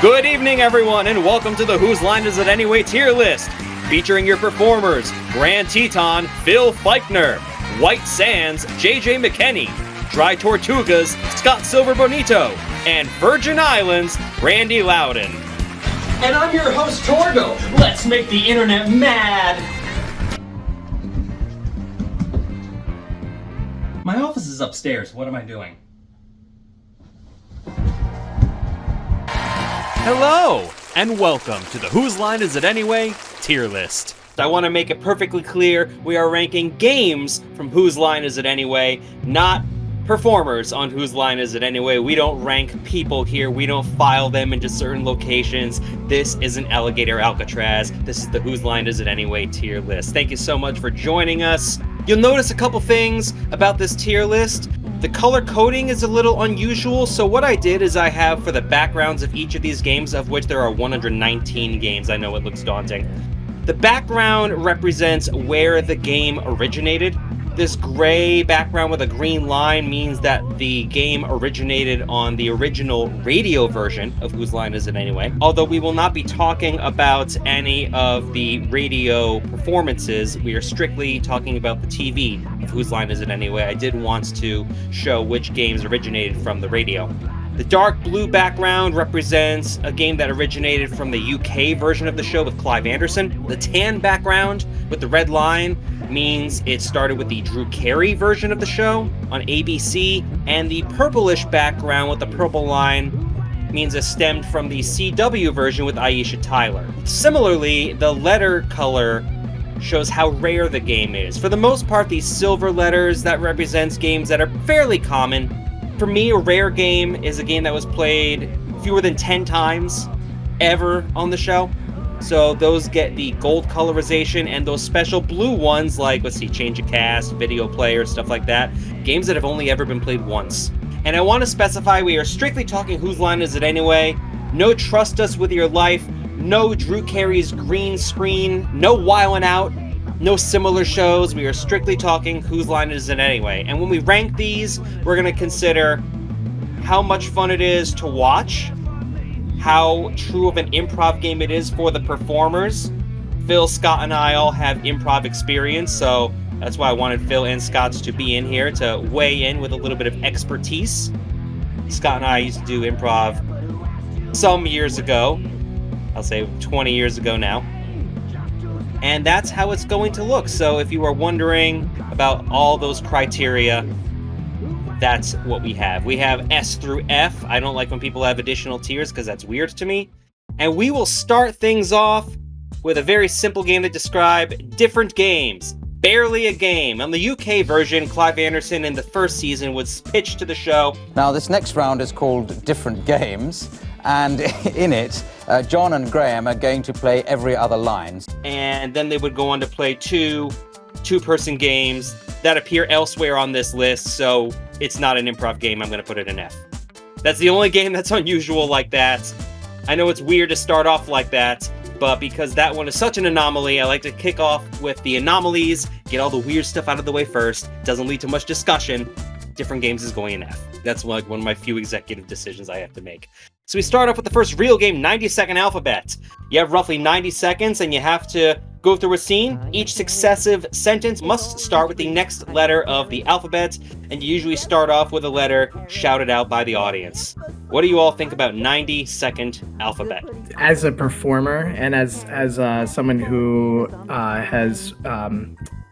Good evening, everyone, and welcome to the Whose Line Is It Anyway tier list, featuring your performers, Grand Teton, Phil Feichner, White Sands, JJ McKenney, Dry Tortugas, Scott Silver Bonito, and Virgin Islands, Randy Loudon. And I'm your host, Torgo. Let's make the internet mad! My office is upstairs. What am I doing? Hello, and welcome to the Whose Line Is It Anyway tier list. I want to make it perfectly clear, we are ranking games from Whose Line Is It Anyway, not performers on Whose Line Is It Anyway. We don't rank people here, we don't file them into certain locations. This isn't Alligator Alcatraz, this is the Whose Line Is It Anyway tier list. Thank you so much for joining us. You'll notice a couple things about this tier list. The color coding is a little unusual, so what I did is I have for the backgrounds of each of these games, of which there are 119 games. I know it looks daunting. The background represents where the game originated. This gray background with a green line means that the game originated on the original radio version of Whose Line Is It Anyway? Although we will not be talking about any of the radio performances, we are strictly talking about the TV of Whose Line Is It Anyway? I did want to show which games originated from the radio. The dark blue background represents a game that originated from the UK version of the show with Clive Anderson. The tan background with the red line means it started with the Drew Carey version of the show on ABC, and the purplish background with the purple line means it stemmed from the CW version with Aisha Tyler. Similarly, the letter color shows how rare the game is. For the most part, these silver letters, that represents games that are fairly common. For me, a rare game is a game that was played fewer than 10 times ever on the show. So those get the gold colorization, and those special blue ones like, let's see, Change of Cast, Video Player, stuff like that. Games that have only ever been played once. And I want to specify we are strictly talking Whose Line Is It Anyway? No Trust Us With Your Life, no Drew Carey's green screen, no Wildin' Out, no similar shows. We are strictly talking Whose Line Is It Anyway? And when we rank these, we're going to consider how much fun it is to watch, how true of an improv game it is for the performers. Phil, Scott, and I all have improv experience, so that's why I wanted Phil and Scott to be in here to weigh in with a little bit of expertise. Scott and I used to do improv some years ago. I'll say 20 years ago now. And that's how it's going to look. So if you are wondering about all those criteria, that's what we have. We have S through F. I don't like when people have additional tiers because that's weird to me. And we will start things off with a very simple game that describes different games. Barely a game. On the UK version, Clive Anderson in the first season was pitched to the show. Now this next round is called Different Games, and in it, John and Graham are going to play every other line. And then they would go on to play two-person games that appear elsewhere on this list, so it's not an improv game. I'm going to put it in F. That's the only game that's unusual like that. I know it's weird to start off like that, but because that one is such an anomaly, I like to kick off with the anomalies, get all the weird stuff out of the way first. Doesn't lead to much discussion. Different Games is going in F. That's like one of my few executive decisions I have to make. So we start off with the first real game, 90-second alphabet. You have roughly 90 seconds and you have to go through a scene. Each successive sentence must start with the next letter of the alphabet, and you usually start off with a letter shouted out by the audience. What do you all think about 90-second alphabet? As a performer and as someone who has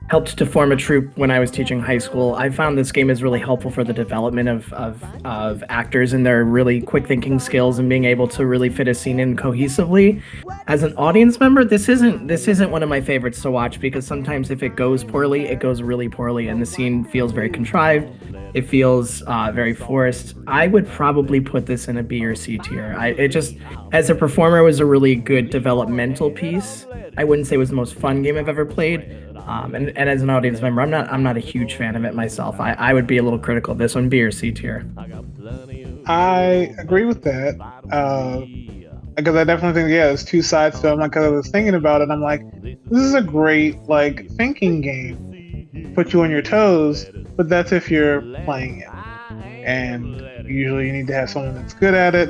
helped to form a troupe when I was teaching high school, I found this game is really helpful for the development of actors and their really quick thinking skills and being able to really fit a scene in cohesively. As an audience member, this isn't one of my favorites to watch because sometimes if it goes poorly, it goes really poorly and the scene feels very contrived. It feels very forced. I would probably put this in a B or C tier. It just, as a performer, it was a really good developmental piece. I wouldn't say it was the most fun game I've ever played. And as an audience member, I'm not a huge fan of it myself. I would be a little critical of this one, B or C tier. I agree with that. Because I definitely think, there's two sides to it. Because I was thinking about it, I'm like, this is a great thinking game. Put you on your toes, but that's if you're playing it. And usually you need to have someone that's good at it.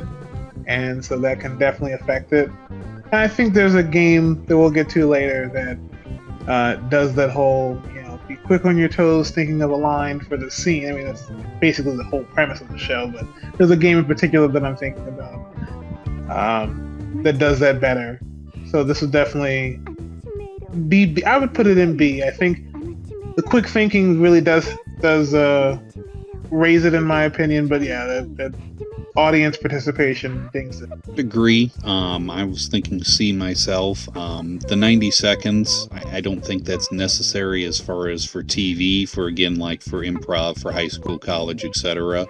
and so that can definitely affect it. And I think there's a game that we'll get to later that does that whole, be quick on your toes, thinking of a line for the scene. I mean, that's basically the whole premise of the show, but there's a game in particular that I'm thinking about that does that better. So this is definitely B. I would put it in B. I think the quick thinking really does raise it in my opinion, but yeah, that audience participation things. Agree. I was thinking C myself. The 90 seconds, I don't think that's necessary as far as for TV, for again, like for improv, for high school, college, etc.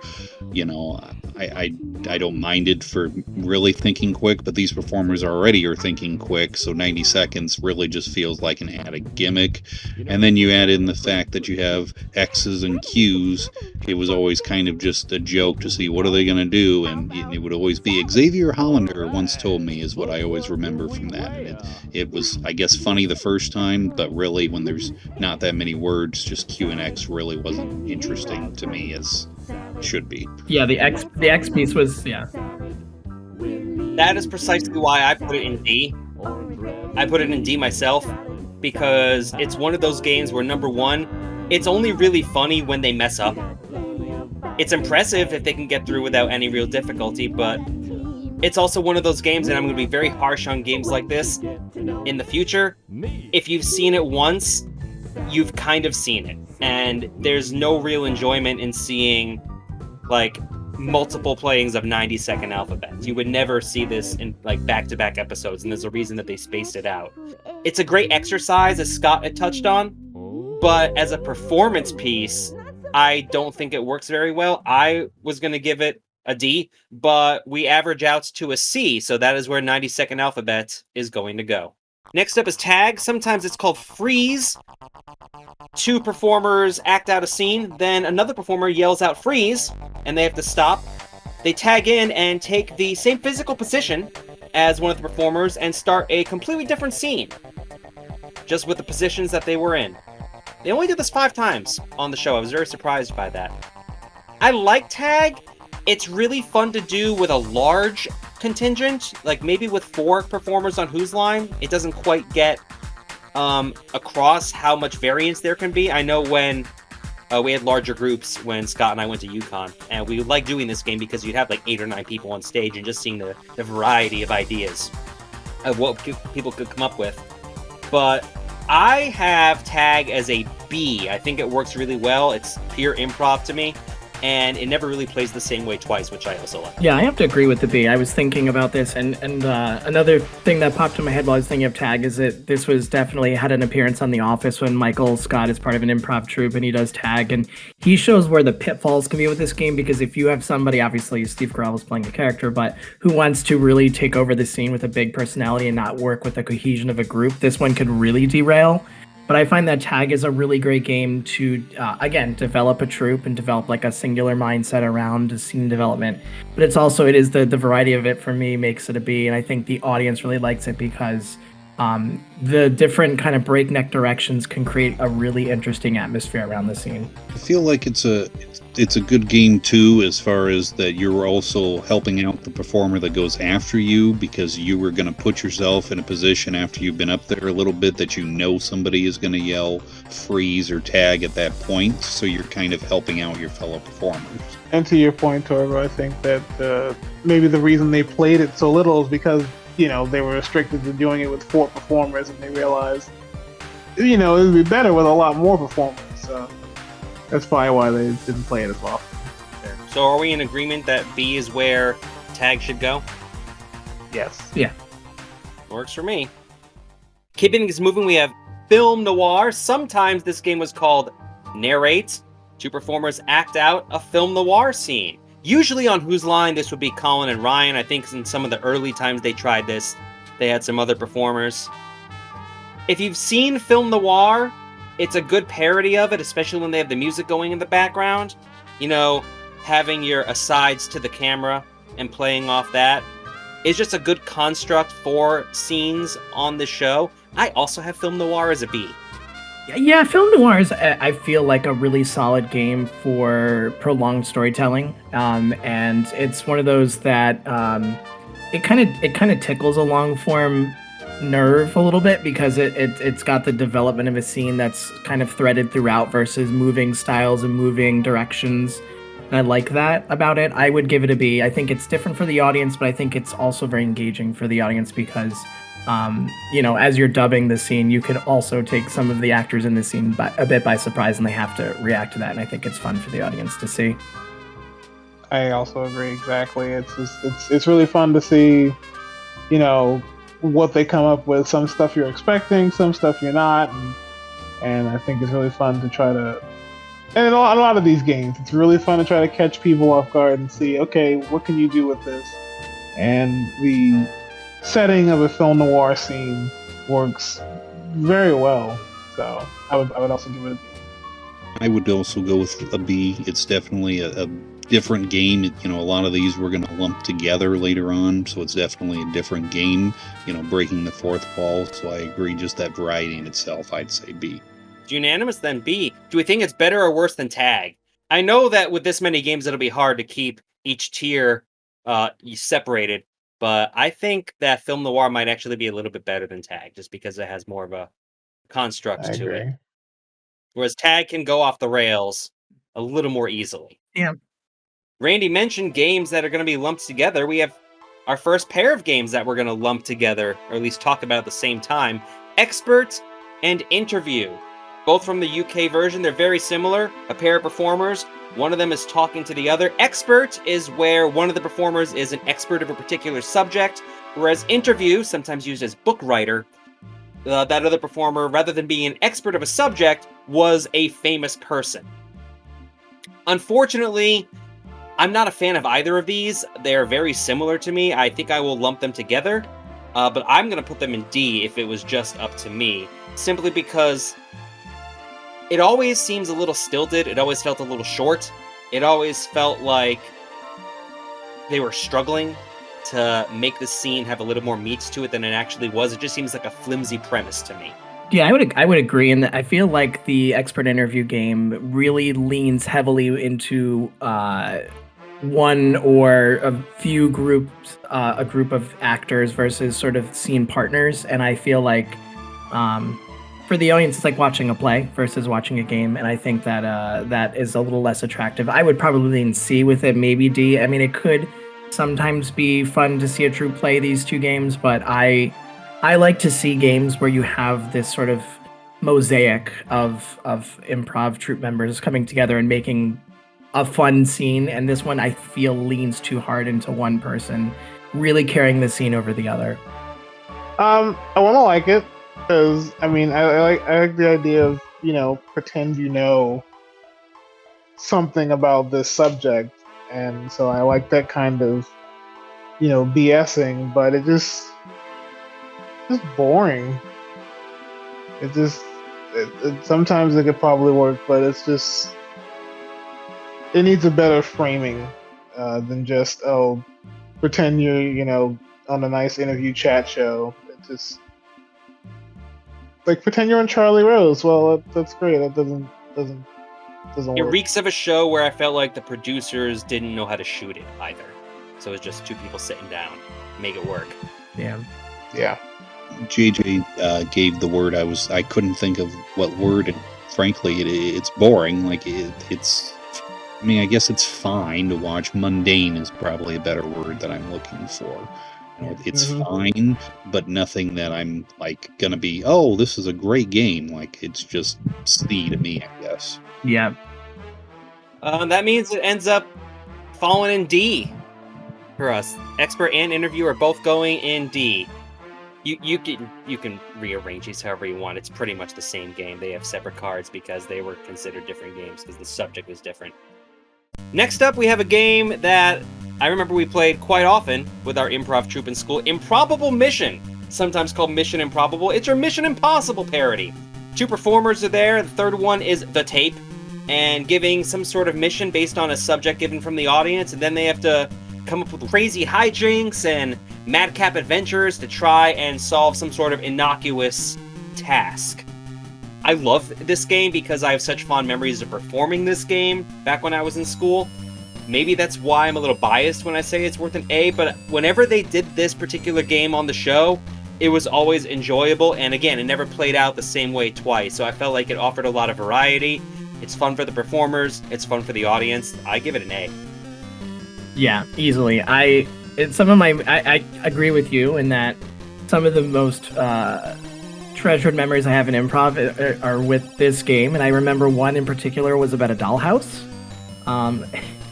I don't mind it for really thinking quick, but these performers already are thinking quick, so 90 seconds really just feels like an added gimmick. And then you add in the fact that you have X's and Q's. It was always kind of just a joke to see what are they going to do, and it would always be Xavier Hollander once told me is what I always remember from that. And it was, I guess, funny the first time, but really when there's not that many words, just Q and X really wasn't interesting to me as it should be. Yeah, the X piece was, yeah. That is precisely why I put it in D. I put it in D myself because it's one of those games where, number one, it's only really funny when they mess up. It's impressive if they can get through without any real difficulty, but it's also one of those games, and I'm going to be very harsh on games like this in the future. If you've seen it once, you've kind of seen it, and there's no real enjoyment in seeing, like, multiple playings of 90-second alphabets. You would never see this in, like, back-to-back episodes, and there's a reason that they spaced it out. It's a great exercise, as Scott had touched on, but as a performance piece, I don't think it works very well. I was going to give it a D, but we average out to a C, so that is where 90-second alphabet is going to go. Next up is tag. Sometimes it's called freeze. Two performers act out a scene, then another performer yells out freeze, and they have to stop. They tag in and take the same physical position as one of the performers and start a completely different scene, just with the positions that they were in. They only did this 5 times on the show. I was very surprised by that. I like tag. It's really fun to do with a large contingent, like maybe with 4 performers on Whose Line. It doesn't quite get across how much variance there can be. I know when we had larger groups when Scott and I went to UConn, and we liked doing this game because you'd have like 8 or 9 people on stage and just seeing the variety of ideas of what people could come up with. But I have tag as a B. I think it works really well. It's pure improv to me, and it never really plays the same way twice, which I also like. Yeah, I have to agree with the B. I was thinking about this, and another thing that popped in my head while I was thinking of tag is that this was definitely had an appearance on The Office when Michael Scott is part of an improv troupe, and he does tag, and he shows where the pitfalls can be with this game, because if you have somebody, obviously Steve Carell is playing the character, but who wants to really take over the scene with a big personality and not work with the cohesion of a group, this one could really derail. But I find that tag is a really great game to, again, develop a troupe and develop like a singular mindset around scene development. But it is the variety of it for me makes it a B. And I think the audience really likes it because the different kind of breakneck directions can create a really interesting atmosphere around the scene. I feel like it's a good game too, as far as that you're also helping out the performer that goes after you, because you were going to put yourself in a position after you've been up there a little bit that you know somebody is going to yell freeze or tag at that point, so you're kind of helping out your fellow performers. And to your point, Torgo, I think that maybe the reason they played it so little is because they were restricted to doing it with 4 performers, and they realized it would be better with a lot more performers. So that's probably why they didn't play it as well. So are we in agreement that B is where tag should go? Yes. Yeah. Works for me. Keeping this moving, we have film noir. Sometimes this game was called narrate. 2 performers act out a film noir scene. Usually on Whose Line, this would be Colin and Ryan. I think in some of the early times they tried this, they had some other performers. If you've seen film noir, it's a good parody of it, especially when they have the music going in the background. Having your asides to the camera and playing off that is just a good construct for scenes on the show. I also have film noir as a B. Yeah, film noir is, I feel like, a really solid game for prolonged storytelling. And it's one of those that it kind of tickles a long form nerve a little bit because it's got the development of a scene that's kind of threaded throughout versus moving styles and moving directions. And I like that about it. I would give it a B. I think it's different for the audience, but I think it's also very engaging for the audience because, as you're dubbing the scene, you could also take some of the actors in the scene a bit by surprise, and they have to react to that. And I think it's fun for the audience to see. I also agree exactly. It's really fun to see, what they come up with. Some stuff you're expecting, some stuff you're not, and I think it's really fun to try to. And in a lot of these games, it's really fun to try to catch people off guard and see, okay, what can you do with this? And the setting of a film noir scene works very well. So I would also give it a B. I would also go with a B. It's definitely a different game. A lot of these we're going to lump together later on, so it's definitely a different game, breaking the fourth wall. So I agree, just that variety in itself, I'd say B. Unanimous, then B. Do we think it's better or worse than Tag? I know that with this many games, it'll be hard to keep each tier separated, but I think that Film Noir might actually be a little bit better than Tag, just because it has more of a construct to it. Whereas Tag can go off the rails a little more easily. Yeah. Randy mentioned games that are going to be lumped together. We have our first pair of games that we're going to lump together, or at least talk about at the same time. Expert and Interview. Both from the UK version, they're very similar. A pair of performers, one of them is talking to the other. Expert is where one of the performers is an expert of a particular subject, whereas Interview, sometimes used as book writer, that other performer, rather than being an expert of a subject, was a famous person. Unfortunately, I'm not a fan of either of these. They're very similar to me. I think I will lump them together, but I'm going to put them in D if it was just up to me, simply because it always seems a little stilted. It always felt a little short. It always felt like they were struggling to make the scene have a little more meat to it than it actually was. It just seems like a flimsy premise to me. Yeah, I would agree, and I feel like the Expert Interview game really leans heavily into one or a few groups, a group of actors versus sort of scene partners, and I feel like for the audience, it's like watching a play versus watching a game, and I think that that is a little less attractive. I would probably lean C with it, maybe D. I mean, it could sometimes be fun to see a troupe play these two games, but I like to see games where you have this sort of mosaic of improv troupe members coming together and making a fun scene, and this one I feel leans too hard into one person really carrying the scene over the other. I want to like it. Because I like the idea of pretend something about this subject, and so I like that kind of BSing, but it just boring. Sometimes it could probably work, but it needs a better framing than just pretend you're on a nice interview chat show. It just like pretend you're on Charlie Rose. Well, that's great. That doesn't It work. reeks of a show where I felt like the producers didn't know how to shoot it either. So it's just two people sitting down, make it work. Yeah. JJ gave the word. I couldn't think of what word, and frankly, it's boring. Like it's. I mean, I guess it's fine to watch. Mundane is probably a better word that I'm looking for. It's fine, but nothing that I'm like gonna be, oh, this is a great game. Like it's just C to me, I guess. Yeah. That means it ends up falling in D for us. Expert and Interview are both going in D. You can rearrange these however you want. It's pretty much the same game. They have separate cards because they were considered different games because the subject was different. Next up, we have a game that I remember we played quite often with our improv troupe in school. Improbable Mission, sometimes called Mission Improbable. It's your Mission Impossible parody. Two performers are there. The third one is the tape, and giving some sort of mission based on a subject given from the audience, and then they have to come up with crazy hijinks and madcap adventures to try and solve some sort of innocuous task. I love this game because I have such fond memories of performing this game back when I was in school. maybe that's why I'm a little biased when I say it's worth an A, but whenever they did this particular game on the show, it was always enjoyable, and again, it never played out the same way twice, so I felt like it offered a lot of variety. It's fun for the performers, it's fun for the audience. I give it an A. Yeah, easily. I agree with you in that some of the most treasured memories I have in improv are with this game, and I remember one in particular was about a dollhouse.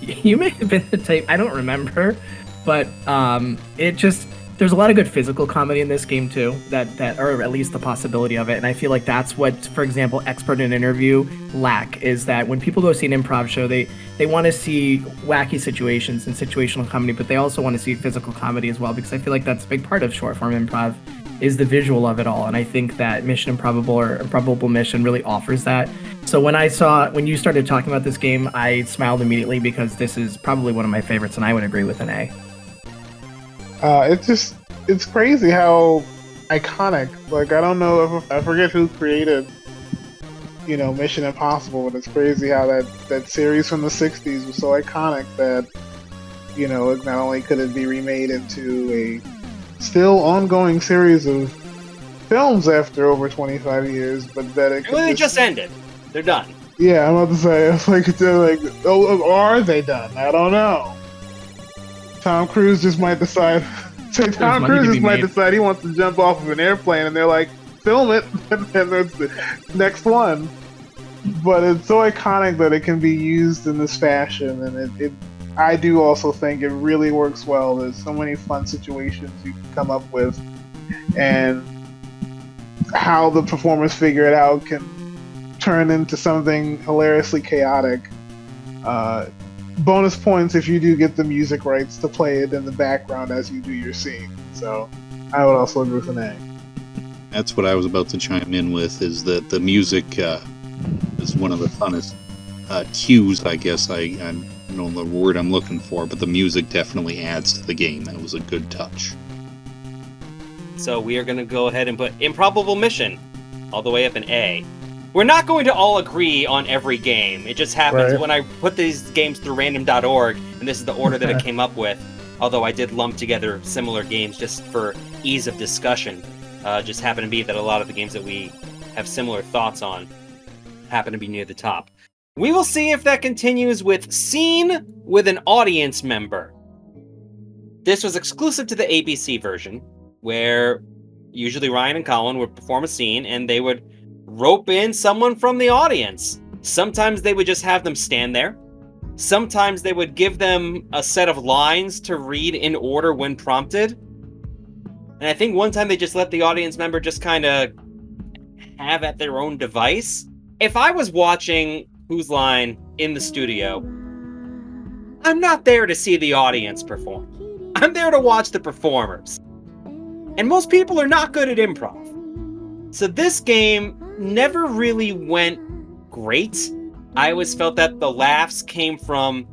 You may have been the type, I don't remember, but there's a lot of good physical comedy in this game too, that or at least the possibility of it, and I feel like that's what, for example, Expert in Interview lack, is that when people go see an improv show, they want to see wacky situations and situational comedy, but they also want to see physical comedy as well, because I feel like that's a big part of short form improv, is the visual of it all, and I think that Mission Improbable or Improbable Mission really offers that. So when you started talking about this game, I smiled immediately, because this is probably one of my favorites, and I would agree with an A. It's crazy how iconic, like, I don't know if I forget who created, Mission Impossible, but it's crazy how that series from the 60s was so iconic that, not only could it be remade into a still ongoing series of films after over 25 years, but that it really just ended. They're done. Yeah, I'm about to say, it's like, or are they done? I don't know. Tom Cruise just might decide. Tom Cruise just might decide he wants to jump off of an airplane, and they're like, film it, and then there's the next one. But it's so iconic that it can be used in this fashion, and I do also think it really works well. There's so many fun situations you can come up with, and how the performers figure it out can turn into something hilariously chaotic. Bonus points if you do get the music rights to play it in the background as you do your scene. So I would also agree with an A. That's what I was about to chime in with, is that the music is one of the funnest cues, I guess. I don't know the word I'm looking for, but the music definitely adds to the game. That was a good touch. So we are going to go ahead and put Improbable Mission all the way up an A. We're not going to all agree on every game. It just happens when I put these games through random.org, and this is the order that it came up with, although I did lump together similar games just for ease of discussion. Just happen to be that a lot of the games that we have similar thoughts on happen to be near the top. We will see if that continues with Scene with an Audience Member. This was exclusive to the ABC version, where usually Ryan and Colin would perform a scene, and they would rope in someone from the audience. Sometimes they would just have them stand there. Sometimes they would give them a set of lines to read in order when prompted. And I think one time they just let the audience member just kind of have at their own device. If I was watching Whose Line in the studio, I'm not there to see the audience perform. I'm there to watch the performers. And most people are not good at improv. So this game never really went great. I always felt that the laughs came from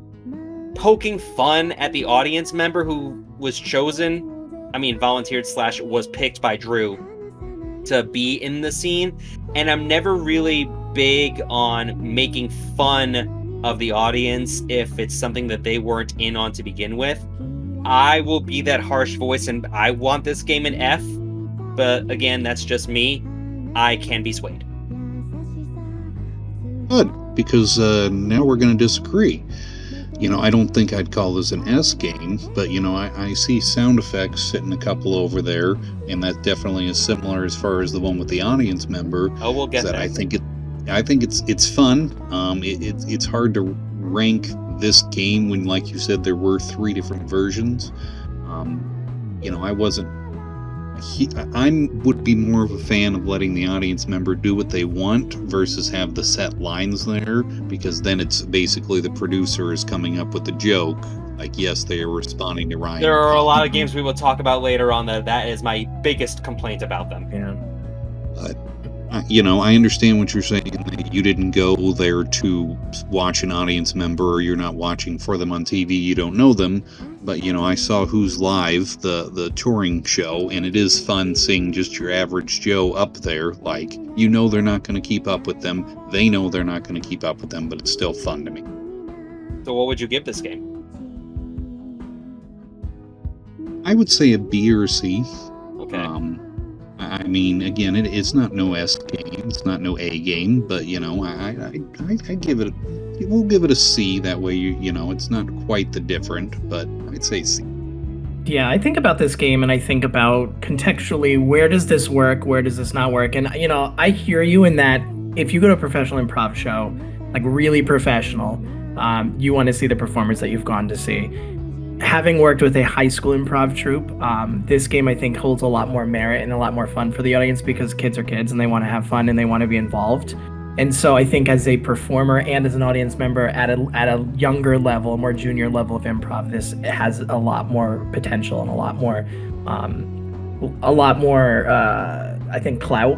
poking fun at the audience member who was volunteered / was picked by Drew to be in the scene. And I'm never really big on making fun of the audience if it's something that they weren't in on to begin with. I will be that harsh voice, and I want this game an F. But again, that's just me. I can be swayed. Good, because now we're going to disagree. I don't think I'd call this an S game, but I see sound effects sitting a couple over there, and that definitely is similar as far as the one with the audience member. Oh, we'll get there. I think it's fun. It's hard to rank this game when, like you said, there were 3 different versions. I would be more of a fan of letting the audience member do what they want versus have the set lines there, because then it's basically the producer is coming up with the joke. Like, yes, they are responding to Ryan. There are a lot of games we will talk about later on that is my biggest complaint about them. Yeah. I understand what you're saying. You didn't go there to watch an audience member, or you're not watching for them on TV. You don't know them. But, I saw Who's Live, the touring show, and it is fun seeing just your average Joe up there. Like, they're not going to keep up with them. They know they're not going to keep up with them, but it's still fun to me. So what would you give this game? I would say a B or a C. Okay. I mean, again, it's not no S game, it's not no A game, but I give it. We'll give it a C. That way, it's not quite the different, but I'd say C. Yeah, I think about this game and I think about contextually, where does this work? Where does this not work? And, I hear you in that if you go to a professional improv show, like really professional, you want to see the performers that you've gone to see. Having worked with a high school improv troupe, this game I think holds a lot more merit and a lot more fun for the audience because kids are kids and they want to have fun and they want to be involved. And so I think as a performer and as an audience member at a younger level, a more junior level of improv, this has a lot more potential and a lot more, I think, clout.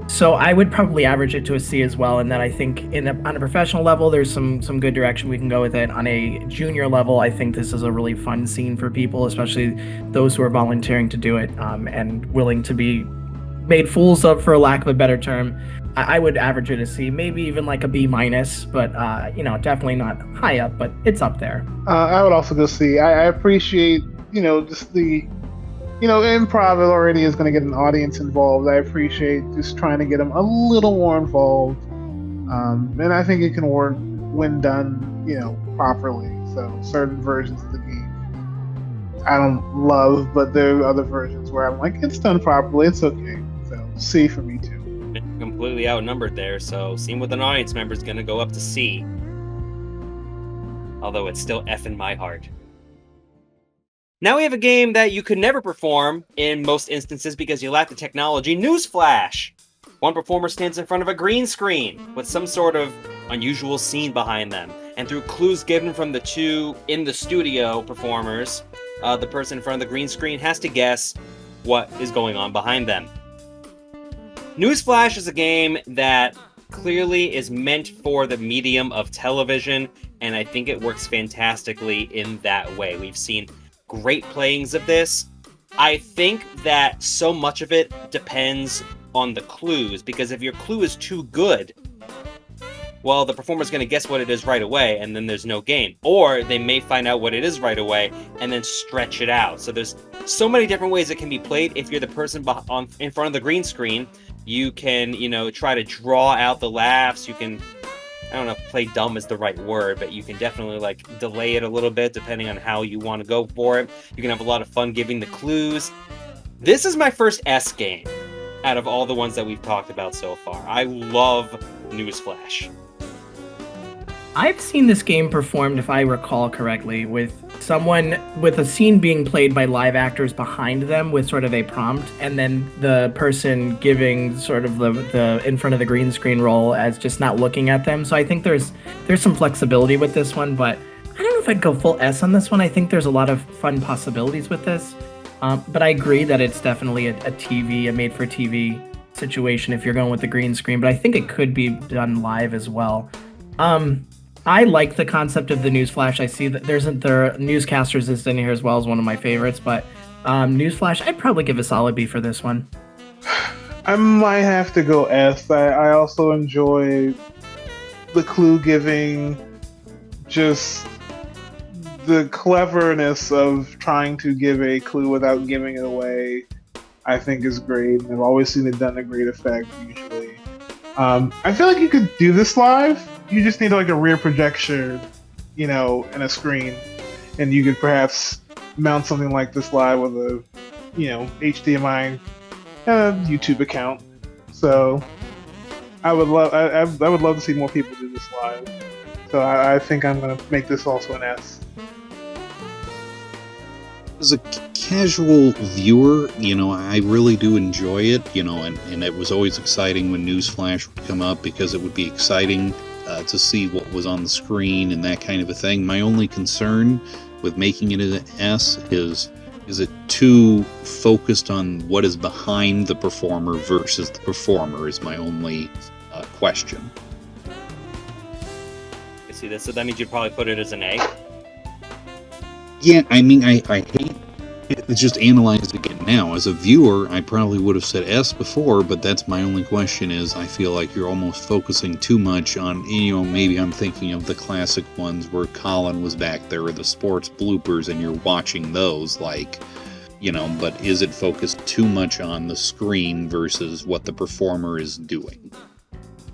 So I would probably average it to a C as well. And then I think on a professional level, there's some good direction we can go with it. On a junior level, I think this is a really fun scene for people, especially those who are volunteering to do it and willing to be made fools of, for lack of a better term. I would average it a C, maybe even like a B minus, but definitely not high up, but it's up there. I would also go C. I appreciate, just the, improv already is going to get an audience involved. I appreciate just trying to get them a little more involved. And I think it can work when done, properly. So certain versions of the game I don't love, but there are other versions where I'm like, it's done properly, it's okay. So C for me too. Completely outnumbered there, so Scene with an Audience member is going to go up to C. Although it's still F in my heart. Now we have a game that you could never perform in most instances because you lack the technology. Newsflash! One performer stands in front of a green screen with some sort of unusual scene behind them. And through clues given from the two in the studio performers, the person in front of the green screen has to guess what is going on behind them. Newsflash is a game that clearly is meant for the medium of television, and I think it works fantastically in that way. We've seen great playings of this. I think that so much of it depends on the clues, because if your clue is too good, well, the performer's going to guess what it is right away, and then there's no game. Or they may find out what it is right away, and then stretch it out. So there's so many different ways it can be played. If you're the person in front of the green screen, you can, try to draw out the laughs. You can, I don't know if play dumb is the right word, but you can definitely delay it a little bit depending on how you want to go for it. You can have a lot of fun giving the clues. This is my first S game out of all the ones that we've talked about so far. I love Newsflash. I've seen this game performed, if I recall correctly, with a scene being played by live actors behind them with sort of a prompt, and then the person giving sort of the in front of the green screen role as just not looking at them. So I think there's some flexibility with this one, but I don't know if I'd go full S on this one. I think there's a lot of fun possibilities with this, but I agree that it's definitely a made-for-TV situation if you're going with the green screen, but I think it could be done live as well. I like the concept of the Newsflash. I see that the Newscasters is in here as well as one of my favorites, but Newsflash, I'd probably give a solid B for this one. I might have to go S. I also enjoy the clue giving, just the cleverness of trying to give a clue without giving it away, I think is great. I've always seen it done to great effect, usually. I feel like you could do this live. You just need a rear projector, and a screen, and you could perhaps mount something like this live with a, HDMI YouTube account. So I would love to see more people do this live. So I think I'm gonna make this also an S. As a casual viewer, I really do enjoy it, and it was always exciting when Newsflash would come up because it would be exciting to see what was on the screen and that kind of a thing. My only concern with making it an S is it too focused on what is behind the performer versus the performer is my only question. I see this, so that means you'd probably put it as an A. Yeah, I mean, I hate it's just analyzed again now. As a viewer, I probably would have said S before, but that's my only question is I feel like you're almost focusing too much on, maybe I'm thinking of the classic ones where Colin was back there or the sports bloopers and you're watching those. but is it focused too much on the screen versus what the performer is doing?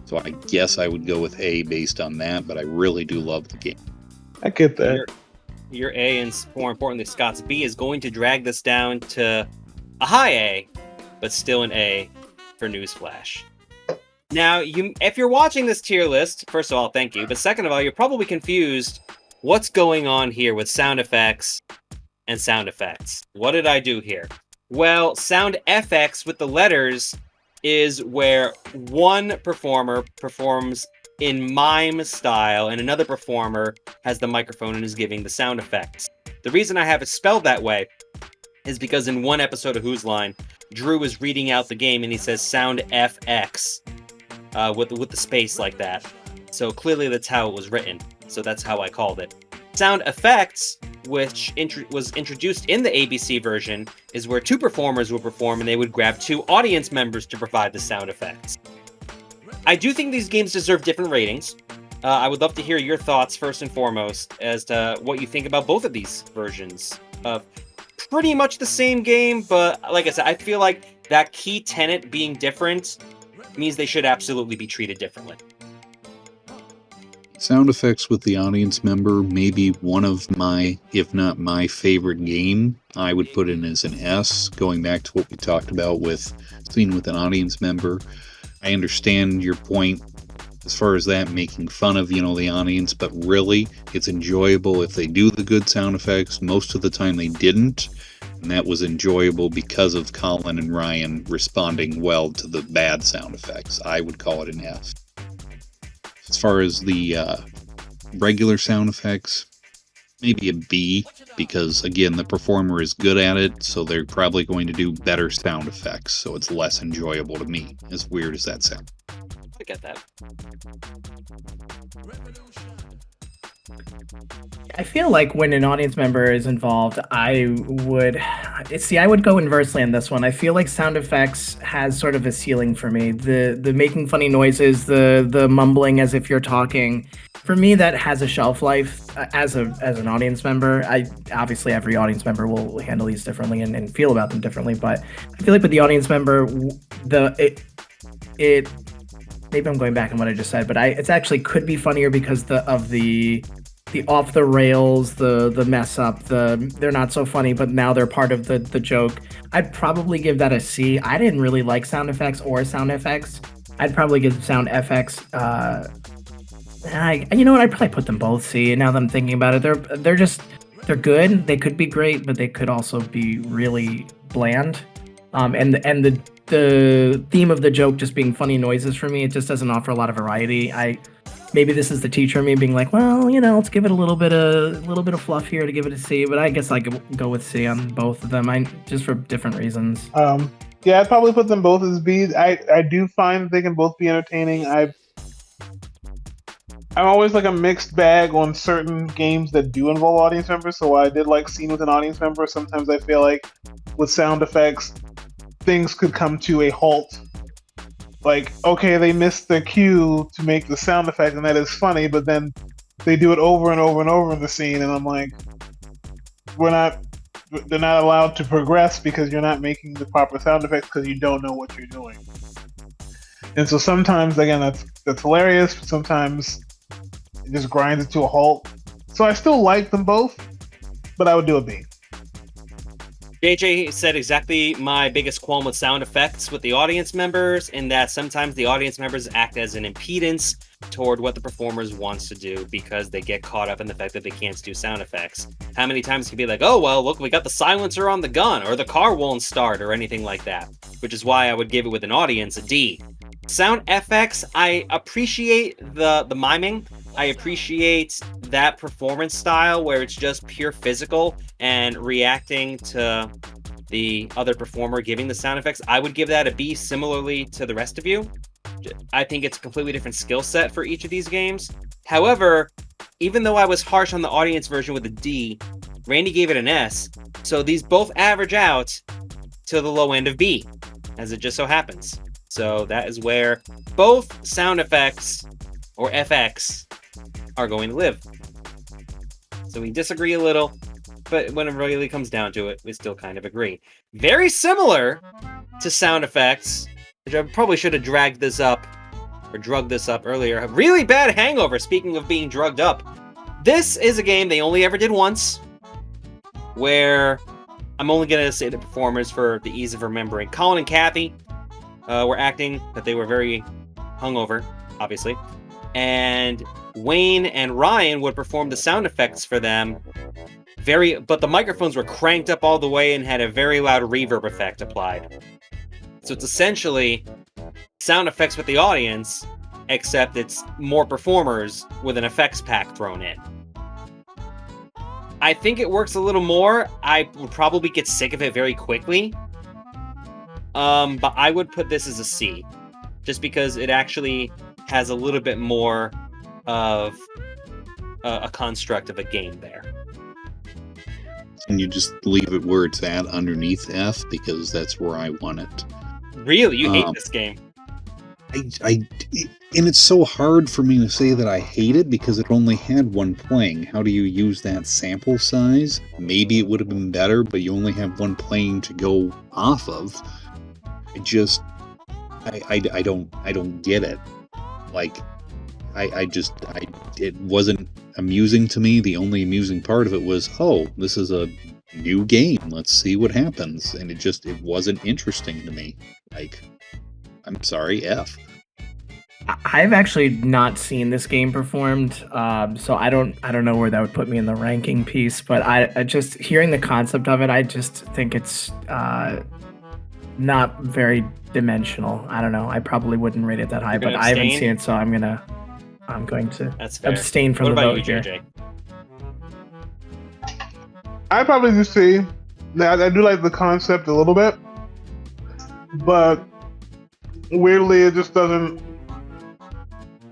So I guess I would go with A based on that, but I really do love the game. I get that. Your A, and more importantly, Scott's B, is going to drag this down to a high A, but still an A for Newsflash. Now, if you're watching this tier list, first of all, thank you, but second of all, you're probably confused what's going on here with sound effects and sound effects. What did I do here? Well, sound FX with the letters is where one performer performs in mime style and another performer has the microphone and is giving the sound effects. The reason I have it spelled that way is because in one episode of Whose Line, Drew is reading out the game and he says sound FX with the space like that. So clearly that's how it was written. So that's how I called it. Sound effects, which was introduced in the ABC version, is where two performers would perform and they would grab two audience members to provide the sound effects. I do think these games deserve different ratings. I would love to hear your thoughts first and foremost as to what you think about both of these versions of pretty much the same game, but like I said, I feel like that key tenet being different means they should absolutely be treated differently. Sound effects with the audience member may be one of my, if not my favorite game. I would put it as an S, going back to what we talked about with scene with an audience member. I understand your point as far as that, making fun of, the audience, but really, it's enjoyable if they do the good sound effects. Most of the time they didn't, and that was enjoyable because of Colin and Ryan responding well to the bad sound effects. I would call it an F. As far as the regular sound effects, maybe a B, because again, the performer is good at it, so they're probably going to do better sound effects, so it's less enjoyable to me, as weird as that sounds. I get that. I feel like when an audience member is involved, I would go inversely on this one. I feel like sound effects has sort of a ceiling for me. The making funny noises, the mumbling as if you're talking, for me that has a shelf life as an audience member. Obviously every audience member will handle these differently and feel about them differently, but I feel like with the audience member, it maybe I'm going back on what I just said, but it's actually could be funnier because of the off the rails, the mess up, they're not so funny, but now they're part of the joke. I'd probably give that a C. I didn't really like sound effects or sound effects. I'd probably give sound FX. You know what? I'd probably put them both C. And now that I'm thinking about it, they're good. They could be great, but they could also be really bland. And the theme of the joke just being funny noises for me, it just doesn't offer a lot of variety. Maybe this is the teacher in me being like, well, let's give it a little bit of fluff here to give it a C, but I guess I could go with C on both of them. Just for different reasons. Yeah, I'd probably put them both as B. I do find they can both be entertaining. I'm always like a mixed bag on certain games that do involve audience members. So while I did like Scene with an Audience Member, sometimes I feel like with sound effects, things could come to a halt. Like, okay, they missed the cue to make the sound effect, and that is funny, but then they do it over and over and over in the scene, and I'm like, they're not allowed to progress because you're not making the proper sound effects because you don't know what you're doing. And so sometimes, again, that's hilarious, but sometimes it just grinds it to a halt. So I still like them both, but I would do a B. JJ said exactly my biggest qualm with sound effects with the audience members, in that sometimes the audience members act as an impedance toward what the performers wants to do because they get caught up in the fact that they can't do sound effects. How many times can be like, oh, well, look, we got the silencer on the gun, or the car won't start, or anything like that, which is why I would give it with an audience a D. Sound FX, I appreciate the miming. I appreciate that performance style where it's just pure physical and reacting to the other performer giving the sound effects. I would give that a B similarly to the rest of you. I think it's a completely different skill set for each of these games. However, even though I was harsh on the audience version with a D, Randy gave it an S, so these both average out to the low end of B, as it just so happens. So that is where both sound effects, or FX, are going to live. So we disagree a little, but when it really comes down to it, we still kind of agree. Very similar to sound effects, which I probably should have drugged this up earlier. A really bad Hangover, speaking of being drugged up. This is a game they only ever did once, where I'm only going to say the performers for the ease of remembering. Colin and Kathy were acting, but they were very hungover, obviously. And Wayne and Ryan would perform the sound effects for them. But the microphones were cranked up all the way and had a very loud reverb effect applied. So it's essentially sound effects with the audience, except it's more performers with an effects pack thrown in. I think it works a little more. I would probably get sick of it very quickly. But I would put this as a C, just because it actually has a little bit more of a construct of a game there. And you just leave it where it's at underneath F, because that's where I want it. Really? You hate this game? And it's so hard for me to say that I hate it because it only had one playing. How do you use that sample size? Maybe it would have been better, but you only have one playing to go off of. I don't get it. Like, it wasn't amusing to me. The only amusing part of it was, oh, this is a new game. Let's see what happens. And it wasn't interesting to me. Like, I'm sorry, F. I've actually not seen this game performed, so I don't know where that would put me in the ranking piece. But I just hearing the concept of it, I just think it's not very dimensional. I don't know. I probably wouldn't rate it that high, but I haven't seen it, so I'm going to abstain from the vote here. JJ? I probably just say that I do like the concept a little bit, but weirdly, it just doesn't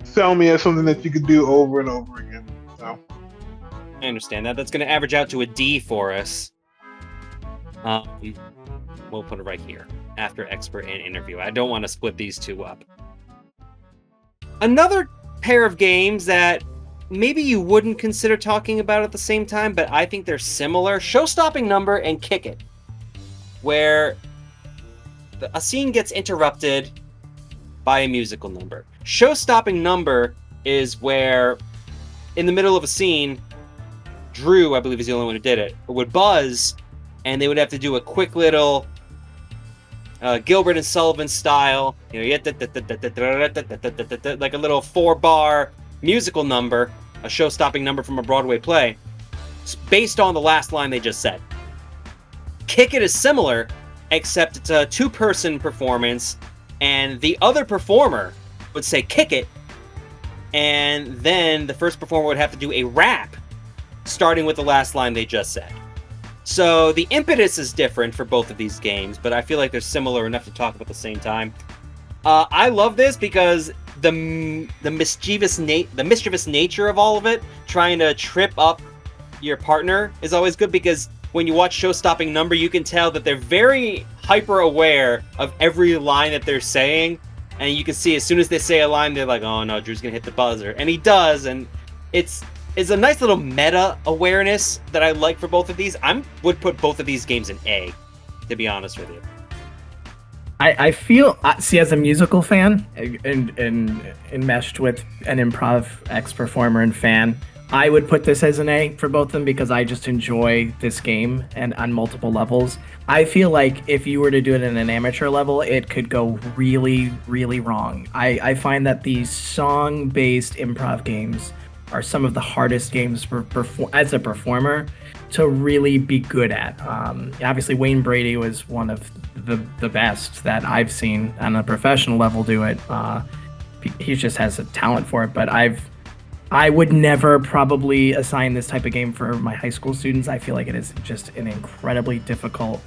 sell me as something that you could do over and over again. So I understand that. That's going to average out to a D for us. We'll put it right here after expert and interview. I don't want to split these two up. Another pair of games that maybe you wouldn't consider talking about at the same time, but I think they're similar. Show-stopping number and Kick It, where a scene gets interrupted by a musical number. Show-stopping number is where, in the middle of a scene, Drew, I believe is the only one who did it, would buzz, and they would have to do a quick little Gilbert and Sullivan style, like a little 4-bar musical number, a show-stopping number from a Broadway play, based on the last line they just said. Kick It is similar, except it's a 2-person performance, and the other performer would say kick it, and then the first performer would have to do a rap starting with the last line they just said. So the impetus is different for both of these games, but I feel like they're similar enough to talk about at the same time. I love this because the mischievous nature of all of it, trying to trip up your partner, is always good, because when you watch Show-Stopping Number, you can tell that they're very hyper aware of every line that they're saying, and you can see as soon as they say a line, they're like, oh no, Drew's gonna hit the buzzer, and he does, and it's a nice little meta awareness that I like for both of these. I would put both of these games in A, to be honest with you. I feel, see, as a musical fan and enmeshed with an improv ex-performer and fan, I would put this as an A for both of them because I just enjoy this game and on multiple levels. I feel like if you were to do it in an amateur level, it could go really, really wrong. I find that these song-based improv games are some of the hardest games as a performer to really be good at. Obviously, Wayne Brady was one of the best that I've seen on a professional level do it. He just has a talent for it, but I would never probably assign this type of game for my high school students. I feel like it is just an incredibly difficult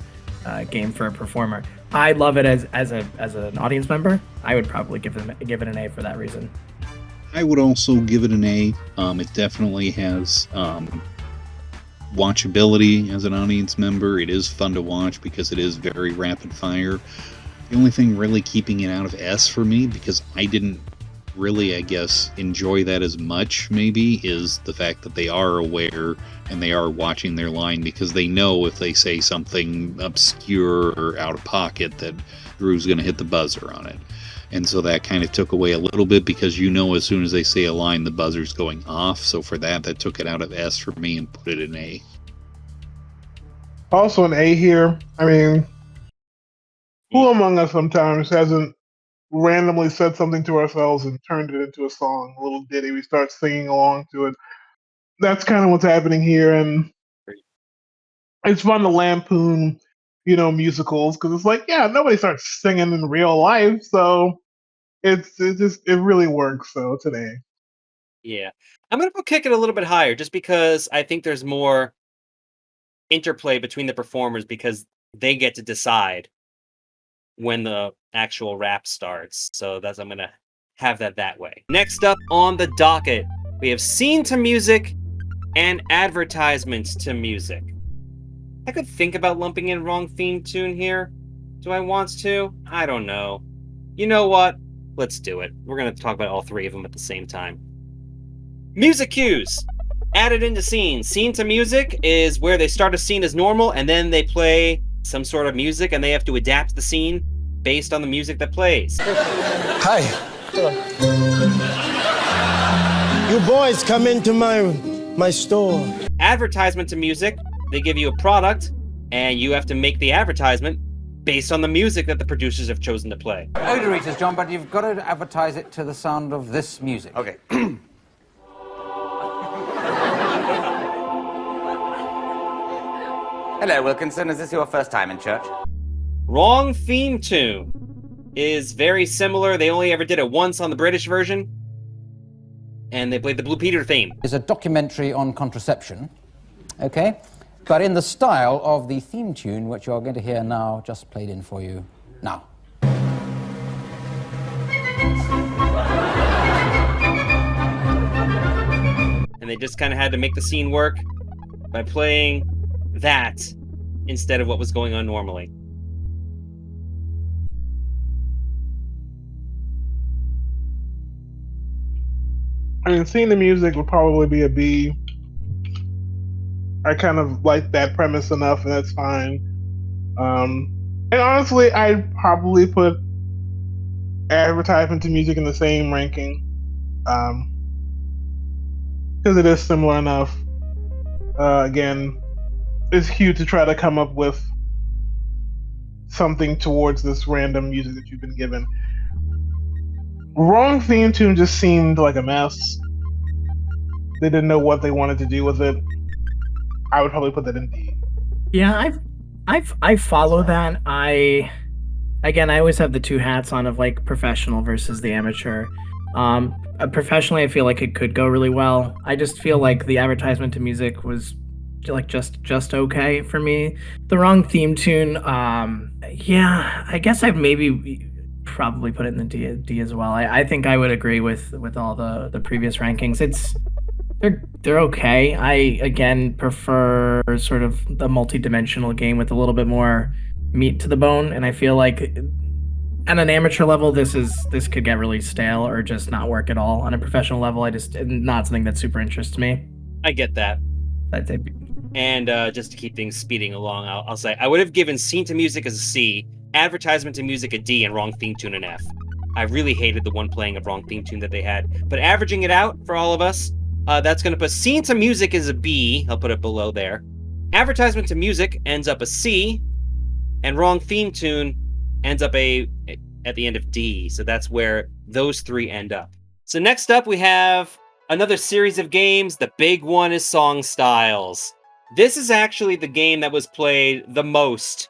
game for a performer. I love it as an audience member. I would probably give it an A for that reason. I would also give it an A. It definitely has watchability as an audience member. It is fun to watch because it is very rapid fire. The only thing really keeping it out of S for me, because I didn't really, I guess, enjoy that as much, maybe, is the fact that they are aware and they are watching their line, because they know if they say something obscure or out of pocket that Drew's going to hit the buzzer on it. And so that kind of took away a little bit, because as soon as they say a line, the buzzer's going off. So for that took it out of S for me and put it in A. Also an A here. I mean, who among us sometimes hasn't randomly said something to ourselves and turned it into a song, a little ditty? We start singing along to it. That's kind of what's happening here, and it's fun to lampoon, musicals, because it's like, yeah, nobody starts singing in real life, so it really works. So today, Yeah. I'm going to kick it a little bit higher just because I think there's more interplay between the performers, because they get to decide when the actual rap starts. So I'm going to have that way. Next up on the docket, we have scene to music and advertisements to music. I could think about lumping in wrong theme tune here. Do I want to? I don't know. You know what? Let's do it. We're going to talk about all three of them at the same time. Music cues. Added into scene. Scene to music is where they start a scene as normal and then they play some sort of music and they have to adapt the scene based on the music that plays. Hi. You boys come into my store. Advertisement to music. They give you a product and you have to make the advertisement based on the music that the producers have chosen to play. Odorators, John, but you've got to advertise it to the sound of this music. Okay. Hello, Wilkinson. Is this your first time in church? Wrong theme tune is very similar. They only ever did it once on the British version. And they played the Blue Peter theme. It's a documentary on contraception, okay? But in the style of the theme tune, which you're going to hear now, just played in for you now. And they just kind of had to make the scene work by playing that instead of what was going on normally. I mean, seeing the music would probably be a B. I kind of like that premise enough, and that's fine. And honestly, I'd probably put advertisement to music in the same ranking, because it is similar enough. Again, it's cute to try to come up with something towards this random music that you've been given. Wrong theme tune just seemed like a mess. They didn't know what they wanted to do with it. I would probably put that in D. Yeah, I follow that. I always have the two hats on of like professional versus the amateur. Professionally, I feel like it could go really well. I just feel like the advertisement to music was like just okay for me. The wrong theme tune, yeah, I guess I'd maybe probably put it in the D as well. I think I would agree with all the previous rankings. They're okay. I again prefer sort of the multi-dimensional game with a little bit more meat to the bone, and I feel like at an amateur level this could get really stale or just not work at all. On a professional level, not something that super interests me. I get that. I'd say. And just to keep things speeding along, I'll say I would have given scene to music as a C, advertisement to music a D, and wrong theme tune an F. I really hated the one playing of wrong theme tune that they had, but averaging it out for all of us, that's going to put scene to music as a B. I'll put it below there. Advertisement to music ends up a C, and wrong theme tune ends up at the end of D. So that's where those three end up. So next up we have another series of games. The big one is Song Styles. This is actually the game that was played the most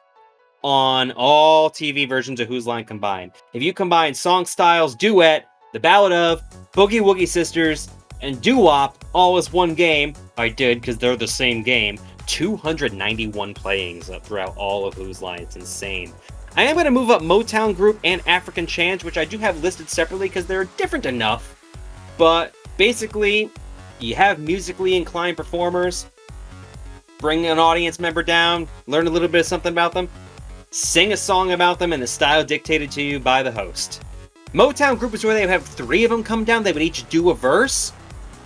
on all TV versions of Whose Line combined. If you combine Song Styles, Duet, The Ballad of, Boogie-Woogie Sisters, and Doo-Wop all as one game, I did because they're the same game, 291 playings throughout all of Whose Line. It's insane. I am going to move up Motown Group and African Chant, which I do have listed separately because they're different enough. But basically, you have musically inclined performers, bring an audience member down, learn a little bit of something about them, sing a song about them in the style dictated to you by the host. Motown group is where they would have 3 of them come down. They would each do a verse.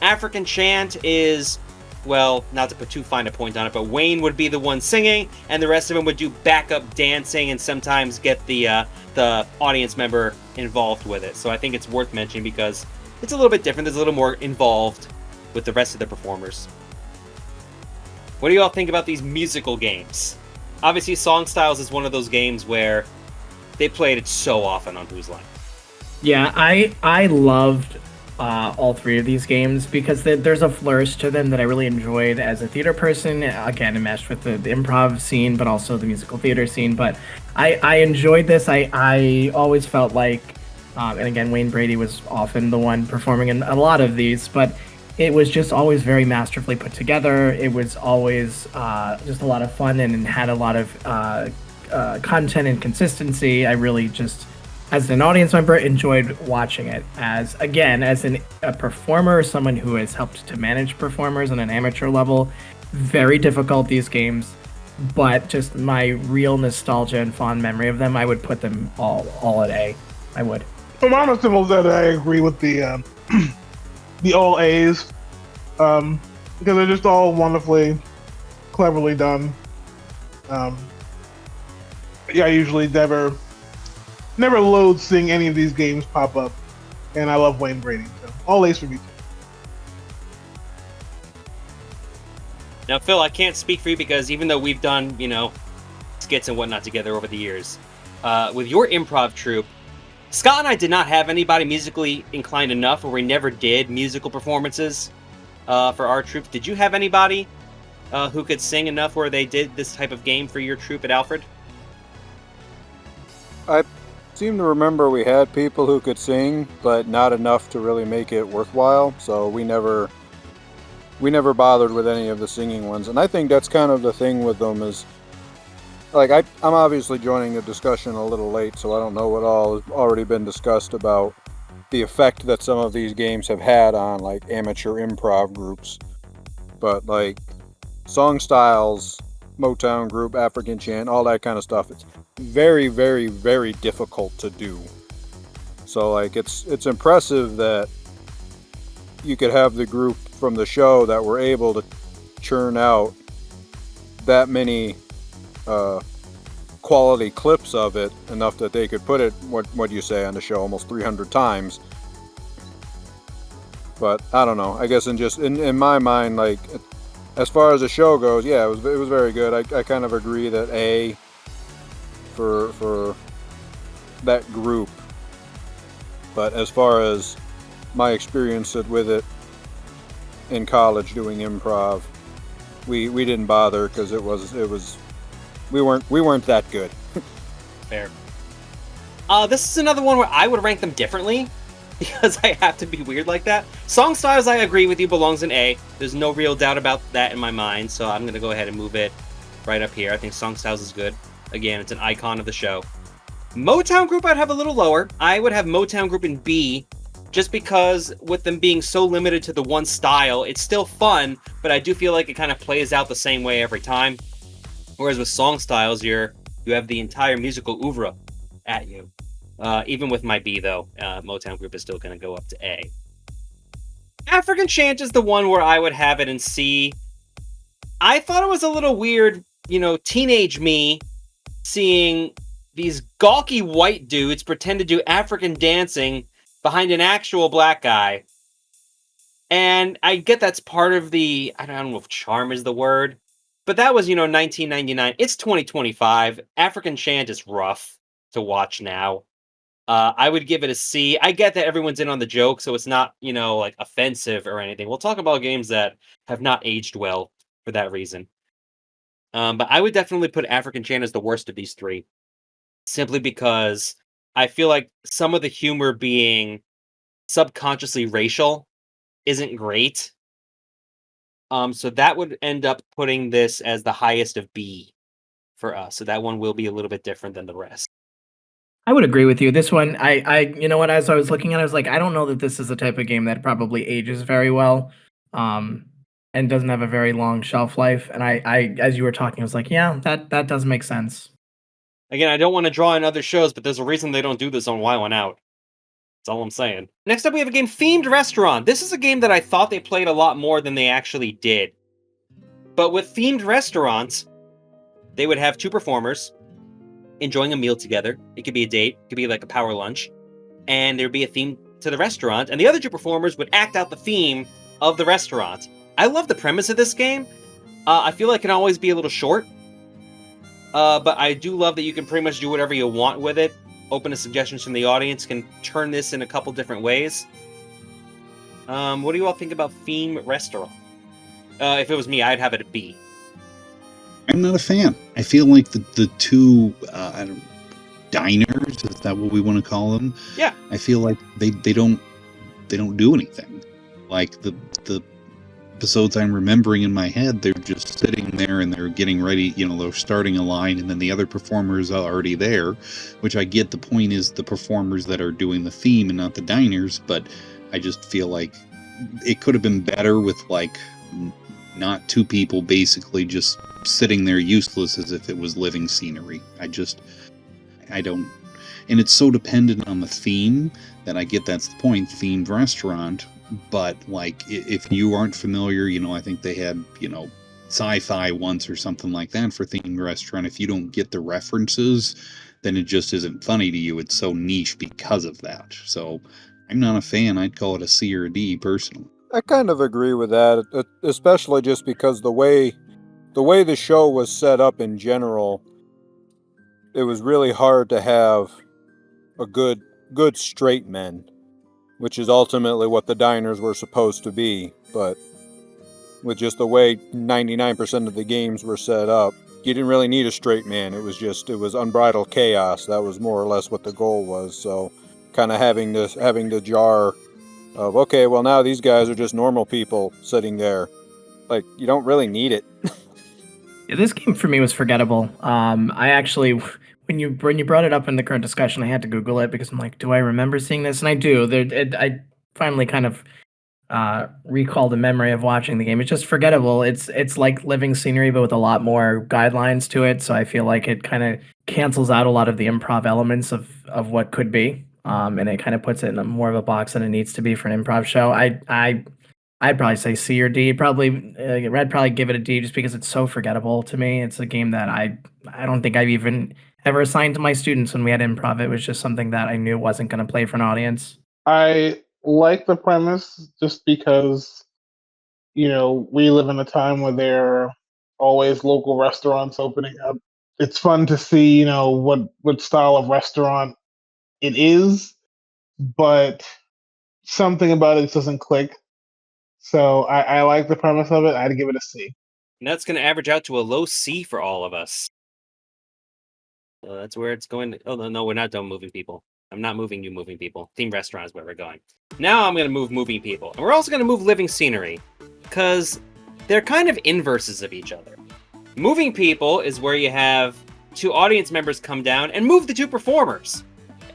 African Chant is, well, not to put too fine a point on it, but Wayne would be the one singing, and the rest of them would do backup dancing and sometimes get the audience member involved with it. So I think it's worth mentioning because it's a little bit different. There's a little more involved with the rest of the performers. What do you all think about these musical games? Obviously, Song Styles is one of those games where they played it so often on Whose Line. Yeah, I loved all 3 of these games because there's a flourish to them that I really enjoyed as a theater person. Again, it meshed with the improv scene, but also the musical theater scene. But I enjoyed this. I always felt like, and again, Wayne Brady was often the one performing in a lot of these, but it was just always very masterfully put together. It was always just a lot of fun and had a lot of content and consistency. I really just, as an audience member, enjoyed watching it. As a performer, someone who has helped to manage performers on an amateur level, very difficult, these games, but just my real nostalgia and fond memory of them, I would put them all at A. I would. For my symbols, that I agree with the the all A's, because they're just all wonderfully, cleverly done. Yeah, I usually never load seeing any of these games pop up, and I love Wayne Brady, so all A's for me too. Now, Phil, I can't speak for you because even though we've done, skits and whatnot together over the years, with your improv troupe, Scott and I did not have anybody musically inclined enough, or we never did musical performances for our troupe. Did you have anybody who could sing enough where they did this type of game for your troupe at Alfred? I seem to remember we had people who could sing, but not enough to really make it worthwhile, so we never bothered with any of the singing ones. And I think that's kind of the thing with them is, like, I'm obviously joining the discussion a little late, so I don't know what all has already been discussed about the effect that some of these games have had on, like, amateur improv groups. But, like, Song Styles, Motown group, African Chant, all that kind of stuff, it's very, very, very difficult to do. So, like, it's impressive that you could have the group from the show that were able to churn out that many quality clips of it, enough that they could put it, what do you say, on the show almost 300 times. But I don't know, I guess in my mind, like, as far as the show goes, yeah, it was very good. I kind of agree that A for that group. But as far as my experience with it in college doing improv, we didn't bother because we weren't that good. Fair. This is another one where I would rank them differently because I have to be weird like that. Song Styles, I agree with you, belongs in A. There's no real doubt about that in my mind, so I'm going to go ahead and move it right up here. I think Song Styles is good. Again, it's an icon of the show. Motown Group I'd have a little lower. I would have Motown Group in B, just because with them being so limited to the one style, it's still fun, but I do feel like it kind of plays out the same way every time. Whereas with Song Styles, you have the entire musical oeuvre at you. Even with my B, though, Motown Group is still going to go up to A. African Chant is the one where I would have it in C. I thought it was a little weird, teenage me seeing these gawky white dudes pretend to do African dancing behind an actual black guy. And I get that's part of the, I don't know if charm is the word, but that was, 1999. It's 2025. African Chant is rough to watch now. I would give it a C. I get that everyone's in on the joke, so it's not, like offensive or anything. We'll talk about games that have not aged well for that reason. But I would definitely put African Chant as the worst of these 3. Simply because I feel like some of the humor being subconsciously racial isn't great. So that would end up putting this as the highest of B for us. So that one will be a little bit different than the rest. I would agree with you. This one, you know what, as I was looking at it, I was like, I don't know that this is the type of game that probably ages very well, and doesn't have a very long shelf life. And I as you were talking, I was like, yeah, that does make sense. Again, I don't want to draw in other shows, but there's a reason they don't do this on Wild 'N Out. That's all I'm saying. Next up, we have a game, Themed Restaurant. This is a game that I thought they played a lot more than they actually did. But with Themed Restaurants, they would have two performers enjoying a meal together. It could be a date, it could be like a power lunch, and there'd be a theme to the restaurant, and the other two performers would act out the theme of the restaurant. I love the premise of this game. I feel like it can always be a little short, but I do love that you can pretty much do whatever you want with it. Open to suggestions from the audience, can turn this in a couple different ways. What do you all think about Theme Restaurant? If it was me, I'd have it a B. I'm not a fan. I feel like the two diners, is that what we want to call them? Yeah. I feel like they don't do anything. Like the episodes I'm remembering in my head, they're just sitting there and they're getting ready, they're starting a line, and then the other performers are already there, which I get. The point is the performers that are doing the theme and not the diners, but I just feel like it could have been better with like not two people basically just sitting there useless as if it was living scenery. I don't, and it's so dependent on the theme that I get that's the point, themed restaurant. But like, if you aren't familiar, I think they had, sci-fi once or something like that for themed restaurant. If you don't get the references, then it just isn't funny to you. It's so niche because of that. So I'm not a fan. I'd call it a C or a D personally. I kind of agree with that, especially just because the way the show was set up in general, it was really hard to have a good straight men, which is ultimately what the diners were supposed to be. But with just the way 99% of the games were set up, you didn't really need a straight man. It was unbridled chaos. That was more or less what the goal was. So kind of having the jar of, okay, well now these guys are just normal people sitting there. Like, you don't really need it. Yeah, this game for me was forgettable. I actually, when you brought it up in the current discussion, I had to Google it because I'm like, do I remember seeing this? And I do. I finally kind of recalled the memory of watching the game. It's just forgettable. It's like living scenery, but with a lot more guidelines to it. So I feel like it kind of cancels out a lot of the improv elements of what could be. And it kind of puts it in more of a box than it needs to be for an improv show. I'd probably say C or D. I'd probably give it a D just because it's so forgettable to me. It's a game that I don't think I've even ever assigned to my students when we had improv. It was just something that I knew wasn't going to play for an audience. I like the premise just because, we live in a time where there are always local restaurants opening up. It's fun to see, what style of restaurant it is, but something about it doesn't click. So I like the premise of it. I'd give it a C. And that's going to average out to a low C for all of us. So that's where it's going. Oh, no, we're not done moving people. I'm not moving you moving people. Theme restaurant is where we're going. Now I'm going to move moving people. And we're also going to move living scenery, because they're kind of inverses of each other. Moving people is where you have two audience members come down and move the two performers,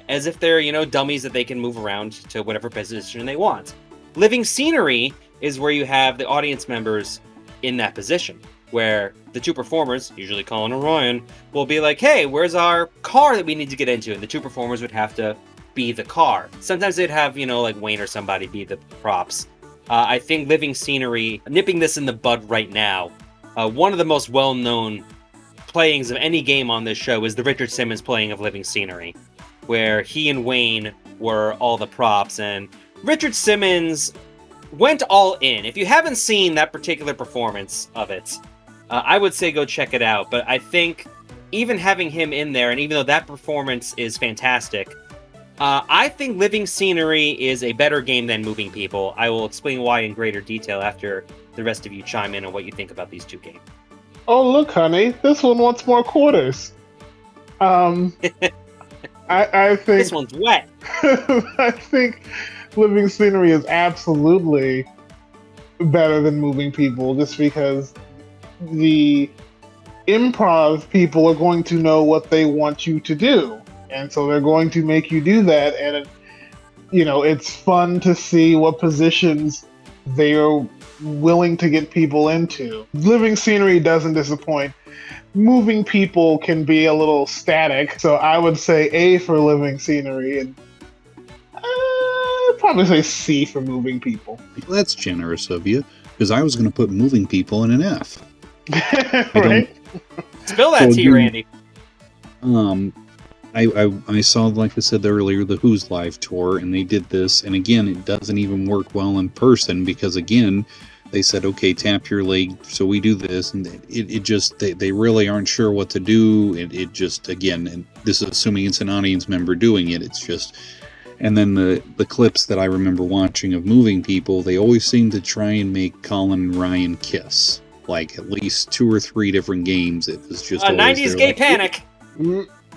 as if they're, dummies that they can move around to whatever position they want. Living scenery is where you have the audience members in that position, where the two performers, usually Colin and Ryan, will be like, hey, where's our car that we need to get into? And the two performers would have to be the car. Sometimes they'd have, like Wayne or somebody be the props. I think living scenery, nipping this in the bud right now, one of the most well-known playings of any game on this show is the Richard Simmons playing of living scenery, where he and Wayne were all the props, and Richard Simmons went all in. If you haven't seen that particular performance of it, I would say go check it out. But I think even having him in there, and even though that performance is fantastic, I think Living Scenery is a better game than Moving People. I will explain why in greater detail after the rest of you chime in on what you think about these two games. Oh, look, honey, this one wants more quarters. I think this one's wet. I think Living Scenery is absolutely better than Moving People, just because the improv people are going to know what they want you to do, and so they're going to make you do that, and it's fun to see what positions they are willing to get people into. Living Scenery doesn't disappoint. Moving People can be a little static, so I would say A for Living Scenery, and probably say C for moving people. Well, that's generous of you, because I was going to put moving people in an F. Right? Spill that tea, Randy. I saw, like I said earlier, the Who's Live tour, and they did this, and again, it doesn't even work well in person, because again, they said, okay, tap your leg, so we do this, and it just, they really aren't sure what to do, it just, again, and this is assuming it's an audience member doing it, it's just, and then the clips that I remember watching of moving people, they always seem to try and make Colin and Ryan kiss, like at least 2 or 3 different games, it was just always 90s gay panic!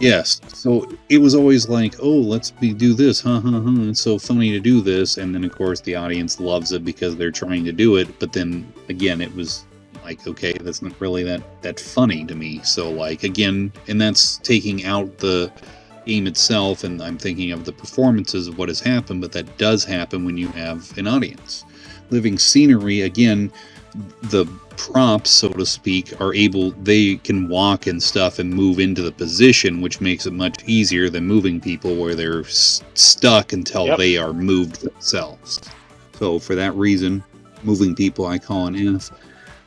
Yes, so it was always like, oh, let's do this, it's so funny to do this, and then of course the audience loves it because they're trying to do it, but then again it was like, okay, that's not really that funny to me, so like, again, and that's taking out the game itself, and I'm thinking of the performances of what has happened, but that does happen when you have an audience. Living scenery, again, the props, so to speak, they can walk and stuff and move into the position, which makes it much easier than moving people where they're stuck until they are moved themselves. So for that reason, moving people I call an F.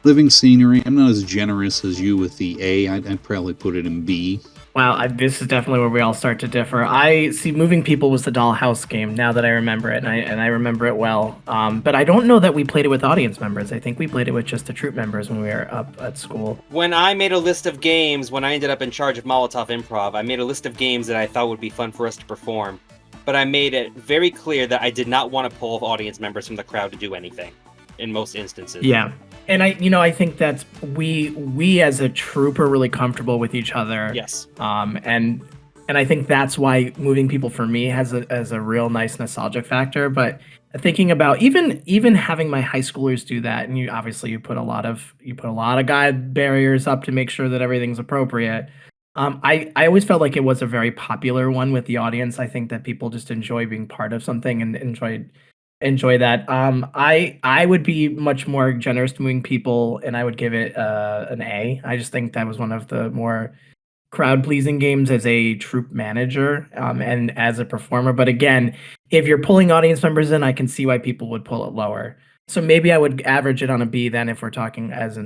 Living scenery, I'm not as generous as you with the A. I'd probably put it in B. Wow, this is definitely where we all start to differ. I see Moving People was the Dollhouse game, now that I remember it, and I remember it well. But I don't know that we played it with audience members. I think we played it with just the troupe members when we were up at school. When I made a list of games, when I ended up in charge of Molotov Improv, I made a list of games that I thought would be fun for us to perform. But I made it very clear that I did not want to pull audience members from the crowd to do anything, in most instances. Yeah. And I think that's we as a troupe are really comfortable with each other. Yes. And I think that's why Moving People for me has a real nice nostalgic factor. But thinking about even having my high schoolers do that, and you put a lot of guide barriers up to make sure that everything's appropriate. I always felt like it was a very popular one with the audience. I think that people just enjoy being part of something and enjoy that. I would be much more generous to Moving People, and I would give it an A. I just think that was one of the more crowd-pleasing games as a troupe manager and as a performer. But again, if you're pulling audience members in, I can see why people would pull it lower. So maybe I would average it on a B then if we're talking as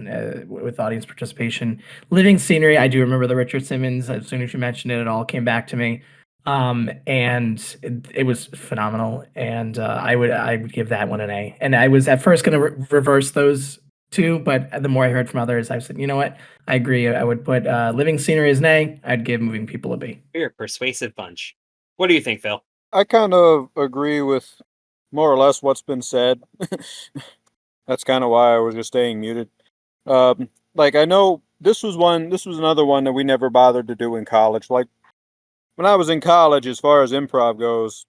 with audience participation. Living scenery, I do remember the Richard Simmons. As soon as you mentioned it, it all came back to me. And it was phenomenal, and I would give that one an A. And I was at first going to reverse those two, but the more I heard from others, I said, you know what, I agree. I would put Living Scenery as an A. I'd give Moving People a B. You're a persuasive bunch. What do you think, Phil? I kind of agree with more or less what's been said. That's kind of why I was just staying muted. Like, I know this was another one that we never bothered to do in college. Like, when I was in college, as far as improv goes,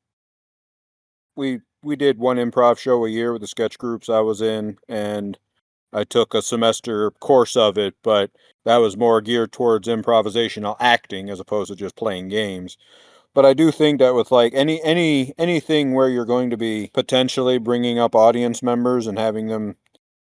we did one improv show a year with the sketch groups I was in, and I took a semester course of it, but that was more geared towards improvisational acting as opposed to just playing games. But I do think that with like anything where you're going to be potentially bringing up audience members and having them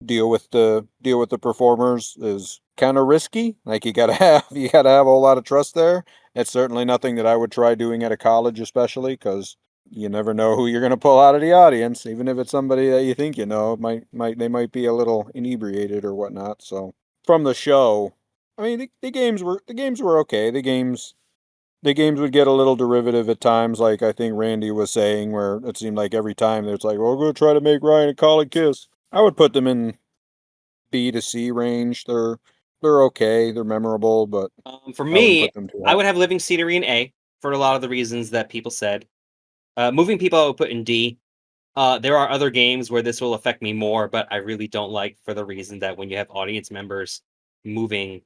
deal with the performers is kind of risky. Like you gotta have a whole lot of trust there. It's certainly nothing that I would try doing at a college, especially because you never know who you're going to pull out of the audience, even if it's somebody that you think you know. They might be a little inebriated or whatnot. So from the show, I mean, the games were okay. The games would get a little derivative at times, like I think Randy was saying, where it seemed like every time it's like, well, we're going to try to make Ryan and Colin kiss. I would put them in B to C range. They're okay. They're memorable, but for me, I would have Living Scenery in A for a lot of the reasons that people said. Moving People, I would put in D. There are other games where this will affect me more, but I really don't like, for the reason that when you have audience members moving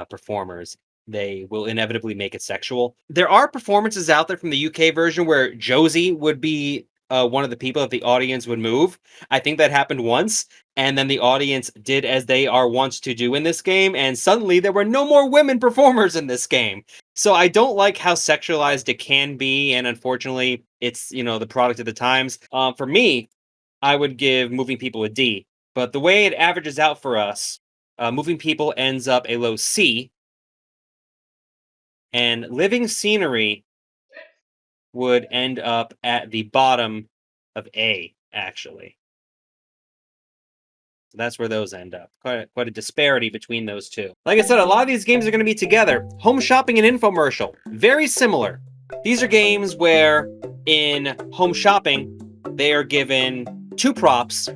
performers, they will inevitably make it sexual. There are performances out there from the UK version where Josie would be one of the people that the audience would move. I think that happened once, and then the audience did as they are wont to do in this game, and suddenly there were no more women performers in this game. So I don't like how sexualized it can be, and unfortunately, it's, the product of the times. For me, I would give Moving People a D, but the way it averages out for us, Moving People ends up a low C, and Living Scenery would end up at the bottom of A, actually. So that's where those end up. Quite a disparity between those two. Like I said, a lot of these games are going to be together. Home Shopping and Infomercial, very similar. These are games where in Home Shopping, they are given 2 props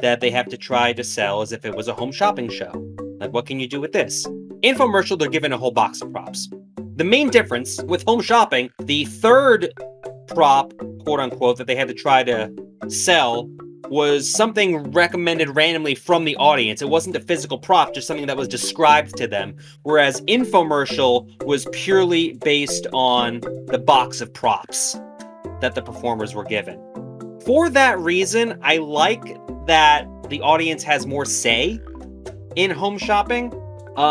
that they have to try to sell as if it was a home shopping show. Like, what can you do with this? Infomercial, they're given a whole box of props. The main difference with Home Shopping, the third prop, quote unquote, that they had to try to sell was something recommended randomly from the audience. It wasn't a physical prop, just something that was described to them. Whereas Infomercial was purely based on the box of props that the performers were given. For that reason, I like that the audience has more say in Home Shopping.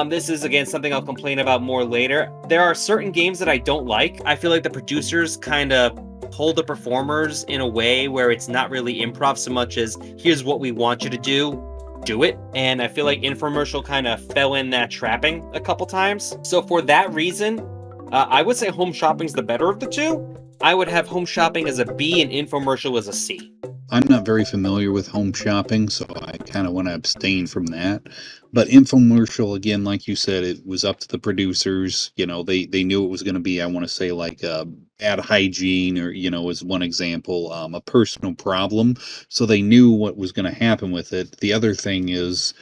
This is, again, something I'll complain about more later. There are certain games that I don't like. I feel like the producers kind of hold the performers in a way where it's not really improv so much as, here's what we want you to do it. And I feel like Infomercial kind of fell in that trapping a couple times. So for that reason, I would say Home Shopping's the better of the two. I would have Home Shopping as a B and Infomercial as a C. I'm not very familiar with Home Shopping, so I kind of want to abstain from that. But Infomercial, again, like you said, it was up to the producers. You know, they knew it was going to be, I want to say, like ad hygiene, or, you know, as one example, a personal problem. So they knew what was going to happen with it. The other thing is,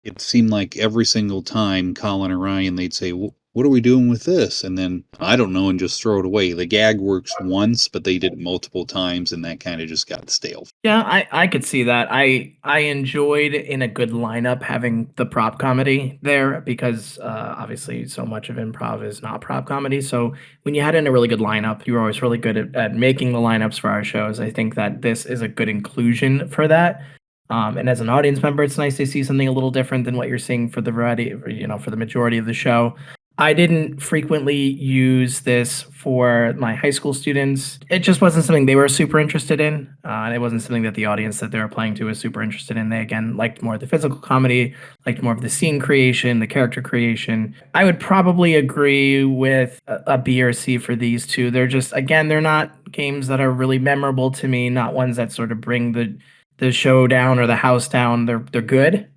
it seemed like every single time Colin or Ryan, they'd say, well, what are we doing with this? And then, I don't know, and just throw it away. The gag works once, but they did it multiple times, and that kind of just got stale. Yeah, I could see that. I enjoyed in a good lineup having the prop comedy there because obviously so much of improv is not prop comedy. So when you had in a really good lineup, you were always really good at making the lineups for our shows. I think that this is a good inclusion for that. And as an audience member, it's nice to see something a little different than what you're seeing for the variety, you know, for the majority of the show. I didn't frequently use this for my high school students. It just wasn't something they were super interested in. And it wasn't something that the audience that they were playing to was super interested in. They, again, liked more of the physical comedy, liked more of the scene creation, the character creation. I would probably agree with a B or C for these two. They're just, again, they're not games that are really memorable to me, not ones that sort of bring the show down or the house down. They're good.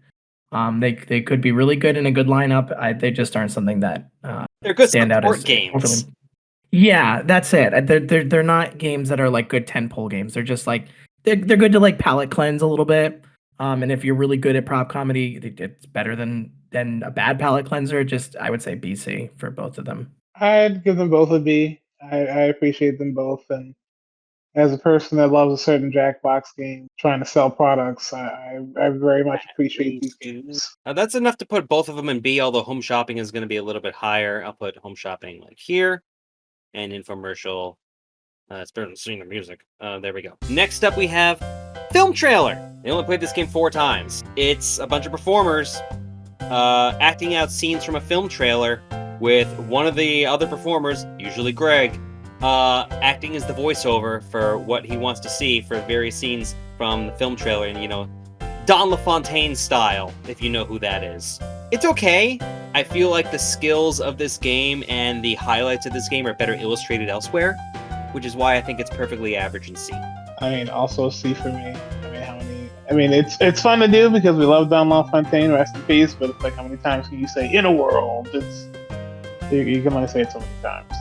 They could be really good in a good lineup. They just aren't something that they're good stand out as games. Overly... Yeah, that's it. They're not games that are like good tentpole games. They're just like they're good to like palate cleanse a little bit. And if you're really good at prop comedy, it's better than a bad palate cleanser. Just I would say BC for both of them. I'd give them both a B. I appreciate them both, and as a person that loves a certain Jackbox game, trying to sell products, I very much appreciate these games. That's enough to put both of them in B, although Home Shopping is going to be a little bit higher. I'll put Home Shopping like here, and Infomercial. It's better than seeing the music. There we go. Next up, we have Film Trailer. They only played this game 4 times. It's a bunch of performers acting out scenes from a film trailer with one of the other performers, usually Greg, acting as the voiceover for what he wants to see for various scenes from the film trailer, and, you know, Don LaFontaine style, if you know who that is. It's okay. I feel like the skills of this game and the highlights of this game are better illustrated elsewhere, which is why I think it's perfectly average in C. I mean, also C for me. I mean, it's fun to do because we love Don LaFontaine, rest in peace, but it's like, how many times can you say "in a world"? You can only say it so many times.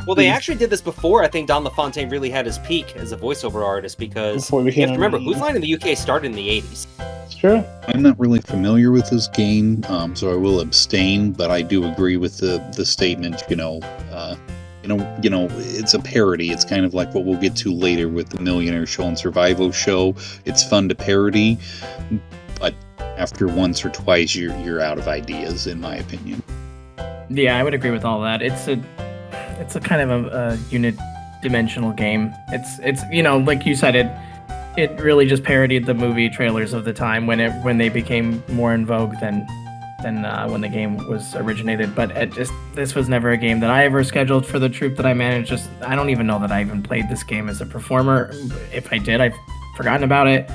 Well, they actually did this before. I think Don LaFontaine really had his peak as a voiceover artist because you have to remember, Whose Line in the UK started in the 80s. It's true. I'm not really familiar with this game, so I will abstain, but I do agree with the statement, it's a parody. It's kind of like what we'll get to later with the Millionaire show and Survival show. It's fun to parody, but after once or twice, you're out of ideas, in my opinion. Yeah, I would agree with all that. It's a kind of a unit-dimensional game. It's like you said, it really just parodied the movie trailers of the time when they became more in vogue than when the game was originated. But this was never a game that I ever scheduled for the troupe that I managed. I don't even know that I even played this game as a performer. If I did, I've forgotten about it.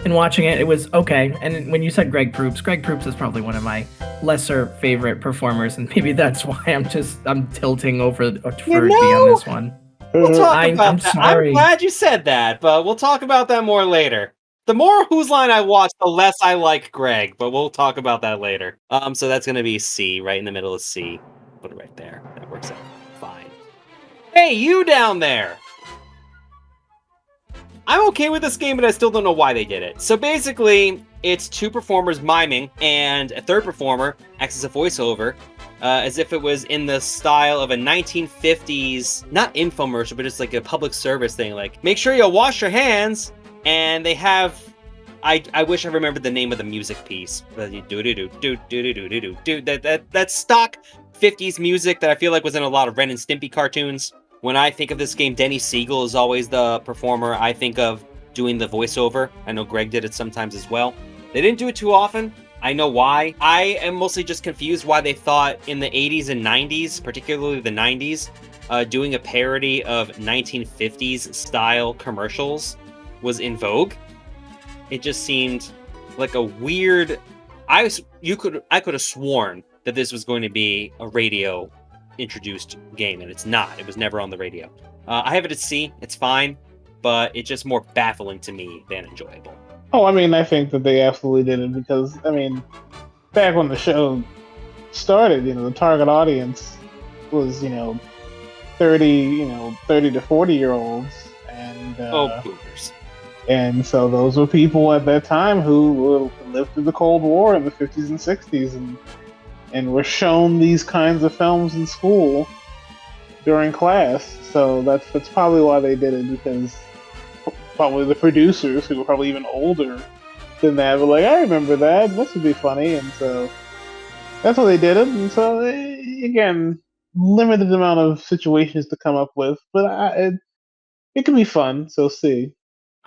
And watching it, it was okay. And when you said Greg Proops is probably one of my lesser favorite performers, and maybe that's why I'm tilting over for D on this one. We'll talk I'm about that. sorry. I'm glad you said that, but we'll talk about that more later. The more Whose Line I watch, the less I like Greg, but we'll talk about that later. So that's gonna be C, right in the middle of C. Put it right there. That works out fine. Hey, you down there! I'm okay with this game, but I still don't know why they did it. So basically, it's two performers miming, and a third performer acts as a voiceover, as if it was in the style of a 1950s, not infomercial, but just like a public service thing, like, make sure you wash your hands, and they have, I wish I remembered the name of the music piece. That stock 50s music that I feel like was in a lot of Ren and Stimpy cartoons. When I think of this game, Denny Siegel is always the performer I think of doing the voiceover. I know Greg did it sometimes as well. They didn't do it too often. I know why. I am mostly just confused why they thought in the 80s and 90s, particularly the 90s, doing a parody of 1950s style commercials was in vogue. It just seemed like a weird... I could have sworn that this was going to be a radio introduced game, and it's not. It was never on the radio. I have it at C. It's fine, but it's just more baffling to me than enjoyable. Oh, I mean, I think that they absolutely did it because, I mean, back when the show started, the target audience was, 30 to 40-year-olds, and boomers. And so those were people at that time who lived through the Cold War in the 50s and 60s, and were shown these kinds of films in school during class. So that's probably why they did it, because probably the producers, who were probably even older than that, were like, I remember that, this would be funny, and so that's why they did it. And so, again, limited amount of situations to come up with, but it can be fun, so see.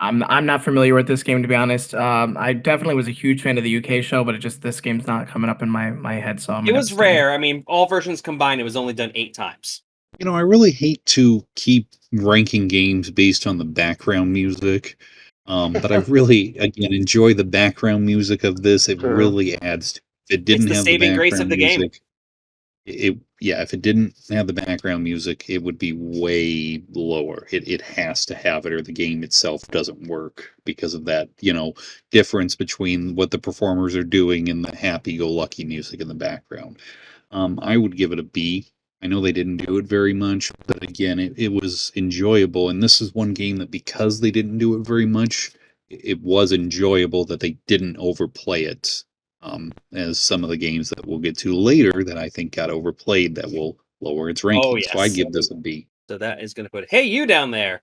I'm not familiar with this game, to be honest. I definitely was a huge fan of the UK show, but this game's not coming up in my head, so it was rare. I mean, all versions combined, it was only done 8 times. I really hate to keep ranking games based on the background music, but I really, again, enjoy the background music of this. It really adds to it. If it didn't have the saving grace of the music, game. If it didn't have the background music, it would be way lower. It has to have it, or the game itself doesn't work because of that, difference between what the performers are doing and the happy-go-lucky music in the background. I would give it a B. I know they didn't do it very much, but again, it was enjoyable. And this is one game that, because they didn't do it very much, it was enjoyable that they didn't overplay it. As some of the games that we'll get to later that I think got overplayed that will lower its rankings. Oh, yes. So I give this a B. So that is going to put, hey, you down there,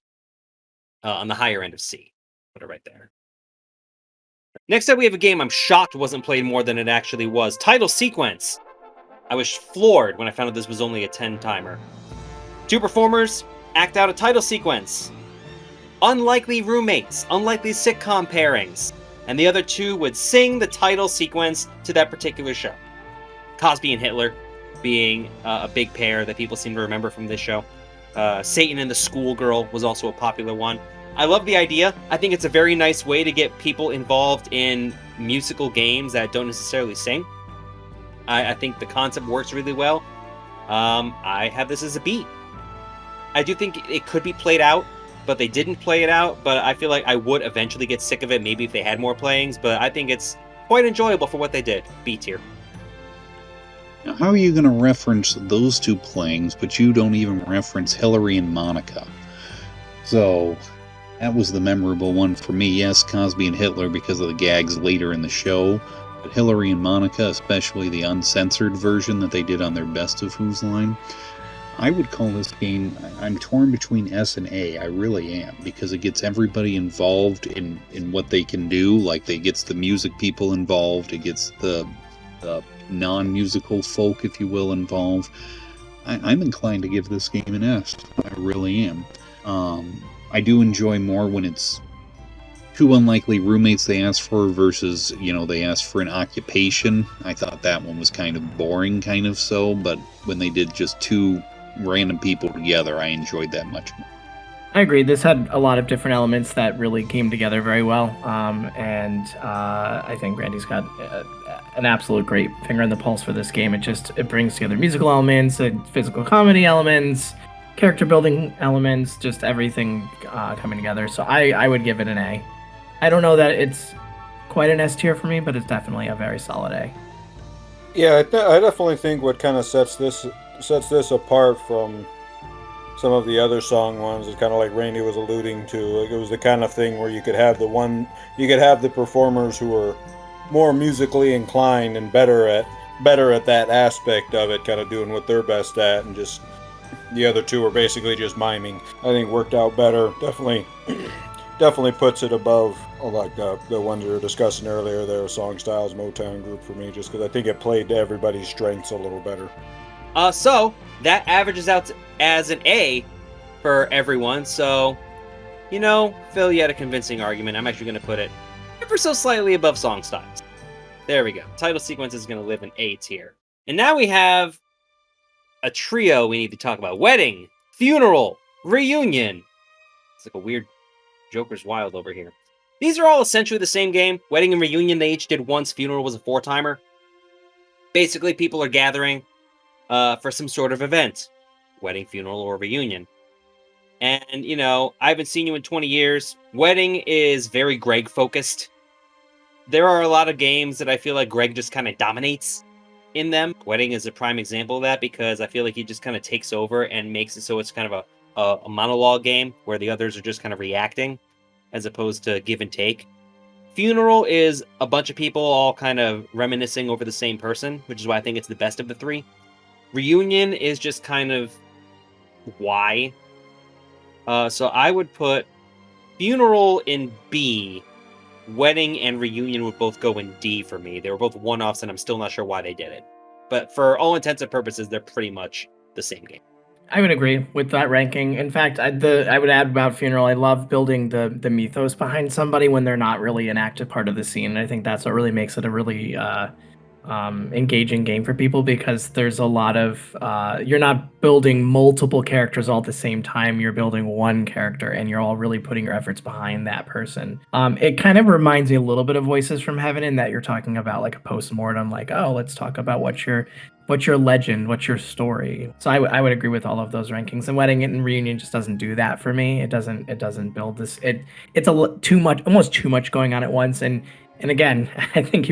on the higher end of C. Put it right there. Next up, we have a game I'm shocked wasn't played more than it actually was. Title Sequence. I was floored when I found out this was only a 10-timer. 2 performers act out a title sequence. Unlikely roommates, unlikely sitcom pairings. And the other 2 would sing the title sequence to that particular show. Cosby and Hitler being a big pair that people seem to remember from this show. Satan and the Schoolgirl was also a popular one. I love the idea. I think it's a very nice way to get people involved in musical games that don't necessarily sing. I think the concept works really well. I have this as a B. I do think it could be played out, but they didn't play it out. But I feel like I would eventually get sick of it, maybe if they had more playings. But I think it's quite enjoyable for what they did. B tier. Now, how are you going to reference those 2 playings, but you don't even reference Hillary and Monica? So that was the memorable one for me. Yes, Cosby and Hitler because of the gags later in the show. But Hillary and Monica, especially the uncensored version that they did on their Best of Whose Line, I would call this game, I'm torn between S and A, I really am, because it gets everybody involved in what they can do, like it gets the music people involved, it gets the non-musical folk, if you will, involved. I'm inclined to give this game an S, I really am. I do enjoy more when it's 2 unlikely roommates they ask for versus, they ask for an occupation. I thought that one was kind of boring, but when they did just 2 random people together, I enjoyed that much more. I agree. This had a lot of different elements that really came together very well. And I think Randy's got an absolute great finger on the pulse for this game. It brings together musical elements and physical comedy elements. character building elements, just everything coming together. So I would give it an A. I don't know that it's quite an S tier for me, but it's definitely a very solid A. Yeah, I definitely think what kind of sets this apart from some of the other song ones is kind of like Randy was alluding to. Like, it was the kind of thing where you could have the performers who were more musically inclined and better at that aspect of it, kind of doing what they're best at, and just the other two were basically just miming. I think worked out better. Definitely puts it above like the ones we were discussing earlier. Their Song Styles Motown group for me, just because I think it played to everybody's strengths a little better. So that averages out as an A for everyone. So, Phil, you had a convincing argument. I'm actually going to put it ever so slightly above Song Styles. There we go. Title sequence is going to live in A tier. And now we have a trio we need to talk about. Wedding, funeral, reunion. It's like a weird Joker's Wild over here. These are all essentially the same game. Wedding and reunion, they each did once. Funeral was a 4-timer. Basically, people are gathering for some sort of event. Wedding, funeral, or reunion. And, I haven't seen you in 20 years. Wedding is very Greg-focused. There are a lot of games that I feel like Greg just kind of dominates in them. Wedding is a prime example of that because I feel like he just kind of takes over and makes it so it's kind of a monologue game where the others are just kind of reacting as opposed to give and take. Funeral is a bunch of people all kind of reminiscing over the same person, which is why I think it's the best of the three. Reunion is just kind of why. So I would put Funeral in B. Wedding and Reunion would both go in D for me. They were both one-offs, and I'm still not sure why they did it. But for all intents and purposes, they're pretty much the same game. I would agree with that ranking. In fact, I would add about Funeral, I love building the mythos behind somebody when they're not really an active part of the scene. I think that's what really makes it a really engaging game for people, because there's a lot of you're not building multiple characters all at the same time. You're building one character and you're all really putting your efforts behind that person. It kind of reminds me a little bit of Voices from Heaven in that you're talking about like a post-mortem, like, oh, let's talk about what's your legend, what's your story. So I would agree with all of those rankings. And Wedding and Reunion just doesn't do that for me. It doesn't build this. It's almost too much going on at once. And again, I think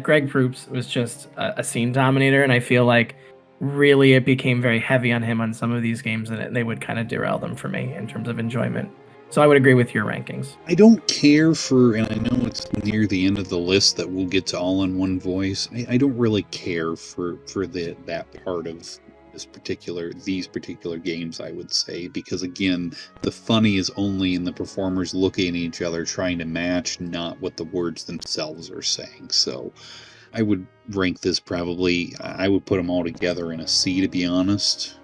Greg Proops was just a scene dominator, and I feel like really it became very heavy on him on some of these games, and they would kind of derail them for me in terms of enjoyment. So I would agree with your rankings. I don't care for, and I know it's near the end of the list that we'll get to All in One Voice. I don't really care for that part of these particular games, I would say, because again, the funny is only in the performers looking at each other trying to match, not what the words themselves are saying. So I would rank this I would put them all together in a C, to be honest.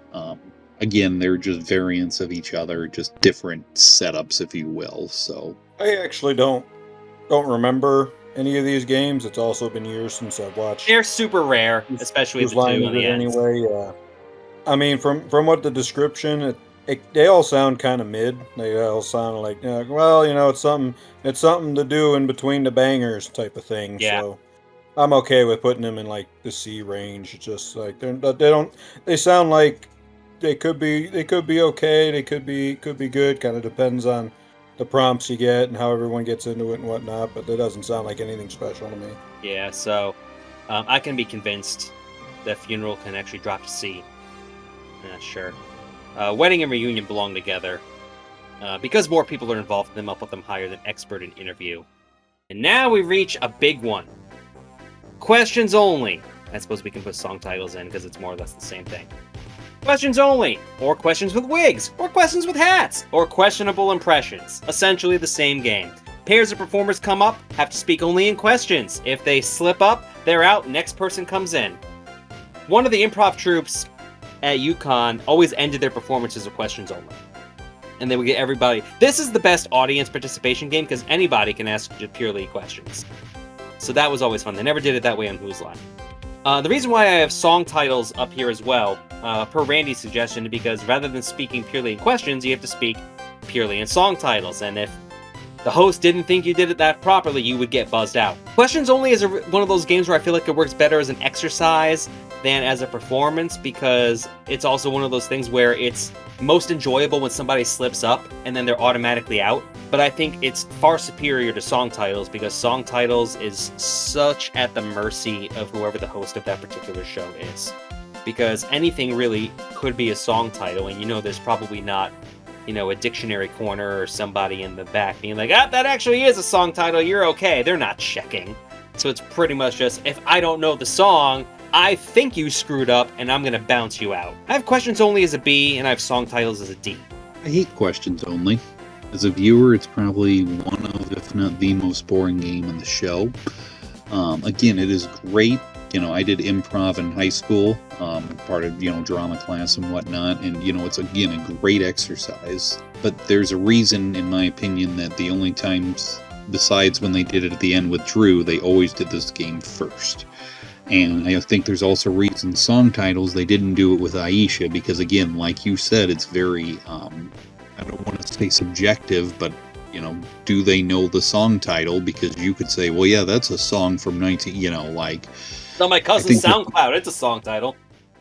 Again, they're just variants of each other, just different setups, if you will. So I actually don't remember any of these games. It's also been years since I've watched. They're super rare, especially the two on the end. Anyway, yeah. I mean, from what the description, they all sound kind of mid. They all sound like, it's something to do in between the bangers type of thing. Yeah. So I'm okay with putting them in like the C range. It's just like they sound like they could be okay. They could be good. Kind of depends on the prompts you get and how everyone gets into it and whatnot. But that doesn't sound like anything special to me. Yeah. So I can be convinced that Funeral can actually drop to C. Sure. Wedding and Reunion belong together. Because more people are involved in them, I'll put them higher than Expert and Interview. And now we reach a big one. Questions only. I suppose we can put song titles in because it's more or less the same thing. Questions only, or questions with wigs, or questions with hats, or questionable impressions. Essentially the same game. Pairs of performers come up, have to speak only in questions. If they slip up, they're out, next person comes in. One of the improv troops at UConn always ended their performances with questions only. And they would get everybody. This is the best audience participation game because anybody can ask just purely questions. So that was always fun. They never did it that way on Who's Line. The reason why I have song titles up here as well, per Randy's suggestion, is because rather than speaking purely in questions, you have to speak purely in song titles. And if the host didn't think you did it that properly, you would get buzzed out. Questions only is one of those games where I feel like it works better as an exercise than as a performance, because it's also one of those things where it's most enjoyable when somebody slips up and then they're automatically out. But I think it's far superior to song titles, because song titles is such at the mercy of whoever the host of that particular show is. Because anything really could be a song title, and there's probably not, a dictionary corner or somebody in the back being like, that actually is a song title, you're okay. They're not checking. So it's pretty much just, if I don't know the song, I think you screwed up, and I'm gonna bounce you out. I have questions only as a B, and I have song titles as a D. I hate questions only. As a viewer, it's probably one of, if not the most boring game on the show. Again, it is great. I did improv in high school, part of, drama class and whatnot, and, it's, again, a great exercise. But there's a reason, in my opinion, that the only times, besides when they did it at the end with Drew, they always did this game first. And I think there's also reasons song titles, they didn't do it with Aisha, because, again, like you said, it's very, I don't want to say subjective, but, do they know the song title? Because you could say, well, yeah, that's a song from 19, It's on my cousin's SoundCloud, it's a song title.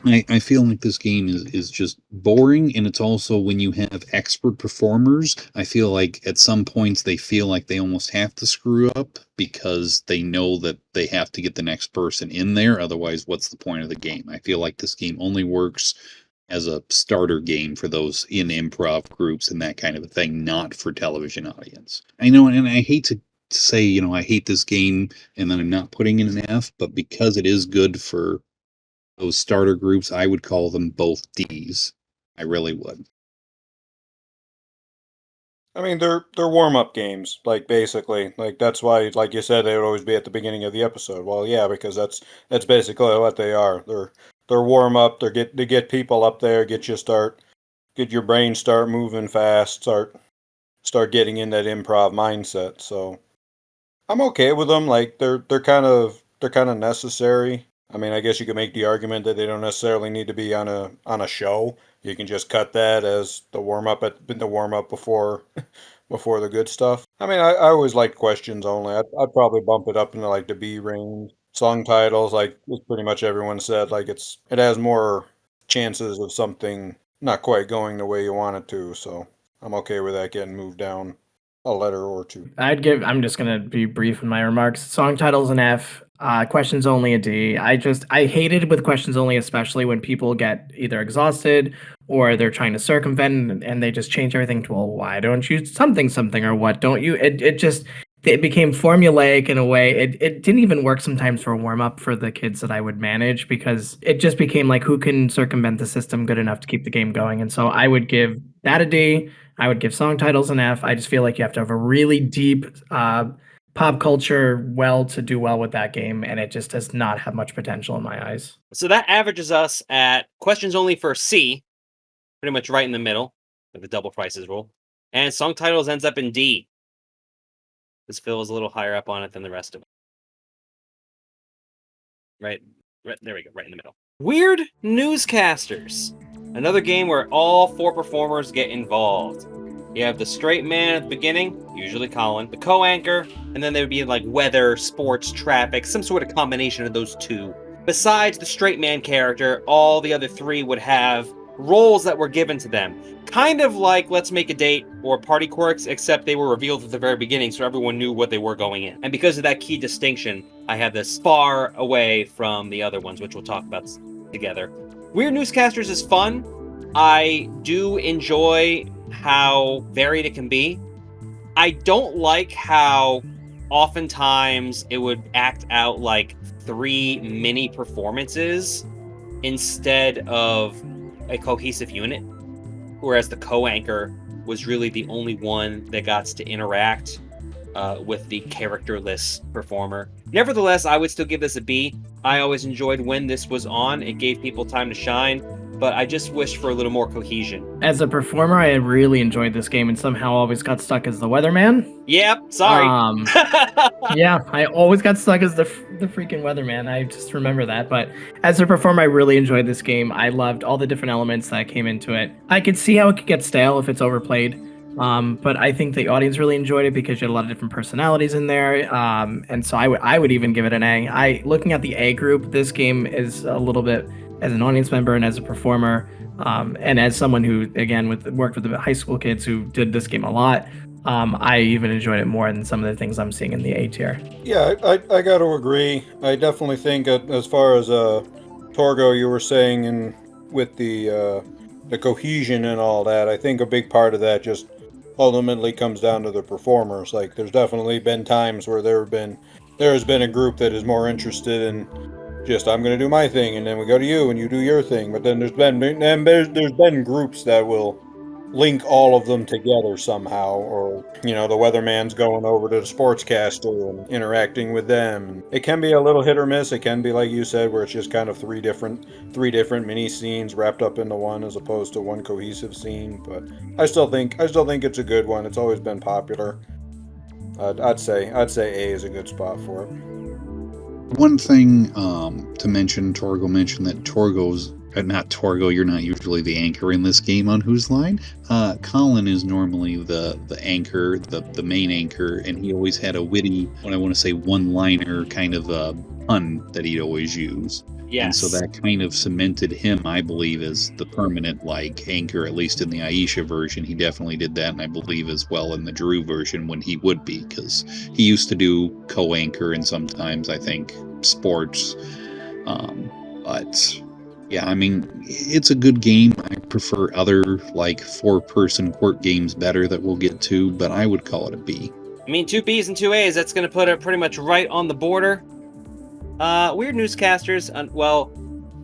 I feel like this game is just boring, and it's also, when you have expert performers, I feel like at some points they feel like they almost have to screw up because they know that they have to get the next person in there, otherwise what's the point of the game? I feel like this game only works as a starter game for those in improv groups and that kind of a thing, not for television audience. I know, and I hate to say, I hate this game and then I'm not putting in an F, but because it is good for those starter groups, I would call them both Ds. I really would. I mean, they're warm-up games, basically. That's why, like you said, they would always be at the beginning of the episode. Well, yeah, because that's basically what they are. They're warm-up, to get people up there, get your brain start moving fast, start getting in that improv mindset. So I'm okay with them. They're kind of necessary. I mean, I guess you could make the argument that they don't necessarily need to be on a show. You can just cut that as the warm up before the good stuff. I mean, I always liked questions only. I'd probably bump it up into the B range. Song titles, as pretty much everyone said, it has more chances of something not quite going the way you want it to. So I'm okay with that getting moved down a letter or two. I'm just gonna be brief in my remarks. Song titles an F. Questions only a D. I hated with questions only, especially when people get either exhausted or they're trying to circumvent and they just change everything to, well, why don't you something or what don't you? It became formulaic in a way. It didn't even work sometimes for a warm up for the kids that I would manage, because it just became who can circumvent the system good enough to keep the game going. And so I would give that a D. I would give song titles an F. I just feel like you have to have a really deep pop culture to do well with that game, and it just does not have much potential in my eyes. So that averages us at questions only for C, pretty much right in the middle, like the double prices rule. And song titles ends up in D. This Phil is a little higher up on it than the rest of it. Right, there we go, right in the middle. Weird Newscasters. Another game where all 4 performers get involved. You have the straight man at the beginning, usually Colin, the co-anchor, and then there would be weather, sports, traffic, some sort of combination of those two. Besides the straight man character, all the other 3 would have roles that were given to them. Kind of like Let's Make a Date or Party Quirks, except they were revealed at the very beginning so everyone knew what they were going in. And because of that key distinction, I have this far away from the other ones, which we'll talk about together. Weird Newscasters is fun. I do enjoy how varied it can be. I don't like how oftentimes it would act out 3 mini performances instead of a cohesive unit, whereas the co-anchor was really the only one that got to interact with the characterless performer. Nevertheless, I would still give this a B. I always enjoyed when this was on. It gave people time to shine, but I just wished for a little more cohesion. As a performer, I really enjoyed this game and somehow always got stuck as the weatherman. Yep, sorry. Yeah, I always got stuck as the freaking weatherman. I just remember that. But as a performer, I really enjoyed this game. I loved all the different elements that came into it. I could see how it could get stale if it's overplayed. But I think the audience really enjoyed it because you had a lot of different personalities in there. And so I would even give it an A. Looking at the A group, this game is a little bit, as an audience member and as a performer, and as someone who, again, worked with the high school kids who did this game a lot, I even enjoyed it more than some of the things I'm seeing in the A tier. Yeah, I got to agree. I definitely think as far as Torgo, you were saying, and with the cohesion and all that, I think a big part of that just ultimately comes down to the performers. Like, there's definitely been times where there has been a group that is more interested in just, I'm going to do my thing, and then we go to you and you do your thing. But then there's been groups that will link all of them together somehow, or the weatherman's going over to the sportscaster and interacting with them. It can be a little hit or miss. It can be, like you said, where it's just kind of three different mini scenes wrapped up into one, as opposed to one cohesive scene. But I still think it's a good one. It's always been popular. I'd say A is a good spot for it. One thing to mention, Torgo mentioned that Torgo's not Torgo, you're not usually the anchor in this game on Whose Line. Colin is normally the anchor, the main anchor, and he always had a witty, what I want to say, one-liner kind of pun that he'd always use. Yes. And so that kind of cemented him, I believe, as the permanent anchor, at least in the Aisha version. He definitely did that, and I believe as well in the Drew version when he would be, because he used to do co-anchor and sometimes, I think, sports. But yeah, I mean, it's a good game. I prefer other, four-person court games better that we'll get to, but I would call it a B. I mean, 2 Bs and 2 As, that's going to put it pretty much right on the border. Weird Newscasters,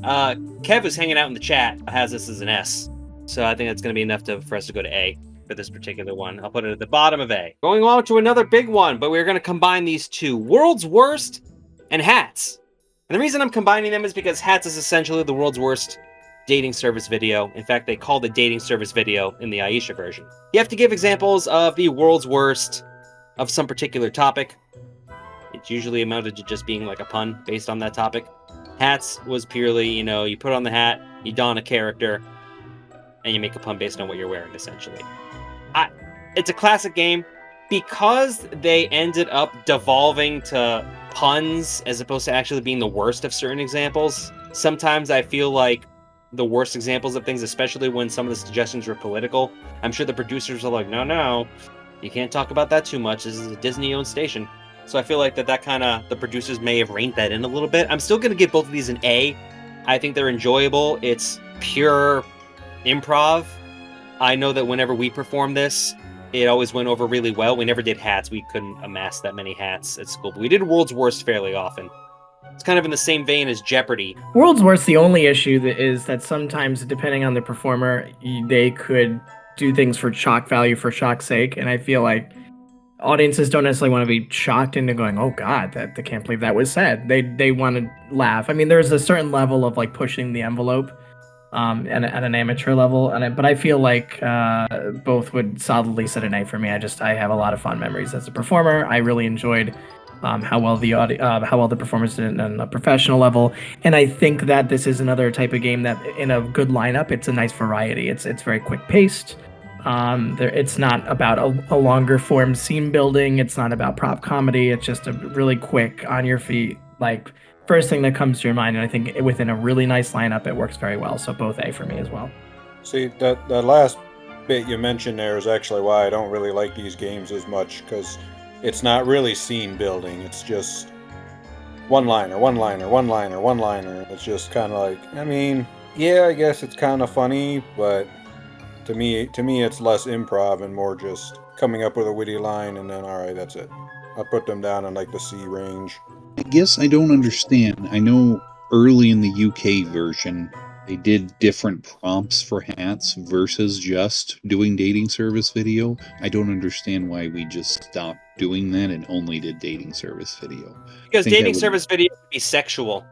Kev, who's hanging out in the chat, has this as an S. So I think that's going to be enough for us to go to A for this particular one. I'll put it at the bottom of A. Going on to another big one, but we're going to combine these two. World's Worst and Hats. And the reason I'm combining them is because Hats is essentially the world's worst dating service video. In fact, they call the dating service video in the Aisha version. You have to give examples of the world's worst of some particular topic. It's usually amounted to just being like a pun based on that topic. Hats was purely, you put on the hat, you don a character, and you make a pun based on what you're wearing, essentially. It's a classic game. Because they ended up devolving to puns as opposed to actually being the worst of certain examples, sometimes I feel like the worst examples of things, especially when some of the suggestions were political, I'm sure the producers are like, no, you can't talk about that too much. This is a Disney-owned station. So I feel like that kind of, the producers may have reined that in a little bit. I'm still going to give both of these an A. I think they're enjoyable. It's pure improv. I know that whenever we perform this, it always went over really well. We never did hats. We couldn't amass that many hats at school. But we did World's Worst fairly often. It's kind of in the same vein as Jeopardy. World's Worst, the only issue is that sometimes, depending on the performer, they could do things for shock value, for shock's sake. And I feel like audiences don't necessarily want to be shocked into going, oh God, I can't believe that was said. They want to laugh. I mean, there's a certain level of pushing the envelope. At an amateur level, but I feel like both would solidly set an A for me. I have a lot of fond memories as a performer. I really enjoyed how well the performers did on a professional level, and I think that this is another type of game that, in a good lineup, it's a nice variety. It's very quick paced. It's not about a longer form scene building. It's not about prop comedy. It's just a really quick, on your feet, first thing that comes to your mind, and I think within a really nice lineup, it works very well. So both A for me as well. See, that last bit you mentioned there is actually why I don't really like these games as much, because it's not really scene building. It's just one-liner. It's just kind of I guess it's kind of funny, but to me, it's less improv and more just coming up with a witty line, and then, all right, that's it. I put them down in the C range. I guess I don't understand. I know early in the UK version, they did different prompts for hats versus just doing dating service video. I don't understand why we just stopped doing that and only did dating service video. Because dating service video can be sexual,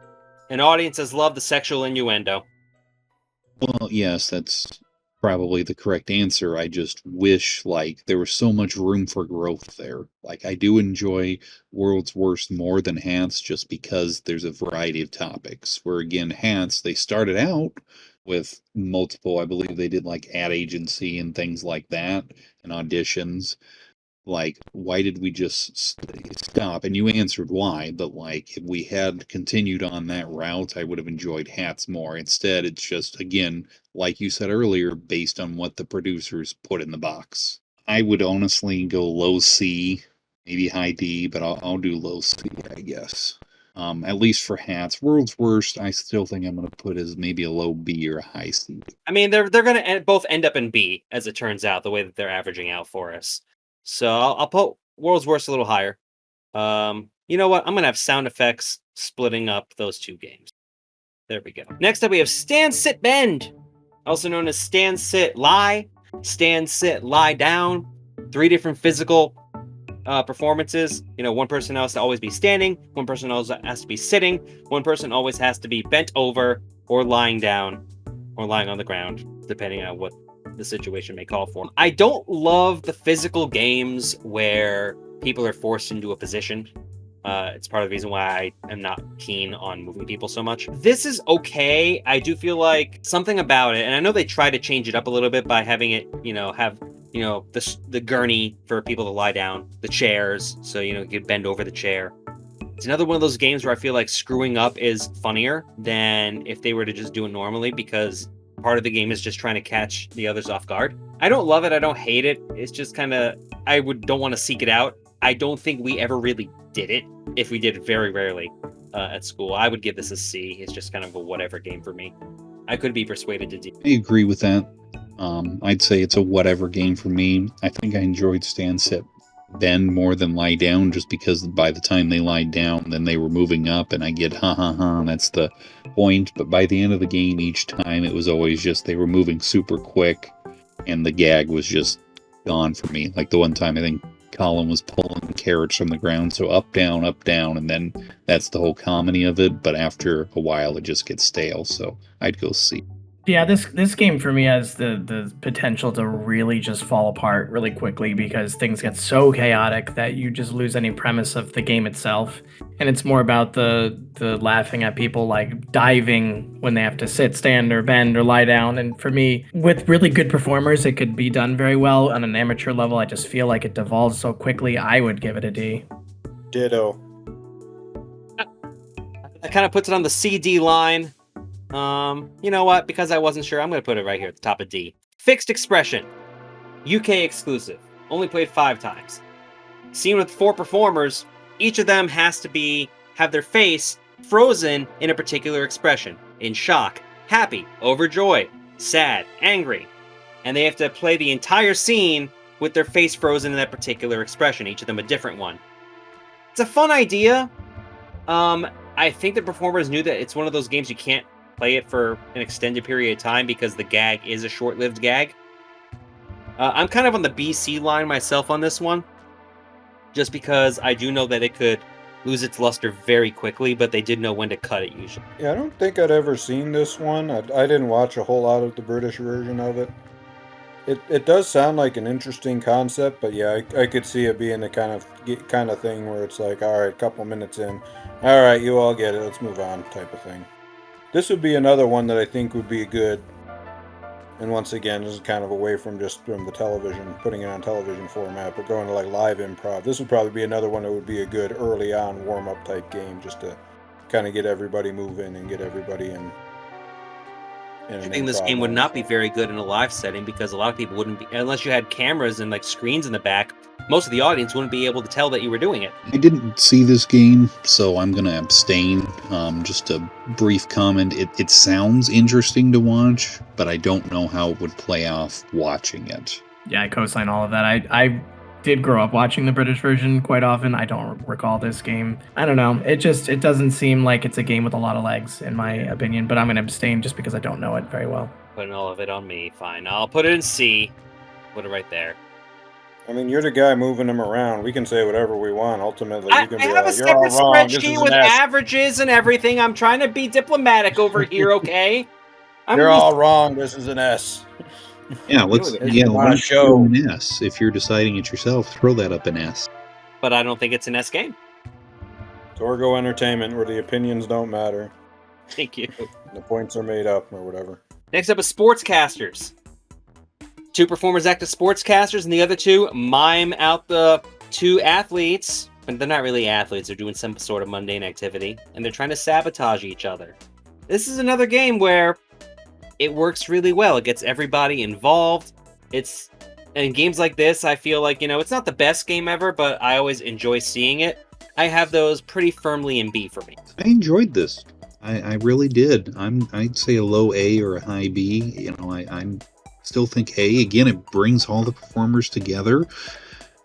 and audiences love the sexual innuendo. Well, yes, that's probably the correct answer. I just wish there was so much room for growth there. I do enjoy World's Worst more than Hats, just because there's a variety of topics, where again, Hats, they started out with multiple. I believe they did like ad agency and things like that and auditions. Like, why did we just stop? And you answered why, but like, if we had continued on that route, I would have enjoyed Hats more. Instead, it's just, again, like you said earlier, based on what the producers put in the box. I would honestly go low C, maybe high D, but I'll do low C, I guess. At least for Hats. World's Worst, I still think I'm going to put as maybe a low B or a high C. I mean, they're going to both end up in B, as it turns out, the way that they're averaging out for us. So I'll put World's Worst a little higher. You know what? I'm going to have sound effects splitting up those two games. There we go. Next up, we have Stand, Sit, Bend. Also known as Stand, Sit, Lie. Stand, Sit, Lie Down. 3 different physical performances. You know, one person has to always be standing. One person always has to be sitting. One person always has to be bent over or lying down or lying on the ground, depending on what the situation may call for. I don't love the physical games where people are forced into a position. It's part of the reason why I am not keen on moving people so much. This is okay. I do feel like something about it, and I know they try to change it up a little bit by having it, have the gurney for people to lie down, the chairs, so you can bend over the chair. It's another one of those games where I feel like screwing up is funnier than if they were to just do it normally, because part of the game is just trying to catch the others off guard. I don't love it. I don't hate it. It's just kind of, don't want to seek it out. I don't think we ever really did it. If we did it, very rarely at school. I would give this a C. It's just kind of a whatever game for me. I could be persuaded to do. I agree with that. I'd say it's a whatever game for me. I think I enjoyed Stand, Sit, Bend more than Lie Down, just because by the time they lied down, then they were moving up, and I get ha ha ha, and that's the point. But by the end of the game, each time it was always just they were moving super quick, and the gag was just gone for me. Like the one time I think Colin was pulling carrots from the ground, so up, down, and then that's the whole comedy of it. But after a while, it just gets stale, so I'd go C. Yeah, this game for me has the potential to really just fall apart really quickly because things get so chaotic that you just lose any premise of the game itself. And it's more about the laughing at people like diving when they have to sit, stand, or bend, or lie down. And for me, with really good performers, it could be done very well. On an amateur level, I just feel like it devolves so quickly. I would give it a D. Ditto. That kind of puts it on the CD line. You know what? Because I wasn't sure, I'm going to put it right here at the top of D. Fixed Expression. UK exclusive. Only played 5 times. Seen with 4 performers, each of them has to have their face frozen in a particular expression. In shock, happy, overjoyed, sad, angry. And they have to play the entire scene with their face frozen in that particular expression. Each of them a different one. It's a fun idea. I think the performers knew that it's one of those games you can't play it for an extended period of time because the gag is a short-lived gag. I'm kind of on the BC line myself on this one, just because I do know that it could lose its luster very quickly, but they did know when to cut it usually. Yeah, I don't think I'd ever seen this one. I didn't watch a whole lot of the British version of it. It does sound like an interesting concept, but yeah, I could see it being the kind of thing where it's like, all right, couple minutes in, all right, you all get it, let's move on, type of thing. This would be another one that I think would be good. And once again, this is kind of away from the television, putting it on television format, but going to like live improv. This would probably be another one that would be a good early on warm-up type game, just to kind of get everybody moving and get everybody in. I think this game would not be very good in a live setting because a lot of people wouldn't be, unless you had cameras and like screens in the back, most of the audience wouldn't be able to tell that you were doing it. I didn't see this game, so I'm going to abstain. Just a brief comment. It sounds interesting to watch, but I don't know how it would play off watching it. Yeah, I co-sign all of that. I did grow up watching the British version quite often. I don't recall this game. I don't know. It doesn't seem like it's a game with a lot of legs, in my opinion, but I'm going to abstain just because I don't know it very well. Putting all of it on me. Fine. I'll put it in C. Put it right there. I mean, you're the guy moving them around. We can say whatever we want. Ultimately, you can I have a separate spreadsheet with averages and everything. I'm trying to be diplomatic over here, okay? You're all wrong. This is an S. Yeah, why don't you throw an S? If you're deciding it yourself, throw that up an S. But I don't think it's an S game. Torgo Entertainment, where the opinions don't matter. Thank you. The points are made up, or whatever. Next up is Sportscasters. 2 performers act as sportscasters, and the other 2 mime out the 2 athletes. But they're not really athletes, they're doing some sort of mundane activity, and they're trying to sabotage each other. This is another game where it works really well. It gets everybody involved. And games like this, I feel like, it's not the best game ever, but I always enjoy seeing it. I have those pretty firmly in B for me. I enjoyed this. I really did. I'd say a low A or a high B. I still think A. Again, it brings all the performers together.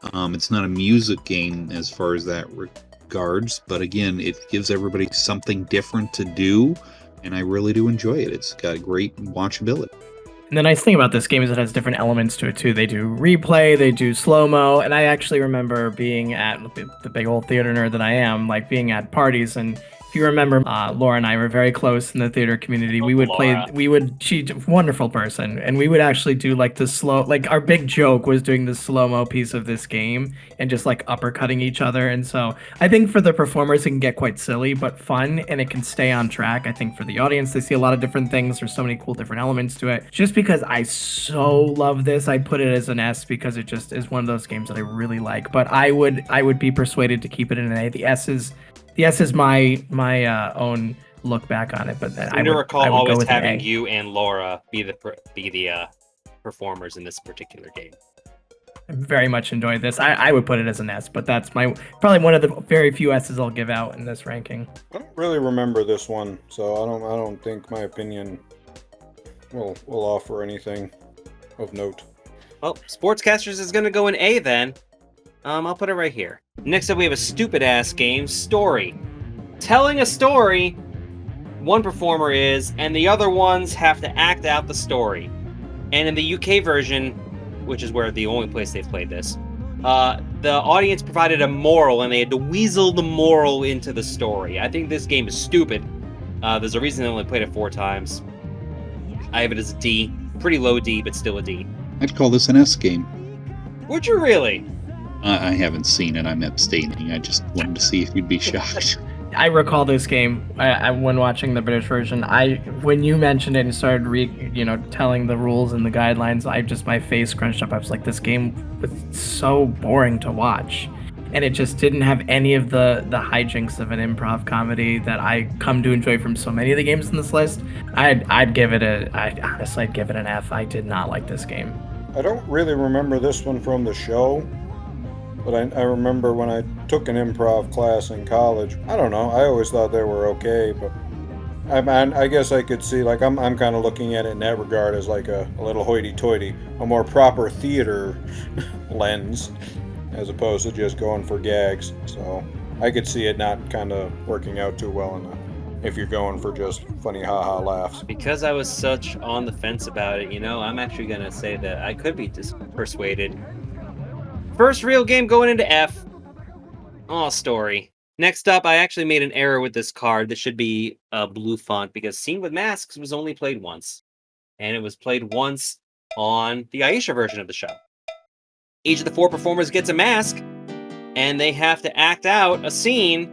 It's not a music game as far as that regards, but again, it gives everybody something different to do, and I really do enjoy it. It's got great watchability. And the nice thing about this game is it has different elements to it too. They do replay, they do slow-mo, and I actually remember being at the big old theater nerd that I am, like being at parties, and if you remember, Laura and I were very close in the theater community. She's a wonderful person, and we would actually do like our big joke was doing the slow-mo piece of this game and just like uppercutting each other. And so I think for the performers, it can get quite silly, but fun, and it can stay on track. I think for the audience, they see a lot of different things. There's so many cool different elements to it. Just because I so love this, I'd put it as an S because it just is one of those games that I really like. But I would be persuaded to keep it in an A. The S is my own look back on it, but then I would recall go always with having you and Laura be the performers in this particular game. I very much enjoyed this. I would put it as an S, but that's probably one of the very few S's I'll give out in this ranking. I don't really remember this one, so I don't think my opinion will offer anything of note. Well, Sportscasters is going to go in A then. I'll put it right here. Next up, we have a stupid-ass game, Story. Telling a story, one performer is, and the other ones have to act out the story. And in the UK version, which is where the only place they've played this, the audience provided a moral, and they had to weasel the moral into the story. I think this game is stupid. There's a reason I only played it 4 times. I have it as a D. Pretty low D, but still a D. I'd call this an S game. Would you really? I haven't seen it. I'm abstaining. I just wanted to see if you'd be shocked. I recall this game when watching the British version. When you mentioned it and started telling the rules and the guidelines, my face crunched up. I was like, this game was so boring to watch, and it just didn't have any of the hijinks of an improv comedy that I come to enjoy from so many of the games in this list. I'd give it an F. I did not like this game. I don't really remember this one from the show. But I remember when I took an improv class in college, I don't know, I always thought they were okay, but I guess I could see, like, I'm kind of looking at it in that regard as like a little hoity-toity, a more proper theater lens, as opposed to just going for gags. So I could see it not kind of working out too well if you're going for just funny ha-ha laughs. Because I was such on the fence about it, I'm actually going to say that I could be persuaded. First real game going into F. Oh, Story. Next up, I actually made an error with this card. This should be a blue font because Scene with Masks was only played once. And it was played once on the Aisha version of the show. Each of the 4 performers gets a mask, and they have to act out a scene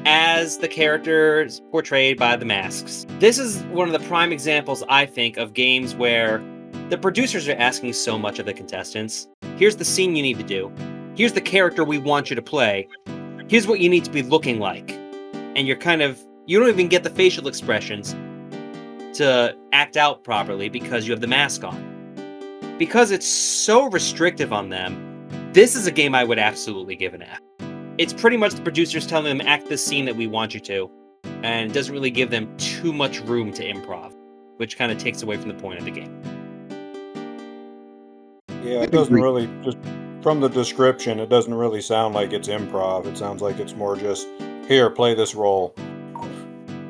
as the characters portrayed by the masks. This is one of the prime examples, I think, of games where the producers are asking so much of the contestants. Here's the scene you need to do. Here's the character we want you to play. Here's what you need to be looking like. And you don't even get the facial expressions to act out properly because you have the mask on. Because it's so restrictive on them, this is a game I would absolutely give an F. It's pretty much the producers telling them, act this scene that we want you to. And it doesn't really give them too much room to improv, which kind of takes away from the point of the game. Yeah, it doesn't really, just from the description, it doesn't really sound like it's improv. It sounds like it's more just, here, play this role.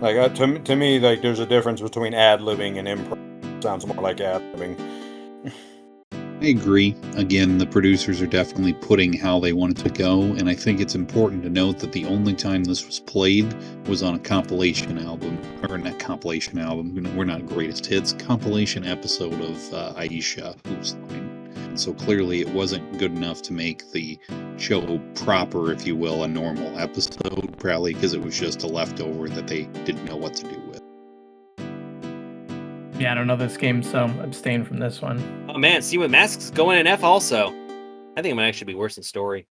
Like, to me, like, there's a difference between ad-libbing and improv. It sounds more like ad-libbing. I agree. Again, the producers are definitely putting how they want it to go, and I think it's important to note that the only time this was played was on a compilation album, or not compilation album, we're not greatest hits, compilation episode of Aisha, Who's Line. And so clearly it wasn't good enough to make the show proper, if you will, a normal episode, probably because it was just a leftover that they didn't know what to do with. Yeah, I don't know this game, so abstain from this one. Oh man, See with Masks going in F also. I think it might actually be worse than story.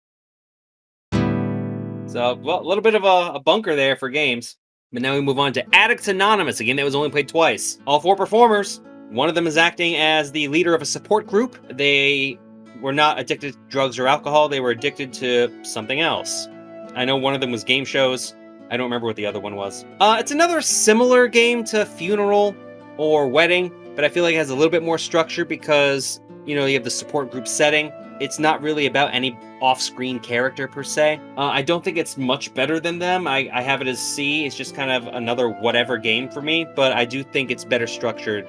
So, well, a little bit of a bunker there for games. But now we move on to Addicts Anonymous, a game that was only played twice. All 4 performers. One of them is acting as the leader of a support group. They were not addicted to drugs or alcohol. They were addicted to something else. I know one of them was game shows. I don't remember what the other one was. It's another similar game to Funeral or Wedding, but I feel like it has a little bit more structure because, you know, you have the support group setting. It's not really about any off-screen character per se. I don't think it's much better than them. I have it as C. It's just kind of another whatever game for me, but I do think it's better structured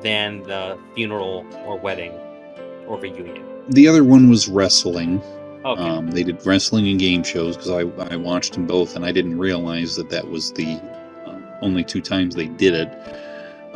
than the Funeral or Wedding or Reunion. The other one was wrestling. Okay. They did wrestling and game shows because I watched them both, and I didn't realize that was the only 2 times they did it.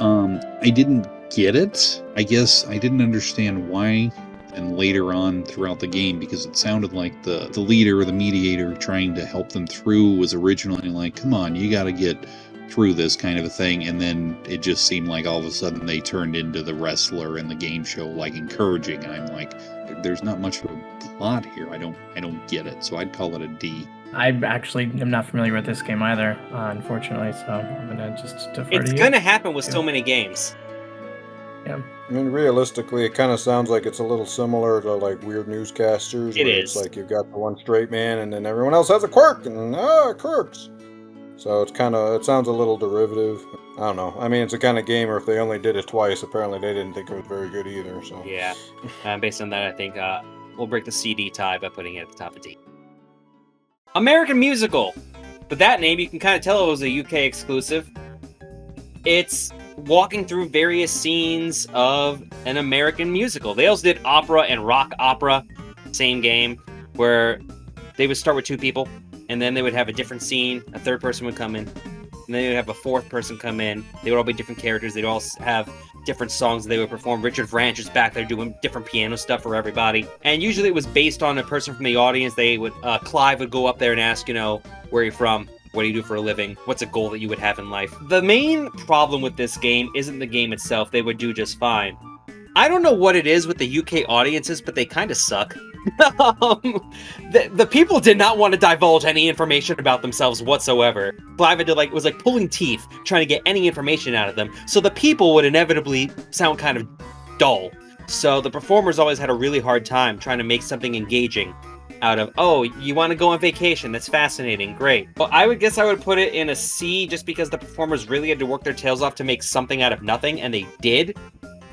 I didn't get it. I guess I didn't understand why. And later on throughout the game, because it sounded like the leader or the mediator trying to help them through was originally like, come on, you got to get through this kind of a thing, and then it just seemed like all of a sudden they turned into the wrestler in the game show, like encouraging, and I'm like, there's not much of a plot here. I don't get it, so I'd call it a D. I actually am not familiar with this game either, unfortunately, so I'm gonna just defer to you. It's gonna happen with so many games. Yeah. I mean, realistically, it kind of sounds like it's a little similar to like Weird Newscasters. It where is. It's like you've got the one straight man, and then everyone else has a quirk, and quirks. So it sounds a little derivative. I don't know. I mean, it's a kind of game where if they only did it twice, apparently they didn't think it was very good either. So Yeah. Based on that, I think we'll break the CD tie by putting it at the top of D. American Musical. With that name, you can kind of tell it was a UK exclusive. It's walking through various scenes of an American musical. They also did opera and rock opera, same game, where they would start with 2 people, and then they would have a different scene, a 3rd person would come in, and then they would have a 4th person come in. They would all be different characters. They'd all have different songs that they would perform. Richard Branch is back there doing different piano stuff for everybody. And usually it was based on a person from the audience. They would, Clive would go up there and ask, you know, where are you from? What do you do for a living? What's a goal that you would have in life? The main problem with this game isn't the game itself. They would do just fine. I don't know what it is with the UK audiences, but they kind of suck. The people did not want to divulge any information about themselves whatsoever. Clive was like pulling teeth, trying to get any information out of them. So the people would inevitably sound kind of dull. So the performers always had a really hard time trying to make something engaging out of, oh, you want to go on vacation, that's fascinating, great. Well, I would put it in a C just because the performers really had to work their tails off to make something out of nothing, and they did.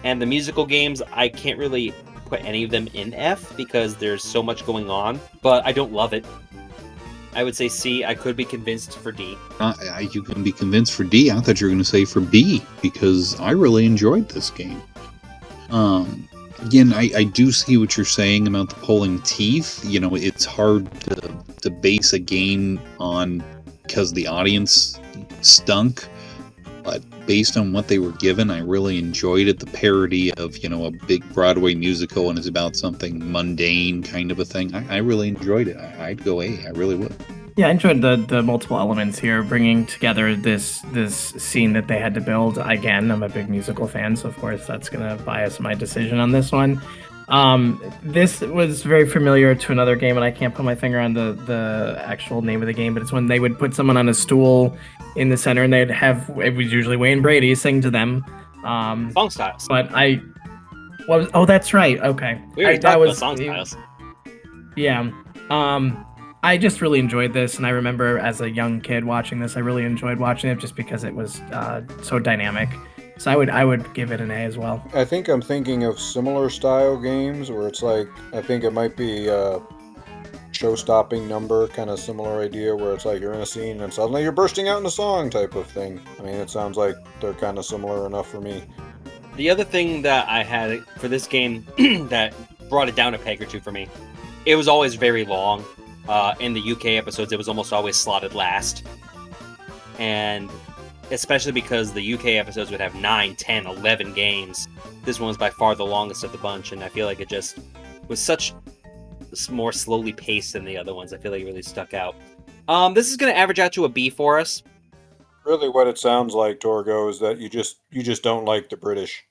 And the musical games, I can't really put any of them in F because there's so much going on, but I don't love it. I would say C. I could be convinced for D. You can be convinced for D. I thought you were going to say for B, because I really enjoyed this game. Again, I do see what you're saying about the pulling teeth. You know, it's hard to base a game on because the audience stunk. But based on what they were given, I really enjoyed it. The parody of, you know, a big Broadway musical and it's about something mundane kind of a thing. I really enjoyed it. I'd go A. I really would. Yeah, I enjoyed the multiple elements here, bringing together this scene that they had to build. Again, I'm a big musical fan, so of course that's going to bias my decision on this one. This was very familiar to another game, and I can't put my finger on the actual name of the game, but it's when they would put someone on a stool in the center, and they'd have, it was usually Wayne Brady, sing to them. Song styles. But that's right. Okay. We already talked about song styles. Yeah. I just really enjoyed this, and I remember as a young kid watching this, I really enjoyed watching it just because it was so dynamic. So I would give it an A as well. I think I'm thinking of similar style games where it's like, I think it might be a show-stopping number, kind of similar idea where it's like you're in a scene and suddenly you're bursting out in a song type of thing. I mean, it sounds like they're kind of similar enough for me. The other thing that I had for this game that brought it down a peg or two for me, it was always very long. In the UK episodes, it was almost always slotted last. And especially because the UK episodes would have 9, 10, 11 games. This one was by far the longest of the bunch, and I feel like it just was such more slowly paced than the other ones. I feel like it really stuck out. This is going to average out to a B for us. Really, what it sounds like, Torgo, is that you just don't like the British.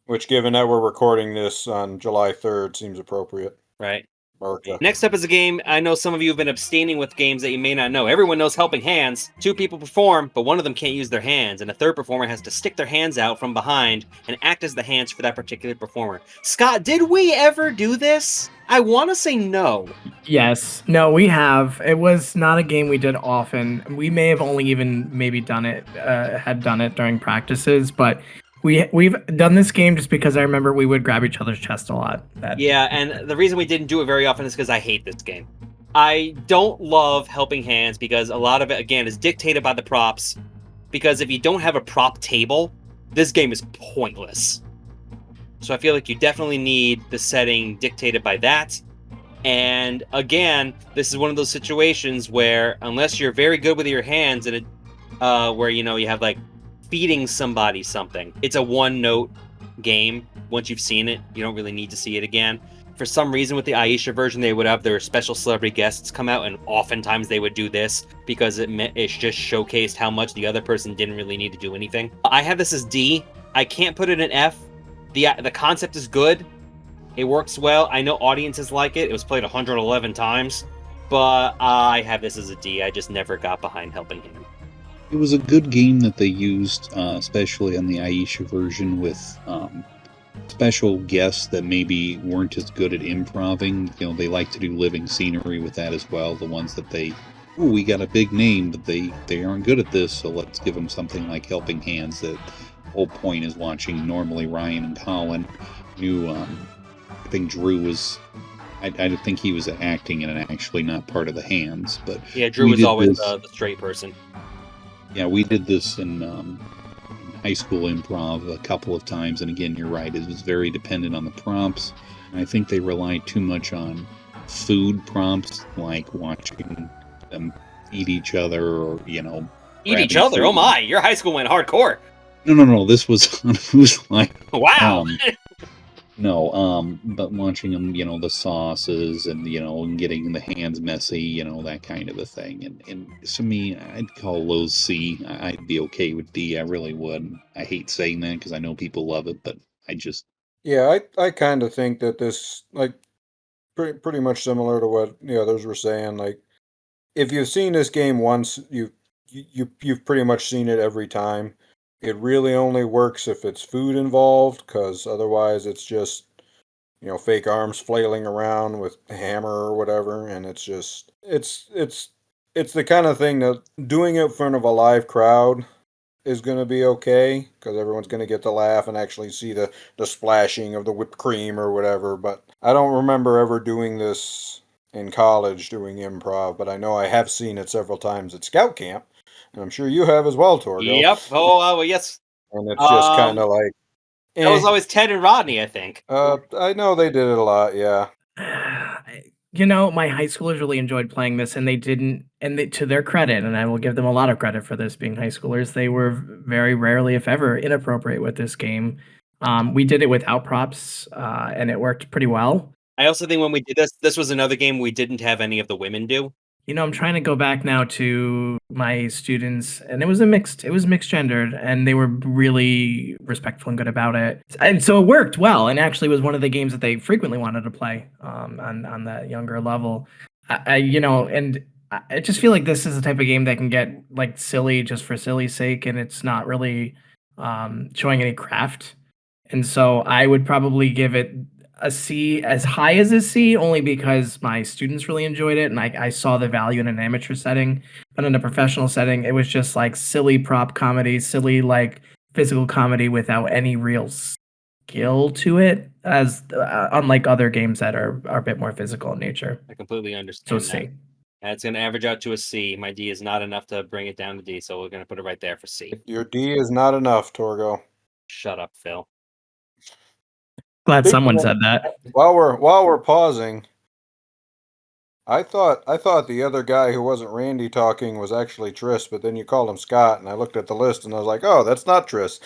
Which, given that we're recording this on July 3rd, seems appropriate. Right. America. Next up is a game. I know some of you have been abstaining with games that you may not know. Everyone knows Helping Hands. 2 people perform, but one of them can't use their hands, and a third performer has to stick their hands out from behind and act as the hands for that particular performer. Scott, did we ever do this? I want to say no. Yes. No, we have. It was not a game we did often. We may have only even maybe done it, had done it during practices, but we've done this game just because I remember we would grab each other's chest a lot. Yeah, and the reason we didn't do it very often is because I hate this game. I don't love Helping Hands because a lot of it, again, is dictated by the props. Because if you don't have a prop table, this game is pointless. So I feel like you definitely need the setting dictated by that. And again, this is one of those situations where unless you're very good with your hands and where you have like feeding somebody something, it's a one-note game. Once you've seen it, you don't really need to see it again. For some reason with the Aisha version, they would have their special celebrity guests come out, and oftentimes they would do this because it just showcased how much the other person didn't really need to do anything. I have this as D. I can't put it in F. The concept is good. It works well. I know audiences like it. It was played 111 times, but I have this as a D. I just never got behind Helping Hand. It was a good game that they used, especially on the Aisha version, with special guests that maybe weren't as good at improving. They like to do living scenery with that as well. The ones that we got a big name, but they aren't good at this, so let's give them something like Helping Hands. That whole point is watching normally Ryan and Colin. I think Drew was... I think he was acting and actually not part of the hands, but... Yeah, Drew was always the straight person. Yeah, we did this in high school improv a couple of times, and again, you're right, it was very dependent on the prompts. And I think they relied too much on food prompts, like watching them eat each other, or, Eat each other? Food. Oh my, your high school went hardcore. No, this was on Who's Line. Wow! But watching them, the sauces and, and getting the hands messy, that kind of a thing. And to me, I'd call those C. I'd be okay with D. I really would. I hate saying that because I know people love it, but I just... Yeah, I kind of think that this, like, pretty much similar to what the others were saying. Like, if you've seen this game once, you've pretty much seen it every time. It really only works if it's food involved, because otherwise it's just, fake arms flailing around with a hammer or whatever, and it's just, it's the kind of thing that doing it in front of a live crowd is going to be okay, because everyone's going to get to laugh and actually see the splashing of the whipped cream or whatever, but I don't remember ever doing this in college, doing improv, but I know I have seen it several times at Scout Camp. And I'm sure you have as well, Torgo. Yep. Oh, well, yes. And it's just kind of like... That was always Ted and Rodney, I think. I know they did it a lot, yeah. My high schoolers really enjoyed playing this, and to their credit, and I will give them a lot of credit for this being high schoolers, they were very rarely, if ever, inappropriate with this game. We did it without props, and it worked pretty well. I also think when we did this was another game we didn't have any of the women do. I'm trying to go back now to my students, and it was mixed gendered, and they were really respectful and good about it. And so it worked well, and actually was one of the games that they frequently wanted to play on that younger level. I just feel like this is the type of game that can get like silly just for silly's sake, and it's not really showing any craft. And so I would probably give it a C, as high as a C, only because my students really enjoyed it and I saw the value in an amateur setting. But in a professional setting, it was just like silly prop comedy, silly like physical comedy without any real skill to it, as unlike other games that are a bit more physical in nature. I completely understand. So C. It's going to average out to a C. My D is not enough to bring it down to D, so we're going to put it right there for C. Your D is not enough, Torgo. Shut up, Phil. Glad someone said that. While we're pausing, I thought the other guy who wasn't Randy talking was actually Tris, but then you called him Scott, and I looked at the list and I was like, oh, that's not Tris.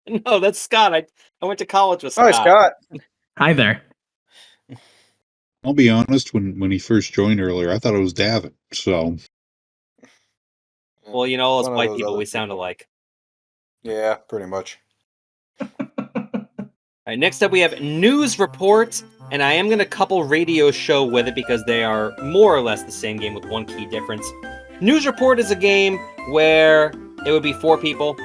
No, that's Scott. I went to college with Scott. Hi, Scott. Hi there. I'll be honest, when he first joined earlier, I thought it was Davin, so... Well, you know, all us One of white those people, other we sound people. alike. Yeah, pretty much. All right, next up we have News Report, and I am going to couple Radio Show with it because they are more or less the same game with one key difference. News Report is a game where it would be 4 people,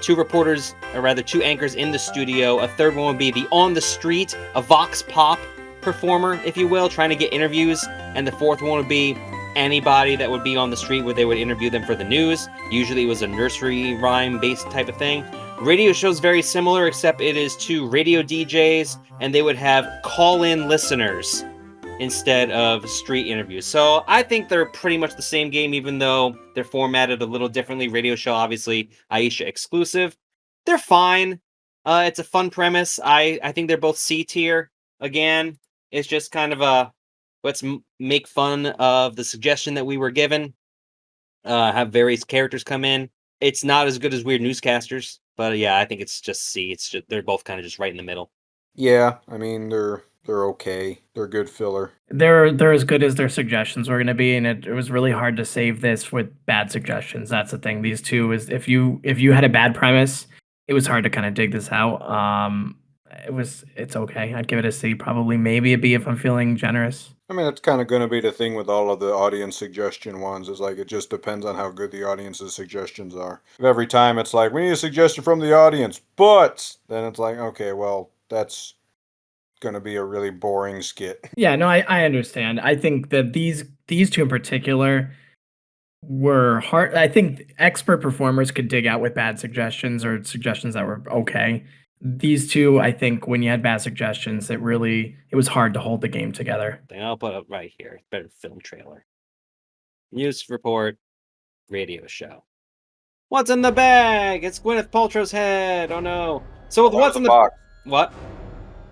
2 reporters, or rather 2 anchors in the studio. A third one would be the on the street, a vox pop performer, if you will, trying to get interviews. And the fourth one would be anybody that would be on the street where they would interview them for the news. Usually it was a nursery rhyme-based type of thing. Radio Show's very similar, except it is 2 radio DJs, and they would have call-in listeners instead of street interviews. So I think they're pretty much the same game, even though they're formatted a little differently. Radio Show, obviously, Aisha exclusive. They're fine. It's a fun premise. I think they're both C tier. Again, it's just kind of a let's make fun of the suggestion that we were given. Have various characters come in. It's not as good as Weird Newscasters, but yeah, I think it's just C. It's just, they're both kind of just right in the middle. Yeah, I mean they're okay. They're good filler. They're as good as their suggestions were going to be, and it was really hard to save this with bad suggestions. That's the thing. These two is if you had a bad premise, it was hard to kind of dig this out. It's okay. I'd give it a C, probably maybe a B if I'm feeling generous. I mean, it's kind of going to be the thing with all of the audience suggestion ones. Is like it just depends on how good the audience's suggestions are. If every time it's like we need a suggestion from the audience, but then it's like okay, well that's going to be a really boring skit. Yeah, no, I understand. I think that these two in particular were hard. I think expert performers could dig out with bad suggestions or suggestions that were okay. These two, I think, when you had bad suggestions, it was hard to hold the game together. I'll put it right here. Better film trailer. News report, radio show. What's in the bag? It's Gwyneth Paltrow's head. Oh no. So with what's in the box? What?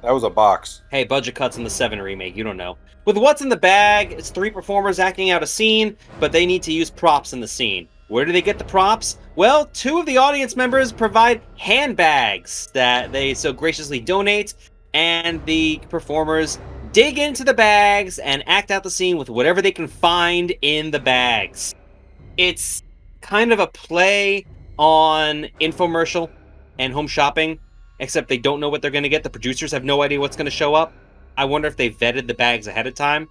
That was a box. Hey, budget cuts in the 7 remake. You don't know. With what's in the bag, it's 3 performers acting out a scene, but they need to use props in the scene. Where do they get the props? Well, 2 of the audience members provide handbags that they so graciously donate, and the performers dig into the bags and act out the scene with whatever they can find in the bags. It's kind of a play on Infomercial and Home Shopping, except they don't know what they're going to get. The producers have no idea what's going to show up. I wonder if they vetted the bags ahead of time.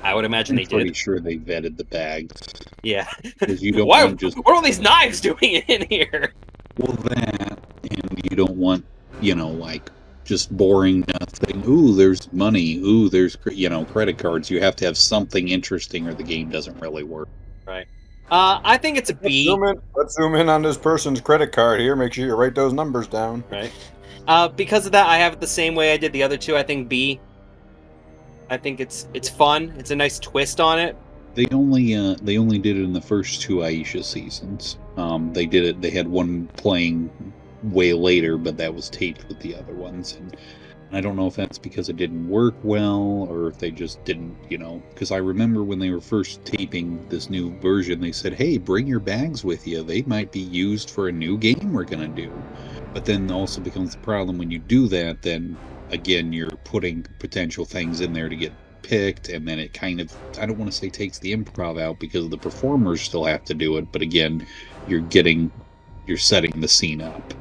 I would imagine they did. I'm pretty sure they vetted the bags. Yeah. You don't Why? want just... What are all these knives doing in here? Well, that, and you don't want, like, just boring nothing. Ooh, there's money. Ooh, there's, credit cards. You have to have something interesting or the game doesn't really work. Right. I think it's a B. Let's zoom in on this person's credit card here. Make sure you write those numbers down. Right. Because of that, I have it the same way I did the other 2. I think B. I think it's fun. It's a nice twist on it. They only did it in the first 2 Aisha seasons. They did it. They had one playing way later, but that was taped with the other ones. And I don't know if that's because it didn't work well or if they just didn't, because I remember when they were first taping this new version, they said, hey, bring your bags with you. They might be used for a new game we're going to do. But then also becomes the problem when you do that, then again, you're putting potential things in there to get picked, and then it kind of, I don't want to say takes the improv out because the performers still have to do it, but again, you're setting the scene up.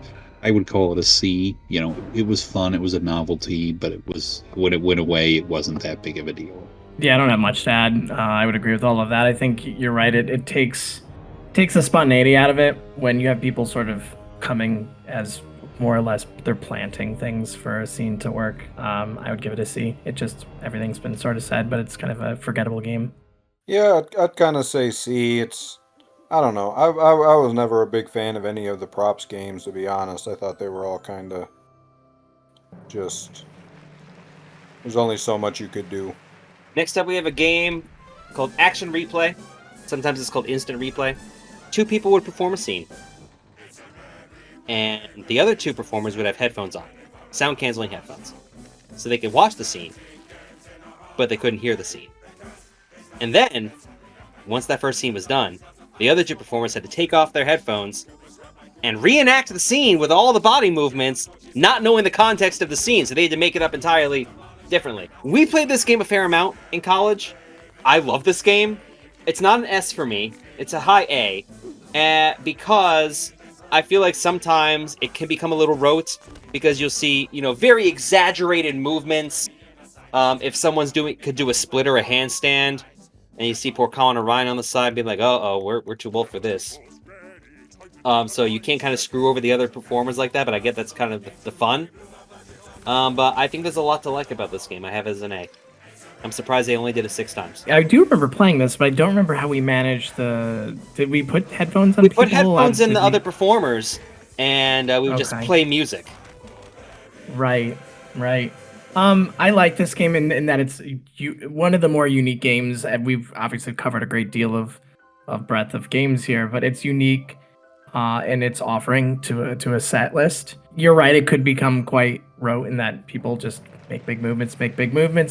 I would call it a C. It was fun, it was a novelty, but it was, when it went away, it wasn't that big of a deal. Yeah, I don't have much to add. I would agree with all of that. I think you're right. It takes the spontaneity out of it when you have people sort of coming as more or less they're planting things for a scene to work. I would give it a C. It just, everything's been sort of said, but it's kind of a forgettable game. Yeah, I'd kind of say C. I don't know. I was never a big fan of any of the props games, to be honest. I thought they were all kind of just, there's only so much you could do. Next up, we have a game called Action Replay. Sometimes it's called Instant Replay. 2 people would perform a scene, and the other 2 performers would have headphones on, sound-canceling headphones, so they could watch the scene, but they couldn't hear the scene. And then, once that first scene was done, the other 2 performers had to take off their headphones and reenact the scene with all the body movements, not knowing the context of the scene, so they had to make it up entirely differently. We played this game a fair amount in college. I love this game. It's not an S for me. It's a high A, because I feel like sometimes it can become a little rote because you'll see, very exaggerated movements. If someone's could do a split or a handstand, and you see poor Colin Ryan on the side being like, we're too old for this. So you can't kind of screw over the other performers like that, but I get that's kind of the fun. But I think there's a lot to like about this game. I have it as an A. I'm surprised they only did it 6 times. I do remember playing this, but I don't remember how we managed the... Did we put headphones on We people? put headphones in the other performers, and we would just play music. Right. I like this game in that it's one of the more unique games, and we've obviously covered a great deal of breadth of games here, but it's unique in its offering to a set list. You're right, it could become quite rote in that people just make big movements,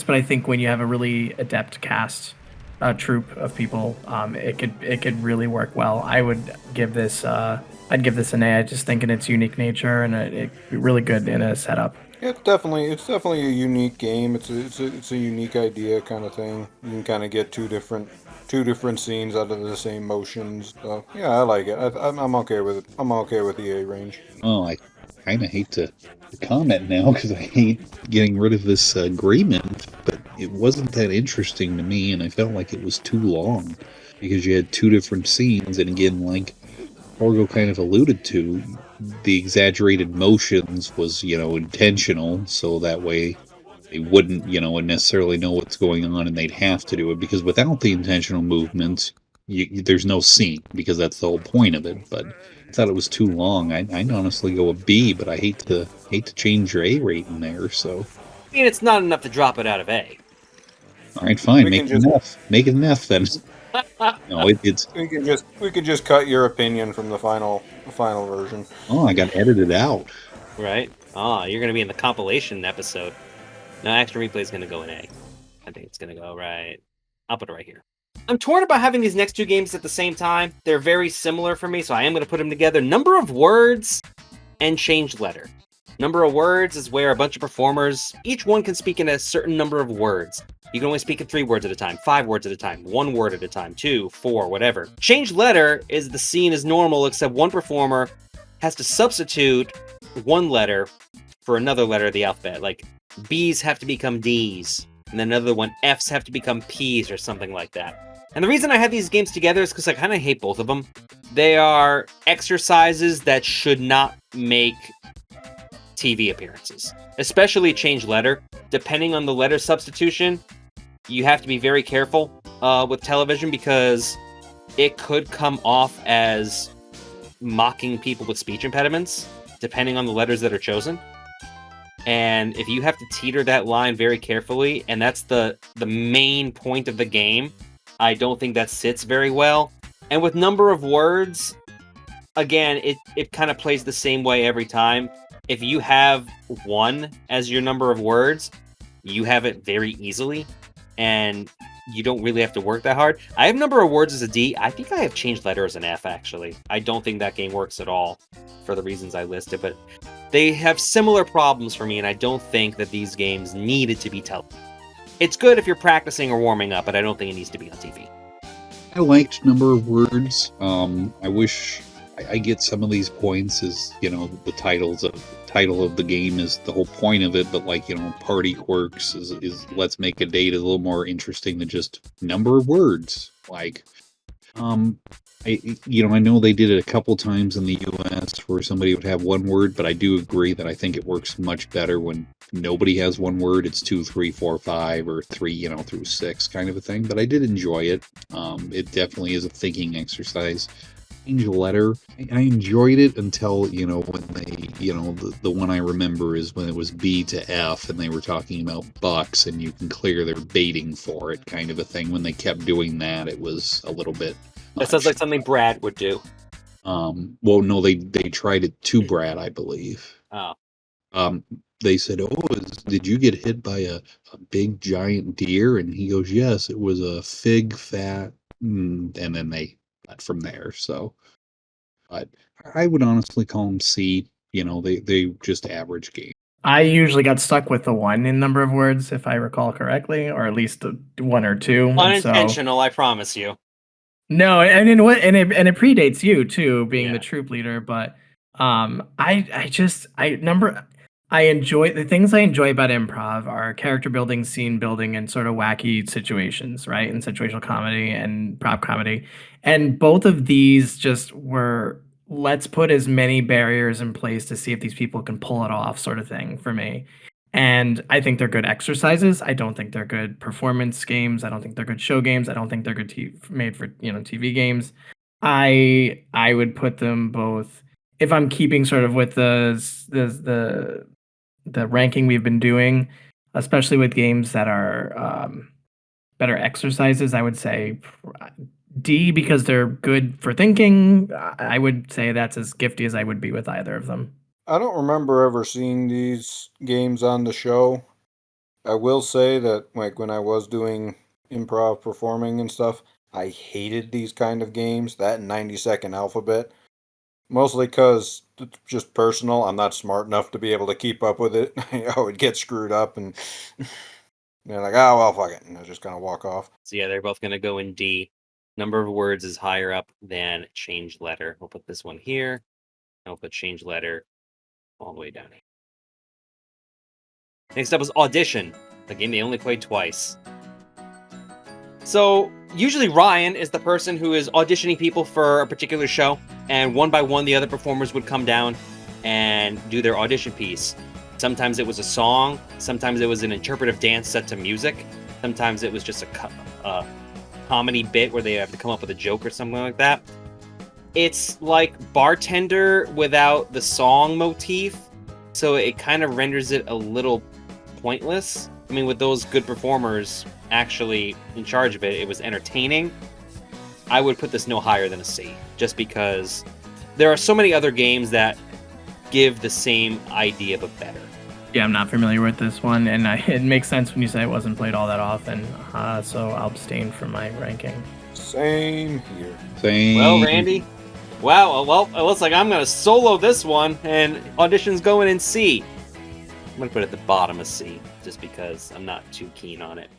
but I think when you have a really adept cast, troupe of people, it could really work well. I would give this I'd give this an A. I just think in its unique nature and it's really good in a setup. It's definitely a unique game. It's a unique idea kind of thing. You can kind of get two different scenes out of the same motions. So yeah, I like it. I'm okay with it. I'm okay with the A range. Oh, I kind of hate to comment now because I hate getting rid of this agreement, but it wasn't that interesting to me, and I felt like it was too long because you had 2 different scenes, and again, like Orgo kind of alluded to, the exaggerated motions was, intentional, so that way they wouldn't, necessarily know what's going on, and they'd have to do it, because without the intentional movements, there's no scene, because that's the whole point of it. But I thought it was too long. I'd honestly go a B, but I hate to change your A rating there, so... I mean, it's not enough to drop it out of A. Alright, fine, make it an F. Make it an F, then. No, it's... We can just cut your opinion from the final version. Oh, I got edited out. Right? Oh, you're going to be in the compilation episode. No, Action Replay is going to go in A. I think it's going to go right... I'll put it right here. I'm torn about having these next 2 games at the same time. They're very similar for me, so I am going to put them together. Number of words and changed letter. Number of words is where a bunch of performers, each one can speak in a certain number of words. You can only speak in 3 words at a time, 5 words at a time, 1 word at a time, 2, 4, whatever. Changed letter is the scene is normal, except one performer has to substitute 1 letter for another letter of the alphabet. Like, B's have to become D's, and then another one, F's have to become P's, or something like that. And the reason I have these games together is because I kind of hate both of them. They are exercises that should not make TV appearances, especially change letter. Depending on the letter substitution, you have to be very careful with television because it could come off as mocking people with speech impediments, depending on the letters that are chosen. And if you have to teeter that line very carefully, and that's the main point of the game, I don't think that sits very well. And with number of words, again, it kind of plays the same way every time. If you have 1 as your number of words, you have it very easily, and you don't really have to work that hard. I have number of words as a D. I think I have changed letter as an F, actually. I don't think that game works at all for the reasons I listed, but they have similar problems for me, and I don't think that these games needed to be televised. It's good if you're practicing or warming up, but I don't think it needs to be on TV. I liked number of words. I wish I get some of these points as, the title of the game is the whole point of it, but Party Quirks is Let's Make a Date is a little more interesting than just number of words. I know they did it a couple times in the US where somebody would have 1 word, but I do agree that I think it works much better when nobody has 1 word. It's 2, 3, 4, 5, or 3, through 6 kind of a thing. But I did enjoy it. It definitely is a thinking exercise. Change letter. I enjoyed it until, when they, the one I remember is when it was B to F and they were talking about bucks and you can clear they're baiting for it kind of a thing. When they kept doing that, it was a little bit That sounds like something Brad would do. Well, no, they tried it to Brad, I believe. Oh. They said, did you get hit by a big giant deer? And he goes, yes, it was a fig fat. And then they got from there. So, but I would honestly call them C. They just average game. I usually got stuck with the 1 in number of words, if I recall correctly, or at least 1 or 2. Unintentional, I promise you. No, and it predates you too, being the troop leader. But I enjoy the things I enjoy about improv are character building, scene building, and sort of wacky situations, right? And situational comedy and prop comedy. And both of these just were let's put as many barriers in place to see if these people can pull it off, sort of thing for me. And I think they're good exercises. I don't think they're good performance games. I don't think they're good show games. I don't think they're good made for TV games. I would put them both if I'm keeping sort of with the ranking we've been doing, especially with games that are better exercises. I would say D because they're good for thinking. I would say that's as gifty as I would be with either of them. I don't remember ever seeing these games on the show. I will say that, like, when I was doing improv performing and stuff, I hated these kind of games, that and 90-second alphabet. Mostly because it's just personal. I'm not smart enough to be able to keep up with it. I would get screwed up and they're like, oh, well, fuck it. And I just kind of walk off. So yeah, they're both going to go in D. Number of words is higher up than change letter. We'll put this one here. And we'll put change letter all the way down here. Next up was Audition, the game they only played twice. So usually Ryan is the person who is auditioning people for a particular show, and one by one the other performers would come down and do their audition piece. Sometimes it was a song, sometimes it was an interpretive dance set to music, sometimes it was just a comedy bit where they have to come up with a joke or something like that. It's like Bartender without the song motif, so it kind of renders it a little pointless. I mean, with those good performers actually in charge of it, it was entertaining. I would put this no higher than a C, just because there are so many other games that give the same idea but better. Yeah, I'm not familiar with this one, and it makes sense when you say it wasn't played all that often, so I'll abstain from my ranking. Same here. Same. Well, Randy, wow, well, it looks like I'm going to solo this one, and Audition's going in C. I'm going to put it at the bottom of C, just because I'm not too keen on it.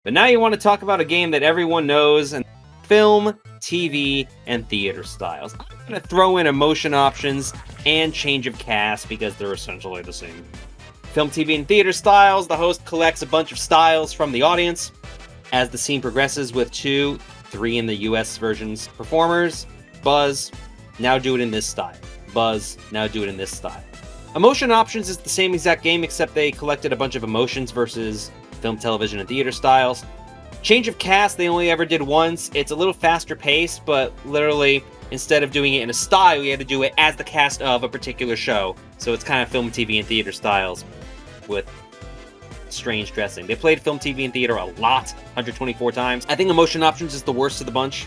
But now you want to talk about a game that everyone knows, and film, TV, and theater styles. I'm going to throw in emotion options and change of cast because they're essentially the same. Film, TV, and theater styles. The host collects a bunch of styles from the audience. As the scene progresses with 2, 3 in the US versions performers, buzz, now do it in this style. Buzz, now do it in this style. Emotion options is the same exact game, except they collected a bunch of emotions versus film, television, and theater styles. Change of cast, they only ever did once. It's a little faster paced, but literally, instead of doing it in a style, you had to do it as the cast of a particular show. So it's kind of film, TV, and theater styles with strange dressing. They played film, TV, and theater a lot, 124 times. I think emotion options is the worst of the bunch,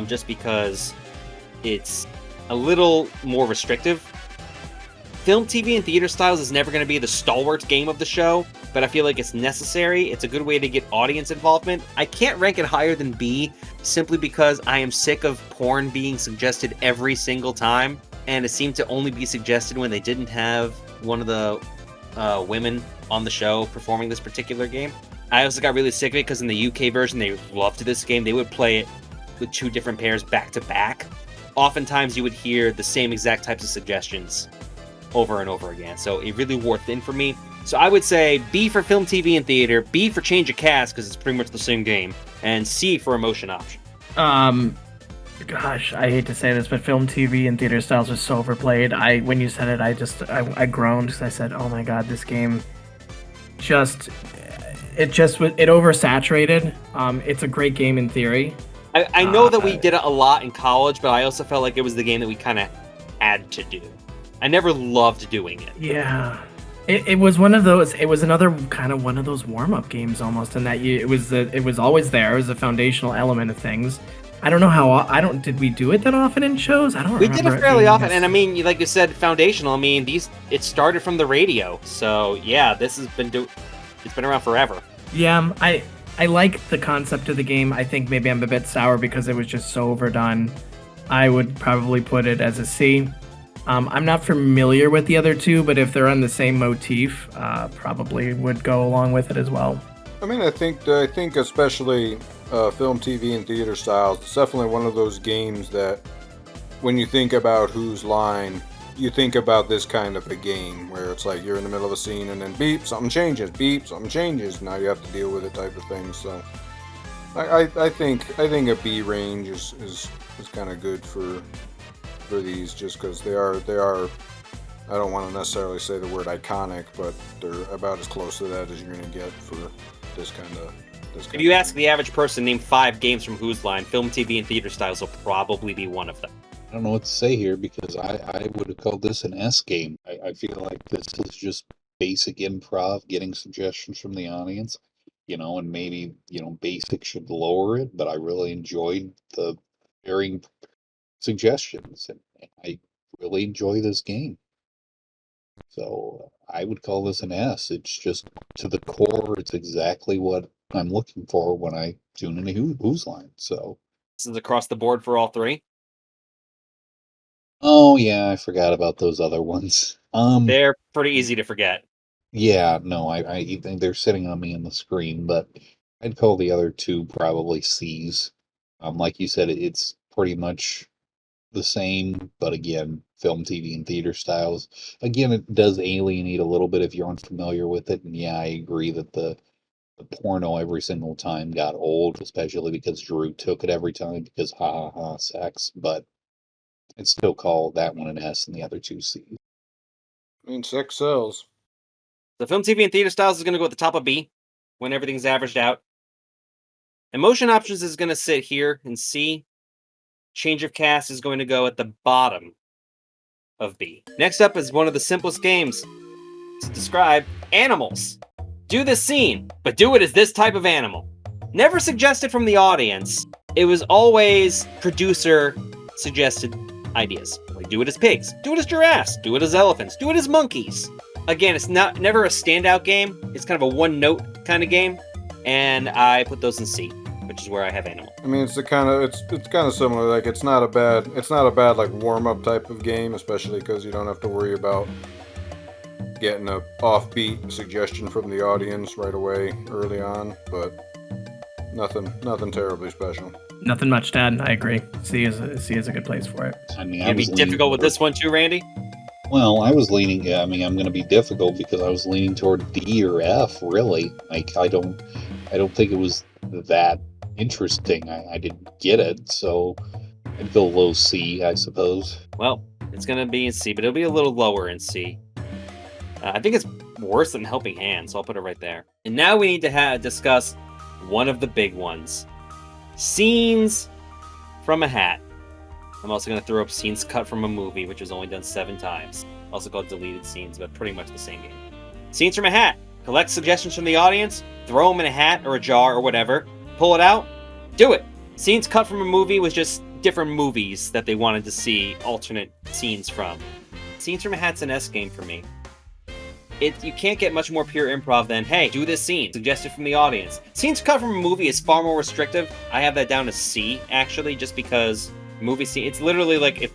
just because it's a little more restrictive. Film, TV, and theater styles is never going to be the stalwart game of the show, but I feel like it's necessary. It's a good way to get audience involvement. I can't rank it higher than B, simply because I am sick of porn being suggested every single time, and it seemed to only be suggested when they didn't have one of the women on the show performing this particular game. I also got really sick of it because in the UK version, they loved this game. They would play it with 2 different pairs back to back. Oftentimes, you would hear the same exact types of suggestions over and over again, so it really wore thin for me. So I would say B for film, TV, and theater, B for change of cast because it's pretty much the same game, and C for emotion option. Gosh, I hate to say this, but film, TV, and theater styles are so overplayed. When you said it, I groaned because I said, "Oh my god, this game it oversaturated." It's a great game in theory. I know that we did it a lot in college, but I also felt like it was the game that we kind of had to do. I never loved doing it. Yeah. It was one of those. It was another kind of one of those warm-up games almost, in that it was always there. It was a foundational element of things. I don't know how. Did we do it that often in shows? I don't remember. We did it fairly often, and I mean, like you said, foundational. I mean, it started from the radio, so yeah, this has been it's been around forever. Yeah, I like the concept of the game. I think maybe I'm a bit sour because it was just so overdone. I would probably put it as a C. I'm not familiar with the other 2, but if they're on the same motif, probably would go along with it as well. I mean, I think especially film, TV, and theater styles, it's definitely one of those games that when you think about Whose Line, you think about this kind of a game where it's like you're in the middle of a scene and then beep, something changes, beep, something changes. Now you have to deal with it type of thing. So I think a B range is kind of good for these, just because they are. I don't want to necessarily say the word iconic, but they're about as close to that as you're going to get for this kind of. If you ask the average person, name 5 games from Whose Line, film, TV, and theater styles will probably be one of them. I don't know what to say here, because I would have called this an S game. I feel like this is just basic improv, getting suggestions from the audience, and maybe, basic should lower it, but I really enjoyed the varying suggestions, and I really enjoy this game. So I would call this an S. It's just, to the core, it's exactly what I'm looking for when I tune into Whose Line. So this is across the board for all 3. Oh yeah, I forgot about those other ones. They're pretty easy to forget. Yeah, no, I think they're sitting on me on the screen, but I'd call the other 2 probably C's. Like you said, it's pretty much the same, but again, film, TV, and theater styles. Again, it does alienate a little bit if you're unfamiliar with it, and yeah, I agree that the porno every single time got old, especially because Drew took it every time because ha ha ha sex, but I'd still call that one an S and the other 2 C's. I mean, sex sells. The film, TV, and theater styles is going to go at the top of B when everything's averaged out. Emotion options is going to sit here in C. Change of cast is going to go at the bottom of B. Next up is one of the simplest games to describe: animals. Do this scene, but do it as this type of animal. Never suggested from the audience. It was always producer suggested ideas. Like, do it as pigs, do it as giraffes, do it as elephants, do it as monkeys. Again, it's never a standout game. It's kind of a one-note kind of game, and I put those in C, which is where I have animal. I mean, it's kind of similar. Like, it's not a bad like warm-up type of game, especially because you don't have to worry about getting a offbeat suggestion from the audience right away early on. But nothing terribly special. Nothing much to add. I agree. C is a good place for it. I mean, Gonna be difficult with this one too, Randy? Well, I was leaning. Yeah, I mean, I'm going to be difficult because I was leaning toward D or F. Really, like I don't think it was that interesting. I didn't get it, so I'd go low C, I suppose. Well, it's going to be in C, but it'll be a little lower in C. I think it's worse than Helping Hand, so I'll put it right there. And now we need to discuss one of the big ones: scenes from a hat. I'm also going to throw up scenes cut from a movie, which was only done 7 times. Also called deleted scenes, but pretty much the same game. Scenes from a hat. Collect suggestions from the audience, throw them in a hat or a jar or whatever, pull it out, do it. Scenes cut from a movie was just different movies that they wanted to see alternate scenes from. Scenes from a hat's an S game for me. You can't get much more pure improv than, hey, do this scene, suggested from the audience. Scenes cut from a movie is far more restrictive. I have that down to C, actually, just because movie scene, it's literally like if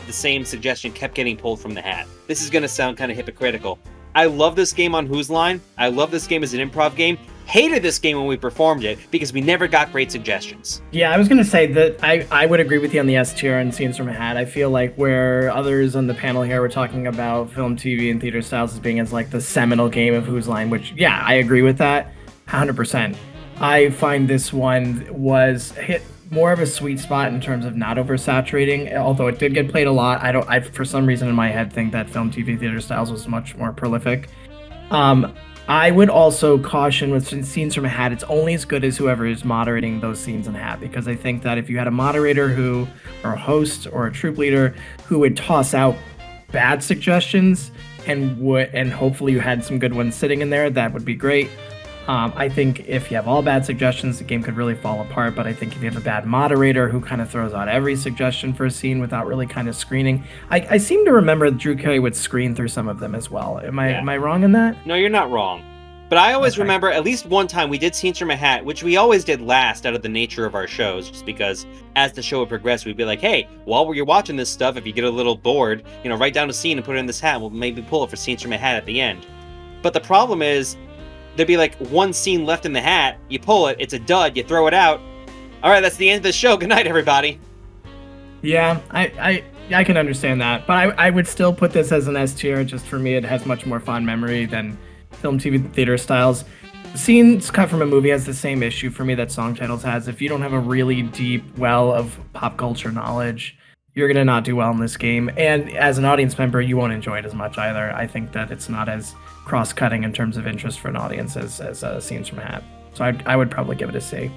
the same suggestion kept getting pulled from the hat. This is going to sound kind of hypocritical. I love this game on Whose Line. I love this game as an improv game. Hated this game when we performed it because we never got great suggestions. Yeah, I was going to say that I would agree with you on the S tier and Scenes from a Hat. I feel like where others on the panel here were talking about film, TV, and theater styles as being as like the seminal game of Whose Line, which, yeah, I agree with that 100%. I find this one was hit more of a sweet spot in terms of not oversaturating, although it did get played a lot. I for some reason in my head think that film, TV, theater styles was much more prolific. I would also caution with Scenes from a Hat, it's only as good as whoever is moderating those scenes in a hat, because I think that if you had a moderator or a host or a troupe leader who would toss out bad suggestions and hopefully you had some good ones sitting in there, that would be great. I think if you have all bad suggestions, the game could really fall apart. But I think if you have a bad moderator who kind of throws out every suggestion for a scene without really kind of screening, I seem to remember Drew Carey would screen through some of them as well. Am I wrong in that? No, you're not wrong. But I always remember at least one time we did Scenes from a Hat, which we always did last out of the nature of our shows, just because as the show would progress, we'd be like, hey, while you're watching this stuff, if you get a little bored, write down a scene and put it in this hat. We'll maybe pull it for Scenes from a Hat at the end. But the problem is, there'd be like one scene left in the hat, you pull it, it's a dud, you throw it out, All right, that's the end of the show. Good night, everybody. Yeah, I can understand that, but I would still put this as an S tier. Just for me, it has much more fond memory than film, TV, theater styles. Scenes cut from a movie has the same issue for me that Song Titles has. If you don't have a really deep well of pop culture knowledge, you're going to not do well in this game. And as an audience member, you won't enjoy it as much either. I think that it's not as cross-cutting in terms of interest for an audience as Scenes from a Hat. So I would probably give it a C.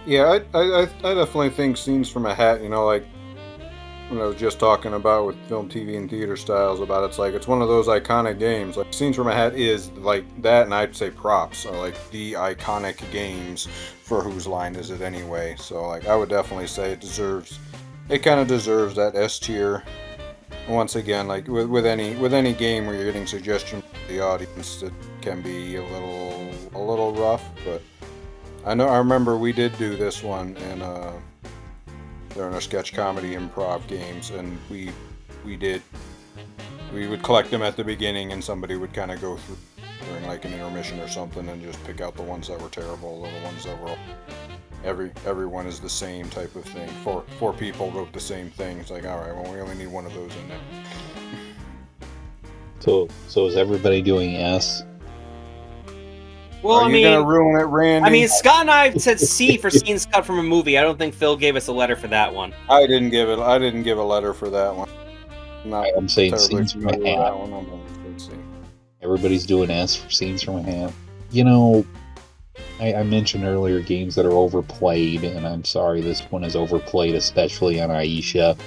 Yeah, I definitely think Scenes from a Hat, like when I was just talking about with film, TV, and theater styles about it's one of those iconic games. Like Scenes from a Hat is like that, and I'd say Props are like the iconic games for Whose Line Is It Anyway. So I would definitely say it kind of deserves that S tier. Once again, like with any game where you're getting suggestions from the audience, it can be a little rough. But I remember we did do this one in during our sketch comedy improv games, and we would collect them at the beginning, and somebody would kind of go through during like an intermission or something and just pick out the ones that were terrible, or the ones that were everyone is the same type of thing. Four people wrote the same thing. It's like, all right, well, we only need one of those in there. So is everybody doing S? Well, Are you gonna ruin it, Randy? I mean, Scott and I said C for scenes cut from a movie. I don't think Phil gave us a letter for that one. I didn't give a letter for that one. I'm saying Scenes from a Hat. That one. Let's see. Everybody's doing S for Scenes from a Hat. I mentioned earlier games that are overplayed, and I'm sorry, this one is overplayed, especially on Aisha.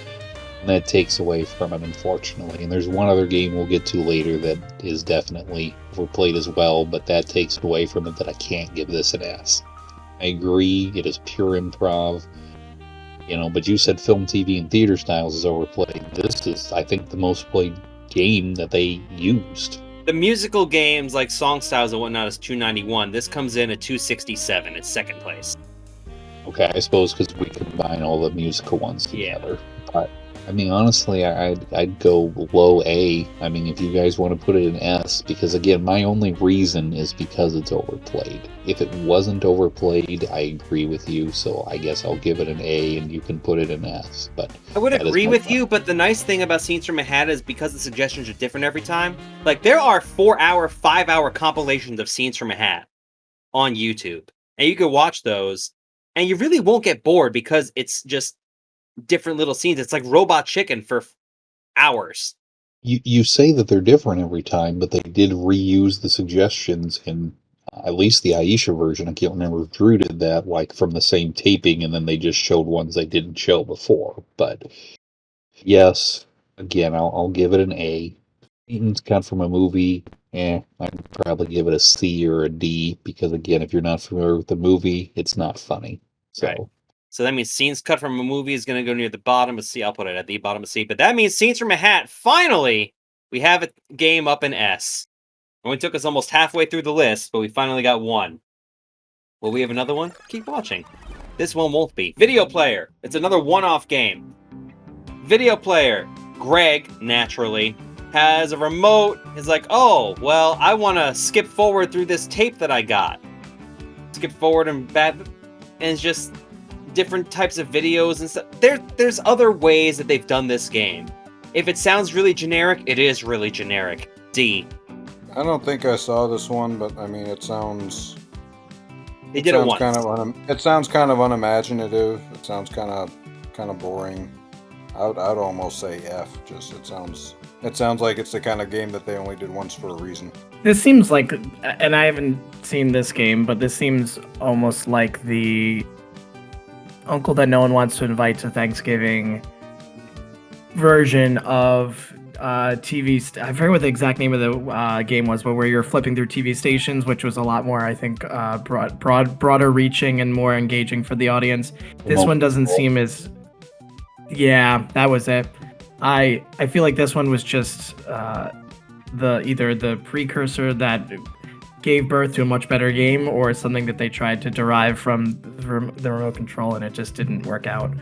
And that takes away from it, unfortunately. And there's one other game we'll get to later that is definitely overplayed as well, but that takes away from it that I can't give this an S. I agree, it is pure improv, but you said film, TV, and theater styles is overplayed. This is, I think, the most played game that they used. The musical games like Song Styles and whatnot is 291. This comes in at 267. It's second place. Okay, I suppose because we combine all the musical ones together. Yeah. But I mean, honestly, I'd go low A. I mean, if you guys want to put it in S, because again, my only reason is because it's overplayed. If it wasn't overplayed, I agree with you, so I guess I'll give it an A, and you can put it in S. But I would agree with you, but the nice thing about Scenes from a Hat is because the suggestions are different every time. Like, there are 4-hour, 5-hour compilations of Scenes from a Hat on YouTube, and you can watch those, and you really won't get bored because it's just different little scenes. It's like Robot Chicken for hours. You say that they're different every time, but they did reuse the suggestions in at least the Aisha version. I can't remember if Drew did that, like from the same taping, and then they just showed ones they didn't show before. But yes, again, I'll give it an A. It's cut from a movie. I'd probably give it a C or a D, because again, if you're not familiar with the movie, it's not funny. So. Right. So that means Scenes Cut from a Movie is going to go near the bottom of C. I'll put it at the bottom of C. But that means Scenes from a Hat, finally, we have a game up in S. It only took us almost halfway through the list, but we finally got one. Will we have another one? Keep watching. This one won't be. Video Player. It's another one-off game. Video Player. Greg, naturally, has a remote. He's like, oh, well, I want to skip forward through this tape that I got. Skip forward and back. And it's just different types of videos and stuff. There's other ways that they've done this game. If it sounds really generic, it is really generic. D. I don't think I saw this one, but I mean, it sounds. They did it once. It sounds kind of unimaginative. It sounds kind of boring. I'd almost say F. Just it sounds like it's the kind of game that they only did once for a reason. This seems like, and I haven't seen this game, but this seems almost like the uncle that no one wants to invite to Thanksgiving version of TV. I forget what the exact name of the game was, but where you're flipping through TV stations, which was a lot more, I think, broader reaching and more engaging for the audience. This one doesn't seem as. Yeah, that was it. I feel like this one was just either the precursor that gave birth to a much better game, or something that they tried to derive from the remote control, and it just didn't work out.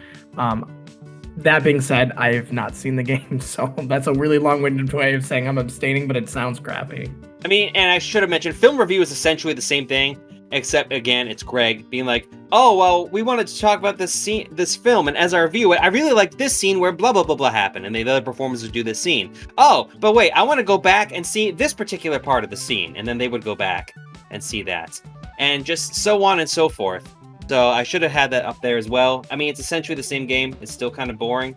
That being said, I have not seen the game, so that's a really long-winded way of saying I'm abstaining, but it sounds crappy. I mean, and I should have mentioned, film review is essentially the same thing. Except, again, it's Greg being like, oh, well, we wanted to talk about this film, and as I review it, I really like this scene where blah, blah, blah, blah happened, and the other performers would do this scene. Oh, but wait, I want to go back and see this particular part of the scene, and then they would go back and see that. And just so on and so forth. So I should have had that up there as well. I mean, it's essentially the same game. It's still kind of boring.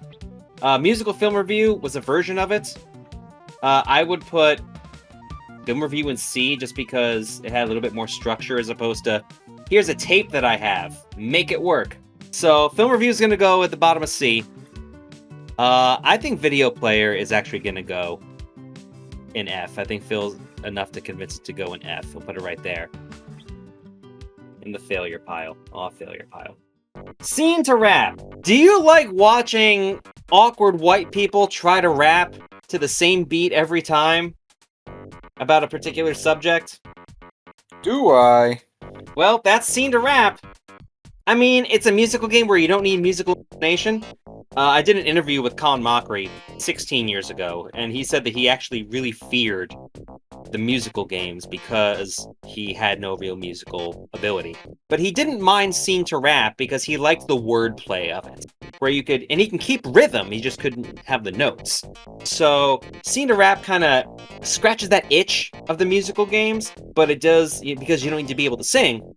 Musical film review was a version of it. I would put film review in C just because it had a little bit more structure as opposed to, here's a tape that I have, make it work. So film review is going to go at the bottom of C. I think video player is actually going to go in F. I think Phil's enough to convince it to go in F. We'll put it right there. In the failure pile. Oh, failure pile. Scene to rap. Do you like watching awkward white people try to rap to the same beat every time about a particular subject? Do I? Well, that's Scene to Rap. I mean, it's a musical game where you don't need musical explanation. I did an interview with Colin Mockery 16 years ago, and he said that he actually really feared the musical games because he had no real musical ability. But he didn't mind Scene to Rap because he liked the wordplay of it, where you could, and he can keep rhythm, he just couldn't have the notes. So Scene to Rap kind of scratches that itch of the musical games, but it does, because you don't need to be able to sing,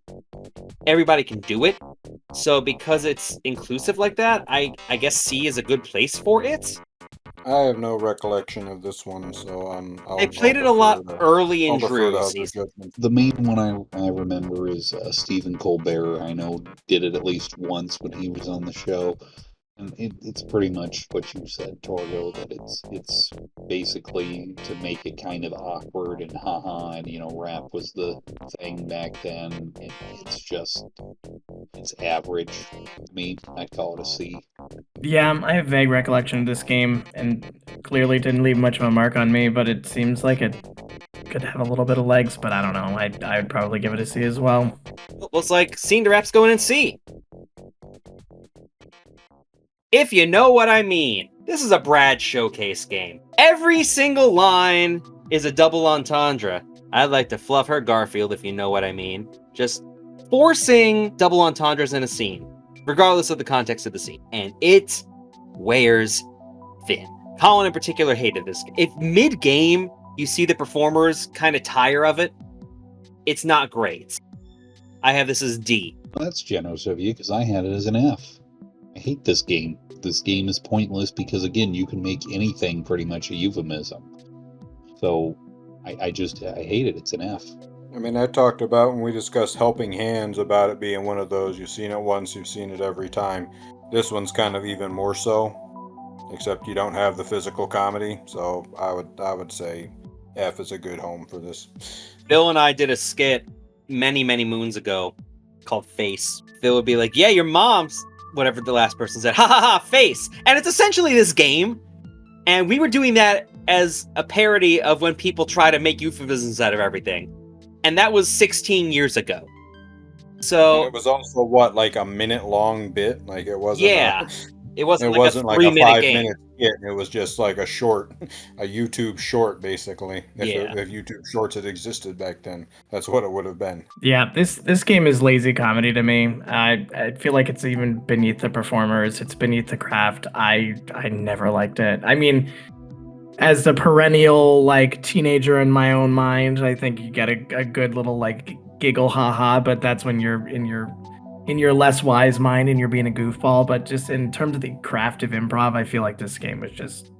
everybody can do it. So because it's inclusive like that, I guess C is a good place for it. I have no recollection of this one, so I played it a lot early in Drew's season. The main one I remember is Stephen Colbert. I know did it at least once when he was on the show. And it's pretty much what you said, Torgo, that it's basically to make it kind of awkward and haha, and rap was the thing back then. It's average. Me, I'd call it a C. Yeah, I have vague recollection of this game, and clearly didn't leave much of a mark on me, but it seems like it could have a little bit of legs, but I don't know. I'd probably give it a C as well. Well, it's like Scene to Rap's going in C. If you know what I mean. This is a Brad showcase game. Every single line is a double entendre. I'd like to fluff her Garfield, if you know what I mean. Just forcing double entendres in a scene, regardless of the context of the scene. And it wears thin. Colin in particular hated this. If mid-game you see the performers kind of tire of it, it's not great. I have this as D. Well, that's generous of you, because I had it as an F. I hate this game. This game is pointless because, again, you can make anything pretty much a euphemism. So, I hate it. It's an F. I mean, I talked about when we discussed Helping Hands about it being one of those, you've seen it once, you've seen it every time. This one's kind of even more so, except you don't have the physical comedy. So, I would say F is a good home for this. Phil and I did a skit many, many moons ago called Face. Phil would be like, yeah, your mom's whatever the last person said, ha ha ha, face. And it's essentially this game. And we were doing that as a parody of when people try to make euphemisms out of everything. And that was 16 years ago. So and it was also like a minute long bit. Like it wasn't. Yeah. It wasn't like a 3-minute game. skit. It was just like a short, a YouTube short, basically. If YouTube Shorts had existed back then, that's what it would have been. Yeah, this game is lazy comedy to me. I feel like it's even beneath the performers. It's beneath the craft. I never liked it. I mean, as the perennial teenager in my own mind, I think you get a good little giggle haha, but that's when you're in your less wise mind and you're being a goofball. But just in terms of the craft of improv, I feel like this game was just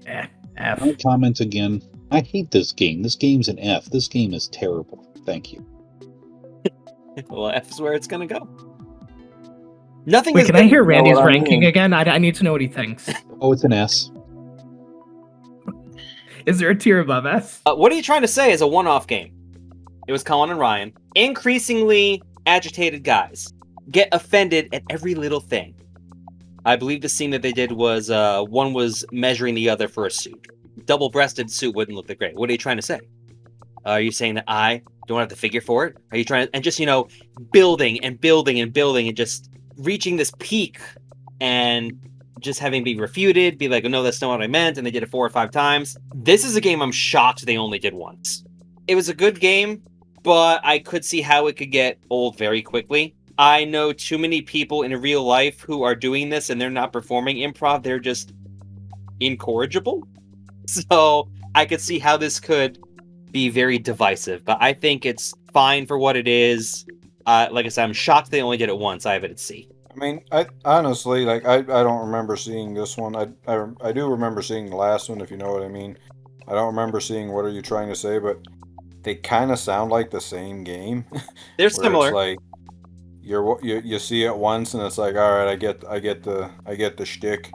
F. I'll comment again. I hate this game. This game's an F. This game is terrible. Thank you. Well, F is where it's gonna go. Nothing. Wait, can I hear Randy's ranking again? I need to know what he thinks. Oh, it's an S. Is there a tier above S? What are you trying to say is a one-off game? It was Colin and Ryan. Increasingly agitated guys get offended at every little thing. I believe the scene that they did was one was measuring the other for a suit. Double-breasted suit wouldn't look that great. What are you trying to say? Are you saying that I don't have the figure for it? Are you trying to, and just, building and building and building and just reaching this peak and just having be refuted, be like, oh, no, that's not what I meant, and they did it 4 or 5 times. This is a game I'm shocked they only did once. It was a good game, but I could see how it could get old very quickly. I know too many people in real life who are doing this and they're not performing improv. They're just incorrigible. So I could see how this could be very divisive, but I think it's fine for what it is. Like I said, I'm shocked they only did it once. I have it at C. I mean, I honestly, like, I don't remember seeing this one. I do remember seeing the last one, if you know what I mean. I don't remember seeing What Are You Trying to Say, but they kind of sound like the same game. They're similar. It's like you see it once and it's like, all right, I get the shtick,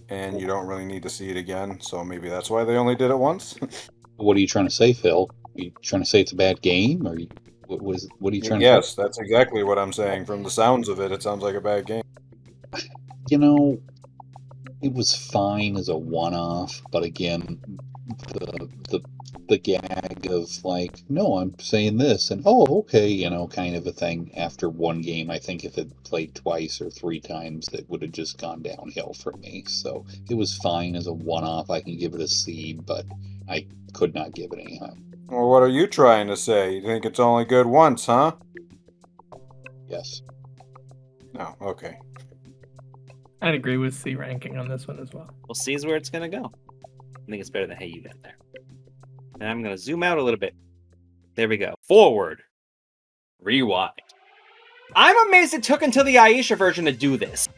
and you don't really need to see it again. So maybe that's why they only did it once. What are you trying to say, Phil? Are you trying to say it's a bad game, or what are you trying to say? Yes, that's exactly what I'm saying. From the sounds of it, it sounds like a bad game. You know, it was fine as a one-off, but again, the gag of like, no, I'm saying this, and oh, okay, you know, kind of a thing. After one game, I think if it played twice or three times, that would have just gone downhill for me. So it was fine as a one-off. I can give it a C, but I could not give it any higher. Well, what are you trying to say? You think it's only good once, huh? Yes. No, okay. I'd agree with C ranking on this one as well. We'll see is where it's going to go. I think it's better than Hey You Got There. And I'm going to zoom out a little bit. There we go. Forward. Rewind. I'm amazed it took until the Aisha version to do this.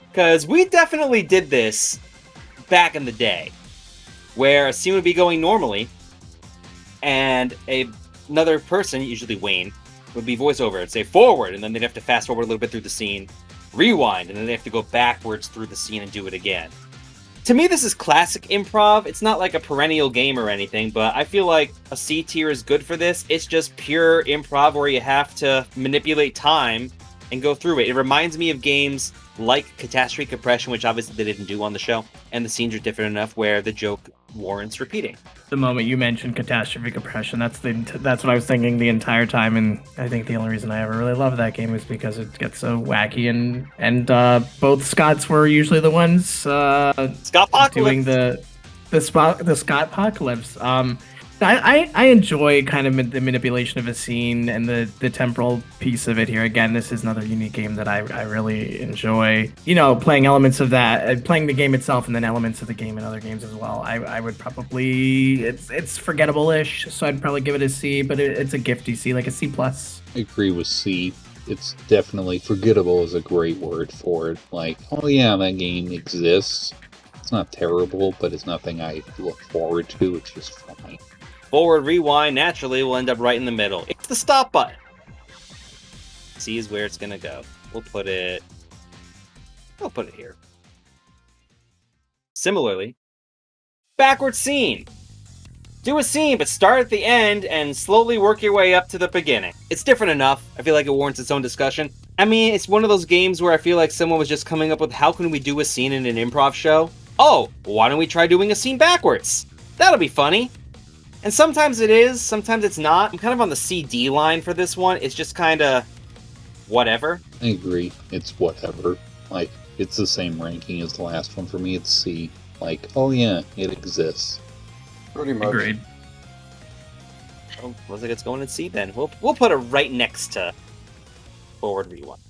Because we definitely did this back in the day. Where a scene would be going normally, and another person, usually Wayne, would be voiceover and say forward, and then they'd have to fast forward a little bit through the scene, rewind, and then they have to go backwards through the scene and do it again. To me, this is classic improv. It's not like a perennial game or anything, but I feel like a C tier is good for this. It's just pure improv where you have to manipulate time and go through it. It reminds me of games like Catastrophe Compression, which obviously they didn't do on the show, and the scenes are different enough where the joke warrants repeating. The moment you mentioned Catastrophe Compression, that's what I was thinking the entire time, and I think the only reason I ever really love that game is because it gets so wacky, and both Scotts were usually the ones doing the Scott Apocalypse. I enjoy kind of the manipulation of a scene and the temporal piece of it here. Again, this is another unique game that I really enjoy. You know, playing elements of that, playing the game itself, and then elements of the game in other games as well. I would probably, it's forgettable-ish, so I'd probably give it a C, but it's a gifty C, like a C+. I agree with C. It's definitely, forgettable is a great word for it. Like, oh yeah, that game exists. It's not terrible, but it's nothing I look forward to. It's just fine. Forward rewind naturally will end up right in the middle. It's the stop button. C is where it's gonna go. We'll put it here. Similarly, backward scene. Do a scene, but start at the end and slowly work your way up to the beginning. It's different enough. I feel like it warrants its own discussion. I mean, it's one of those games where I feel like someone was just coming up with, how can we do a scene in an improv show? Oh, why don't we try doing a scene backwards? That'll be funny. And sometimes it is, sometimes it's not. I'm kind of on the CD line for this one. It's just kind of whatever. I agree. It's whatever. Like, it's the same ranking as the last one for me. It's C. Like, oh yeah, it exists. Pretty much. Agreed. Oh, looks like it's going in C then. We'll put it right next to Forward Rewind.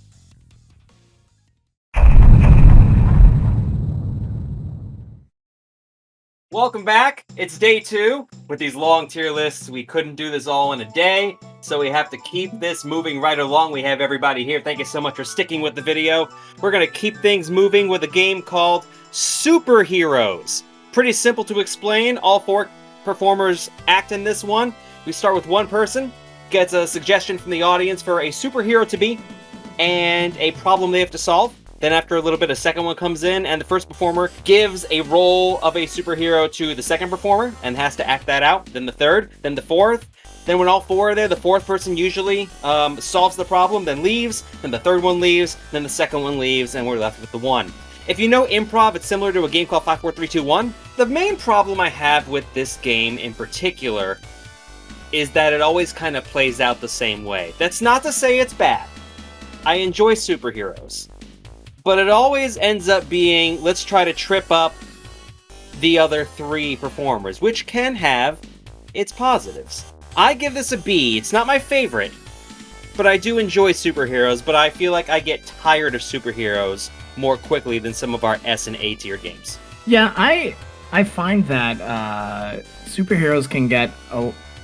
Welcome back. It's day 2. With these long tier lists, we couldn't do this all in a day, so we have to keep this moving right along. We have everybody here. Thank you so much for sticking with the video. We're going to keep things moving with a game called Superheroes. Pretty simple to explain. All 4 performers act in this one. We start with one person, gets a suggestion from the audience for a superhero to be, and a problem they have to solve. Then after a little bit, a second one comes in, and the first performer gives a role of a superhero to the second performer, and has to act that out. Then the third, then the fourth. Then when all 4 are there, the fourth person usually solves the problem, then leaves, then the third one leaves, then the second one leaves, and we're left with the one. If you know improv, it's similar to a game called 5, 4, 3, 2, 1. The main problem I have with this game in particular is that it always kind of plays out the same way. That's not to say it's bad. I enjoy superheroes. But it always ends up being, let's try to trip up the other 3 performers, which can have its positives. I give this a B. It's not my favorite, but I do enjoy superheroes, but I feel like I get tired of superheroes more quickly than some of our S and A tier games. Yeah, I find that superheroes can get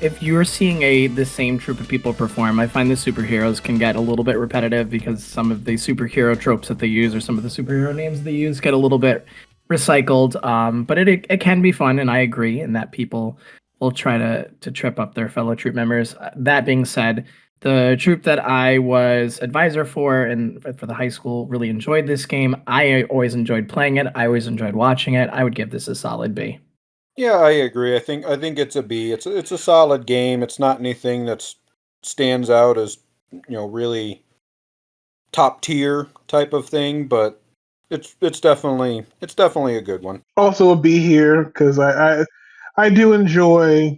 if you're seeing the same troupe of people perform, I find the superheroes can get a little bit repetitive because some of the superhero tropes that they use or some of the superhero names they use get a little bit recycled. But it can be fun, and I agree in that people will try to trip up their fellow troupe members. That being said, the troupe that I was advisor for and for the high school really enjoyed this game. I always enjoyed playing it. I always enjoyed watching it. I would give this a solid B. Yeah, I agree. I think it's a B. It's a solid game. It's not anything that stands out as really top tier type of thing, but it's definitely a good one. Also a B here because I do enjoy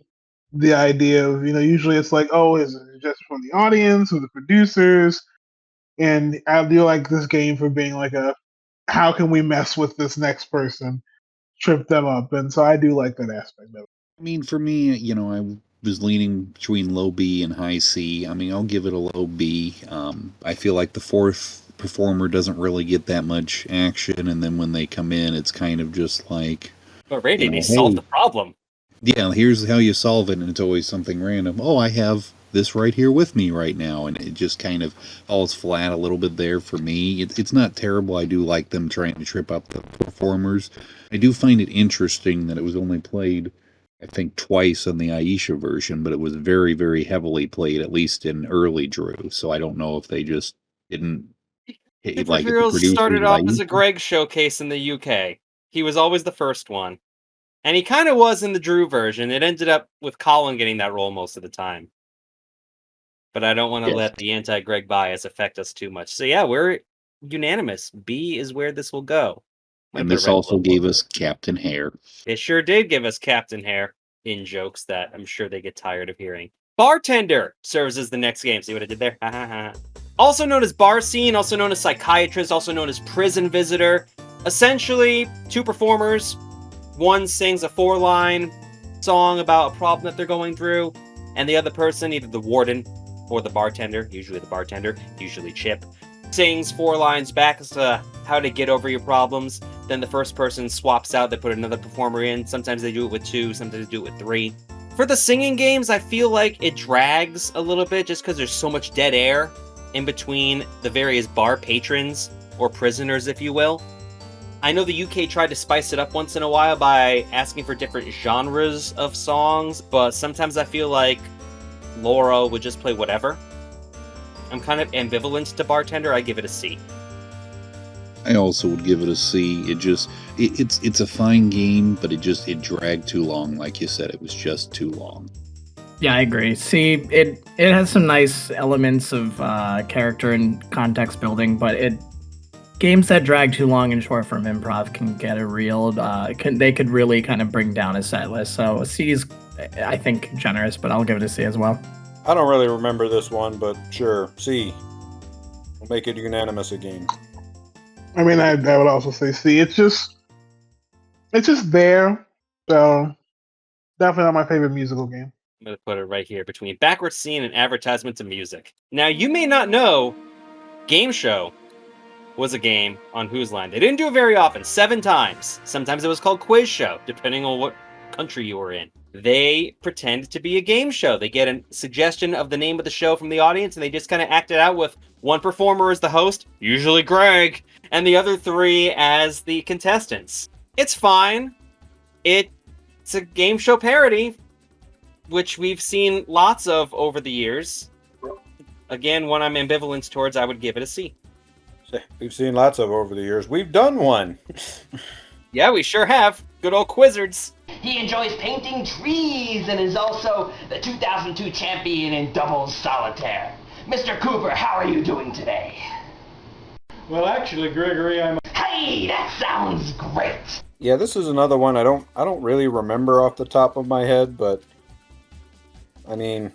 the idea of usually it's like, oh, is it just for the audience or the producers? And I do like this game for being like how can we mess with this next person, trip them up, and so I do like that aspect of it. I mean, for me, I was leaning between low B and high C. I mean, I'll give it a low B. I feel like the fourth performer doesn't really get that much action, and then when they come in, it's kind of just like... But Randy, they solved the problem. Yeah, here's how you solve it, and it's always something random. Oh, I have this right here with me right now, and it just kind of falls flat a little bit there for me. It's not terrible. I do like them trying to trip up the performers. I do find it interesting that it was only played, I think, twice on the Aisha version, but it was very, very heavily played, at least in early Drew. So I don't know if they just didn't... Superheroes started off as a Greg showcase in the UK. He was always the first one. And he kind of was in the Drew version. It ended up with Colin getting that role most of the time. But I don't want to let the anti-Greg bias affect us too much. So yeah, we're unanimous. B is where this will go. And this also gave us Captain Hair. It sure did give us Captain Hair in jokes that I'm sure they get tired of hearing. Bartender serves as the next game. See what I did there? Also known as Bar Scene, also known as Psychiatrist, also known as Prison Visitor. Essentially, two performers. One sings a 4-line song about a problem that they're going through, and the other person, either the warden or the bartender, usually the bartender, usually Chip, sings 4 lines back as to how to get over your problems. Then the first person swaps out, they put another performer in. Sometimes they do it with 2, sometimes they do it with 3. For the singing games, I feel like it drags a little bit just because there's so much dead air in between the various bar patrons, or prisoners, if you will. I know the UK tried to spice it up once in a while by asking for different genres of songs, but sometimes I feel like Laura would just play whatever. I'm kind of ambivalent to Bartender. I give it a C. I also would give it a C. It's a fine game, but it dragged too long. Like you said, it was just too long. Yeah, I agree. See, it has some nice elements of character and context building, but games that drag too long in short form improv can get a real. They could really kind of bring down a set list. So C is, I think, generous, but I'll give it a C as well. I don't really remember this one, but sure, C. We'll make it unanimous again. I mean, I would also say C. It's just there. So definitely not my favorite musical game. I'm going to put it right here between Backward Scene and Advertisement to Music. Now, you may not know, Game Show was a game on Whose Line. They didn't do it very often, 7 times. Sometimes it was called Quiz Show, depending on what country you were in. They pretend to be a game show. They get a suggestion of the name of the show from the audience, and they just kind of act it out with one performer as the host, usually Greg, and the other 3 as the contestants. It's fine. It's a game show parody, which we've seen lots of over the years. Again, one I'm ambivalent towards, I would give it a C. We've seen lots of over the years. We've done one. Yeah, we sure have. Good old Quizzards. He enjoys painting trees and is also the 2002 champion in doubles solitaire. Mr. Cooper, how are you doing today? Well, actually, Gregory, Hey, that sounds great. Yeah, this is another one I don't really remember off the top of my head, but I mean,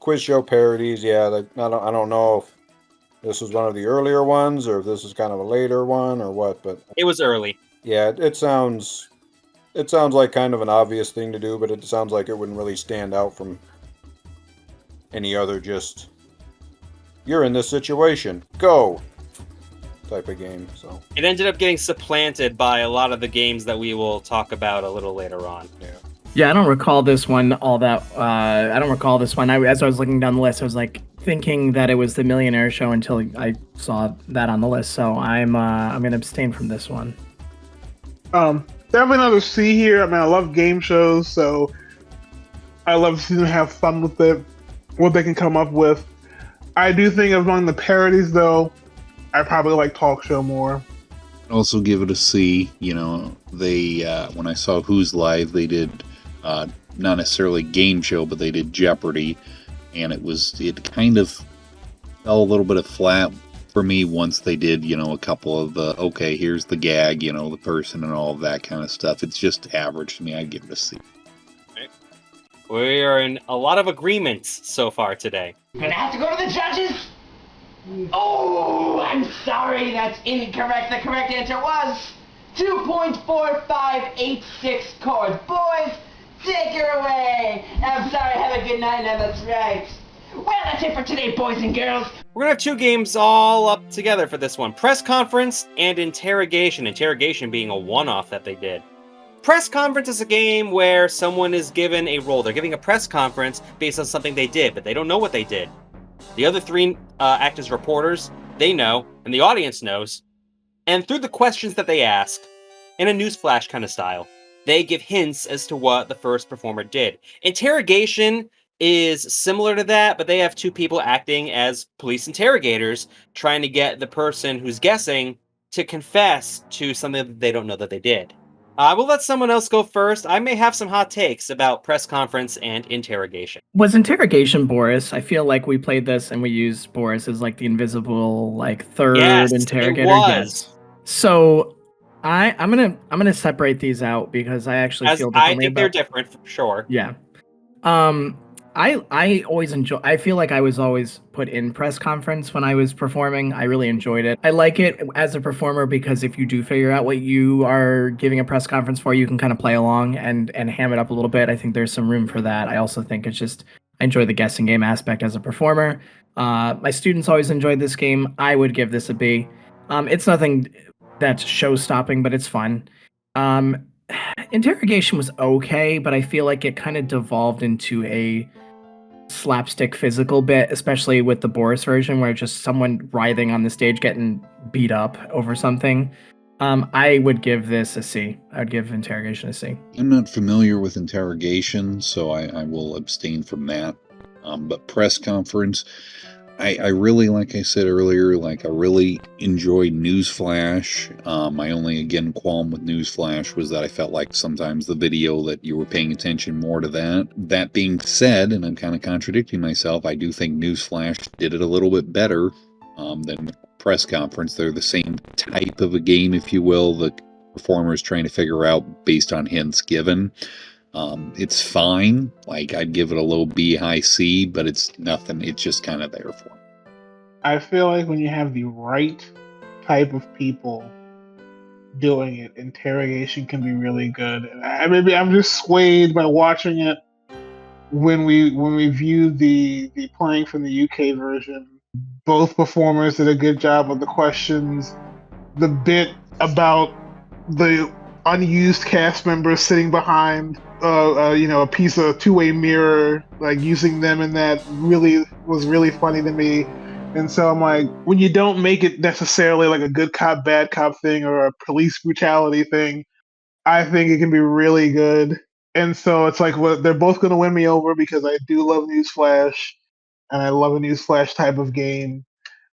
quiz show parodies. Yeah, I don't know if this was one of the earlier ones or if this is kind of a later one or what, but it was early. Yeah, it sounds like kind of an obvious thing to do, but it sounds like it wouldn't really stand out from any other just, you're in this situation, go type of game. So it ended up getting supplanted by a lot of the games that we will talk about a little later on. Yeah, I don't recall this one all that. I don't recall this one. As I was looking down the list, I was like thinking that it was the Millionaire show until I saw that on the list. So I'm gonna abstain from this one. Definitely another C here. I mean, I love game shows, so I love to see them have fun with it, what they can come up with. I do think among the parodies, though, I probably like Talk Show more. Also give it a C. You know, they when I saw Who's Live, they did not necessarily game show, but they did Jeopardy, and it kind of fell a little bit of flat for me once they did, you know, a couple of the, okay, here's the gag, you know, the person and all of that kind of stuff. It's just average to me. I'd give it a C. Okay. We are in a lot of agreements so far today. Gonna have to go to the judges? Oh, I'm sorry, that's incorrect. The correct answer was 2.4586 chords. Boys, take her away. I'm sorry, have a good night now, that's right. Well, that's it for today, boys and girls. We're gonna have two games all up together for this one. Press Conference and Interrogation. Interrogation being a one-off that they did. Press Conference is a game where someone is given a role. They're giving a press conference based on something they did, but they don't know what they did. The other three act as reporters. They know, and the audience knows. And through the questions that they ask, in a newsflash kind of style, they give hints as to what the first performer did. Interrogation is similar to that, but they have two people acting as police interrogators, trying to get the person who's guessing to confess to something that they don't know that they did. I will let someone else go first. I may have some hot takes about Press Conference and Interrogation. Was Interrogation Boris? I feel like we played this and we used Boris as like the invisible, like third interrogator. It was. Yes. So I'm gonna separate these out because I actually feel differently. I think they're different for sure. Yeah. I always enjoy. I feel like I was always put in Press Conference when I was performing. I really enjoyed it. I like it as a performer because if you do figure out what you are giving a press conference for, you can kind of play along and ham it up a little bit. I think there's some room for that. I also think I enjoy the guessing game aspect as a performer. My students always enjoyed this game. I would give this a B. It's nothing that's show-stopping, but it's fun. Interrogation was okay, but I feel like it kind of devolved into a slapstick physical bit, especially with the Boris version, where just someone writhing on the stage getting beat up over something. I would give this a C. I would give Interrogation a C. I'm not familiar with Interrogation, so I will abstain from that. But Press Conference, I really, like I said earlier, I really enjoyed Newsflash. My only, again, qualm with Newsflash was that I felt like sometimes the video that you were paying attention more to that. That being said, and I'm kind of contradicting myself, I do think Newsflash did it a little bit better than Press Conference. They're the same type of a game, if you will, the performers trying to figure out based on hints given. It's fine. I'd give it a low B, high C, but it's nothing. It's just kind of there for me. I feel like when you have the right type of people doing it, Interrogation can be really good. And maybe I'm just swayed by watching it when we viewed the playing from the UK version. Both performers did a good job with the questions. The bit about the unused cast members sitting behind a piece of two-way mirror, using them in that was really funny to me. And so I'm like, when you don't make it necessarily like a good cop, bad cop thing or a police brutality thing, I think it can be really good. And so it's like, well, they're both going to win me over because I do love Newsflash and I love a Newsflash type of game.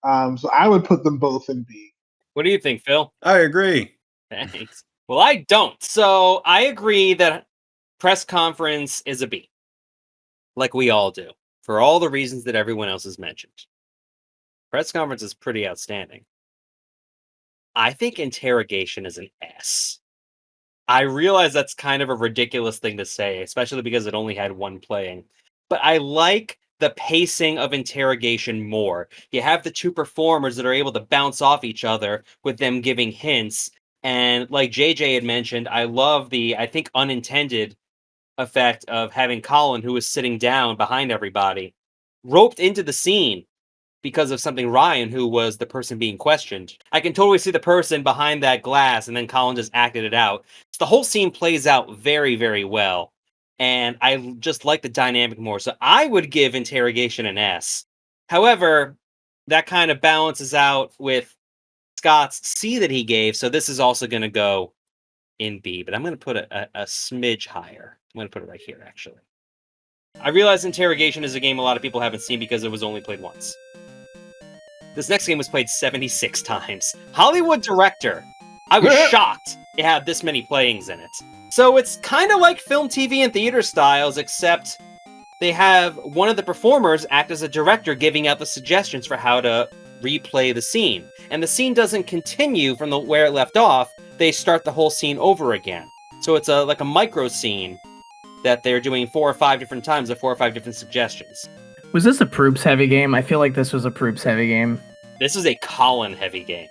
So I would put them both in B. What do you think, Phil? I agree. Thanks. Well, I don't. So I agree that Press Conference is a B. Like we all do. For all the reasons that everyone else has mentioned. Press Conference is pretty outstanding. I think Interrogation is an S. I realize that's kind of a ridiculous thing to say, especially because it only had one playing. But I like the pacing of Interrogation more. You have the two performers that are able to bounce off each other with them giving hints. And like JJ had mentioned, I love the, I think, unintended effect of having Colin, who was sitting down behind everybody, roped into the scene because of something Ryan, who was the person being questioned. I can totally see the person behind that glass, and then Colin just acted it out. So the whole scene plays out very, very well. And I just like the dynamic more. So I would give Interrogation an S. However, that kind of balances out with Scott's C that he gave. So this is also going to go in B, but I'm going to put a smidge higher. I'm going to put it right here, actually. I realize Interrogation is a game a lot of people haven't seen because it was only played once. This next game was played 76 times. Hollywood Director. I was shocked it had this many playings in it. So it's kind of like film, TV, and theater styles, except they have one of the performers act as a director, giving out the suggestions for how to replay the scene. And the scene doesn't continue from where it left off. They start the whole scene over again. So it's like a micro scene that they're doing 4 or 5 different times with 4 or 5 different suggestions. Was this a Proops heavy game? I feel like this was a Proops heavy game. This is a Colin heavy game.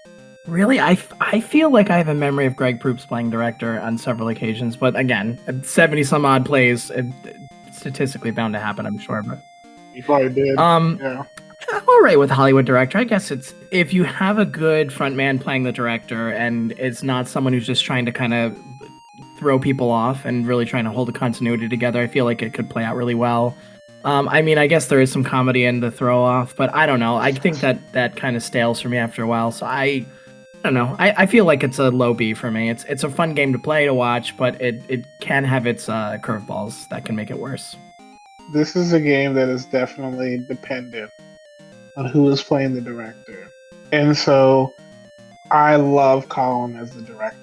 Really? I feel like I have a memory of Greg Proops playing director on several occasions, but again, 70 some odd plays, statistically bound to happen, I'm sure. But You probably did. Yeah. I'm all right with Hollywood Director. I guess it's if you have a good frontman playing the director and it's not someone who's just trying to kind of throw people off and really trying to hold the continuity together, I feel like it could play out really well. I mean, I guess there is some comedy in the throw off, but I don't know. I think that kind of stales for me after a while. So I don't know. I feel like it's a low B for me. It's a fun game to play, to watch, but it can have its curveballs that can make it worse. This is a game that is definitely dependent on who is playing the director. And so I love Colin as the director.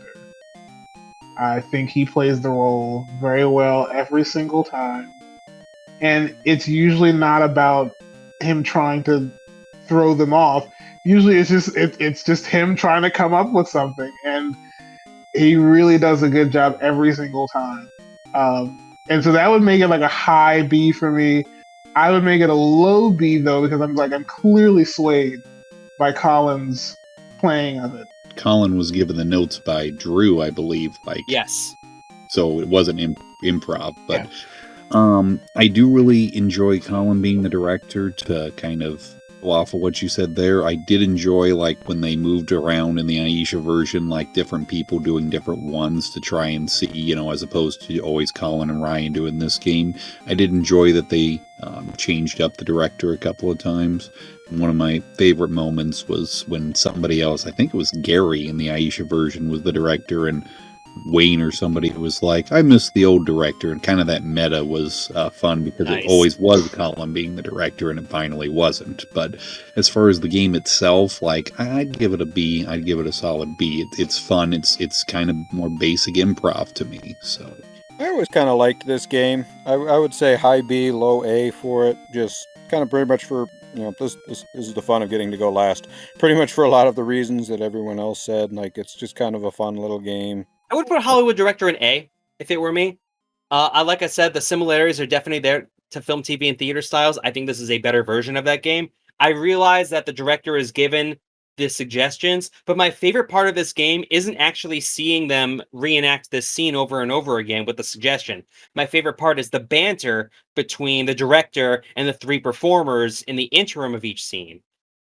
I think he plays the role very well every single time. And it's usually not about him trying to throw them off. Usually it's just him trying to come up with something. And he really does a good job every single time. And so that would make it like a high B for me. I would make it a low B though, because I'm clearly swayed by Colin's playing of it. Colin was given the notes by Drew, I believe. Yes. So it wasn't improv, but I do really enjoy Colin being the director. To kind of go off of what you said there, I did enjoy when they moved around in the Aisha version, different people doing different ones to try and see, as opposed to always Colin and Ryan doing this game. I did enjoy that they changed up the director a couple of times. And one of my favorite moments was when somebody else, I think it was Gary in the Aisha version, was the director, and Wayne or somebody was like, I miss the old director, and kind of that meta was fun because It always was Colin being the director and it finally wasn't. But as far as the game itself, I'd give it a B. I'd give it a solid B. It's fun. It's kind of more basic improv to me. So I always kind of liked this game. I would say high B, low A for it. Just kind of pretty much for, this is the fun of getting to go last. Pretty much for a lot of the reasons that everyone else said. It's just kind of a fun little game. I would put Hollywood Director in A if it were me. Like I said, the similarities are definitely there to film, TV, and theater styles. I think this is a better version of that game. I realize that the director is given the suggestions, but my favorite part of this game isn't actually seeing them reenact this scene over and over again with the suggestion. My favorite part is the banter between the director and the 3 performers in the interim of each scene.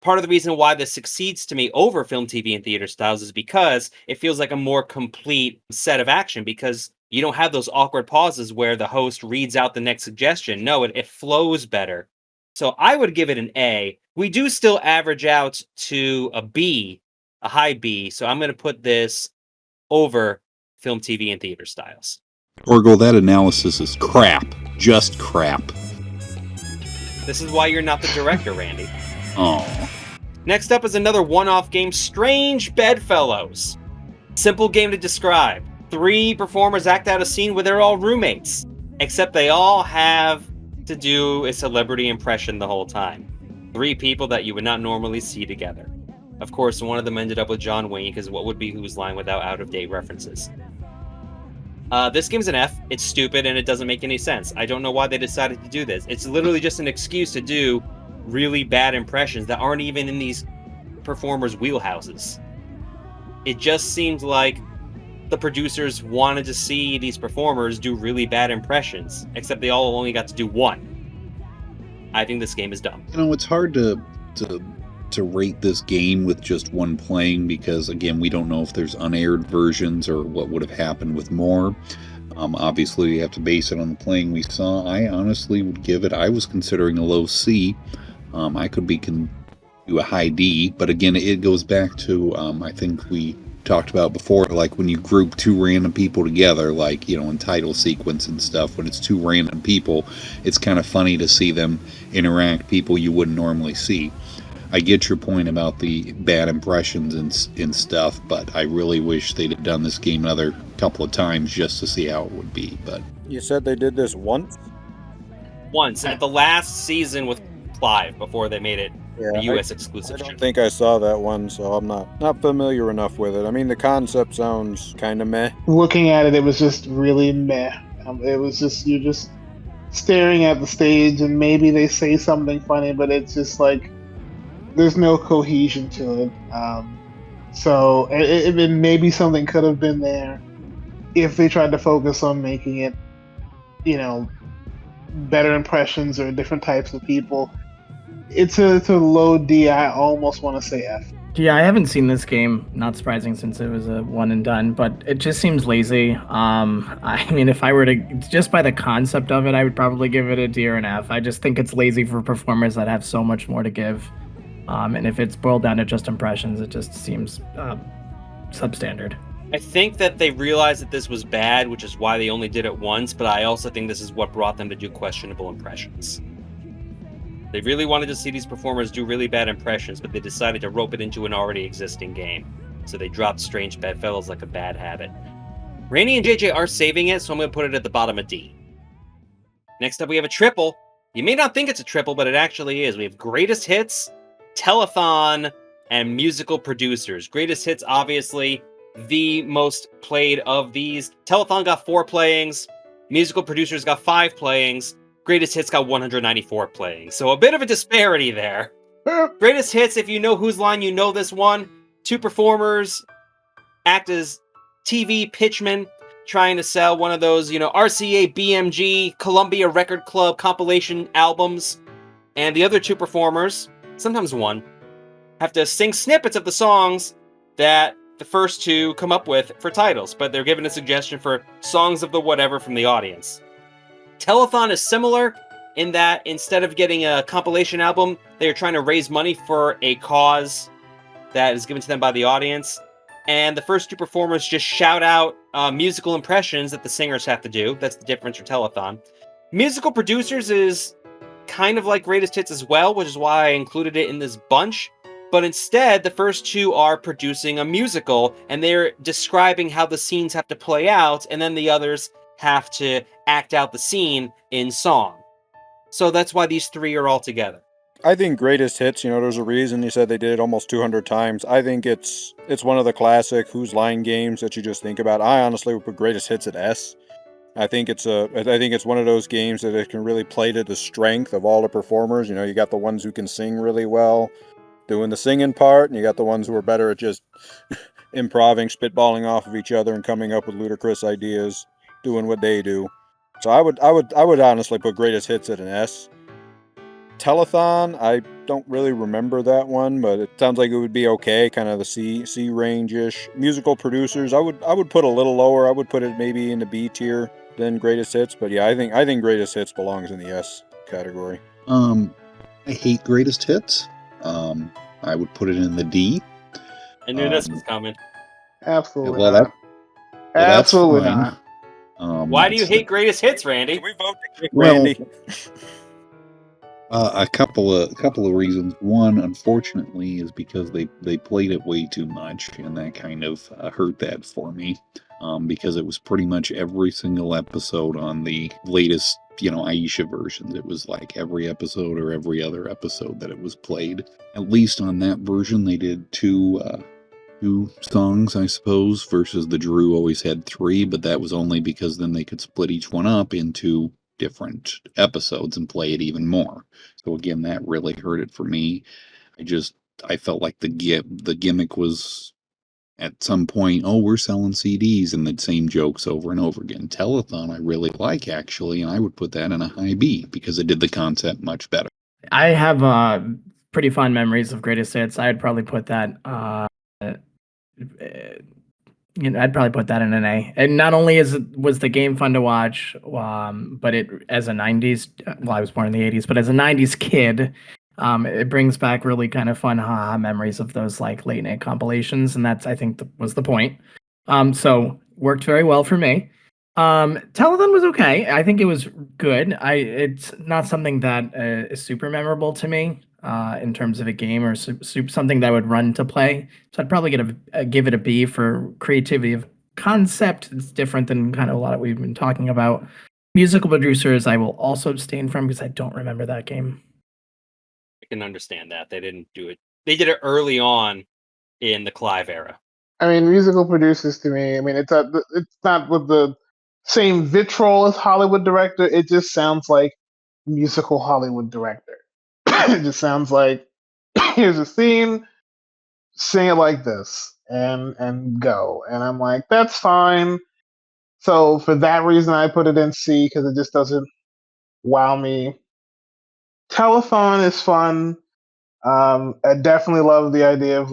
Part of the reason why this succeeds to me over film, TV, and theater styles is because it feels like a more complete set of action, because you don't have those awkward pauses where the host reads out the next suggestion. No, it flows better. So I would give it an A. We do still average out to a B, a high B. So I'm going to put this over film, TV, and theater styles. Orgo, that analysis is crap. Just crap. This is why you're not the director, Randy. Oh. Next up is another one-off game, Strange Bedfellows. Simple game to describe. 3 performers act out a scene where they're all roommates, except they all have to do a celebrity impression the whole time. 3 people that you would not normally see together. Of course, one of them ended up with John Wayne, because what would be Whose Line without out-of-date references? This game's an F. It's stupid and it doesn't make any sense. I don't know why they decided to do this. It's literally just an excuse to do really bad impressions that aren't even in these performers' wheelhouses. It just seemed like the producers wanted to see these performers do really bad impressions, except they all only got to do one. I think this game is dumb. You know, it's hard to rate this game with just one playing because, again, we don't know if there's unaired versions or what would have happened with more. Obviously, we have to base it on the playing we saw. I honestly would give it, I was considering a low C. I could do a high D, but again, it goes back to, I think we talked about before, like when you group two random people together, like, you know, in title sequence and stuff, when it's two random people, it's kind of funny to see them interact, people you wouldn't normally see. I get your point about the bad impressions and stuff, but I really wish they'd have done this game another couple of times just to see how it would be. But You said they did this once? Once, at the last season with Clive, before they made it a U.S. exclusive. I don't think I saw that one, so I'm not familiar enough with it. I mean, the concept sounds kind of meh. Looking at it, it was just really meh. It was just, you're just staring at the stage, and maybe they say something funny, but it's just like, there's no cohesion to it. So maybe something could have been there if they tried to focus on making it, you know, better impressions or different types of people. It's a low D. I almost want to say F. Yeah, I haven't seen this game. Not surprising since it was a one and done, but it just seems lazy. I mean, if I were to, just by the concept of it, I would probably give it a D or an F. I just think it's lazy for performers that have so much more to give. And if it's boiled down to just impressions, it just seems substandard. I think that they realized that this was bad, which is why they only did it once, but I also think this is what brought them to do questionable impressions. They really wanted to see these performers do really bad impressions, but they decided to rope it into an already existing game. So they dropped Strange Bedfellows like a bad habit. Randy and JJ are saving it, so I'm going to put it at the bottom of D. Next up, we have a triple. You may not think it's a triple, but it actually is. We have Greatest Hits, Telethon, and Musical Producers. Greatest Hits, obviously, the most played of these. Telethon got 4 playings. Musical Producers got 5 playings. Greatest Hits got 194 playings. So a bit of a disparity there. Greatest Hits, if you know Whose Line, you know this one. 2 performers act as TV pitchmen, trying to sell one of those, you know, RCA, BMG, Columbia Record Club compilation albums. And the other 2 performers, sometimes one, have to sing snippets of the songs that the first 2 come up with for titles, but they're given a suggestion for songs of the whatever from the audience. Telethon is similar in that instead of getting a compilation album, they are trying to raise money for a cause that is given to them by the audience. And the first 2 performers just shout out musical impressions that the singers have to do. That's the difference for Telethon. Musical Producers is kind of like Greatest Hits as well, which is why I included it in this bunch. But instead, the first 2 are producing a musical, and they're describing how the scenes have to play out, and then the others have to act out the scene in song. So that's why these 3 are all together. I think Greatest Hits, you know, there's a reason you said they did it almost 200 times. I think it's one of the classic Whose Line games that you just think about. I honestly would put Greatest Hits at S. I think it's one of those games that it can really play to the strength of all the performers. You know, you got the ones who can sing really well, doing the singing part, and you got the ones who are better at just improving, spitballing off of each other and coming up with ludicrous ideas, doing what they do. So I would honestly put Greatest Hits at an S. Telethon, I don't really remember that one, but it sounds like it would be okay, kind of the C range-ish. Musical Producers, I would put a little lower. I would put it maybe in the B tier than Greatest Hits, but yeah, I think Greatest Hits belongs in the S category. I hate Greatest Hits. I would put it in the D. I knew this was coming. Absolutely well, not. Absolutely not. Why do you hate Greatest Hits, Randy? Can we vote to kick Randy? A couple of reasons. One, unfortunately, is because they played it way too much, and that kind of hurt that for me. Because it was pretty much every single episode on the latest, Aisha versions. It was like every episode or every other episode that it was played. At least on that version, they did two songs, I suppose, versus the Drew always had 3, but that was only because then they could split each one up into different episodes and play it even more. So again, that really hurt it for me. I felt like the gimmick was at some point, we're selling CDs and the same jokes over and over again. Telethon I really like, actually, and I would put that in a high B because it did the concept much better. I have pretty fond memories of greatest hits. I'd probably put that. I'd probably put that in an A. And not only was the game fun to watch, but it as a '90s. Well, I was born in the '80s, but as a '90s kid, it brings back really kind of fun haha memories of those like late night compilations, and that's I think was the point. So worked very well for me. Telethon was okay. I think it was good. It's not something that is super memorable to me in terms of a game or something that I would run to play. So I'd probably give it a B for creativity of concept. It's different than kind of a lot of we've been talking about. Musical producers, I will also abstain from because I don't remember that game. I can understand that they didn't do it. They did it early on in the Clive era. I mean, musical producers to me, I mean, it's not with the same vitriol as Hollywood director. It just sounds like musical Hollywood director. It just sounds like here's a scene, sing it like this, and go. And I'm like, that's fine. So for that reason, I put it in C because it just doesn't wow me. Telethon is fun. I definitely love the idea of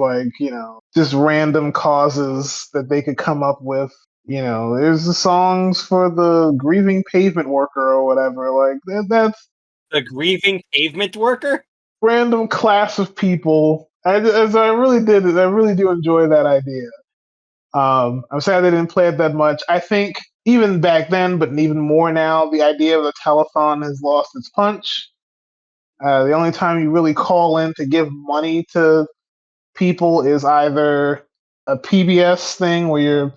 just random causes that they could come up with. There's the songs for the grieving pavement worker or whatever. Like that's The grieving pavement worker? random class of people. I really do enjoy that idea. I'm sad they didn't play it that much. I think even back then, but even more now, the idea of the telethon has lost its punch. The only time you really call in to give money to people is either a PBS thing where you're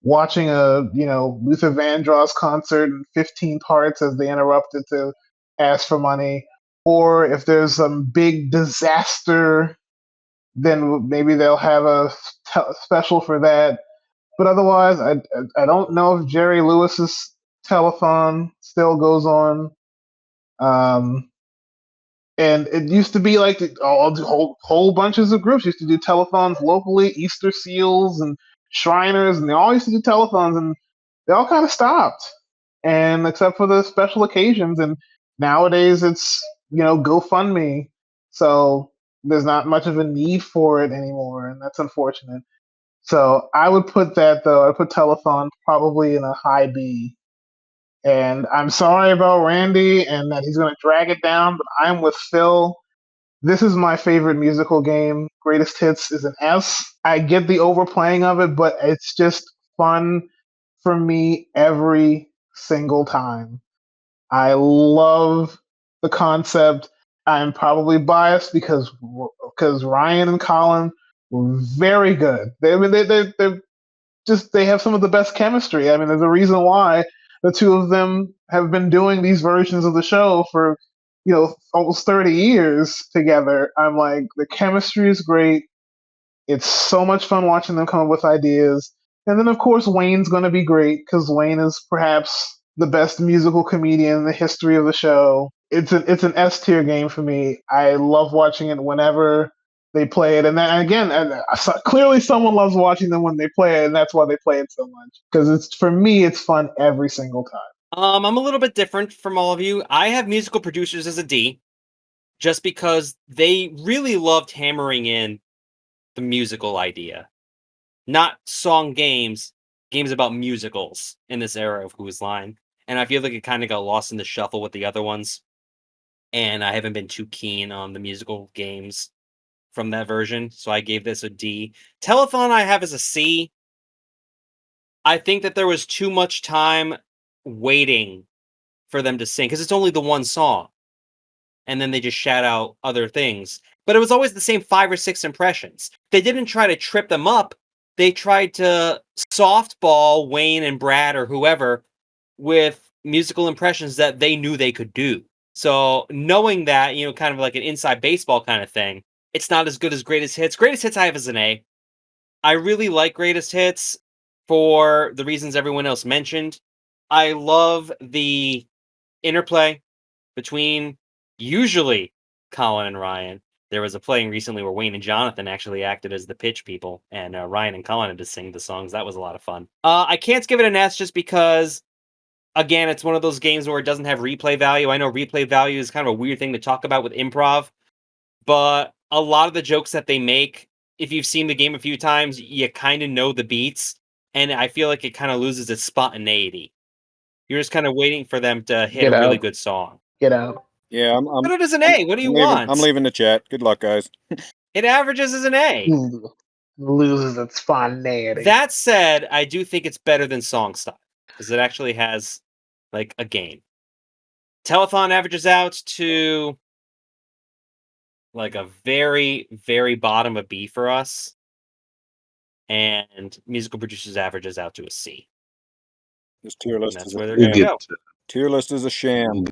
watching a Luther Vandross concert in 15 parts as they interrupted to ask for money, or if there's some big disaster, then maybe they'll have a special for that. But otherwise, I don't know if Jerry Lewis's telethon still goes on. Um, and it used to be like whole bunches of groups used to do telethons locally, Easter Seals and Shriners, and they all used to do telethons, and they all kind of stopped. And except for the special occasions, and nowadays it's GoFundMe, so there's not much of a need for it anymore, and that's unfortunate. So I would put that though. I put telethon probably in a high B. And I'm sorry about Randy and that he's going to drag it down, but I'm with Phil. This is my favorite musical game. Greatest Hits is an S. I get the overplaying of it, but it's just fun for me every single time. I love the concept. I'm probably biased because Ryan and Colin were very good. They have some of the best chemistry. I mean, there's a reason why the two of them have been doing these versions of the show for almost 30 years together. I'm like, the chemistry is great. It's so much fun watching them come up with ideas. And then of course Wayne's going to be great because Wayne is perhaps the best musical comedian in the history of the show. It's an S tier game for me. I love watching it whenever they play it, and then again, clearly someone loves watching them when they play it, and that's why they play it so much. Because for me, it's fun every single time. I'm a little bit different from all of you. I have musical producers as a D, just because they really loved hammering in the musical idea, not song games about musicals in this era of Who's Line. And I feel like it kind of got lost in the shuffle with the other ones. And I haven't been too keen on the musical games from that version, so I gave this a D. Telethon I have as a C. I think that there was too much time waiting for them to sing, because it's only the one song. And then they just shout out other things. But it was always the same 5 or 6 impressions. They didn't try to trip them up. They tried to softball Wayne and Brad or whoever with musical impressions that they knew they could do. So knowing that, kind of like an inside baseball kind of thing, it's not as good as Greatest Hits. Greatest Hits I have as an A. I really like Greatest Hits for the reasons everyone else mentioned. I love the interplay between usually Colin and Ryan. There was a playing recently where Wayne and Jonathan actually acted as the pitch people, and Ryan and Colin had to sing the songs. That was a lot of fun. I can't give it an S just because Again, it's one of those games where it doesn't have replay value. I know replay value is kind of a weird thing to talk about with improv, but a lot of the jokes that they make, if you've seen the game a few times, you kind of know the beats, and I feel like it kind of loses its spontaneity. You're just kind of waiting for them to hit Get a really out. good song. Get out. Yeah, But it is an A. What do you want? I'm leaving the chat. Good luck, guys. It averages as an A. Loses its spontaneity. That said, I do think it's better than Song Style because it actually has like a game. Telethon averages out to like a very, very bottom of B for us, and Musical Producers averages out to a C. This tier list That's is where they're We'll going to get go. tier list is a sham.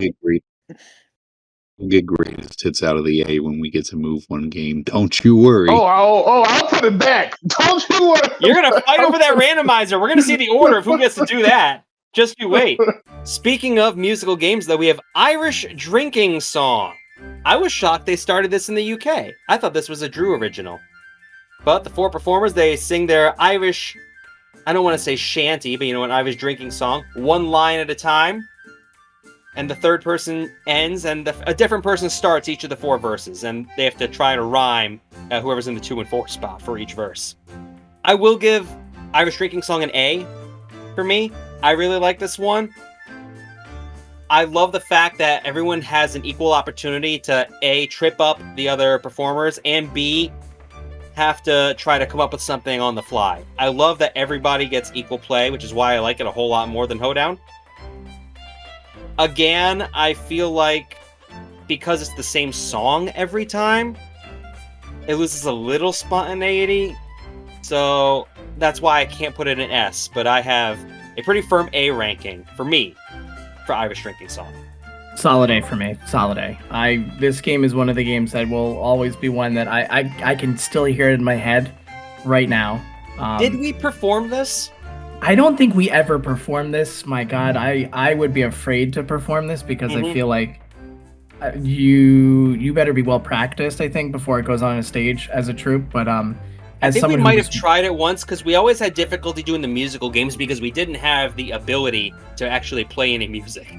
we'll get greatest hits out of the A when we get to move one game. Don't you worry. I'll put it back. Don't you worry. You're going to fight over that randomizer. We're going to see the order of who gets to do that. Just you wait. Speaking of musical games, though, we have Irish Drinking Song. I was shocked they started this in the UK. I thought this was a Drew original. But the 4 performers, they sing their Irish, I don't want to say shanty, but you know, an Irish drinking song, one line at a time. And the third person ends, and a different person starts each of the 4 verses, and they have to try to rhyme whoever's in the 2 and 4 spot for each verse. I will give Irish Drinking Song an A for me. I really like this one. I love the fact that everyone has an equal opportunity to A, trip up the other performers, and B, have to try to come up with something on the fly. I love that everybody gets equal play, which is why I like it a whole lot more than Hoedown. Again, I feel like because it's the same song every time, it loses a little spontaneity. So that's why I can't put it in S, but I have a pretty firm A ranking for me for Irish Drinking Song. Solid A for me. Solid A. This game is one of the games that will always be one that I can still hear it in my head right now. Did we perform this? I don't think we ever performed this. My God, I would be afraid to perform this because I feel like you better be well practiced, I think, before it goes on a stage as a troupe. But I think we might have tried it once because we always had difficulty doing the musical games because we didn't have the ability to actually play any music.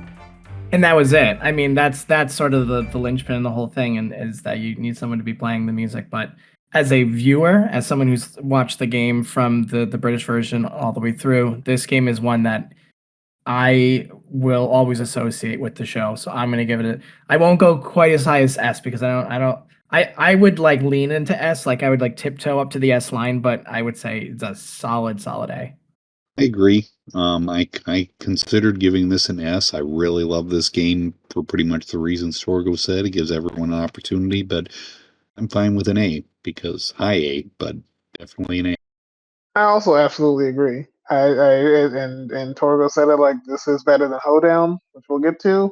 And that was it. I mean, that's sort of the linchpin in the whole thing, and is that you need someone to be playing the music. But as a viewer, as someone who's watched the game from the British version all the way through, this game is one that I will always associate with the show. So I'm gonna give it I won't go quite as high as S because I would like lean into S, like I would like tiptoe up to the S line, but I would say it's a solid A. I agree. I considered giving this an S. I really love this game for pretty much the reasons Torgo said. It gives everyone an opportunity, but I'm fine with an A because high A, but definitely an A. I also absolutely agree. And Torgo said it like this is better than Hoedown, which we'll get to.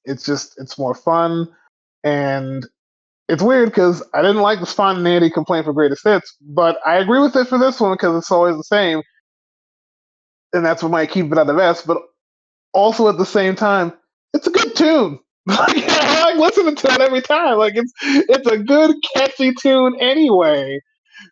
It's more fun, and it's weird because I didn't like the spontaneity complaint for greatest hits, but I agree with it for this one because it's always the same, and that's what might keep it out of S. But also at the same time, it's a good tune. I like listening to it every time. Like it's a good catchy tune anyway.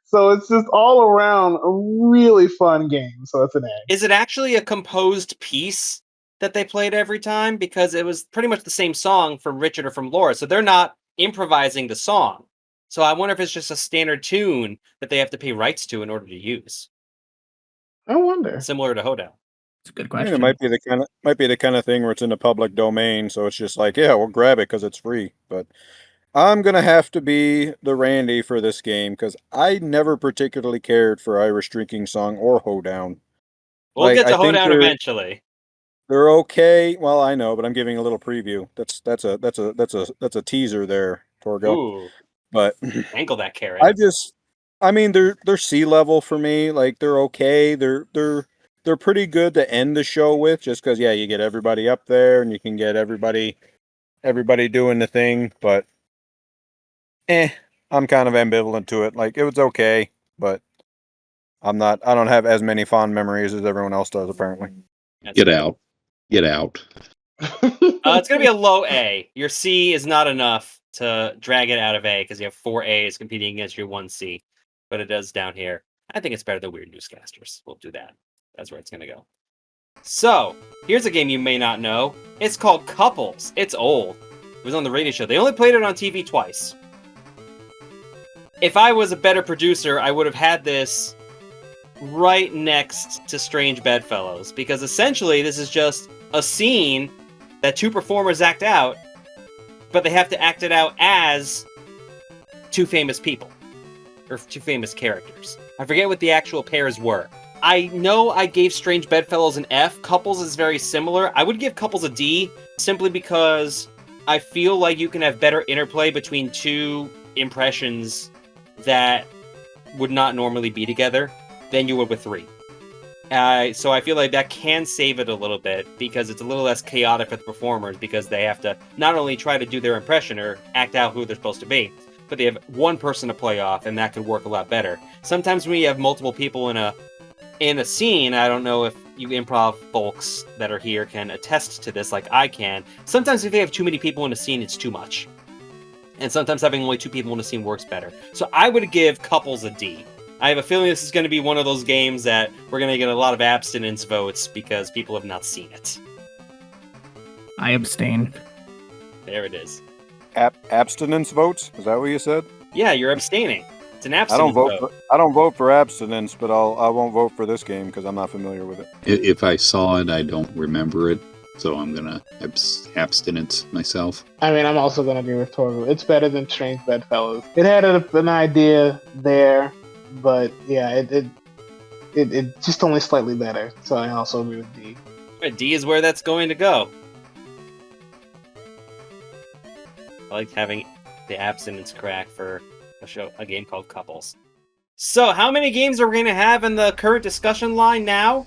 So it's just all around a really fun game. So it's an A. Is it actually a composed piece that they played every time? Because it was pretty much the same song from Richard or from Laura. So they're not improvising the song. So I wonder if it's just a standard tune that they have to pay rights to in order to use. I wonder. Similar to Hoedown. It's a good I question. mean, it might be the kind of thing where it's in the public domain, so it's just like, yeah, we'll grab it because it's free. But I'm gonna have to be the Randy for this game because I never particularly cared for Irish Drinking Song or Hoedown. We'll get to I think Hoedown eventually. they're okay. Well, I know, but I'm giving a little preview. That's a teaser there, Torgo. Ooh, But ankle that carrot. I mean, they're sea level for me. Like they're okay. They're pretty good to end the show with, just because you get everybody up there and you can get everybody doing the thing. But I'm kind of ambivalent to it. Like it was okay, but I don't have as many fond memories as everyone else does apparently. Get out. It's going to be a low A. Your C is not enough to drag it out of A because you have 4 A's competing against your 1 C. But it does down here. I think it's better than Weird Newscasters. We'll do that. That's where it's going to go. So, here's a game you may not know. It's called Couples. It's old. It was on the radio show. They only played it on TV twice. If I was a better producer, I would have had this right next to Strange Bedfellows, because essentially this is just a scene that two performers act out, but they have to act it out as two famous people, or two famous characters. I forget what the actual pairs were. I know I gave Strange Bedfellows an F. Couples is very similar. I would give Couples a D, simply because I feel like you can have better interplay between two impressions that would not normally be together than you would with three. So I feel like that can save it a little bit, because it's a little less chaotic for the performers, because they have to not only try to do their impression or act out who they're supposed to be, but they have one person to play off, and that can work a lot better. Sometimes when you have multiple people in a scene, I don't know if you improv folks that are here can attest to this like I can. Sometimes if you have too many people in a scene, it's too much. And sometimes having only two people in a scene works better. So I would give Couples a D. I have a feeling this is going to be one of those games that we're going to get a lot of abstinence votes because people have not seen it. I abstain. There it is. Abstinence votes? Is that what you said? Yeah, you're abstaining. It's an abstinence vote. I don't vote for abstinence, but I won't vote for this game because I'm not familiar with it. If I saw it, I don't remember it, so I'm gonna abstinence myself. I mean, I'm also gonna agree with Torgo. It's better than Strange Bedfellows. It had an idea there, but yeah, it just only slightly better. So I also agree with D. D is where that's going to go. I like having the abstinence crack for a game called Couples. So, how many games are we going to have in the current discussion line now?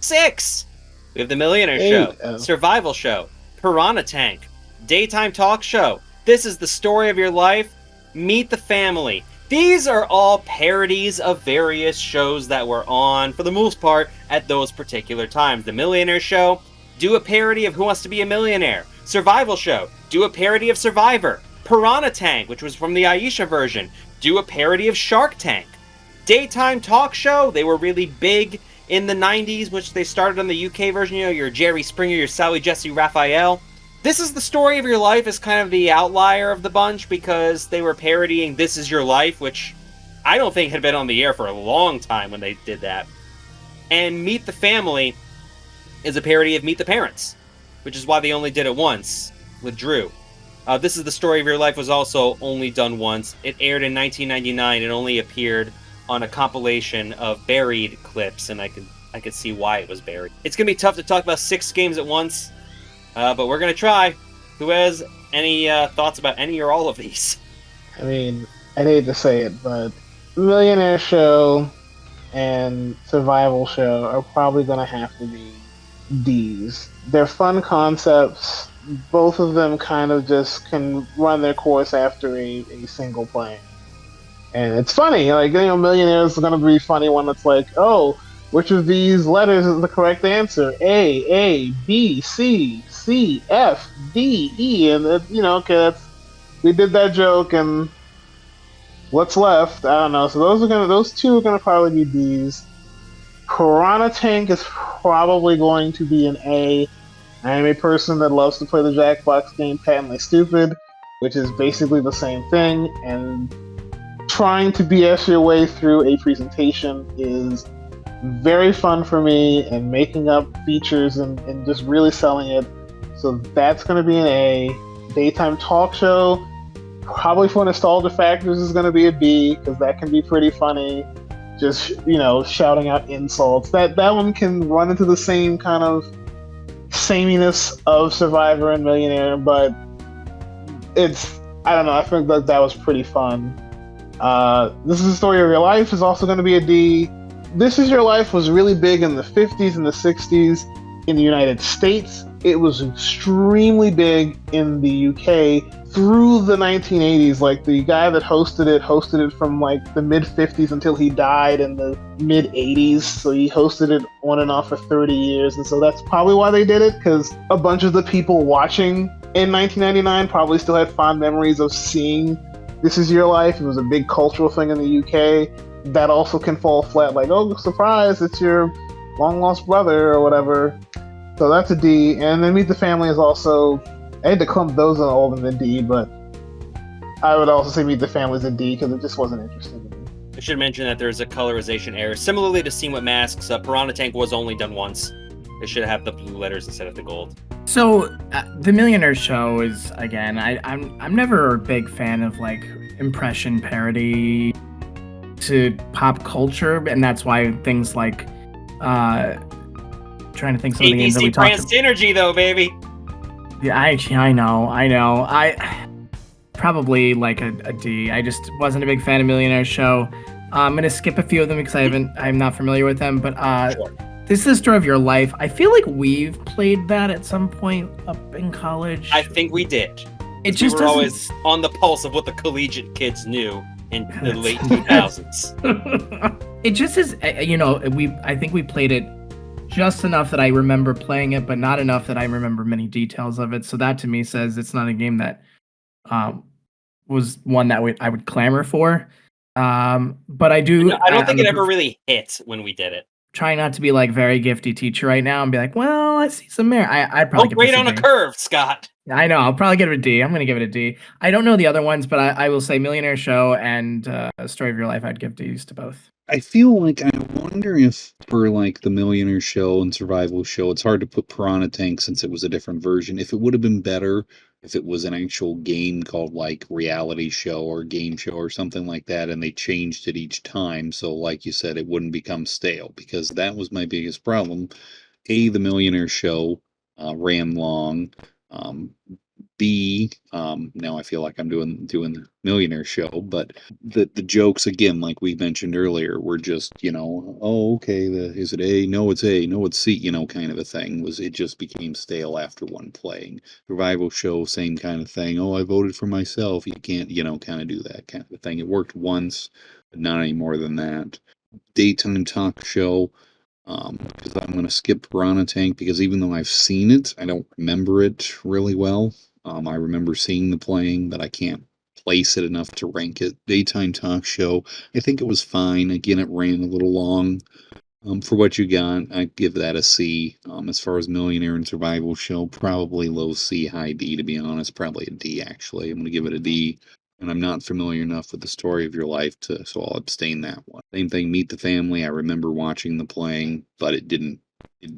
6! We have the Millionaire Show, Survival Show, Piranha Tank, Daytime Talk Show, This Is the Story of Your Life, Meet the Family. These are all parodies of various shows that were on, for the most part, at those particular times. The Millionaire Show, do a parody of Who Wants to Be a Millionaire. Survival Show, do a parody of Survivor. Piranha Tank, which was from the Aisha version, do a parody of Shark Tank. Daytime Talk Show, they were really big in the 90s, which they started on the UK version, you know, your Jerry Springer, your Sally Jesse Raphael. This Is the Story of Your Life is kind of the outlier of the bunch, because they were parodying This Is Your Life, which I don't think had been on the air for a long time when they did that. And Meet the Family is a parody of Meet the Parents, which is why they only did it once with Drew. This Is the Story of Your Life was also only done once. It aired in 1999. It only appeared on a compilation of buried clips, and I could see why it was buried. It's going to be tough to talk about 6 games at once, but we're going to try. Who has any thoughts about any or all of these? I mean, I'd hate to say it, but Millionaire Show and Survival Show are probably going to have to be D's. They're fun concepts. Both of them kind of just can run their course after a single play. And it's funny, like, you know, Millionaire is going to be funny when it's like, oh, which of these letters is the correct answer? A, B, C, F, D, E. And, you know, okay, we did that joke, and what's left? I don't know. So those two are going to probably be D's. Piranha Tank is probably going to be an A. I am a person that loves to play the Jackbox game Patently Stupid, which is basically the same thing, and trying to BS your way through a presentation is very fun for me, and making up features and just really selling it. So that's going to be an A. Daytime Talk Show, probably for nostalgia factors, is going to be a B, because that can be pretty funny. Just, you know, shouting out insults. That one can run into the same kind of sameness of Survivor and Millionaire, but I don't know, I think that was pretty fun. This Is the Story of Your Life is also going to be a D. This Is Your Life was really big in the 50s and the 60s in the United States. It was extremely big in the UK through the 1980s. Like, the guy that hosted it from like the mid 50s until he died in the mid 80s. So he hosted it on and off for 30 years. And so that's probably why they did it, because a bunch of the people watching in 1999 probably still had fond memories of seeing This Is Your Life. It was a big cultural thing in the UK. That also can fall flat, like, oh, surprise, it's your long lost brother or whatever. So that's a D. And then Meet the Family is also, I hate to clump those on all of them in D, but I would also say Meet the Family is a D because it just wasn't interesting to me. I should mention that there's a colorization error. Similarly to Scene with Masks, Piranha Tank was only done once. They should have the blue letters instead of the gold. So the Millionaire show is, again, I'm never a big fan of like impression parody to pop culture, and that's why things like trying to think some of the games that we ABC talked brand synergy though, baby. Yeah, I know. I probably like a D. I just wasn't a big fan of Millionaire show. I'm gonna skip a few of them because I'm not familiar with them, but Sure. This is the Story of Your Life. I feel like we've played that at some point up in college. I think we did. It just we were always on the pulse of what the collegiate kids knew in the late 2000s. It just is, I think we played it just enough that I remember playing it, but not enough that I remember many details of it. So that to me says it's not a game that was one that I would clamor for. But I do. No, I don't think it ever really hit when we did it. Trying not to be like very gifty teacher right now and be like, well, I see some merit. I'd probably give wait this on a D. curve, Scott. I know. I'll probably give it a D. I'm going to give it a D. I don't know the other ones, but I will say Millionaire Show and Story of Your Life, I'd give D's to both. I feel like I wonder if for like the Millionaire Show and Survival Show, it's hard to put Piranha Tank since it was a different version. If it would have been better if it was an actual game called like Reality Show or Game Show or something like that, and they changed it each time. So like you said, it wouldn't become stale, because that was my biggest problem. A, the Millionaire Show ran long. B, now I feel like I'm doing the Millionaire Show, but the jokes, again, like we mentioned earlier, were just, oh, okay, is it A? No, it's A. No, it's C, kind of a thing. It just became stale after one playing. Survival Show, same kind of thing. Oh, I voted for myself. You can't, kind of do that kind of a thing. It worked once, but not any more than that. Daytime talk show, because I'm going to skip Piranha Tank, because even though I've seen it, I don't remember it really well. I remember seeing the playing, but I can't place it enough to rank it. Daytime talk show, I think it was fine. Again, it ran a little long. For what you got, I'd give that a C. As far as Millionaire and Survival Show, probably low C, high D, to be honest. Probably a D, actually. I'm going to give it a D. And I'm not familiar enough with the Story of Your Life so I'll abstain that one. Same thing, Meet the Family. I remember watching the playing, but it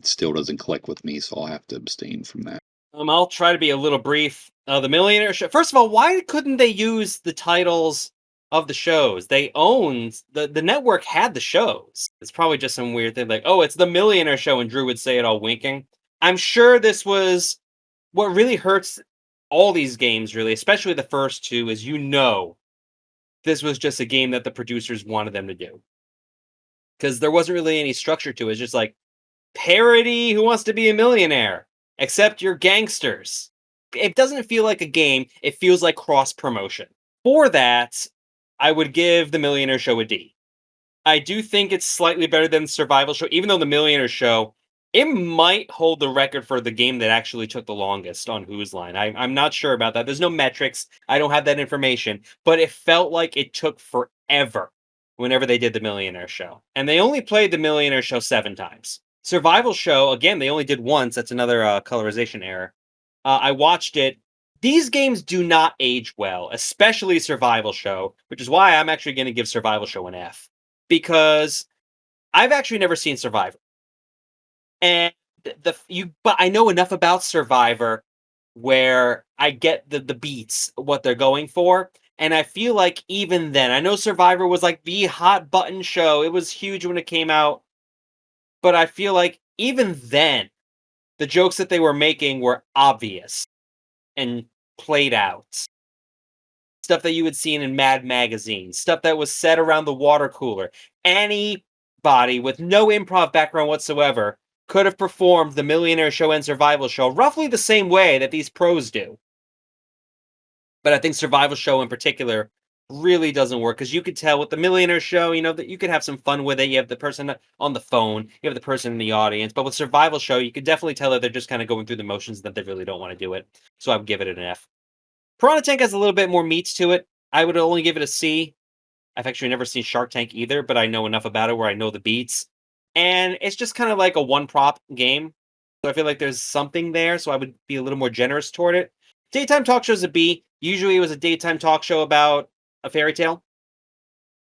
still doesn't click with me, so I'll have to abstain from that. I'll try to be a little brief. The Millionaire Show. First of all, why couldn't they use the titles of the shows? They owned the network had the shows. It's probably just some weird thing like, oh, it's the Millionaire Show, and Drew would say it all winking. I'm sure this was what really hurts all these games, really, especially the first two, is this was just a game that the producers wanted them to do. Because there wasn't really any structure to it. It's just like parody Who Wants to Be a Millionaire? Except you're gangsters. It doesn't feel like a game. It feels like cross-promotion. For that, I would give the Millionaire Show a D. I do think it's slightly better than Survival Show, even though the Millionaire Show, it might hold the record for the game that actually took the longest on Whose Line. I'm not sure about that. There's no metrics. I don't have that information. But it felt like it took forever whenever they did the Millionaire Show. And they only played the Millionaire Show 7 times. Survival Show, again, they only did once. That's another colorization error. I watched it. These games do not age well, especially Survival Show, which is why I'm actually going to give Survival Show an F. Because I've actually never seen Survivor. And but I know enough about Survivor where I get the beats, what they're going for. And I feel like even then, I know Survivor was like the hot button show. It was huge when it came out. But I feel like even then, the jokes that they were making were obvious and played out. Stuff that you would see in Mad Magazine. Stuff that was said around the water cooler. Anybody with no improv background whatsoever could have performed the Millionaire Show and Survival Show roughly the same way that these pros do. But I think Survival Show in particular really doesn't work, because you could tell with the Millionaire Show, that you could have some fun with it. You have the person on the phone, you have the person in the audience. But with Survival Show, you could definitely tell that they're just kind of going through the motions, that they really don't want to do it. So I would give it an F. Piranha Tank has a little bit more meats to it. I would only give it a C. I've actually never seen Shark Tank either, but I know enough about it where I know the beats. And it's just kind of like a one prop game. So I feel like there's something there, so I would be a little more generous toward it. Daytime talk show's a B. Usually it was a daytime talk show about a fairy tale.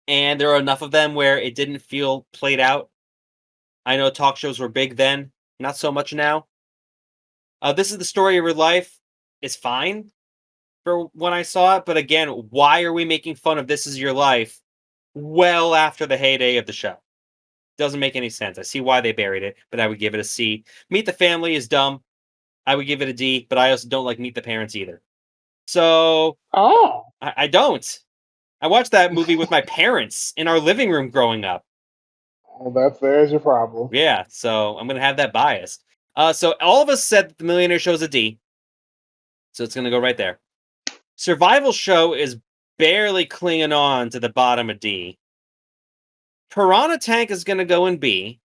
And there are enough of them where it didn't feel played out. I know talk shows were big then, not so much now. This is the story of your life is fine for when I saw it, but again, why are we making fun of This Is Your Life well after the heyday of the show? Doesn't make any sense. I see why they buried it, but I would give it a C. Meet the Family is dumb. I would give it a D, but I also don't like Meet the Parents either. So I don't. I watched that movie with my parents in our living room growing up. Well, there's your problem. Yeah, so I'm gonna have that bias. So all of us said that the Millionaire Show is a D, so it's gonna go right there. Survival Show is barely clinging on to the bottom of D. Piranha Tank is gonna go in B.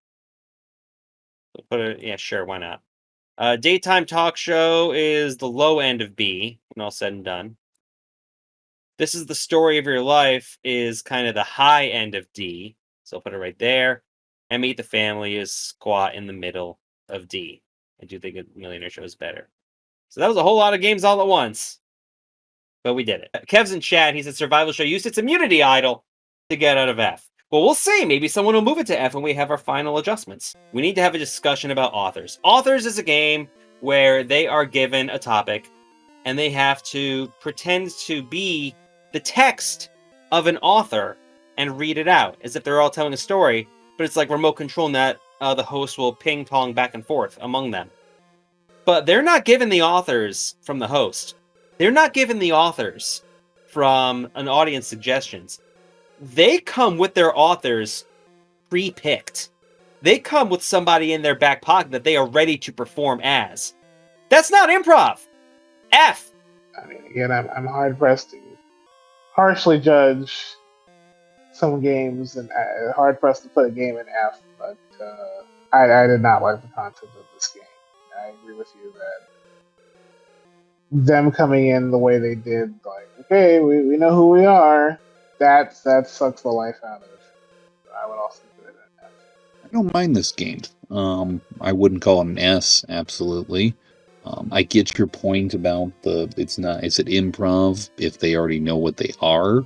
Yeah, sure, why not? Daytime Talk Show is the low end of B, when all said and done. This Is the Story of Your Life is kind of the high end of D, so I'll put it right there. And Meet the Family is squat in the middle of D. I do think a Millionaire Show is better. So that was a whole lot of games all at once. But we did it. Kev's in chat. He said Survival Show used its immunity idol to get out of F. Well, we'll see. Maybe someone will move it to F when we have our final adjustments. We need to have a discussion about Authors. Authors is a game where they are given a topic and they have to pretend to be the text of an author and read it out as if they're all telling a story, but it's like remote control and that the host will ping-pong back and forth among them. But they're not given the authors from the host. They're not given the authors from an audience suggestions. They come with their authors pre-picked. They come with somebody in their back pocket that they are ready to perform as. That's not improv. F. I mean, again, I'm hard pressed to harshly judge some games and hard pressed to put a game in F, but I did not like the content of this game. I agree with you that them coming in the way they did, like, okay, we know who we are, that sucks the life out of it. I would also put it in F. I don't mind this game. I wouldn't call it an S, absolutely. I get your point about it's an improv if they already know what they are,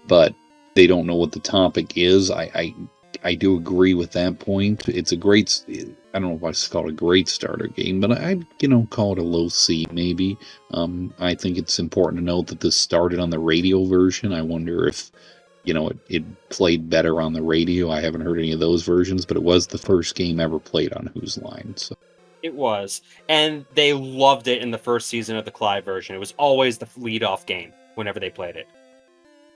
but they don't know what the topic is. I do agree with that point. It's a great, I don't know if I should call it a great starter game, but I'd call it a low C maybe. I think it's important to note that this started on the radio version. I wonder if it played better on the radio. I haven't heard any of those versions, but it was the first game ever played on Whose Line. So. It was. And they loved it in the first season of the Clive version. It was always the lead-off game whenever they played it.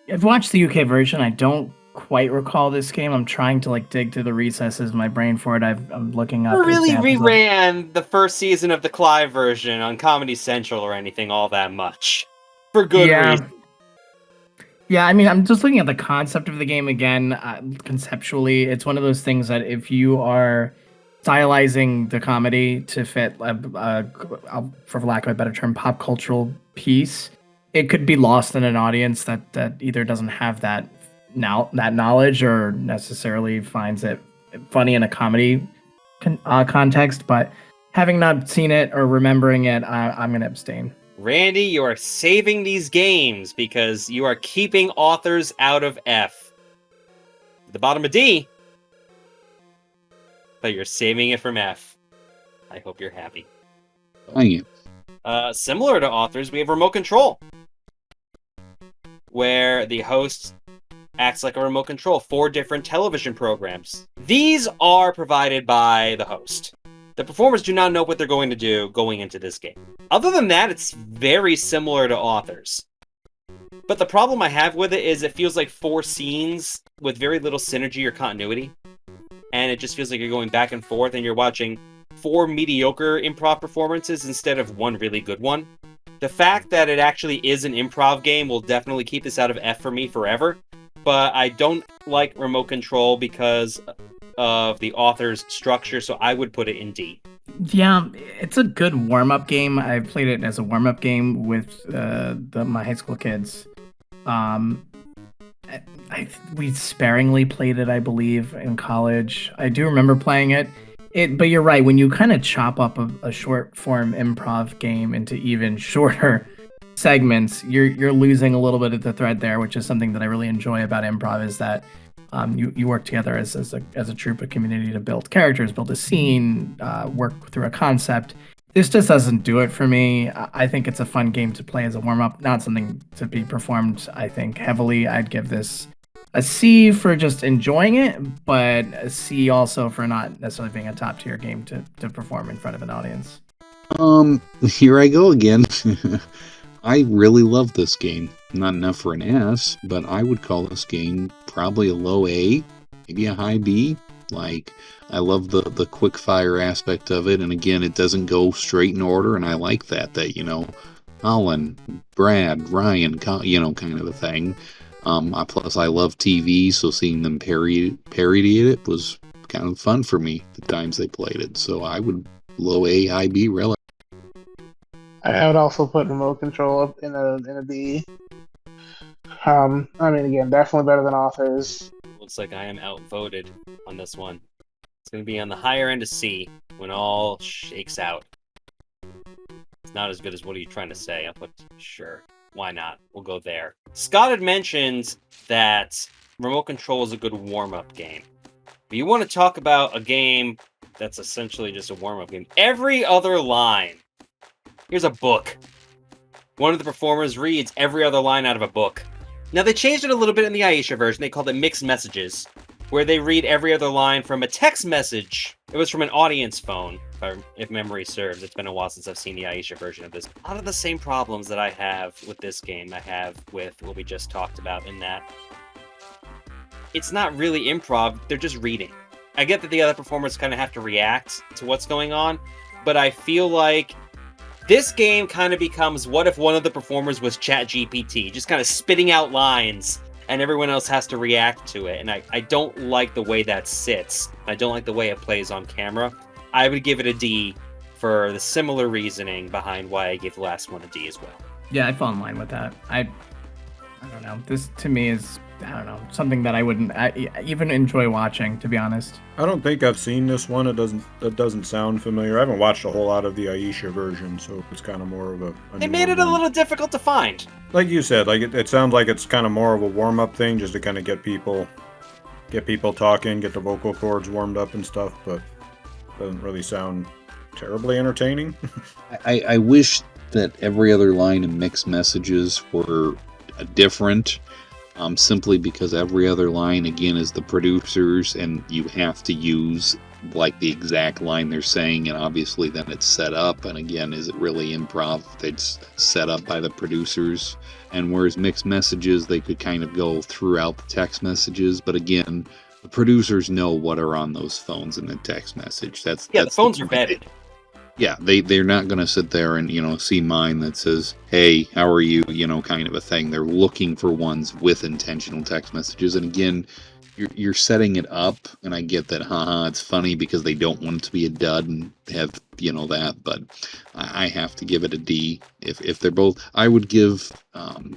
I've watched the UK version. I don't quite recall this game. I'm trying to dig through the recesses of my brain for it. I'm looking up. We really reran the first season of the Clive version on Comedy Central or anything all that much. For good reason. Yeah, I mean, I'm just looking at the concept of the game again. Conceptually, it's one of those things that if you are stylizing the comedy to fit, for lack of a better term, pop cultural piece, it could be lost in an audience that either doesn't have that knowledge or necessarily finds it funny in a comedy context. But having not seen it or remembering it, I'm going to abstain. Randy, you are saving these games because you are keeping Authors out of F. The bottom of D. But you're saving it from F. I hope you're happy. Thank you. Similar to Authors, we have Remote Control, where the host acts like a remote control. 4 different television programs. These are provided by the host. The performers do not know what they're going to do going into this game. Other than that, it's very similar to Authors. But the problem I have with it is it feels like 4 scenes with very little synergy or continuity. And it just feels like you're going back and forth and you're watching 4 mediocre improv performances instead of 1 really good one. The fact that it actually is an improv game will definitely keep this out of F for me forever. But I don't like Remote Control because of the Author's structure, so I would put it in D. Yeah, it's a good warm-up game. I played it as a warm-up game with my high school kids. we sparingly played it, I believe, in college. I do remember playing it. But you're right. When you kind of chop up a short form improv game into even shorter segments, you're losing a little bit of the thread there, which is something that I really enjoy about improv. Is that you work together as a troupe, a community to build characters, build a scene, work through a concept. This just doesn't do it for me. I think it's a fun game to play as a warm-up, not something to be performed, I think, heavily. I'd give this a C for just enjoying it, but a C also for not necessarily being a top-tier game to perform in front of an audience. Here I go again. I really love this game. Not enough for an S, but I would call this game probably a low A, maybe a high B. Like, I love the quick fire aspect of it, and again, it doesn't go straight in order, and I like that, Colin, Brad, Ryan, kind of a thing. Plus, I love TV, so seeing them parody it was kind of fun for me the times they played it. So I would low A, high B, relative. I would also put remote control up in a B. I mean, again, definitely better than authors. Looks like I am outvoted on this one. It's going to be on the higher end of C when all shakes out. It's not as good as what are you trying to say? I'll put sure. Why not? We'll go there. Scott had mentioned that remote control is a good warm-up game. But you want to talk about a game that's essentially just a warm-up game. Every other line. Here's a book. One of the performers reads every other line out of a book. Now, they changed it a little bit in the Aisha version. They called it mixed messages, where they read every other line from a text message. It was from an audience phone, if memory serves. It's been a while since I've seen the Aisha version of this. A lot of the same problems that I have with this game, I have with what we just talked about, in that it's not really improv, they're just reading. I get that the other performers kind of have to react to what's going on, but I feel like this game kind of becomes, what if one of the performers was ChatGPT, just kind of spitting out lines, and everyone else has to react to it. And I don't like the way that sits. I don't like the way it plays on camera. I would give it a D for the similar reasoning behind why I gave the last one a D as well. Yeah, I fall in line with that. I don't know. This, to me, is, I don't know, something that I wouldn't even enjoy watching, to be honest. I don't think I've seen this one. It doesn't sound familiar. I haven't watched a whole lot of the Aisha version, so it's kind of more of a They made it a little difficult to find. Like you said, like it sounds like it's kind of more of a warm-up thing, just to kind of get people talking, get the vocal cords warmed up and stuff, but doesn't really sound terribly entertaining. I wish that every other line in mixed messages were different, simply because every other line, again, is the producers, and you have to use like the exact line they're saying, and obviously then it's set up, and again, is it really improv? It's set up by the producers. And whereas mixed messages, they could kind of go throughout the text messages, but again, the producers know what are on those phones in the text message. That's the phones are vetted. Yeah, they're not going to sit there and, see mine that says, hey, how are you, kind of a thing. They're looking for ones with intentional text messages. And again, you're setting it up, and I get that, it's funny because they don't want it to be a dud and have, that, but I have to give it a D. If they're both, I would give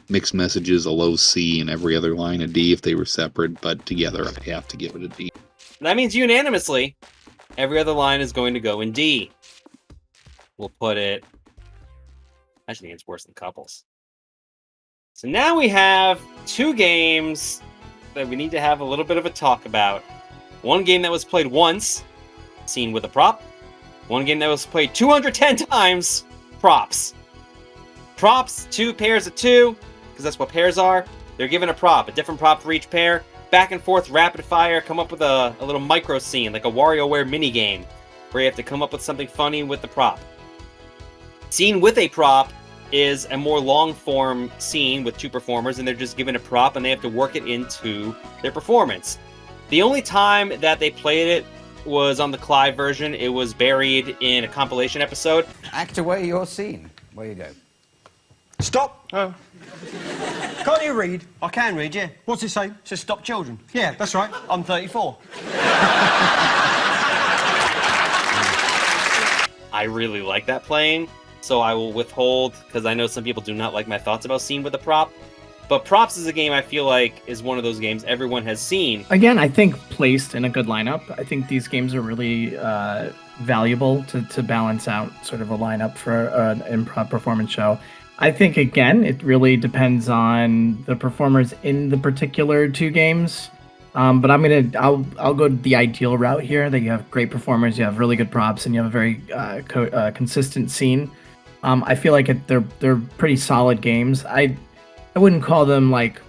mixed messages a low C and every other line a D if they were separate, but together I have to give it a D. That means unanimously, every other line is going to go in D. We'll put it, I actually think it's worse than couples. So now we have two games that we need to have a little bit of a talk about. One game that was played once, seen with a prop. One game that was played 210 times, props. Props, 2 pairs of 2, because that's what pairs are. They're given a prop, a different prop for each pair. Back and forth, rapid fire, come up with a little micro scene, like a WarioWare mini game, where you have to come up with something funny with the prop. Scene with a prop is a more long-form scene with 2 performers, and they're just given a prop, and they have to work it into their performance. The only time that they played it was on the Clive version. It was buried in a compilation episode. Act away your scene. Where you go. Stop! Oh. Can't you read? I can read, yeah. What's it say? It says stop children. Yeah, that's right. I'm 34. I really like that playing, so I will withhold, because I know some people do not like my thoughts about scene with a prop. But Props is a game I feel like is one of those games everyone has seen. Again, I think placed in a good lineup. I think these games are really valuable to balance out sort of a lineup for an improv performance show. I think, again, it really depends on the performers in the particular two games. But I'll go the ideal route here, that you have great performers, you have really good props, and you have a very consistent scene. I feel like they're pretty solid games. I wouldn't call them like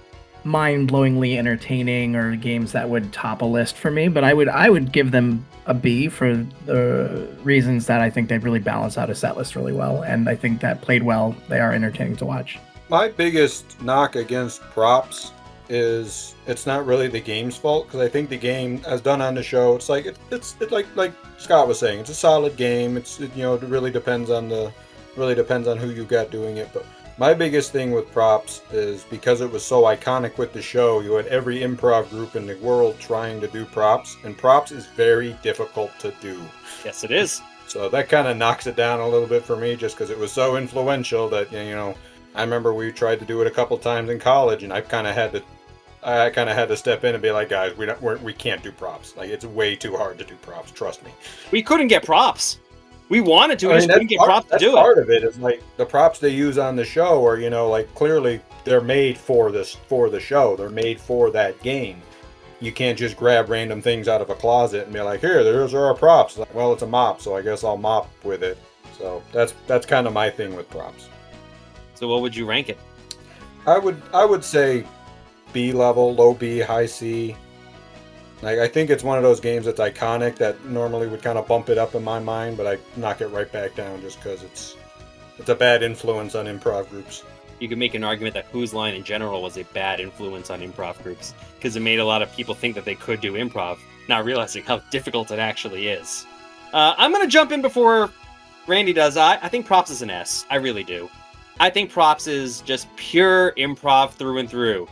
mind-blowingly entertaining or games that would top a list for me, but I would give them a B for the reasons that I think they really balance out a set list really well, and I think that played well, they are entertaining to watch. My biggest knock against props is it's not really the game's fault, because I think the game, as done on the show, it's like it's like Scott was saying, it's a solid game. It really depends on who you got doing it. But my biggest thing with props is because it was so iconic with the show, you had every improv group in the world trying to do props, and props is very difficult to do. Yes, it is. So that kind of knocks it down a little bit for me, just because it was so influential that, I remember we tried to do it a couple times in college, and I kind of had to step in and be like, guys, we can't do props. Like, it's way too hard to do props. Trust me. We couldn't get props. We wanted to, we just couldn't get props to do it. Part of it is like the props they use on the show are, clearly they're made for the show. They're made for that game. You can't just grab random things out of a closet and be like, here, there's our props. Like, well, it's a mop, so I guess I'll mop with it. So that's kind of my thing with props. So what would you rank it? I would say B level, low B, high C. Like, I think it's one of those games that's iconic that normally would kind of bump it up in my mind, but I knock it right back down just because it's a bad influence on improv groups. You could make an argument that Whose Line in general was a bad influence on improv groups, because it made a lot of people think that they could do improv, not realizing how difficult it actually is. I'm going to jump in before Randy does. I think Props is an S. I really do. I think Props is just pure improv through and through.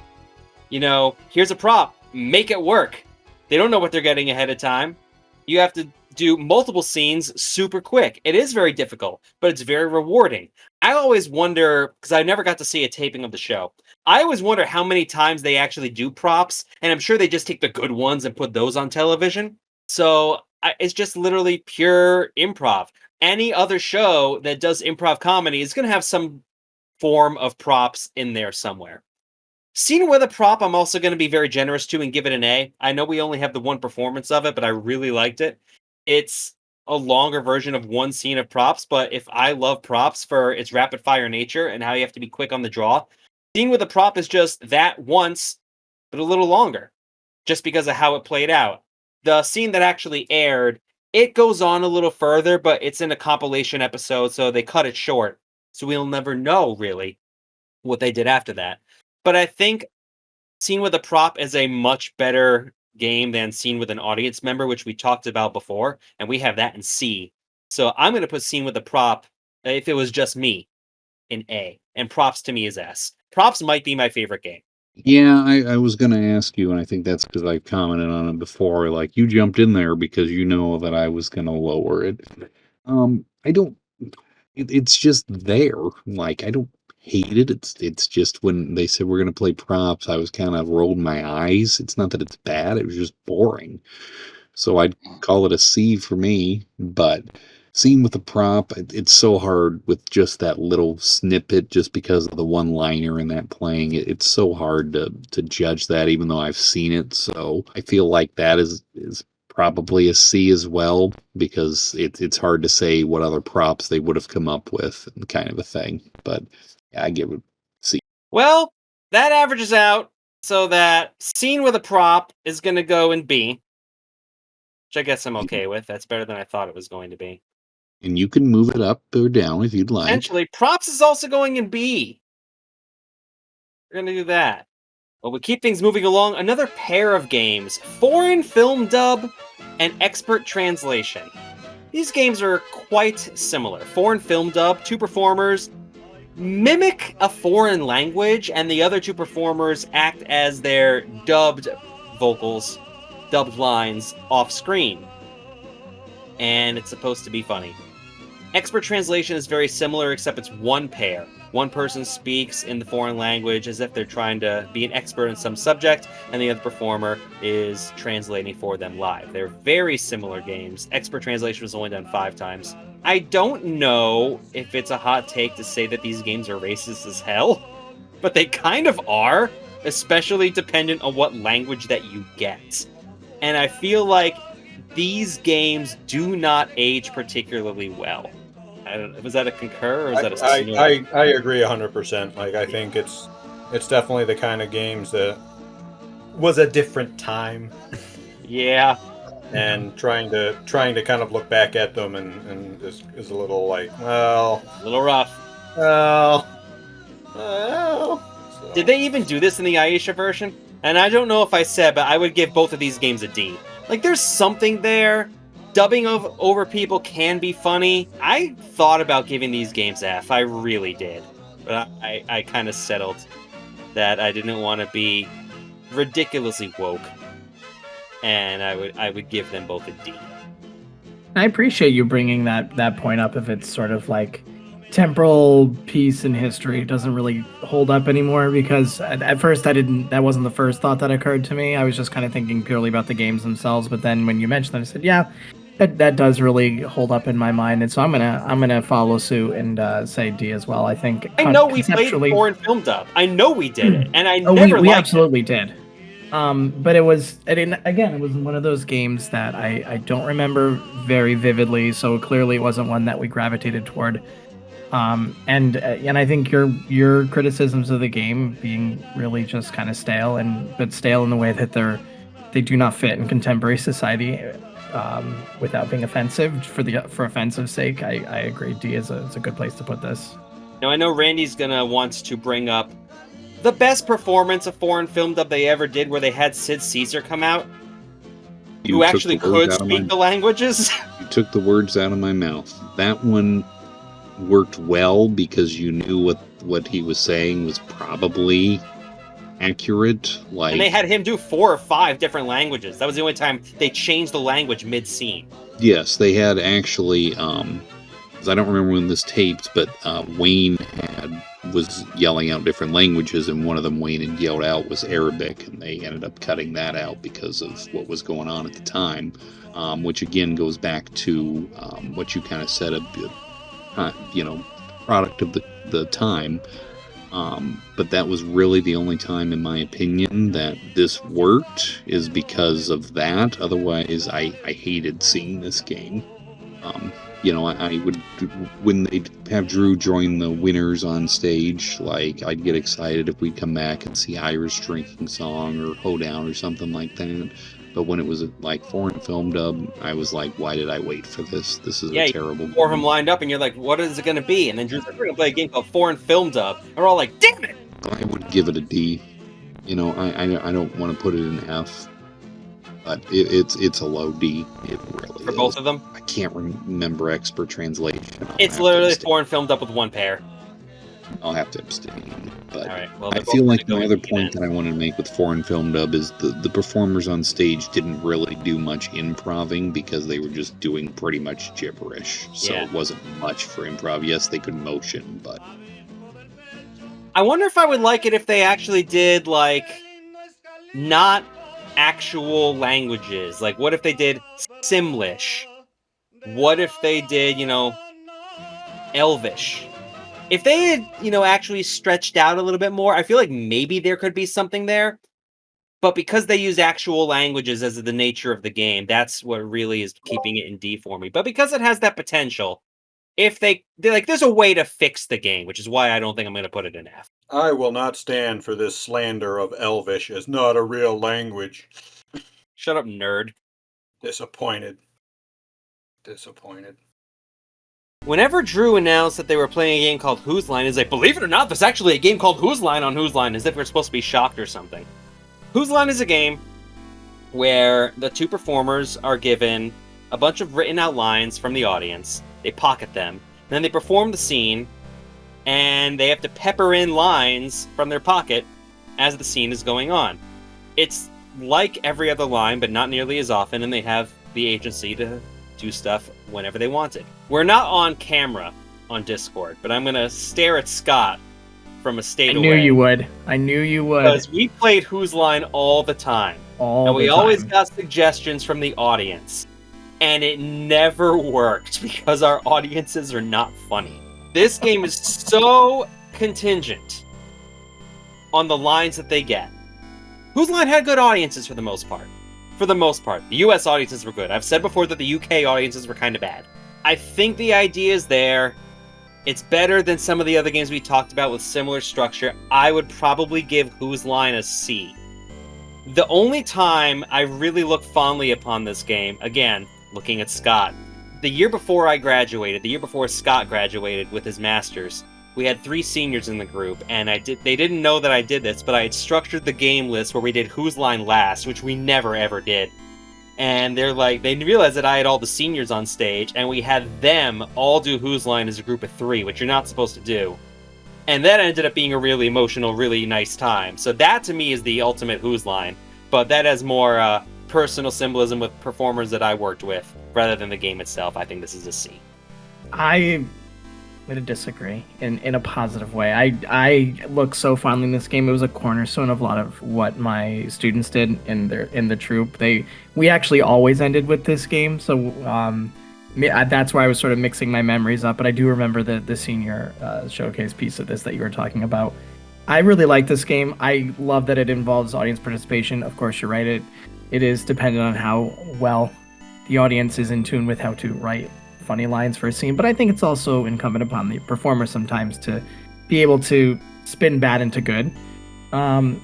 Here's a prop. Make it work. They don't know what they're getting ahead of time. You have to do multiple scenes super quick. It is very difficult, but it's very rewarding. I always wonder, because I never got to see a taping of the show, I always wonder how many times they actually do props, and I'm sure they just take the good ones and put those on television. So it's just literally pure improv. Any other show that does improv comedy is going to have some form of props in there somewhere. Scene with a prop, I'm also going to be very generous to and give it an A. I know we only have the one performance of it, but I really liked it. It's a longer version of one scene of props, but if I love props for its rapid fire nature and how you have to be quick on the draw, Scene with a prop is just that once, but a little longer, just because of how it played out. The scene that actually aired, it goes on a little further, but it's in a compilation episode, so they cut it short. So we'll never know, really, what they did after that. But I think Scene with a Prop is a much better game than Scene with an Audience Member, which we talked about before, and we have that in C. So I'm going to put Scene with a Prop, if it was just me, in A. And Props to me is S. Props might be my favorite game. Yeah, I was going to ask you, and I think that's because I've commented on it before. Like, you jumped in there because you know that I was going to lower it. I don't... It's just there. Like, I don't hate it. It's just when they said we're going to play props, I was kind of rolled my eyes. It's not that it's bad. It was just boring. So I'd call it a C for me. But Scene with a Prop, it's so hard with just that little snippet, just because of the one-liner in that playing. It's so hard to judge that, even though I've seen it. So I feel like that is probably a C as well, because it's hard to say what other props they would have come up with, and kind of a thing. But yeah, I give it C. Well, that averages out so that Scene with a Prop is going to go in B, which I guess I'm okay with. That's better than I thought it was going to be. And you can move it up or down if you'd like. Potentially, Props is also going in B. We're going to do that. Well, we keep things moving along. Another pair of games, Foreign Film Dub and Expert Translation. These games are quite similar. Foreign Film Dub, two performers mimic a foreign language, and the other two performers act as their dubbed vocals, dubbed lines off screen. And it's supposed to be funny. Expert Translation is very similar, except it's one pair. one person speaks in the foreign language as if they're trying to be an expert in some subject, and the other performer is translating for them live. They're very similar games. Expert translation was only done 5 times. I don't know if it's a hot take to say that these games are racist as hell, but they kind of are, especially dependent on what language that you get. And I feel like these games do not age particularly well. I don't know, was that a concur or is that a I agree 100%. Like, I think it's definitely the kind of games that was a different time. Yeah. And trying to kind of look back at them and is a little like, well, a little rough. So. Did they even do this in the Aisha version? And I don't know if I said, but I would give both of these games a D. Like, there's something there. Dubbing over people can be funny. I thought about giving these games F. I really did. But I kind of settled that I didn't want to be ridiculously woke. And I would give them both a D. I appreciate you bringing that point up. If it's sort of like temporal piece in history doesn't really hold up anymore, because at first that wasn't the first thought that occurred to me. I was just kind of thinking purely about the games themselves, but then when you mentioned them, I said, yeah, that does really hold up in my mind, and so I'm gonna follow suit and say D as well. I think I know we played foreign film dub. I know we did it, and we absolutely did. But it was one of those games that I don't remember very vividly, so clearly it wasn't one that we gravitated toward. And I think your criticisms of the game being really just kind of stale, but stale in the way that they do not fit in contemporary society, without being offensive for offensive sake. I agree. D is a good place to put this. Now I know Randy's wants to bring up the best performance of foreign film dub they ever did, where they had Sid Caesar come out, who actually could speak the languages. You took the words out of my mouth. That one worked well because you knew what he was saying was probably accurate. And they had him do 4 or 5 different languages. That was the only time they changed the language mid-scene. Yes, they had actually, I don't remember when this taped, but Wayne was yelling out different languages, and one of them Wayne had yelled out was Arabic, and they ended up cutting that out because of what was going on at the time, which again goes back to what you kind of said, product of the time. But that was really the only time, in my opinion, that this worked, is because of that. Otherwise, I hated seeing this game. I would, when they'd have Drew join the winners on stage, like, I'd get excited if we'd come back and see Irish Drinking Song or Hoedown or something like that. But when it was like foreign film dub, I was like, why did I wait for this? This is a terrible game. 4 of them lined up, and you're like, what is it going to be? And then Drew's like, we're going to play a game called Foreign Film Dub. And we're all like, damn it! I would give it a D. I don't want to put it in F. But it's a low D. It really for is. Both of them? I can't remember expert translation. It's literally foreign filmed up with 1 pair. I'll have to abstain. But well, I feel like the other point that I wanted to make with foreign film dub is the performers on stage didn't really do much improving because they were just doing pretty much gibberish. So it wasn't much for improv. Yes, they could motion, but... I wonder if I would like it if they actually did, like, not actual languages. Like, what if they did Simlish? What if they did, Elvish? If they had, actually stretched out a little bit more, I feel like maybe there could be something there. But because they use actual languages as the nature of the game, that's what really is keeping it in D for me. But because it has that potential, if they're like, there's a way to fix the game, which is why I don't think I'm going to put it in F. I will not stand for this slander of Elvish as not a real language. Shut up, nerd. Disappointed. Whenever Drew announced that they were playing a game called Whose Line, he's like, believe it or not, there's actually a game called Whose Line on Whose Line, as if we're supposed to be shocked or something. Whose Line is a game where the 2 performers are given a bunch of written out lines from the audience. They pocket them. Then they perform the scene, and they have to pepper in lines from their pocket as the scene is going on. It's like every other line, but not nearly as often, and they have the agency to do stuff whenever they want it. We're not on camera on Discord, but I'm gonna stare at Scott from a state I away. knew you would. I knew you would. Because we played Whose Line all the time. And we always got suggestions from the audience. And it never worked because our audiences are not funny. This game is so contingent on the lines that they get. Whose Line had good audiences for the most part. For the most part. The US audiences were good. I've said before that the UK audiences were kind of bad. I think the idea is there. It's better than some of the other games we talked about with similar structure. I would probably give Whose Line a C. The only time I really look fondly upon this game, again, looking at Scott, the year before I graduated, the year before Scott graduated with his master's, we had 3 seniors in the group, and they didn't know that I did this, but I had structured the game list where we did Whose Line last, which we never ever did. And they realized that I had all the seniors on stage, and we had them all do Whose Line as a group of 3, which you're not supposed to do. And that ended up being a really emotional, really nice time. So that, to me, is the ultimate Whose Line. But that has more personal symbolism with performers that I worked with, rather than the game itself. I think this is a C. I'm going to disagree in a positive way. I look so fondly in this game. It was a cornerstone of a lot of what my students did in the troupe. We actually always ended with this game, so that's where I was sort of mixing my memories up. But I do remember the senior showcase piece of this that you were talking about. I really like this game. I love that it involves audience participation. Of course, you're right. It is dependent on how well the audience is in tune with how to write funny lines for a scene, but I think it's also incumbent upon the performer sometimes to be able to spin bad into good. And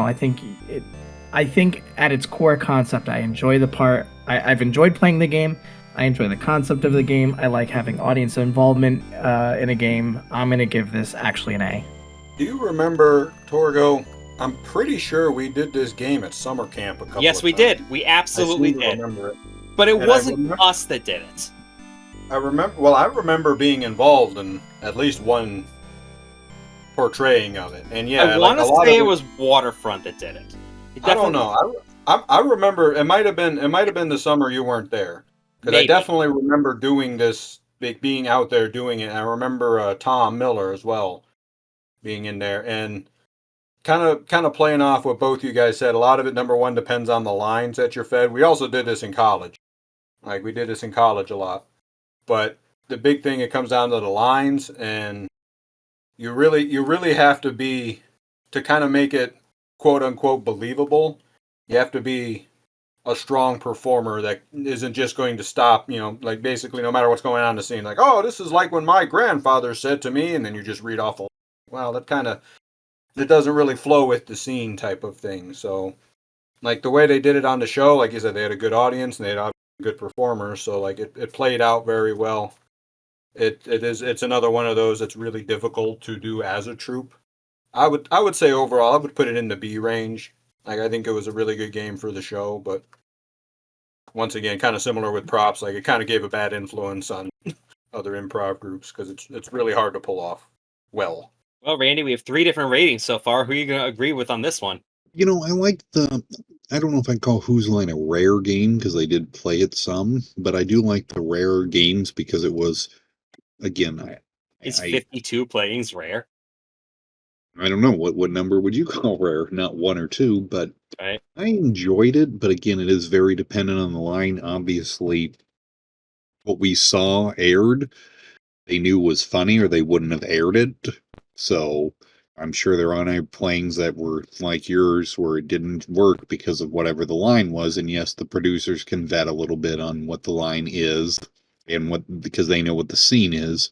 I think at its core concept, I enjoy the part. I've enjoyed playing the game. I enjoy the concept of the game. I like having audience involvement in a game. I'm gonna give this actually an A. Do you remember, Torgo? I'm pretty sure we did this game at summer camp a couple of times. Yes, we did. We absolutely did. Remember it. But it wasn't us that did it. I remember being involved in at least one portraying of it, and yeah, I want to say it was Waterfront that did it. I don't know. I remember it might have been the summer you weren't there, because I definitely remember doing this, being out there doing it. And I remember Tom Miller as well being in there, and kind of playing off what both you guys said. A lot of it, number one, depends on the lines that you're fed. We also did this in college, we did this in college a lot. But the big thing, it comes down to the lines, and you really have to kind of make it quote unquote believable. You have to be a strong performer that isn't just going to stop, basically no matter what's going on in the scene, oh, this is like when my grandfather said to me, and then you just read off that doesn't really flow with the scene type of thing. So the way they did it on the show, like you said, they had a good audience and they had good performers, so it played out very well. It's another one of those that's really difficult to do as a troupe. I would say overall I would put it in the B range. I think it was a really good game for the show, but once again, kind of similar with props, it kind of gave a bad influence on other improv groups because it's really hard to pull off well. Well, Randy, we have 3 different ratings so far. Who are you going to agree with on this one? I like I don't know if I'd call Whose Line a rare game because they did play it some, but I do like the rare games because it was, again, Is 52 playings rare? I don't know. What number would you call rare? Not 1 or 2, but right. I enjoyed it, but again, it is very dependent on the line. Obviously, what we saw aired, they knew was funny or they wouldn't have aired it. So I'm sure there are playings that were like yours where it didn't work because of whatever the line was. And yes, the producers can vet a little bit on what the line is and because they know what the scene is.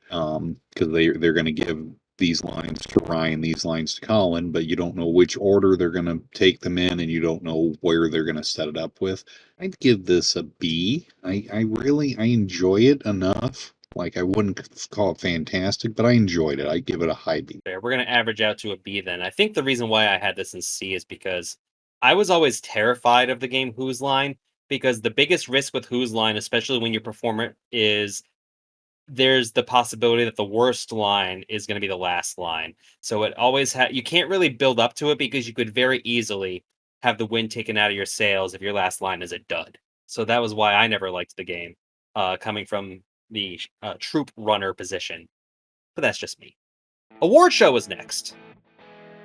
Because they're going to give these lines to Ryan, these lines to Colin, but you don't know which order they're going to take them in and you don't know where they're going to set it up with. I'd give this a B. I enjoy it enough. I wouldn't call it fantastic, but I enjoyed it. I give it a high B. We're going to average out to a B then. I think the reason why I had this in C is because I was always terrified of the game Whose Line, because the biggest risk with Whose Line, especially when you perform it, is there's the possibility that the worst line is going to be the last line. So it always you can't really build up to it because you could very easily have the wind taken out of your sails if your last line is a dud. So that was why I never liked the game, coming from the troop runner position, but that's just me. Award show is next.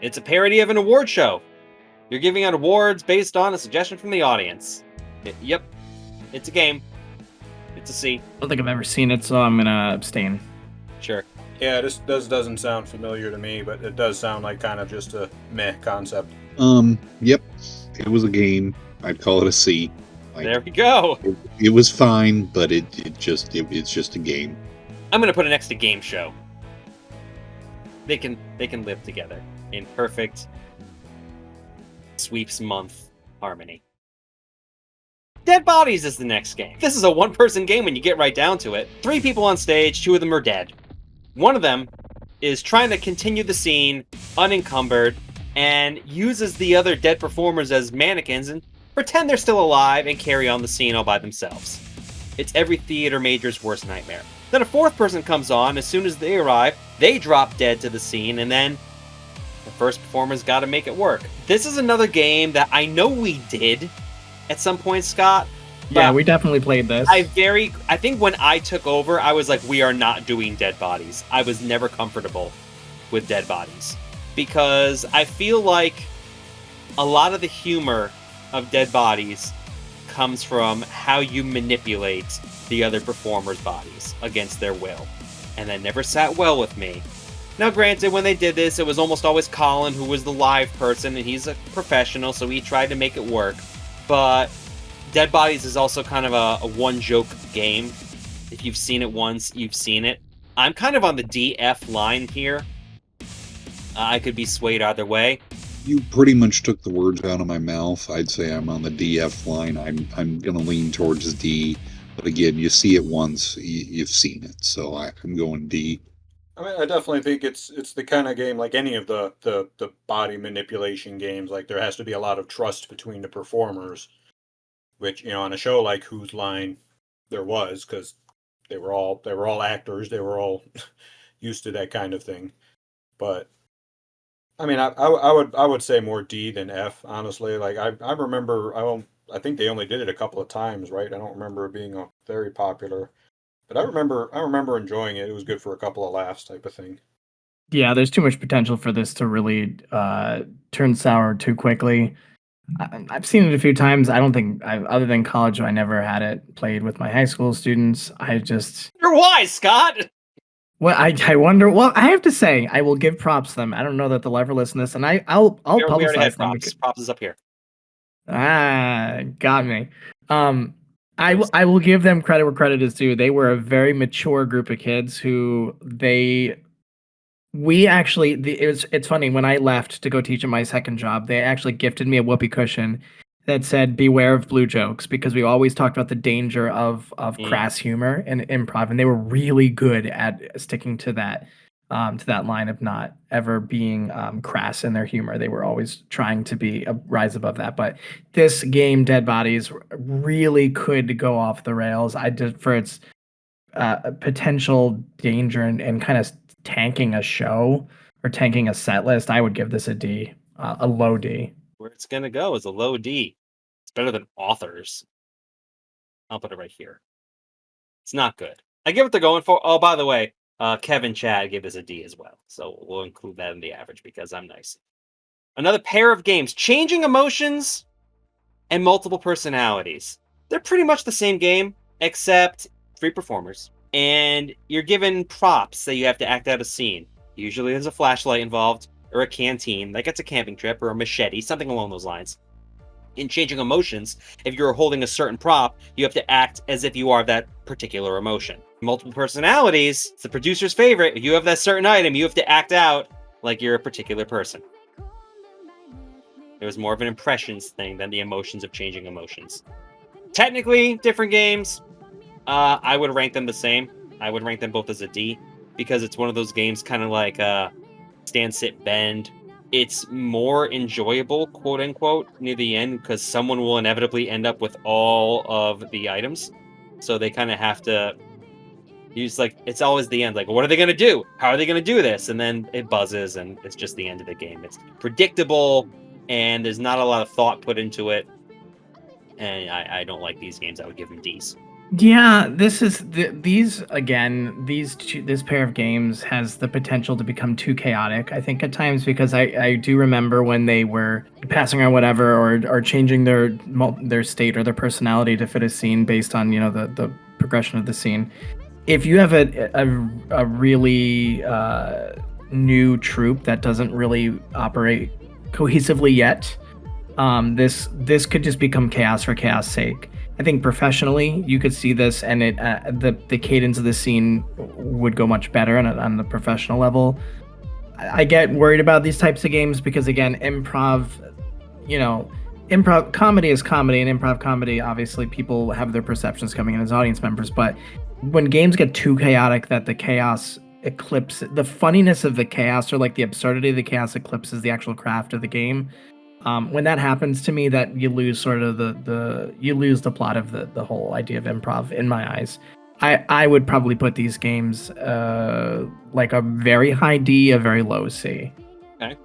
It's a parody of an award show. You're giving out awards based on a suggestion from the audience. Yep, it's a game. It's a C. I don't think I've ever seen it, so I'm gonna abstain. Sure. Yeah, this doesn't sound familiar to me, but it does sound like kind of just a meh concept. Yep. It was a game. I'd call it a C. Like, there we go. It was fine, but it's just a game. I'm gonna put it next to game show. They can live together in perfect sweeps month harmony. Dead Bodies is the next game. This is a one-person game when you get right down to it. 3 people on stage, 2 of them are dead. One of them is trying to continue the scene unencumbered and uses the other dead performers as mannequins and pretend they're still alive and carry on the scene all by themselves. It's every theater major's worst nightmare. Then a 4th person comes on. As soon as they arrive, they drop dead to the scene, and then the first performer's got to make it work. This is another game that I know we did at some point, Scott. Yeah, we definitely played this. I think when I took over, I was like, we are not doing Dead Bodies. I was never comfortable with Dead Bodies because I feel like a lot of the humor of Dead Bodies comes from how you manipulate the other performers' bodies against their will. And that never sat well with me. Now, granted, when they did this, it was almost always Colin who was the live person, and he's a professional, so he tried to make it work. But Dead Bodies is also kind of a one-joke game. If you've seen it once, you've seen it. I'm kind of on the DF line here. I could be swayed either way. You pretty much took the words out of my mouth. I'd say I'm on the DF line. I'm going to lean towards D. But again, you see it once, you've seen it. So I'm going D. I mean, I definitely think it's the kind of game like any of the body manipulation games. Like there has to be a lot of trust between the performers, which on a show like Whose Line, there was because they were all actors. They were all used to that kind of thing. But I mean, I would say more D than F, honestly. Like I remember, I think they only did it a couple of times, right? I don't remember it being very popular. But I remember enjoying it. It was good for a couple of laughs type of thing. Yeah, there's too much potential for this to really turn sour too quickly. I've seen it a few times. I don't think, other than college, I never had it played with my high school students. You're wise, Scott! Well, I wonder. Well, I have to say, I will give props to them. I don't know that they'll ever listen to this, and I'll publicize them. Props. Props is up here. Got me. I will give them credit where credit is due. They were a very mature group of kids who it's funny, when I left to go teach at my second job, they actually gifted me a whoopee cushion that said "Beware of blue jokes," because we always talked about the danger of crass humor and improv, and they were really good at sticking to that line of not ever being crass in their humor. They were always trying to rise above that. But this game, Dead Bodies, really could go off the rails. For its potential danger and kind of tanking a show or tanking a set list, I would give this a D, a low D. Where it's going to go is a low D. It's better than Authors. I'll put it right here. It's not good. I give it the going for. Oh, by the way, Kevin Chad gave this a D as well. So we'll include that in the average because I'm nice. Another pair of games, Changing Emotions and Multiple Personalities. They're pretty much the same game, except 3 performers. And you're given props that you have to act out a scene. Usually there's a flashlight involved, or a canteen, like it's a camping trip, or a machete, something along those lines. In Changing Emotions, if you're holding a certain prop, you have to act as if you are that particular emotion. Multiple Personalities, it's the producer's favorite. If you have that certain item, you have to act out like you're a particular person. It was more of an impressions thing than the emotions of Changing Emotions. Technically, different games. I would rank them the same. I would rank them both as a D, because it's one of those games kind of like Stand, Sit, Bend. It's more enjoyable, quote unquote, near the end, because someone will inevitably end up with all of the items. So they kind of have to use, like, it's always the end. Like, what are they going to do? How are they going to do this? And then it buzzes, and it's just the end of the game. It's predictable, and there's not a lot of thought put into it. And I don't like these games. I would give them Ds. Yeah, these again. This pair of games has the potential to become too chaotic. I think at times because I do remember when they were passing around whatever or changing their state or their personality to fit a scene based on the progression of the scene. If you have a really new troupe that doesn't really operate cohesively yet, this could just become chaos for chaos sake. I think professionally, you could see this, and the cadence of the scene would go much better on the professional level. I get worried about these types of games because, again, improv comedy is comedy, and improv comedy, obviously, people have their perceptions coming in as audience members. But when games get too chaotic, that the chaos eclipses the funniness of the chaos, or like the absurdity of the chaos eclipses the actual craft of the game. When that happens to me, that you lose sort of you lose the plot of the whole idea of improv in my eyes. I would probably put these games like a very high D, a very low C. Okay.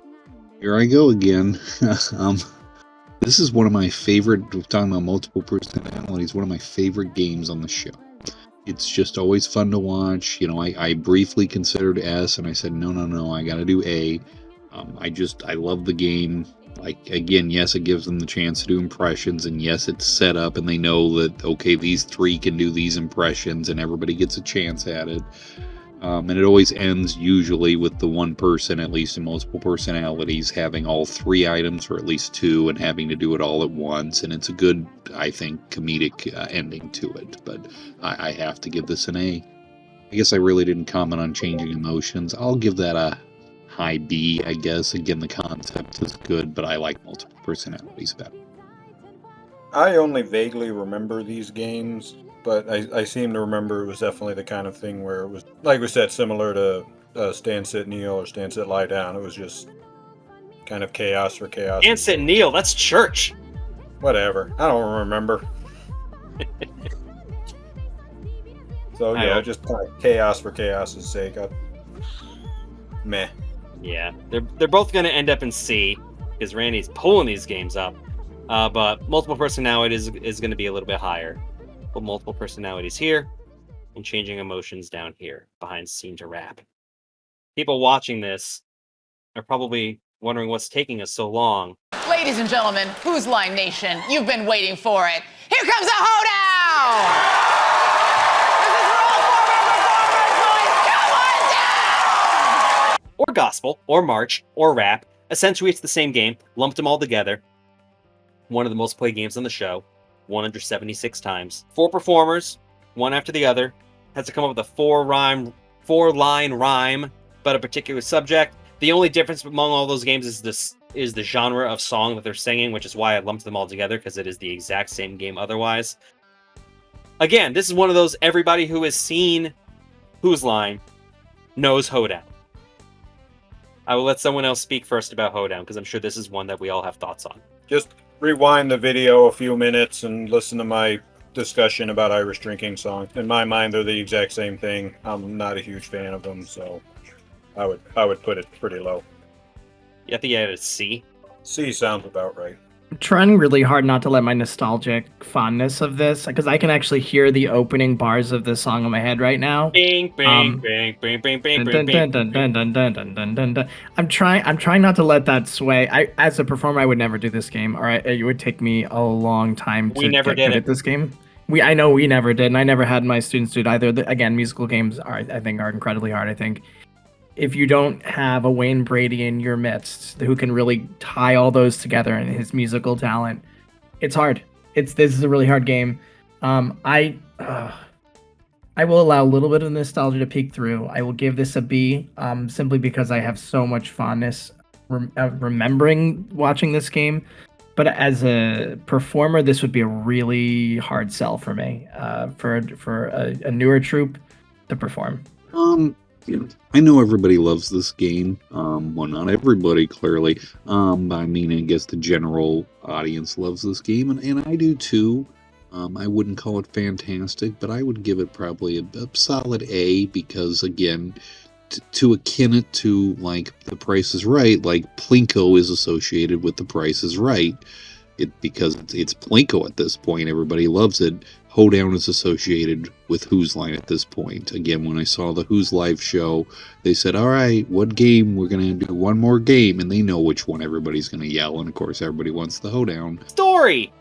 Here I go again. This is one of my favorite, talking about multiple personalities, one of my favorite games on the show. It's just always fun to watch. I briefly considered S, and I said, no, I gotta do A. I love the game. Like, again, yes, it gives them the chance to do impressions, and yes, it's set up, and they know that, okay, these three can do these impressions, and everybody gets a chance at it. And it always ends usually with the one person, at least in multiple personalities, having all three items, or at least two, and having to do it all at once. And it's a good, I think, comedic ending to it. But I have to give this an A. I guess I really didn't comment on changing emotions. I'll give that a high B, I guess. Again, the concept is good, but I like multiple personalities better. I only vaguely remember these games, but I seem to remember it was definitely the kind of thing where it was, like we said, similar to Stand, Sit, Kneel or Stand, Sit, Lie Down. It was just kind of chaos for chaos. Stand, Sit, Kneel, that's church. Whatever. I don't remember. So, yeah, just kind of chaos for chaos' sake. Meh. Yeah, they're both going to end up in C, because Randy's pulling these games up. But multiple personalities is going to be a little bit higher. Put multiple personalities here, and changing emotions down here, behind scene to rap. People watching this are probably wondering what's taking us so long. Ladies and gentlemen, Whose Line Nation, you've been waiting for it. Here comes a hoedown! Or gospel, or march, or rap. Essentially, it's the same game. Lumped them all together. One of the most played games on the show. 176 times. 4 performers, one after the other. Has to come up with a 4-line rhyme about a particular subject. The only difference among all those games is the genre of song that they're singing, which is why I lumped them all together, because it is the exact same game otherwise. Again, this is one of those everybody who has seen Whose Line knows Hoedown. I will let someone else speak first about Hoedown, because I'm sure this is one that we all have thoughts on. Just rewind the video a few minutes and listen to my discussion about Irish drinking songs. In my mind, they're the exact same thing. I'm not a huge fan of them, so I would put it pretty low. You have to get it a C? C sounds about right. I'm trying really hard not to let my nostalgic fondness of this, because I can actually hear the opening bars of this song in my head right now. Bing, bing, bing, bing, bing, bing, bing, bing. I'm trying not to let that sway. As a performer, I would never do this game, or it would take me a long time to get good at this game. I know we never did, and I never had my students do it either. Again, musical games are incredibly hard. I think if you don't have a Wayne Brady in your midst who can really tie all those together in his musical talent, it's hard. This is a really hard game. I will allow a little bit of nostalgia to peek through. I will give this a B, simply because I have so much fondness remembering watching this game. But as a performer, this would be a really hard sell for me, for a newer troupe to perform. I know everybody loves this game. Well, not everybody, clearly. I mean, I guess the general audience loves this game, and I do too. I wouldn't call it fantastic, but I would give it probably a solid A, because, again, to akin it to, like, The Price is Right, like, Plinko is associated with The Price is Right. because it's Plinko at this point. Everybody loves it. Hoedown is associated with Whose Line at this point. Again, when I saw the Who's Live show, they said, all right, what game? We're going to do one more game. And they know which one everybody's going to yell. And, of course, everybody wants the Hoedown. Story!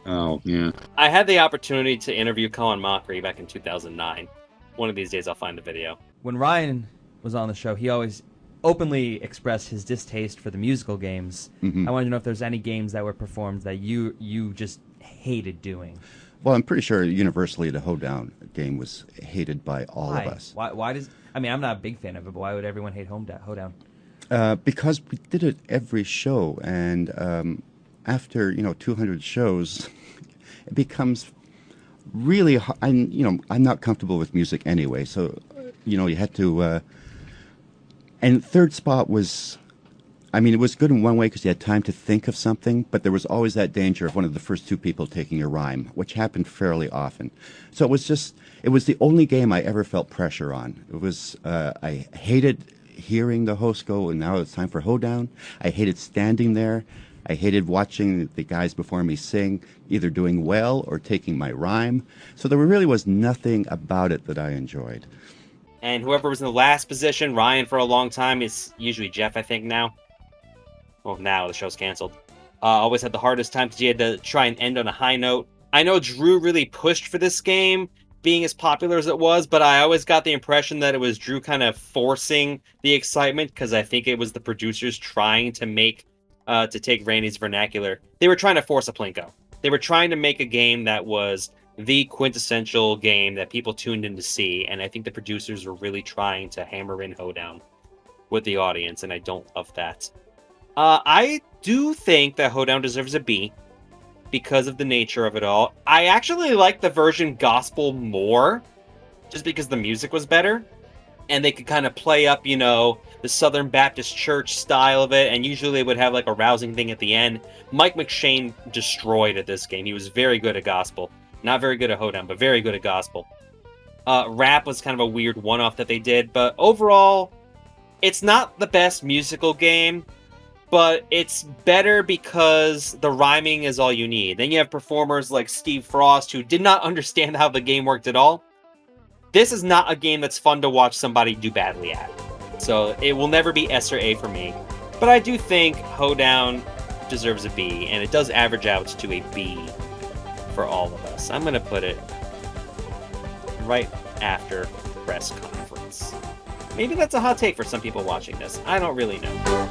Oh, yeah. I had the opportunity to interview Colin Mockery back in 2009. One of these days I'll find the video. When Ryan was on the show, he always openly expressed his distaste for the musical games. Mm-hmm. I wanted to know if there's any games that were performed that you just hated doing. Well, I'm pretty sure universally the Hoedown game was hated by all of us. Why does... I mean, I'm not a big fan of it, but why would everyone hate Hoedown? Because we did it every show, and after 200 shows, it becomes really hard. I'm not comfortable with music anyway, so you had to. And third spot was, it was good in one way because you had time to think of something, but there was always that danger of one of the first two people taking a rhyme, which happened fairly often. So it was the only game I ever felt pressure on. It was, I hated hearing the host go, and now it's time for Hoedown. I hated standing there. I hated watching the guys before me sing, either doing well or taking my rhyme. So there really was nothing about it that I enjoyed. And whoever was in the last position, Ryan for a long time, is usually Jeff, I think, now. Well, now the show's canceled. Always had the hardest time because he had to try and end on a high note. I know Drew really pushed for this game, being as popular as it was, but I always got the impression that it was Drew kind of forcing the excitement because I think it was the producers trying to take Randy's vernacular. They were trying to force a Plinko. They were trying to make a game that was the quintessential game that people tuned in to see, and I think the producers were really trying to hammer in Hoedown with the audience, and I don't love that. I do think that Hoedown deserves a B because of the nature of it all. I actually like the version gospel more, just because the music was better, and they could kind of play up, the Southern Baptist Church style of it, and usually they would have like a rousing thing at the end. Mike McShane destroyed at this game. He was very good at gospel. Not very good at Hoedown, but very good at gospel. Rap was kind of a weird one-off that they did, but overall, it's not the best musical game, but it's better because the rhyming is all you need. Then you have performers like Steve Frost, who did not understand how the game worked at all. This is not a game that's fun to watch somebody do badly at. So it will never be S or A for me. But I do think Hoedown deserves a B, and it does average out to a B for all of us. I'm going to put it right after the press conference. Maybe that's a hot take for some people watching this. I don't really know.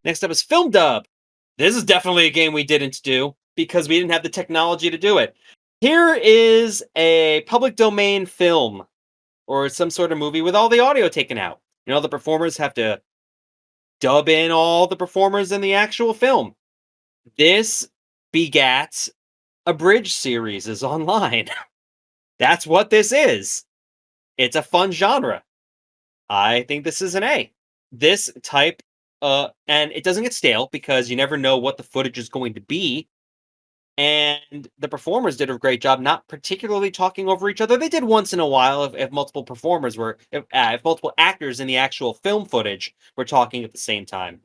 Next up is Film Dub. This is definitely a game we didn't do because we didn't have the technology to do it. Here is a public domain film or some sort of movie with all the audio taken out. The performers have to dub in all the performers in the actual film. This begat a bridge series is online. That's what this is. It's a fun genre. I think this is an A. This type, and it doesn't get stale because you never know what the footage is going to be. And the performers did a great job, not particularly talking over each other. They did once in a while if multiple performers were, if multiple actors in the actual film footage were talking at the same time.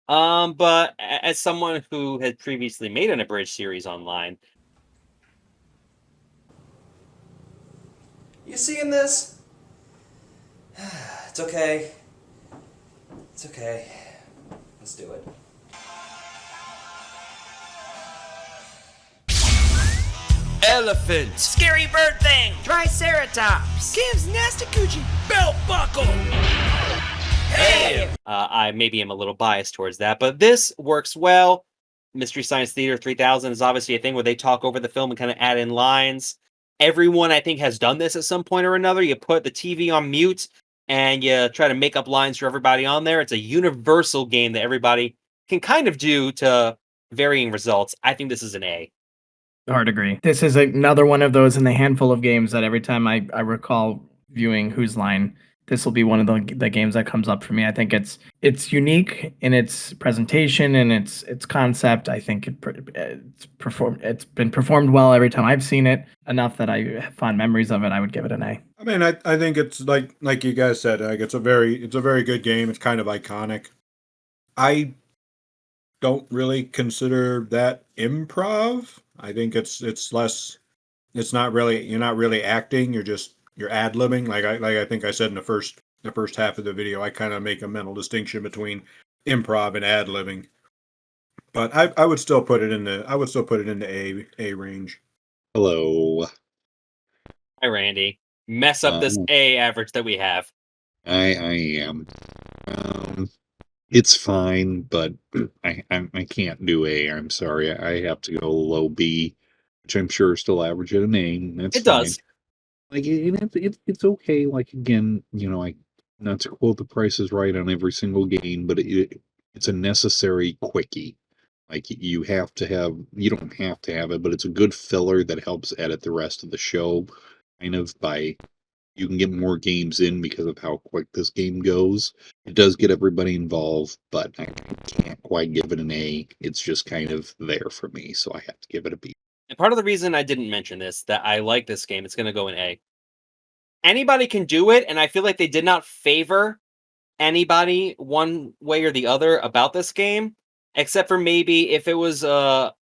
But as someone who had previously made an abridged series online. You seeing this? It's okay. It's okay. Let's do it. Elephant. Scary bird thing. Triceratops. Kim's nasty coochie. Belt buckle. Hey! I maybe am a little biased towards that, but this works well. Mystery Science Theater 3000 is obviously a thing where they talk over the film and kind of add in lines. Everyone, I think, has done this at some point or another. You put the TV on mute and you try to make up lines for everybody on there. It's a universal game that everybody can kind of do to varying results. I think this is an A. Hard agree. This is another one of those in the handful of games that every time I recall viewing Whose Line, this will be one of the games that comes up for me. I think it's unique in its presentation and its concept. I think it's been performed well every time I've seen it, enough that I have fond memories of it. I would give it an A. I mean, I think it's like you guys said, like it's a very good game. It's kind of iconic. I don't really consider that improv. I think it's less. It's not really. You're not really acting. You're ad-libbing. Like I think I said in the first half of the video, I kind of make a mental distinction between improv and ad-libbing. But I would still put it in the A range. Hello. Hi, Randy. Mess up this A average that we have. I am. It's fine, but I can't do A. I'm sorry. I have to go low B, which I'm sure still average at an A. That's It fine. does. Like it's okay. Like again, I not to quote The Price is Right on every single game, but it's a necessary quickie. Like you don't have to have it, but it's a good filler that helps edit the rest of the show. Kind of you can get more games in because of how quick this game goes. It does get everybody involved, but I can't quite give it an A. It's just kind of there for me, so I have to give it a B. And part of the reason I didn't mention this, that I like this game, it's going to go in A. Anybody can do it, and I feel like they did not favor anybody one way or the other about this game, except for maybe if it was a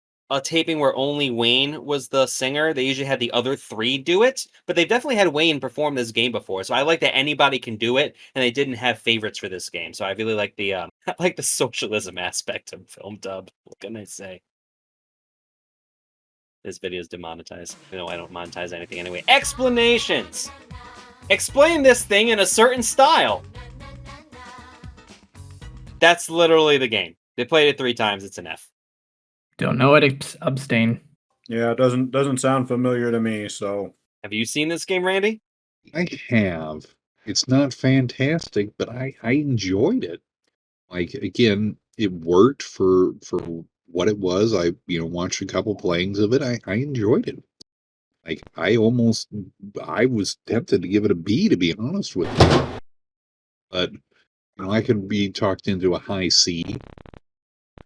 taping where only Wayne was the singer. They usually had the other three do it, but they've definitely had Wayne perform this game before. So I like that anybody can do it, and they didn't have favorites for this game. So I really like the I like the socialism aspect of film dub. What can I say? This video is demonetized. No, I don't monetize anything anyway. Explanations. Explain this thing in a certain style. That's literally the game. They played it 3 times. It's an F. Don't know it. Abstain. Yeah, it doesn't sound familiar to me. So, have you seen this game, Randy? I have. It's not fantastic, but I enjoyed it. Like again, it worked for what it was. I watched a couple playings of it. I enjoyed it. Like I was tempted to give it a B, to be honest with you. But I could be talked into a high C.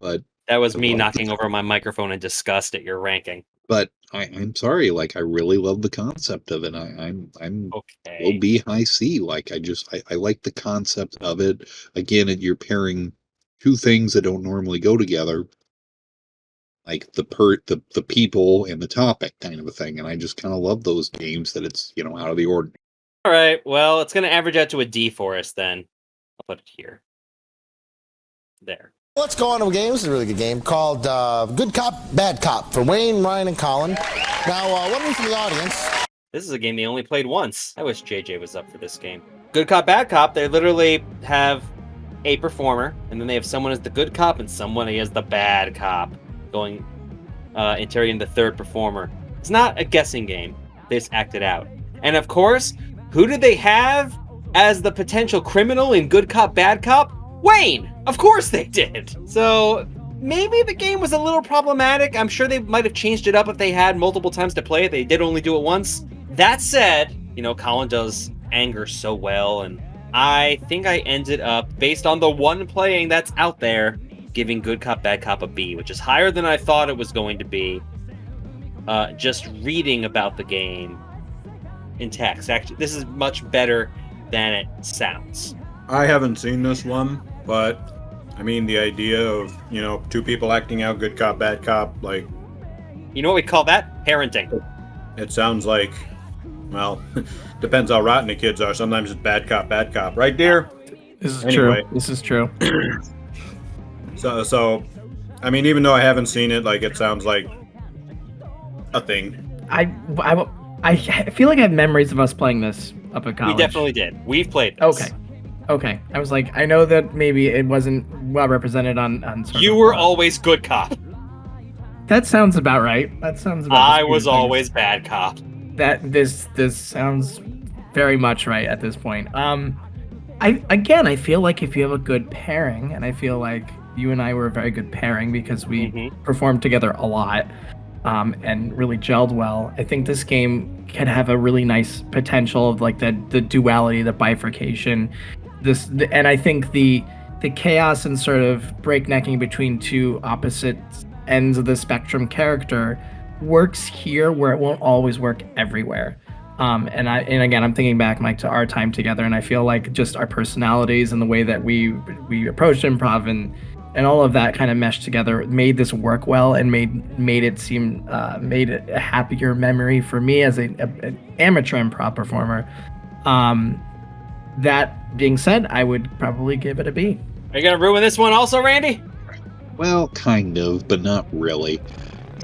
But that was me knocking over my microphone in disgust at your ranking. But I'm sorry, like I really love the concept of it. I'm okay. Low B, high C. Like I like the concept of it. Again, you're pairing two things that don't normally go together, like the people and the topic kind of a thing. And I just kind of love those games that it's out of the ordinary. All right, well, it's going to average out to a D for us then. I'll put it here. There. Let's go on to a game. This is a really good game called Good Cop, Bad Cop for Wayne, Ryan, and Colin. Now, what do we from the audience? This is a game they only played once. I wish JJ was up for this game. Good Cop, Bad Cop, they literally have a performer, and then they have someone as the good cop and someone as the bad cop going, interrogating the third performer. It's not a guessing game. They just act it out. And of course, who did they have as the potential criminal in Good Cop, Bad Cop? Wayne! Of course they did! So, maybe the game was a little problematic. I'm sure they might have changed it up if they had multiple times to play it. They did only do it once. That said, Colin does anger so well, and I think I ended up, based on the one playing that's out there, giving Good Cop, Bad Cop a B, which is higher than I thought it was going to be. Just reading about the game in text. Actually, this is much better than it sounds. I haven't seen this one, but I mean the idea of, two people acting out good cop, bad cop, like... You know what we call that? Parenting. It sounds like, well, depends how rotten the kids are. Sometimes it's bad cop, right, dear? This is true. This is true. So, I mean, even though I haven't seen it, like, it sounds like a thing. I feel like I have memories of us playing this up at college. We definitely did. We've played this. Okay. I was like, I know that maybe it wasn't well represented on You were always good cop. That sounds about right. I was always bad cop. That this sounds very much right at this point. I feel like if you have a good pairing, and I feel like you and I were a very good pairing because we performed together a lot. And really gelled well. I think this game can have a really nice potential of like the duality, the bifurcation. And I think the chaos and sort of breaknecking between two opposite ends of the spectrum character works here where it won't always work everywhere. And again, I'm thinking back to our time together, and I feel like just our personalities and the way that we approached improv and and all of that kind of meshed together made this work well and made it seem made it a happier memory for me as an amateur improv performer. That being said, I would probably give it a B. Are you gonna ruin this one also, Randy? Well, kind of, but not really.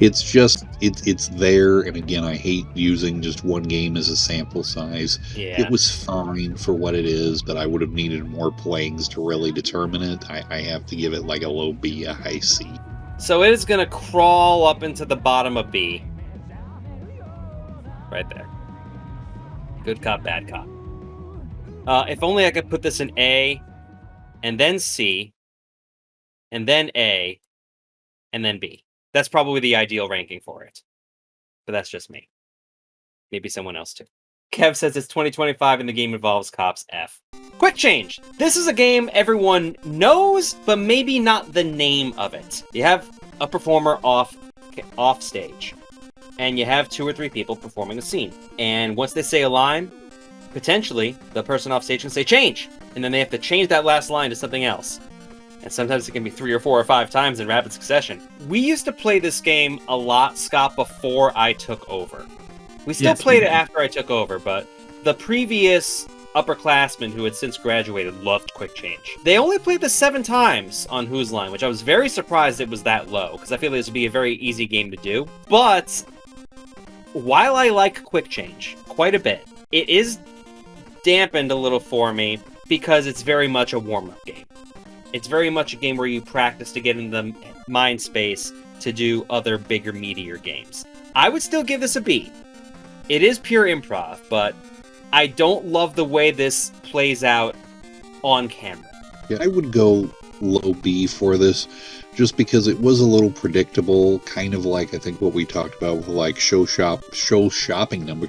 It's just, it's there, and again, I hate using just one game as a sample size. Yeah. It was fine for what it is, but I would have needed more playings to really determine it. I have to give it like a low B, a high C. So it is gonna crawl up into the bottom of B. Right there. Good cop, bad cop. If only I could put this in A, and then C, and then A, and then B. That's probably the ideal ranking for it. But that's just me. Maybe someone else too. Kev says it's 2025 and the game involves cops. F. Quick change. This is a game everyone knows, but maybe not the name of it. You have a performer off stage, and you have 2 or 3 people performing a scene. And once they say a line, potentially the person off stage can say change, and then they have to change that last line to something else. And sometimes it can be 3 or 4 or 5 times in rapid succession. We used to play this game a lot, Scott, before I took over. We still played it after I took over, but the previous upperclassmen who had since graduated loved Quick Change. They only played this 7 times on Whose Line, which I was very surprised it was that low, because I feel this would be a very easy game to do. But while I like Quick Change quite a bit, it is dampened a little for me because it's very much a warm-up game. It's very much a game where you practice to get in the mind space to do other bigger, meatier games. I would still give this a B. It is pure improv, but I don't love the way this plays out on camera. Yeah, I would go low B for this, just because it was a little predictable, kind of like I think what we talked about with like show stopping number,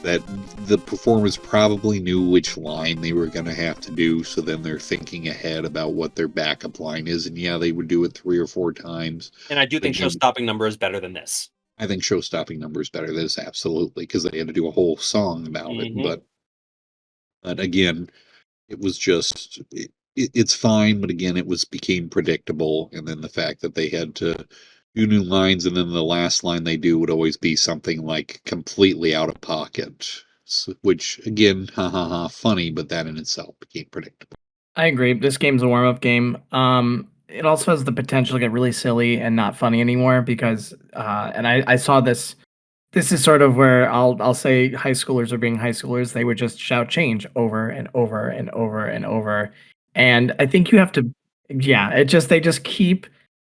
that the performers probably knew which line they were going to have to do, so then they're thinking ahead about what their backup line is, and yeah, they would do it 3 or 4 times. And I do think show-stopping number is better than this. I think show-stopping number is better than this, absolutely, because they had to do a whole song about it, but again, it was just, it's fine, but again, it became predictable, and then the fact that they had to do new lines, and then the last line they do would always be something like completely out of pocket, which again, funny, but that in itself became predictable. I agree. This game's a warm-up game. It also has the potential to get really silly and not funny anymore because, and I saw this. This is sort of where I'll say high schoolers are being high schoolers. They would just shout change over and over and over and over, and I think you have to, yeah. They just keep.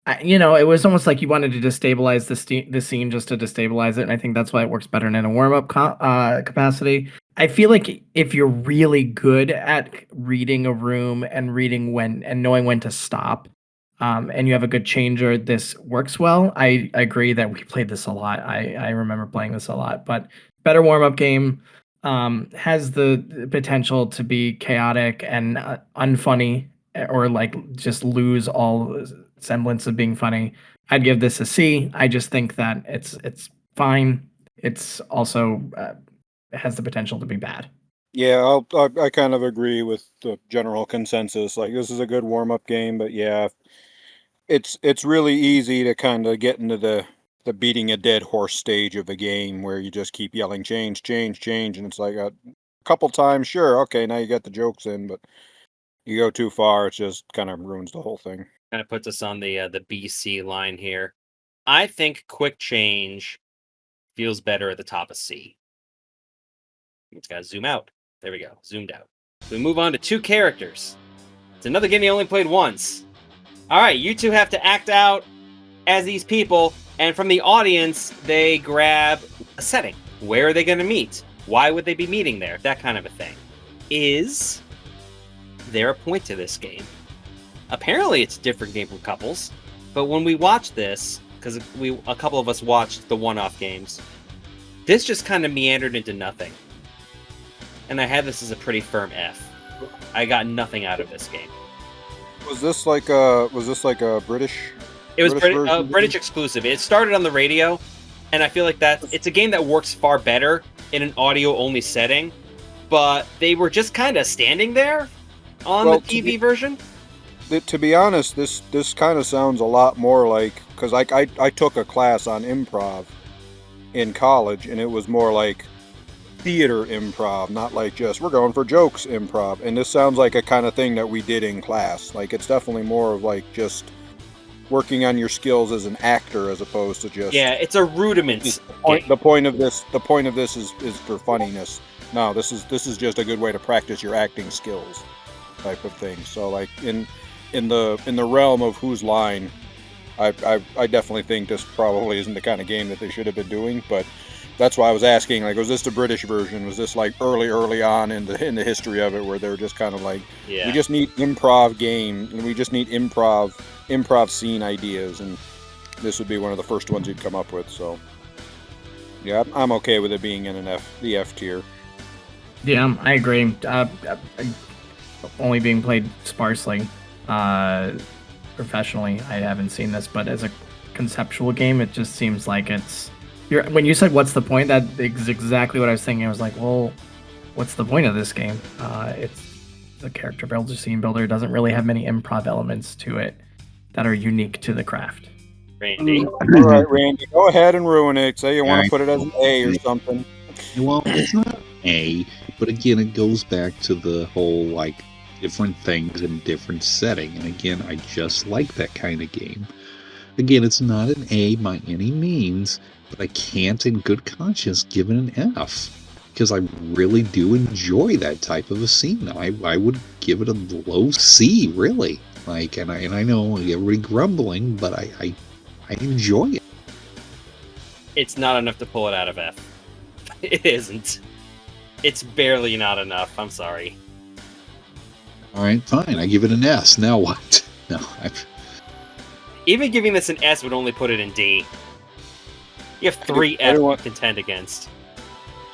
It was almost like you wanted to destabilize the scene just to destabilize it, and I think that's why it works better in a warm-up capacity. I feel like if you're really good at reading a room and reading when and knowing when to stop, and you have a good changer, this works well. I agree that we played this a lot. I remember playing this a lot, but better warm-up game, has the potential to be chaotic and unfunny, or like just lose all semblance of being funny. I'd give this a C. I just think that it's fine. It's also has the potential to be bad. Yeah, I kind of agree with the general consensus. Like, this is a good warm-up game, but yeah, it's really easy to kind of get into the beating a dead horse stage of a game where you just keep yelling change, change, change, and it's like a couple times, sure, okay, now you got the jokes in, but you go too far, it just kind of ruins the whole thing. Kind of puts us on the BC line here. I think Quick Change feels better at the top of C. It's got to zoom out. There we go, zoomed out. We move on to 2 characters. It's another game you only played once. All right, you 2 have to act out as these people, and from the audience, they grab a setting. Where are they going to meet? Why would they be meeting there? That kind of a thing. Is there a point to this game? Apparently it's a different game from couples, but when we watched this, because a couple of us watched the one-off games, this just kind of meandered into nothing. And I had this as a pretty firm F. I got nothing out of this game. Was this like a British? It was British exclusive. It started on the radio, and I feel like it's a game that works far better in an audio-only setting, but they were just kind of standing there on the TV version. to be honest, this kind of sounds a lot more like, because I took a class on improv in college, and it was more like theater improv, not like just we're going for jokes improv. And this sounds like a kind of thing that we did in class. Like, it's definitely more of like just working on your skills as an actor as opposed to just it's a rudiments. The point of this is for funniness. No, this is just a good way to practice your acting skills, type of thing. So like in the realm of Whose Line, I definitely think this probably isn't the kind of game that they should have been doing. But that's why I was asking, like, was this the British version? Was this like early on in the history of it, where they're just kind of like, we just need improv game, and we just need improv scene ideas, and this would be one of the first ones you'd come up with. So yeah, I'm okay with it being in the F tier. Yeah, I agree. Only being played sparsely. Professionally, I haven't seen this, but as a conceptual game, it just seems like it's... when you said what's the point, that is exactly what I was thinking. I was like, well, what's the point of this game? It's the character builder, scene builder, doesn't really have many improv elements to it that are unique to the craft. Randy. All right, Randy, go ahead and ruin it. Say you want to put it as an A or something. Well, it's not A, but again, it goes back to the whole, like, different things in different setting. And again, I just like that kind of game. Again, it's not an A by any means, but I can't in good conscience give it an F. Because I really do enjoy that type of a scene. I would give it a low C, really. Like, and I know everybody grumbling, but I enjoy it. It's not enough to pull it out of F. It isn't. It's barely not enough. I'm sorry. All right, fine. I give it an S. Now what? No, Even giving this an S would only put it in D. You have 3 F to contend against.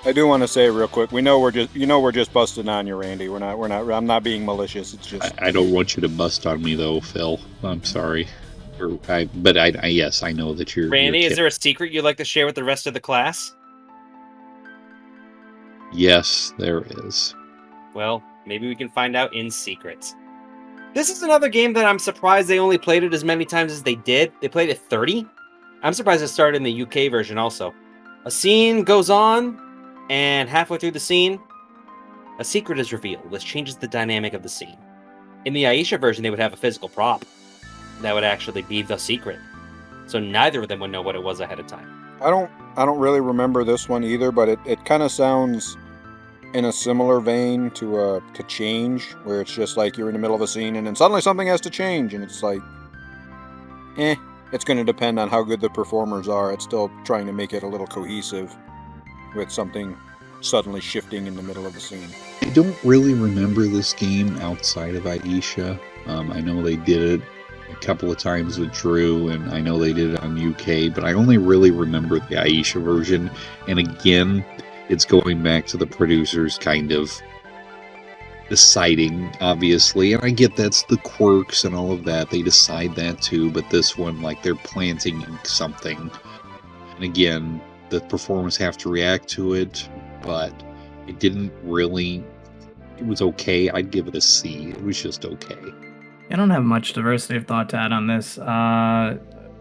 I do want to say real quick. We know we're just busting on you, Randy. We're not. I'm not being malicious. It's just. I don't want you to bust on me though, Phil. I'm sorry. Yes, I know that you're. Randy, you're is there a secret you'd like to share with the rest of the class? Yes, there is. Well, maybe we can find out in secret. This is another game that I'm surprised they only played it as many times as they did. They played it 30. I'm surprised it started in the UK version also. A scene goes on, and halfway through the scene, a secret is revealed, which changes the dynamic of the scene. In the Aisha version, they would have a physical prop that would actually be the secret. So neither of them would know what it was ahead of time. I don't really remember this one either, but it kind of sounds in a similar vein to Change, where it's just like you're in the middle of a scene and then suddenly something has to change, and it's like, it's going to depend on how good the performers are. It's still trying to make it a little cohesive with something suddenly shifting in the middle of the scene. I don't really remember this game outside of Aisha. I know they did it a couple of times with Drew, and I know they did it on UK, but I only really remember the Aisha version. And again, it's going back to the producers kind of deciding, obviously, and I get that's the Quirks and all of that. They decide that too, but this one, like, they're planting something. And again, the performers have to react to it, but it didn't really... It was okay. I'd give it a C. It was just okay. I don't have much diversity of thought to add on this. Saw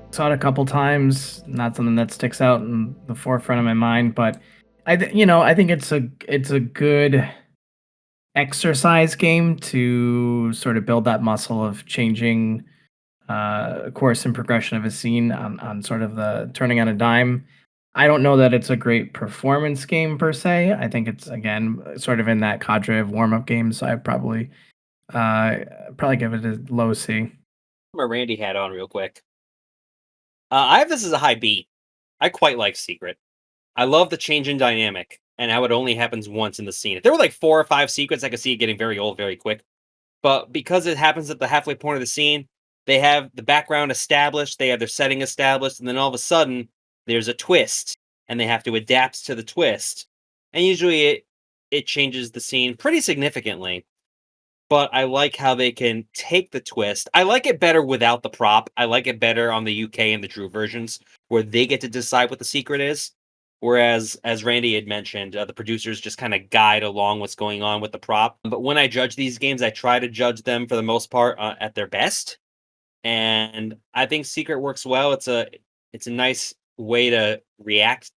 it a couple times. Not something that sticks out in the forefront of my mind, but I think it's a good exercise game to sort of build that muscle of changing course and progression of a scene on sort of the turning on a dime. I don't know that it's a great performance game per se. I think it's, again, sort of in that cadre of warm-up games. So I'd probably give it a low C. My Randy hat on real quick. I have this as a high B. I quite like Secret. I love the change in dynamic and how it only happens once in the scene. If there were like 4 or 5 secrets, I could see it getting very old very quick. But because it happens at the halfway point of the scene, they have the background established, they have their setting established, and then all of a sudden, there's a twist, and they have to adapt to the twist. And usually it changes the scene pretty significantly. But I like how they can take the twist. I like it better without the prop. I like it better on the UK and the Drew versions, where they get to decide what the secret is. Whereas, as Randy had mentioned, the producers just kind of guide along what's going on with the prop. But when I judge these games, I try to judge them for the most part at their best. And I think Secret works well. It's a nice way to react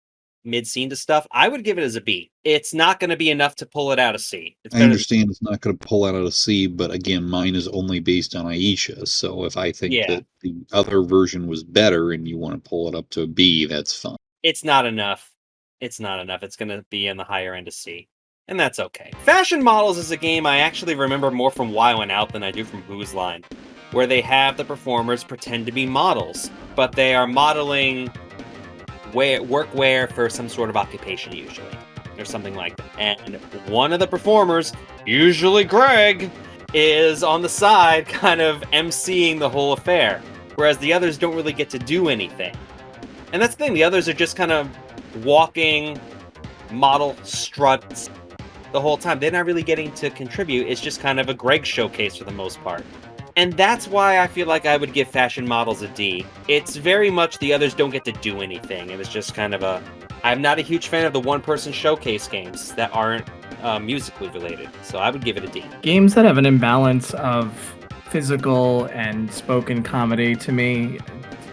mid-scene to stuff. I would give it as a B. It's not going to be enough to pull it out of C. I understand it's not going to pull out of C, but again, mine is only based on Aisha. So if I think that the other version was better and you want to pull it up to a B, that's fine. It's not enough. It's not enough. It's going to be in the higher end of C. And that's okay. Fashion Models is a game I actually remember more from Wild 'N Out than I do from Whose Line, where they have the performers pretend to be models, but they are modeling workwear for some sort of occupation usually, or something like that. And one of the performers, usually Greg, is on the side kind of emceeing the whole affair, whereas the others don't really get to do anything. And that's the thing, the others are just kind of walking model struts the whole time. They're not really getting to contribute. It's just kind of a Greg showcase for the most part. And that's why I feel like I would give Fashion Models a D. It's very much the others don't get to do anything. And it's just kind of I'm not a huge fan of the one-person showcase games that aren't musically related. So I would give it a D. Games that have an imbalance of physical and spoken comedy, to me,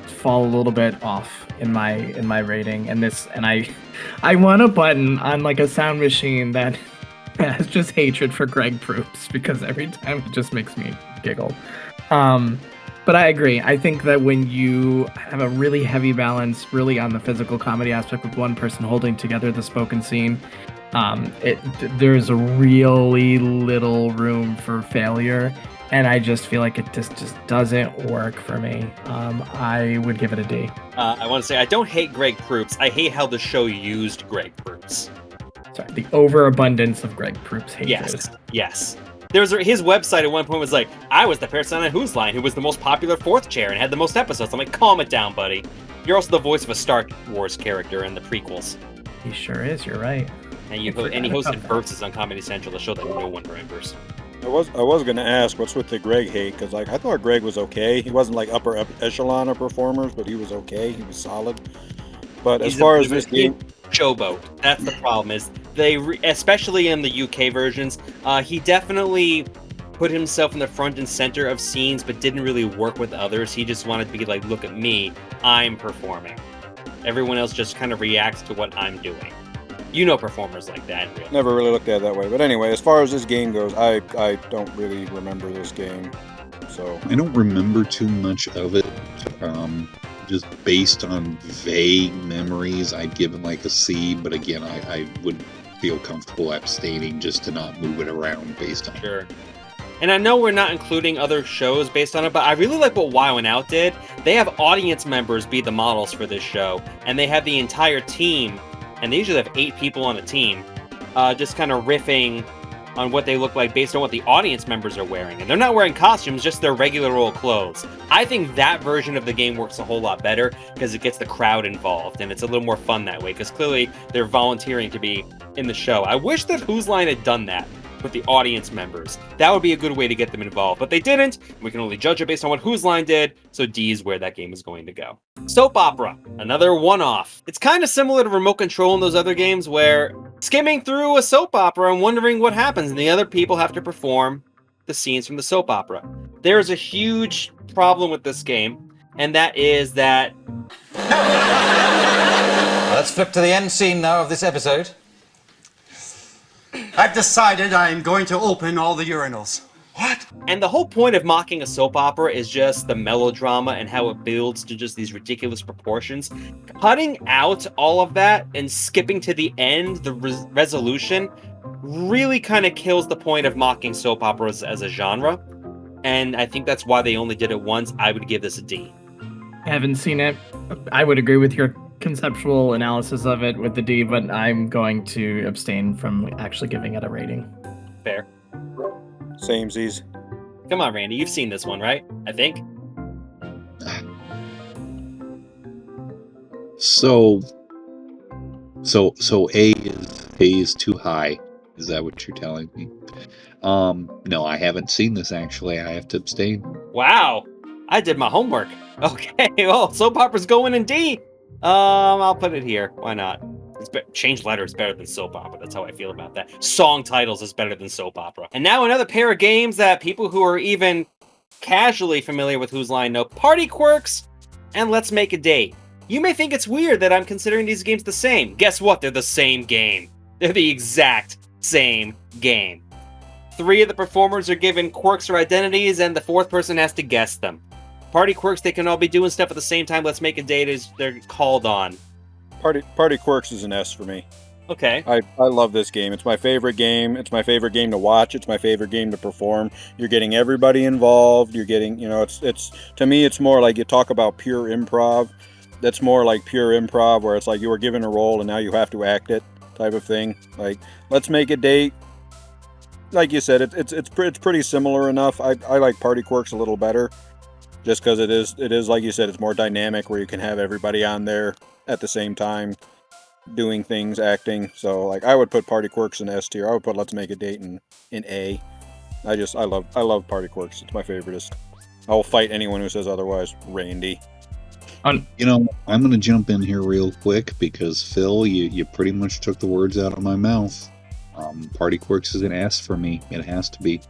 fall a little bit off in my rating. And I want a button on like a sound machine that has just hatred for Greg Proops, because every time it just makes me giggle. But I agree. I think that when you have a really heavy balance, really on the physical comedy aspect with one person holding together the spoken scene, there's a really little room for failure. And I just feel like it just doesn't work for me. I would give it a D. I want to say, I don't hate Greg Proops. I hate how the show used Greg Proops. Sorry, the overabundance of Greg Proops hatred. Yes. His website at one point was like, I was the person on Whose Line who was the most popular fourth chair and had the most episodes. I'm like, calm it down, buddy. You're also the voice of a Star Wars character in the prequels. He sure is, you're right. And he hosted Versus on Comedy Central, the show that no one remembers. I was going to ask, what's with the Greg hate? Because I thought Greg was okay. He wasn't like upper echelon of performers, but he was okay. He was solid. But as far as this game... Showboat. That's the problem, is especially in the UK versions, he definitely put himself in the front and center of scenes, but didn't really work with others. He just wanted to be like, look at me, I'm performing. Everyone else just kind of reacts to what I'm doing. You know performers like that. Really. Never really looked at it that way. But anyway, as far as this game goes, I don't really remember this game. So I don't remember too much of it. Just based on vague memories, I'd give it like a C. But again, I would feel comfortable abstaining just to not move it around based on it. Sure. And I know we're not including other shows based on it, but I really like what Wild 'N Out did. They have audience members be the models for this show, and they have the entire team, and they usually have 8 people on a team, just kind of riffing on what they look like based on what the audience members are wearing. And they're not wearing costumes, just their regular old clothes. I think that version of the game works a whole lot better because it gets the crowd involved, and it's a little more fun that way, because clearly they're volunteering to be in the show. I wish that Whose Line had done that with the audience members. That would be a good way to get them involved, but they didn't. We can only judge it based on what Whose Line did, so D is where that game is going to go. Soap opera, another one-off. It's kind of similar to Remote Control in those other games, where skimming through a soap opera and wondering what happens, and the other people have to perform the scenes from the soap opera. There's a huge problem with this game, and that is that... Let's flip to the end scene now of this episode. I've decided I'm going to open all the urinals. What? And the whole point of mocking a soap opera is just the melodrama and how it builds to just these ridiculous proportions. Cutting out all of that and skipping to the end, the resolution, really kind of kills the point of mocking soap operas as a genre. And I think that's why they only did it once. I would give this a D. I haven't seen it. I would agree with your conceptual analysis of it with the D, but I'm going to abstain from actually giving it a rating. Fair. Samesies. Come on, Randy. You've seen this one, right? I think. So A is too high. Is that what you're telling me? No, I haven't seen this actually. I have to abstain. Wow. I did my homework. Okay. Well, soap opera's going in D. I'll put it here. Why not? Change Letter is better than soap opera. That's how I feel about that. Song Titles is better than soap opera. And now another pair of games that people who are even casually familiar with Whose Line know: Party Quirks and Let's Make a Date. You may think it's weird that I'm considering these games the same. Guess what? They're the same game. They're the exact same game. 3 of the performers are given quirks or identities, and the 4th person has to guess them. Party Quirks, they can all be doing stuff at the same time. Let's Make a Date is they're called on. Party Quirks is an S for me. Okay. I love this game. It's my favorite game. It's my favorite game to watch. It's my favorite game to perform. You're getting everybody involved. You're getting, it's to me, it's more like you talk about pure improv. That's more like pure improv, where it's like you were given a role and now you have to act it, type of thing. Like, Let's Make a Date. Like you said, it's pretty similar enough. I like Party Quirks a little better, just because it is like you said, it's more dynamic, where you can have everybody on there at the same time, doing things, acting. So like, I would put Party Quirks in S tier. I would put Let's Make a Date in A. I love Party Quirks. It's my favoriteest. I will fight anyone who says otherwise. Randy. I'm going to jump in here real quick because Phil, you pretty much took the words out of my mouth. Party Quirks is an S for me. It has to be.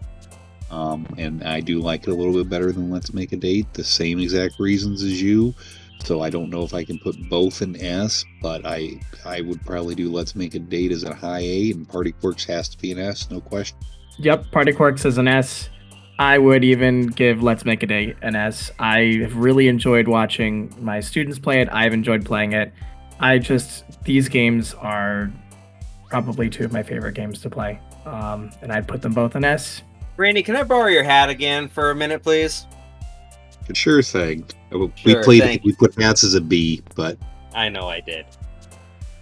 And I do like it a little bit better than Let's Make a Date. The same exact reasons as you. So I don't know if I can put both in S, but I would probably do Let's Make a Date as a high A, and Party Quirks has to be an S, no question. Yep, Party Quirks is an S. I would even give Let's Make a Date an S. I have really enjoyed watching my students play it. I've enjoyed playing it. These games are probably 2 of my favorite games to play. And I'd put them both in S. Randy, can I borrow your hat again for a minute, please? Sure thing. Sure, We put hats as a B, but I know I did.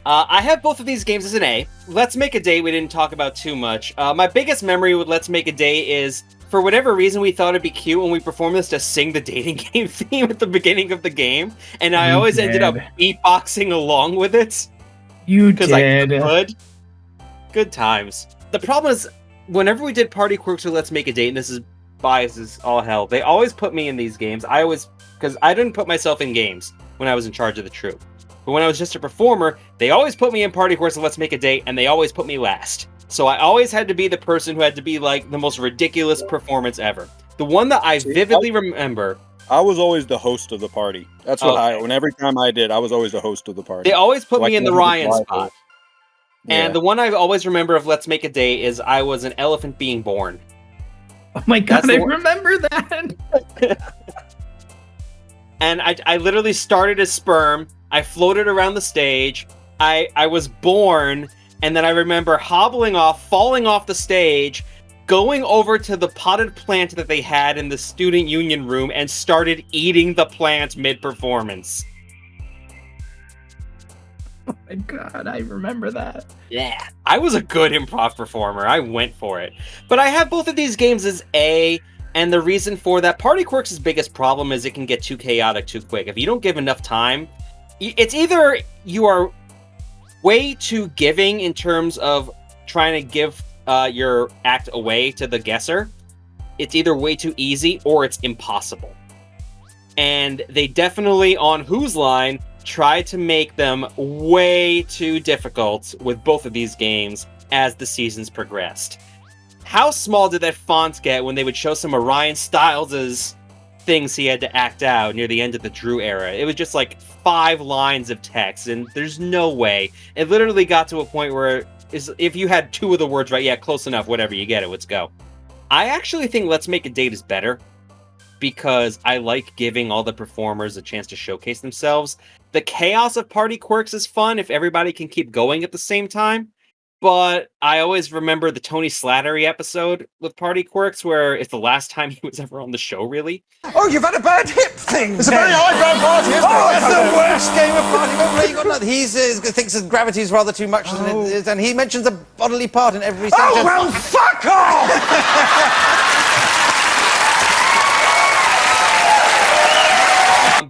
I have both of these games as an A. Let's Make a Date we didn't talk about too much. My biggest memory with Let's Make a Date is, for whatever reason, we thought it'd be cute when we performed this to sing the dating game theme at the beginning of the game, and I always ended up beatboxing along with it. You did. Because I could. Good times. The problem is, whenever we did Party Quirks or Let's Make a Date, and this is bias as all hell, they always put me in these games. Because I didn't put myself in games when I was in charge of the troupe. But when I was just a performer, they always put me in Party Quirks and Let's Make a Date, and they always put me last. So I always had to be the person who had to be like the most ridiculous performance ever. The one that I vividly remember. I was always the host of the party. That's what every time I did, I was always the host of the party. They always put me in the Ryan spot. Yeah. And the one I always remember of Let's Make a Date is I was an elephant being born. Oh my god, I remember that! And I literally started as sperm. I floated around the stage. I was born, and then I remember hobbling off, falling off the stage, going over to the potted plant that they had in the student union room, and started eating the plant mid-performance. Oh my god, I remember that. Yeah, I was a good improv performer. I went for it. But I have both of these games as A, and the reason for that, Party Quirks' biggest problem is it can get too chaotic too quick. If you don't give enough time, it's either you are way too giving in terms of trying to give your act away to the guesser. It's either way too easy or it's impossible. And they definitely, on Whose Line, try to make them way too difficult with both of these games as the seasons progressed. How small did that font get when they would show some of Ryan Stiles' things he had to act out near the end of the Drew era? It was just like 5 lines of text, and there's no way. It literally got to a point where if you had 2 of the words right, yeah, close enough, whatever, you get it, let's go. I actually think Let's Make a Date is better, because I like giving all the performers a chance to showcase themselves. The chaos of Party Quirks is fun if everybody can keep going at the same time. But I always remember the Tony Slattery episode with Party Quirks, where it's the last time he was ever on the show, really. Oh, you've had a bad hip thing. It's a very high-brow party, isn't it? Oh, it's the worst game of Party. Well, you got nothing. He thinks that gravity is rather too much, and he mentions a bodily part in every sentence. Oh, well, fuck off!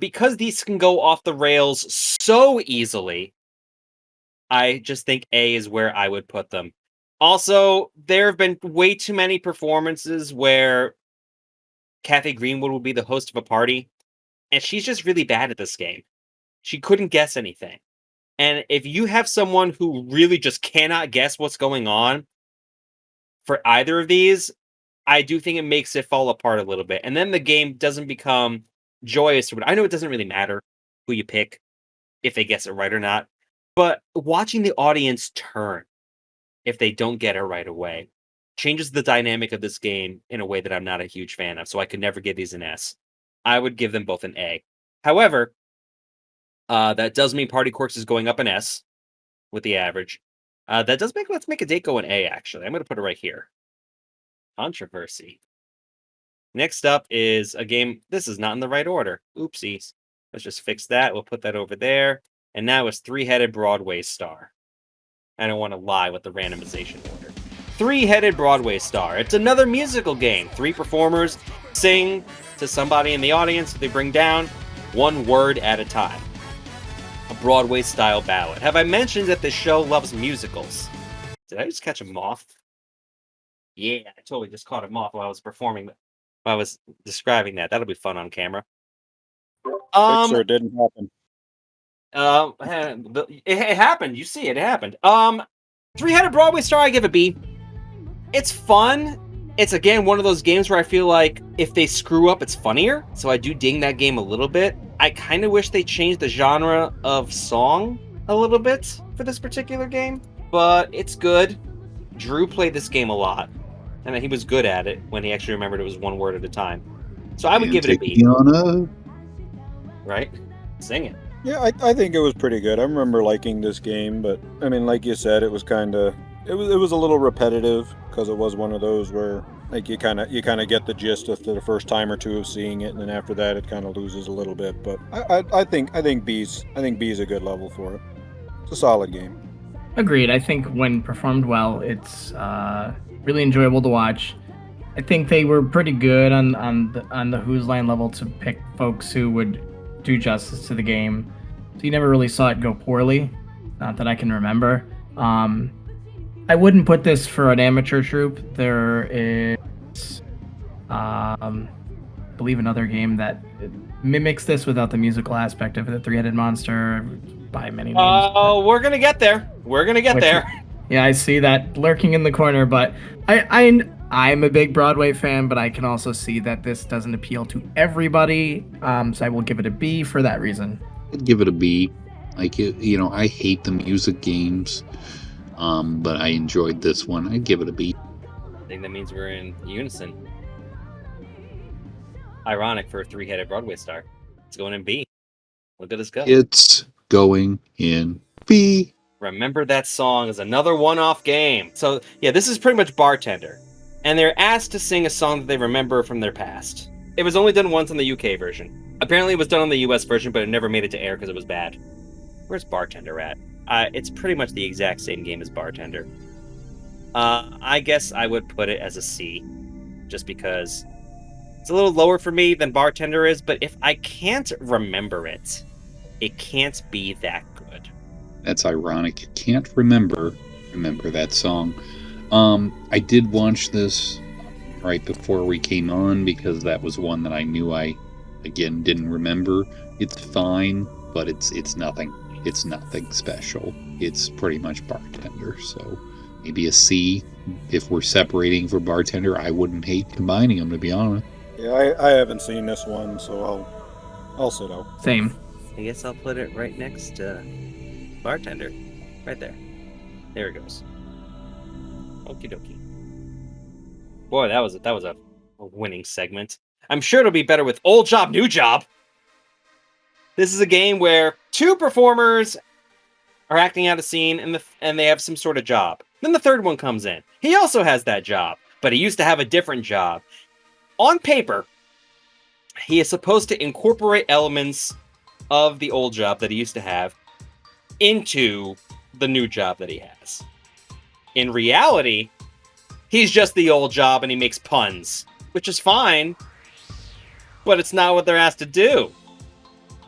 Because these can go off the rails so easily, I just think A is where I would put them. Also, there have been way too many performances where Kathy Greenwood will be the host of a party, and she's just really bad at this game. She couldn't guess anything. And if you have someone who really just cannot guess what's going on for either of these, I do think it makes it fall apart a little bit. And then the game doesn't become joyous. I know it doesn't really matter who you pick, if they guess it right or not. But watching the audience turn if they don't get it right away changes the dynamic of this game in a way that I'm not a huge fan of. So I could never give these an S. I would give them both an A. However, that does mean Party Quirks is going up an S with the average. That does make Let's Make a Date go an A, actually. I'm going to put it right here. Controversy. Next up is a game. This is not in the right order. Oopsies. Let's just fix that. We'll put that over there. And now it's Three-Headed Broadway Star. I don't want to lie with the randomization order. Three-Headed Broadway Star. It's another musical game. 3 performers sing to somebody in the audience that they bring down, 1 word at a time. A Broadway-style ballad. Have I mentioned that this show loves musicals? Did I just catch a moth? Yeah, I totally just caught a moth while I was performing. While I was describing that. That'll be fun on camera. Sure, it didn't happen. It happened. You see it happened. Three-Headed Broadway Star, I give a B. It's fun. It's, again, one of those games where I feel like if they screw up, it's funnier. So I do ding that game a little bit. I kind of wish they changed the genre of song a little bit for this particular game. But it's good. Drew played this game a lot. And he was good at it when he actually remembered it was 1 word at a time. So I would give it a B. Right? Sing it. Yeah, I think it was pretty good. I remember liking this game, but I mean, like you said, it was kind of it was a little repetitive because it was one of those where like you kind of get the gist after the first time or two of seeing it, and then after that it kind of loses a little bit. But I think B's a good level for it. It's a solid game. Agreed. I think when performed well, it's really enjoyable to watch. I think they were pretty good on the Whose Line level to pick folks who would do justice to the game. So you never really saw it go poorly, not that I can remember. I wouldn't put this for an amateur troupe. There is, I believe, another game that mimics this without the musical aspect of the Three-Headed Monster by many names. Oh, we're gonna get there. We're gonna get there. Yeah, I see that lurking in the corner, but I'm a big Broadway fan, but I can also see that this doesn't appeal to everybody. So I will give it a B for that reason. I'd give it a B. Like, I hate the music games, but I enjoyed this one. I'd give it a B. I think that means we're in unison. Ironic for a Three-Headed Broadway Star. It's going in B. Look at us go. It's going in B. Remember That Song is another one-off game. So, yeah, this is pretty much Bartender. And they're asked to sing a song that they remember from their past. It was only done once on the UK version. Apparently it was done on the US version, but it never made it to air because it was bad. Where's Bartender at? It's pretty much the exact same game as Bartender. I guess I would put it as a C. Just because it's a little lower for me than Bartender is, but if I can't remember it, it can't be that good. That's ironic. You can't remember that song. I did watch this right before we came on because that was one that I knew I, again, didn't remember. It's fine, but it's nothing. It's nothing special. It's pretty much Bartender, so maybe a C. If we're separating for Bartender, I wouldn't hate combining them, to be honest. Yeah, I haven't seen this one, so I'll sit out. Same. I guess I'll put it right next to Bartender. Right there. There it goes. Okie dokie. Boy, that was a winning segment. I'm sure it'll be better with Old Job, New Job. This is a game where 2 performers are acting out a scene and they have some sort of job. Then the third one comes in. He also has that job, but he used to have a different job. On paper, he is supposed to incorporate elements of the old job that he used to have into the new job that he has. In reality, he's just the old job and he makes puns, which is fine, but it's not what they're asked to do.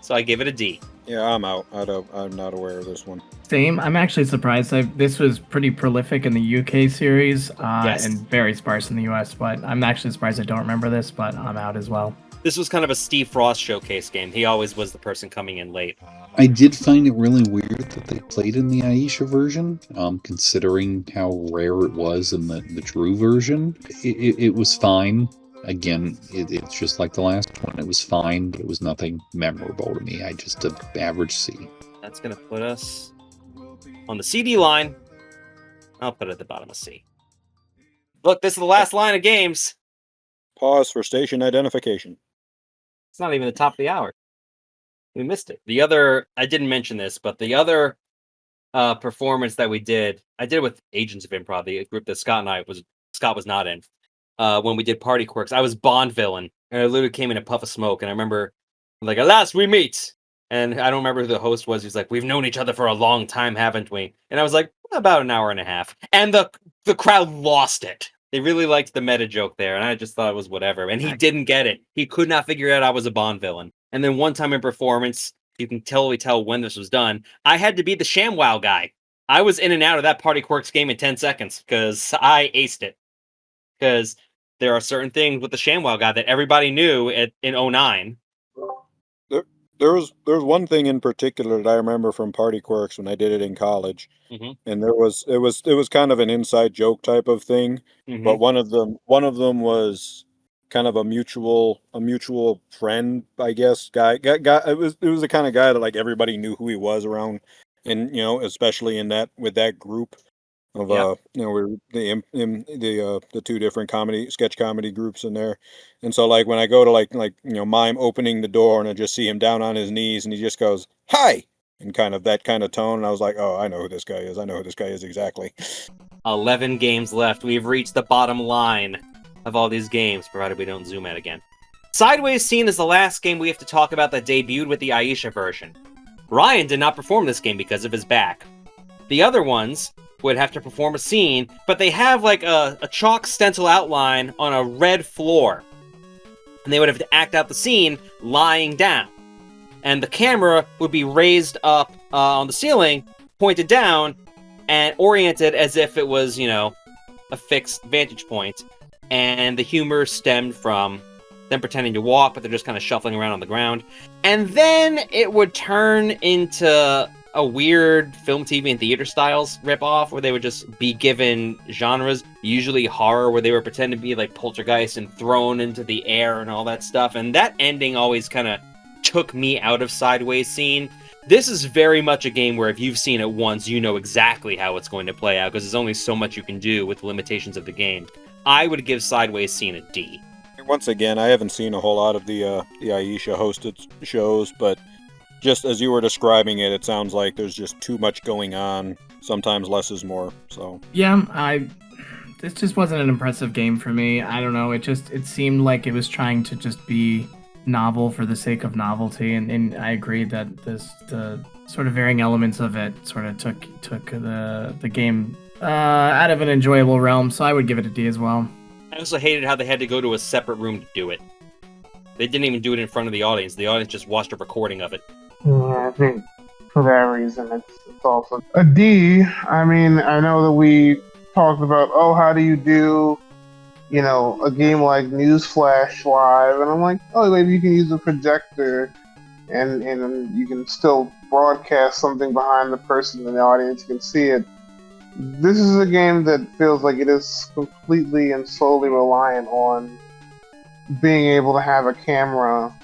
So I give it a D. Yeah, I'm out. I'm not aware of this one. Same. I'm actually surprised. This was pretty prolific in the UK series and very sparse in the US, but I'm actually surprised I don't remember this, but I'm out as well. This was kind of a Steve Frost showcase game. He always was the person coming in late. I did find it really weird that they played in the Aisha version, considering how rare it was in the Drew version. It was fine. Again, it's just like the last one. It was fine, but it was nothing memorable to me. I just an average C. That's going to put us on the CD line. I'll put it at the bottom of C. Look, this is the last line of games. Pause for station identification. It's not even the top of the hour. We missed it. The other, I didn't mention this, but the other performance that we did, I did it with Agents of Improv, the group that Scott was not in. When we did Party Quirks, I was Bond villain, and I literally came in a puff of smoke, and I remember, like, at last we meet. And I don't remember who the host was. He's like, we've known each other for a long time, haven't we? And I was like, about an hour and a half. And the crowd lost it. They really liked the meta joke there, and I just thought it was whatever. And he didn't get it. He could not figure out I was a Bond villain. And then one time in performance, you can totally tell when this was done, I had to be the ShamWow guy. I was in and out of that Party Quirks game in 10 seconds because I aced it. Because there are certain things with the ShamWow guy that everybody knew in 09. There was one thing in particular that I remember from Party Quirks when I did it in college, Mm-hmm. and it was kind of an inside joke type of thing. Mm-hmm. But one of them was kind of a mutual friend, I guess. Guy. It was the kind of guy that like everybody knew who he was around, and especially with that group of we're the two different sketch comedy groups in there. And so like when I go to like mime opening the door and I just see him down on his knees and he just goes, "Hi!" in kind of that kind of tone, and I was like, oh, I know who this guy is. I know who this guy is exactly. 11 games left. We've reached the bottom line of all these games, provided we don't zoom out again. Sideways Scene is the last game we have to talk about that debuted with the Aisha version. Ryan did not perform this game because of his back. The other ones would have to perform a scene, but they have like a chalk stencil outline on a red floor. And they would have to act out the scene lying down. And the camera would be raised up on the ceiling, pointed down, and oriented as if it was, a fixed vantage point. And the humor stemmed from them pretending to walk, but they're just kind of shuffling around on the ground. And then it would turn into a weird film, TV, and theater styles ripoff where they would just be given genres, usually horror, where they were pretending to be like poltergeist and thrown into the air and all that stuff. And that ending always kind of took me out of Sideways Scene. This is very much a game where if you've seen it once, you know exactly how it's going to play out because there's only so much you can do with the limitations of the game. I would give Sideways Scene a D. Once again, I haven't seen a whole lot of the Aisha hosted shows, but just as you were describing it, it sounds like there's just too much going on. Sometimes less is more. So yeah, this just wasn't an impressive game for me. I don't know. It seemed like it was trying to just be novel for the sake of novelty, and I agree that the sort of varying elements of it sort of took the game out of an enjoyable realm. So I would give it a D as well. I also hated how they had to go to a separate room to do it. They didn't even do it in front of the audience. The audience just watched a recording of it. Yeah, I think for that reason, it's also a D. I mean, I know that we talked about, how do you do, a game like Newsflash Live, and I'm like, maybe you can use a projector, and you can still broadcast something behind the person, and the audience can see it. This is a game that feels like it is completely and solely reliant on being able to have a camera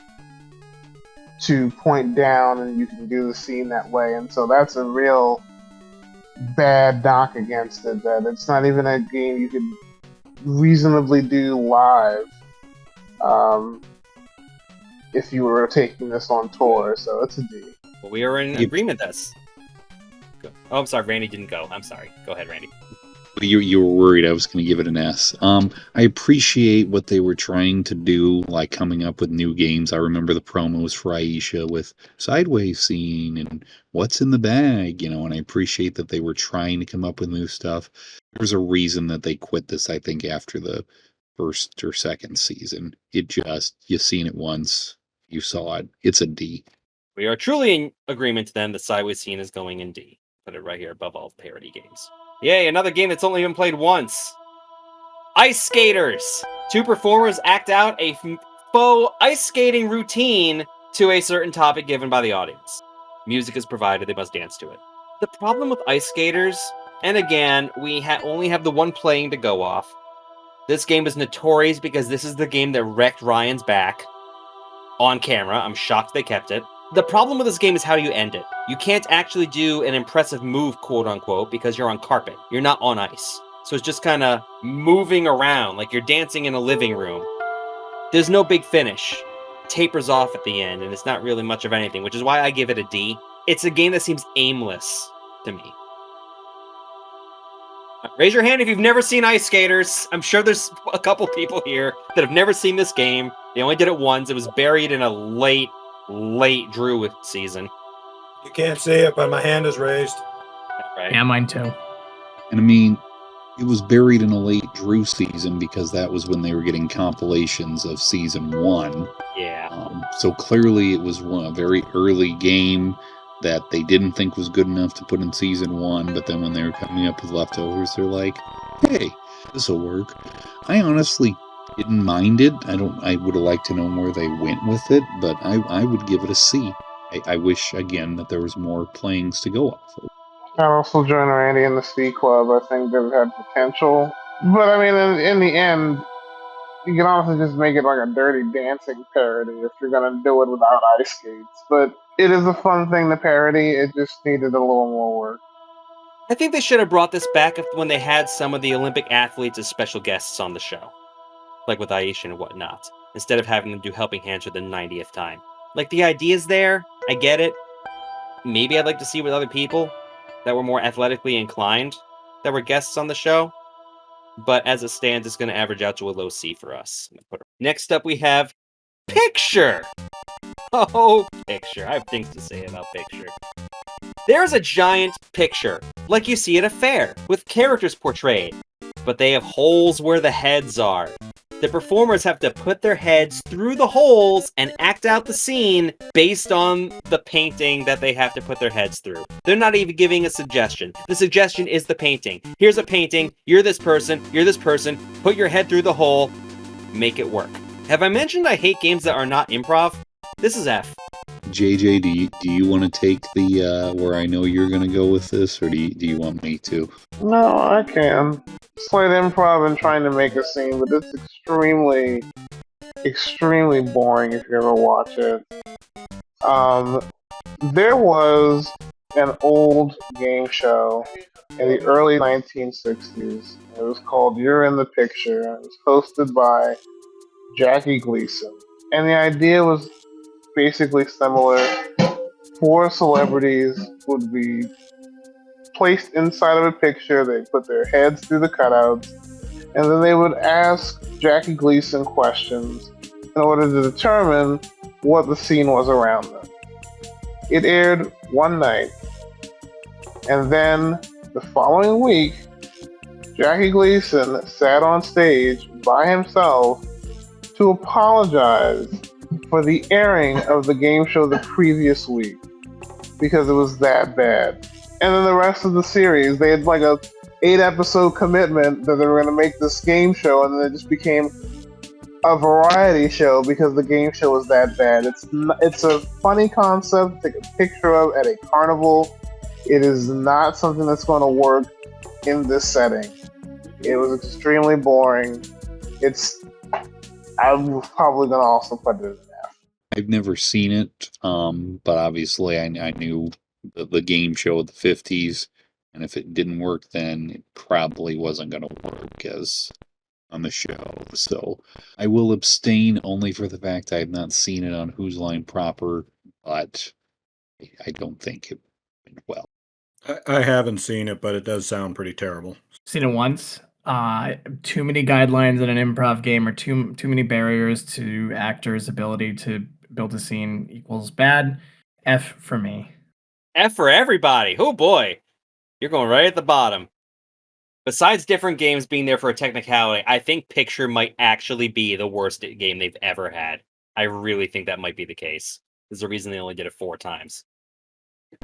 to point down and you can do the scene that way. And so that's a real bad knock against it, that it's not even a game you could reasonably do live if you were taking this on tour. So it's a D. Well, we are in agreement this. Oh, I'm sorry, Randy didn't go. I'm sorry. Go ahead, Randy. You were worried I was going to give it an S. I appreciate what they were trying to do, like coming up with new games. I remember the promos for Aisha with Sideways Scene and What's in the Bag, and I appreciate that they were trying to come up with new stuff. There's a reason that they quit this, I think, after the first or second season. You've seen it once, you saw it. It's a D. We are truly in agreement then. The Sideways Scene is going in D. Put it right here above all parody games. Yay, another game that's only been played once. Ice Skaters. Two performers act out a ice skating routine to a certain topic given by the audience. Music is provided, they must dance to it. The problem with ice skaters, and again, we only have the one playing to go off. This game is notorious because this is the game that wrecked Ryan's back on camera. I'm shocked they kept it. The problem with this game is how do you end it? You can't actually do an impressive move, quote unquote, because you're on carpet. You're not on ice. So it's just kind of moving around like you're dancing in a living room. There's no big finish. It tapers off at the end, and it's not really much of anything, which is why I give it a D. It's a game that seems aimless to me. Raise your hand if you've never seen Ice Skaters. I'm sure there's a couple people here that have never seen this game. They only did it once. It was buried in a late Drew season. You can't see it, but my hand is raised. Right. Yeah, mine too. And I mean, it was buried in a late Drew season because that was when they were getting compilations of season 1. Yeah. So clearly it was a very early game that they didn't think was good enough to put in season 1, but then when they were coming up with leftovers, they're like, hey, this'll work. I honestly didn't mind it. I would have liked to know where they went with it, but I would give it a C. I wish, again, that there was more playings to go off of. I also join Randy in the C Club. I think that it had potential. But I mean, in the end, you can honestly just make it like a Dirty Dancing parody if you're going to do it without ice skates. But it is a fun thing to parody. It just needed a little more work. I think they should have brought this back when they had some of the Olympic athletes as special guests on the show. Like with Aisha and whatnot. Instead of having them do Helping Hands for the 90th time. Like, the idea's there. I get it. Maybe I'd like to see with other people that were more athletically inclined that were guests on the show. But as it stands, it's going to average out to a low C for us. Next up, we have Picture. Oh, Picture. I have things to say about Picture. There's a giant picture, like you see at a fair, with characters portrayed. But they have holes where the heads are. The performers have to put their heads through the holes and act out the scene based on the painting that they have to put their heads through. They're not even giving a suggestion. The suggestion is the painting. Here's a painting. You're this person. Put your head through the hole. Make it work. Have I mentioned I hate games that are not improv? This is F. JJ, do you want to take the where I know you're going to go with this, or do you want me to? No, I can. Slight improv and trying to make a scene, but it's extremely, extremely boring if you ever watch it. There was an old game show in the early 1960s. It was called You're in the Picture. It was hosted by Jackie Gleason. And the idea was basically similar. 4 celebrities would be placed inside of a picture. They put their heads through the cutouts, and then they would ask Jackie Gleason questions in order to determine what the scene was around them. It aired one night, and then the following week, Jackie Gleason sat on stage by himself to apologize for the airing of the game show the previous week because it was that bad. And then the rest of the series, they had like a 8-episode commitment that they were going to make this game show, and then it just became a variety show because the game show was that bad. It's a funny concept to take a picture of at a carnival. It is not something that's going to work in this setting. It was extremely boring. I'm probably going to also put it in F. I've never seen it, but obviously I knew the game show of the 50s, and if it didn't work then, it probably wasn't going to work as on the show. So I will abstain only for the fact I have not seen it on Whose Line proper, but I don't think it went well. I haven't seen it, but it does sound pretty terrible. Seen it once. Too many guidelines in an improv game, or too many barriers to actors' ability to build a scene equals bad. F for me. F for everybody. Oh boy. You're going right at the bottom. Besides different games being there for a technicality, I think Picture might actually be the worst game they've ever had. I really think that might be the case. There's the reason they only did it 4 times.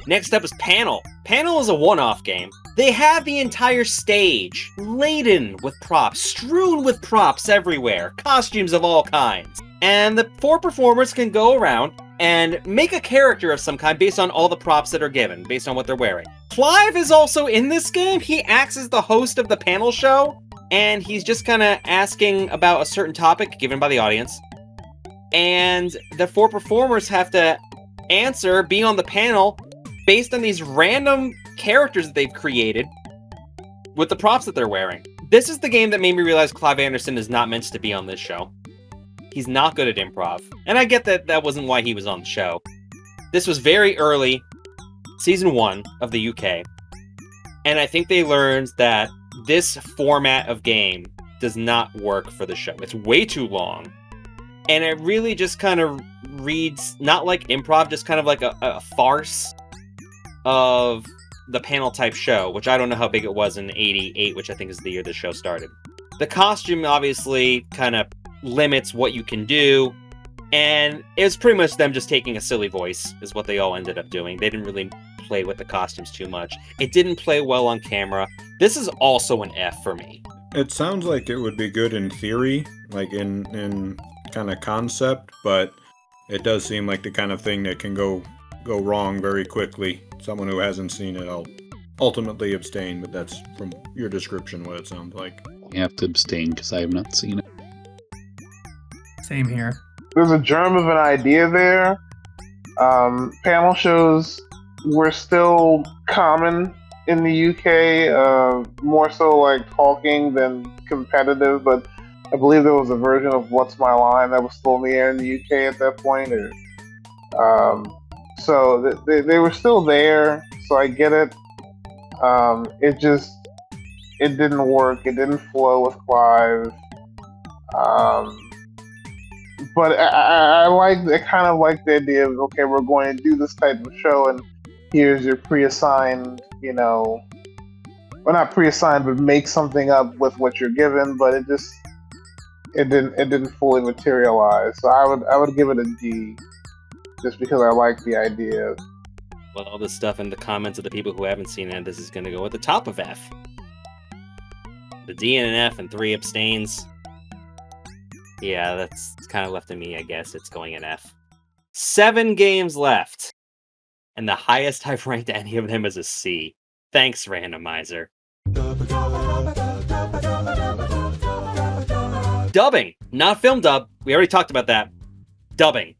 Next up is Panel. Panel is a one-off game. They have the entire stage laden with props, strewn with props everywhere, costumes of all kinds. And the 4 performers can go around and make a character of some kind based on all the props that are given, based on what they're wearing. Clive is also in this game. He acts as the host of the panel show, and he's just kind of asking about a certain topic given by the audience. And the 4 performers have to answer, be on the panel, based on these random characters that they've created with the props that they're wearing. This is the game that made me realize Clive Anderson is not meant to be on this show. He's not good at improv. And I get that that wasn't why he was on the show. This was very early, season 1 of the UK. And I think they learned that this format of game does not work for the show. It's way too long. And it really just kind of reads, not like improv, just kind of like a farce of the panel type show, which I don't know how big it was in 88, which I think is the year the show started. The costume obviously kind of limits what you can do, and it was pretty much them just taking a silly voice is what they all ended up doing. They didn't really play with the costumes too much. It didn't play well on camera. This is also an F for me. It sounds like it would be good in theory, like in kind of concept, but it does seem like the kind of thing that can go wrong very quickly. Someone who hasn't seen it, I'll ultimately abstain, but that's from your description what it sounds like. You have to abstain because I have not seen it. Same here. There's a germ of an idea there. Panel shows were still common in the UK, more so like talking than competitive, but I believe there was a version of What's My Line that was still in the air in the UK at that point. So they were still there, so I get it. It didn't work. It didn't flow with Clive. But I kind of like the idea of, okay, we're going to do this type of show, and here's your pre-assigned, well, not pre-assigned, but make something up with what you're given. But it didn't fully materialize. So I would give it a D, just because I like the idea. Well, all this stuff in the comments of the people who haven't seen it, this is going to go at the top of F. The D and an F and 3 abstains. Yeah, that's kind of left to me, I guess. It's going in F. 7 games left. And the highest I've ranked any of them is a C. Thanks, randomizer. Dubbing. Not film dub. We already talked about that. Dubbing.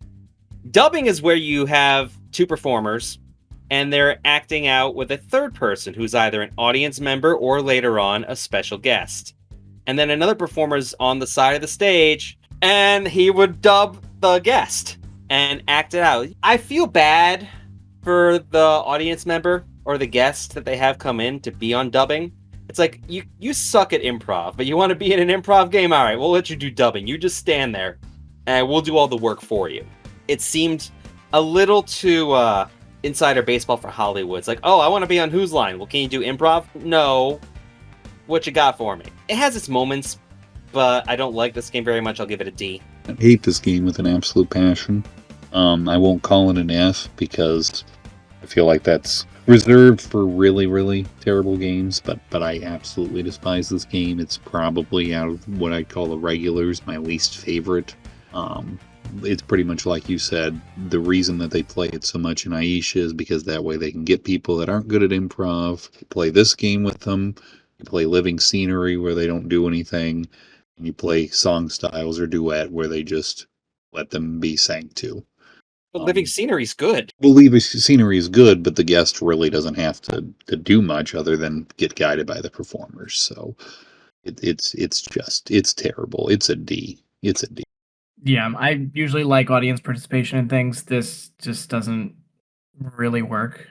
Dubbing is where you have 2 performers, and they're acting out with a third person who's either an audience member or later on a special guest. And then another performer's on the side of the stage, and he would dub the guest and act it out. I feel bad for the audience member or the guest that they have come in to be on dubbing. It's like, you suck at improv, but you want to be in an improv game? All right, we'll let you do dubbing. You just stand there, and we'll do all the work for you. It seemed a little too insider baseball for Hollywood. It's like, oh, I want to be on Whose Line? Well, can you do improv? No. What you got for me? It has its moments, but I don't like this game very much. I'll give it a D. I hate this game with an absolute passion. I won't call it an F because I feel like that's reserved for really, really terrible games, but I absolutely despise this game. It's probably, out of what I call the regulars, my least favorite. It's pretty much like you said, the reason that they play it so much in Aisha is because that way they can get people that aren't good at improv, play this game with them. You play Living Scenery where they don't do anything, and you play Song Styles or Duet where they just let them be sang to. But Living Scenery's good. Well, Living Scenery is good, but the guest really doesn't have to do much other than get guided by the performers. So it's terrible. It's a D. It's a D. Yeah, I usually like audience participation in things. This just doesn't really work.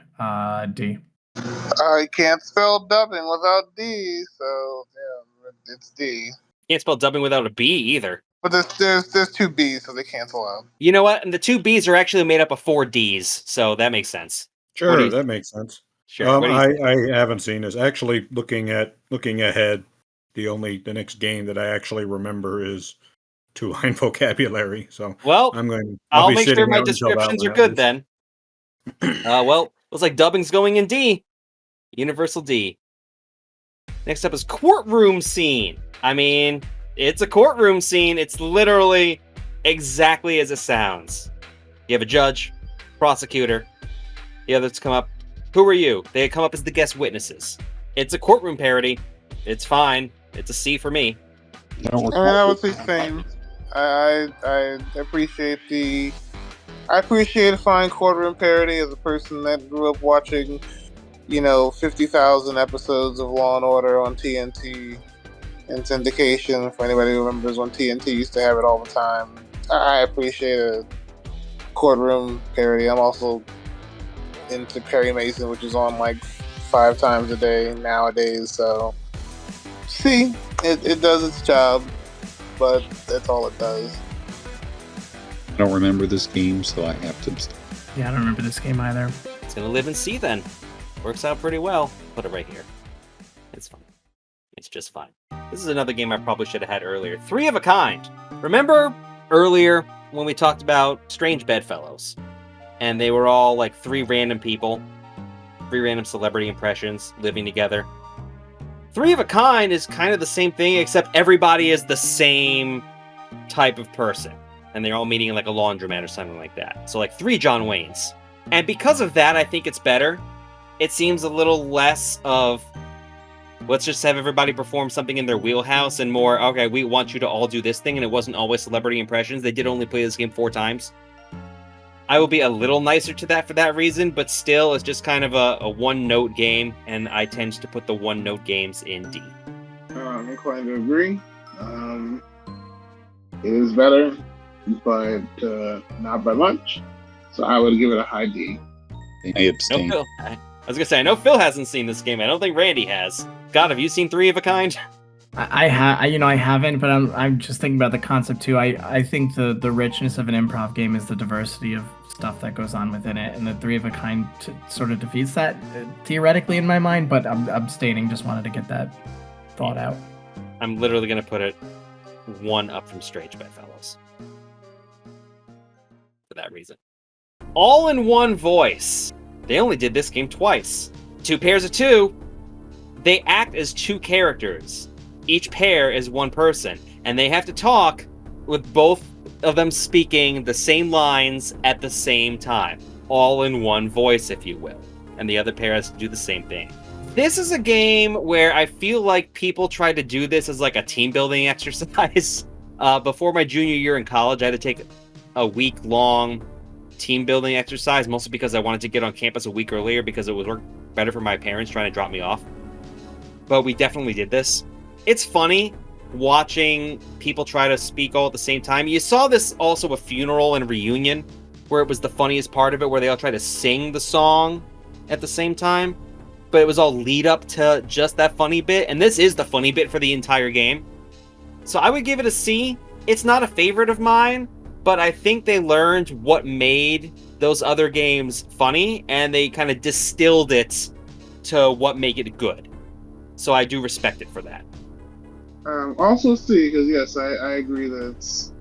D. I can't spell dubbing without D, so yeah, it's D. Can't spell dubbing without a B either. But there's 2 B's, so they cancel out. You know what? And the 2 B's are actually made up of 4 D's, so that makes sense. Sure, that makes sense. Sure. I haven't seen this. Actually, looking ahead, the next game that I actually remember is 2-line vocabulary. So well, I'll make sure my descriptions are good then. Well, looks like dubbing's going in D. Universal D. Next up is Courtroom Scene. I mean, it's a courtroom scene. It's literally exactly as it sounds. You have a judge, prosecutor, the others come up. Who are you? They come up as the guest witnesses. It's a courtroom parody. It's fine. It's a C for me. I mean, I would say same. I appreciate I appreciate a fine courtroom parody as a person that grew up watching, 50,000 episodes of Law and Order on TNT and syndication. For anybody who remembers when TNT used to have it all the time, I appreciate a courtroom parody. I'm also into Perry Mason, which is on like 5 times a day nowadays. So, see, it does its job, but that's all it does. I don't remember this game, so I have to abstain. Yeah, I don't remember this game either. It's gonna live in C then. Works out pretty well. Put it right here. It's fine. It's just fine. This is another game I probably should have had earlier. 3 of a Kind. Remember earlier when we talked about Strange Bedfellows? And they were all like 3 random people. 3 random celebrity impressions living together. 3 of a Kind is kind of the same thing, except everybody is the same type of person. And they're all meeting in like a laundromat or something like that. So like 3 John Waynes. And because of that, I think it's better. It seems a little less of, let's just have everybody perform something in their wheelhouse, and more, okay, we want you to all do this thing, and it wasn't always celebrity impressions. They did only play this game 4 times. I will be a little nicer to that for that reason, but still, it's just kind of a one-note game, and I tend to put the one-note games in D. I'm inclined to agree. It is better, but not by much. So I would give it a high D. I abstain. No, Phil. I was gonna say, I know Phil hasn't seen this game. I don't think Randy has. God, have you seen 3 of a Kind? I haven't, but I'm just thinking about the concept too. I think the richness of an improv game is the diversity of stuff that goes on within it, and the 3 of a Kind sort of defeats that theoretically in my mind. But I'm abstaining. Just wanted to get that thought out. I'm literally gonna put it 1 up from Strange Bedfellows for that reason. All in One Voice. They only did this game twice. 2 pairs of 2. They act as 2 characters. Each pair is 1 person, and they have to talk with both of them speaking the same lines at the same time. All in one voice, if you will. And the other pair has to do the same thing. This is a game where I feel like people tried to do this as like a team building exercise. Before my junior year in college, I had to take a week-long team building exercise, mostly because I wanted to get on campus a week earlier because it would work better for my parents trying to drop me off. But we definitely did this. It's funny watching people try to speak all at the same time. You saw this also with Funeral and Reunion, where it was the funniest part of it, where they all try to sing the song at the same time, but it was all lead up to just that funny bit, and this is the funny bit for the entire game. So I would give it a C. It's not a favorite of mine, but I think they learned what made those other games funny, and they kind of distilled it to what made it good. So I do respect it for that. Also C, because yes, I agree that it's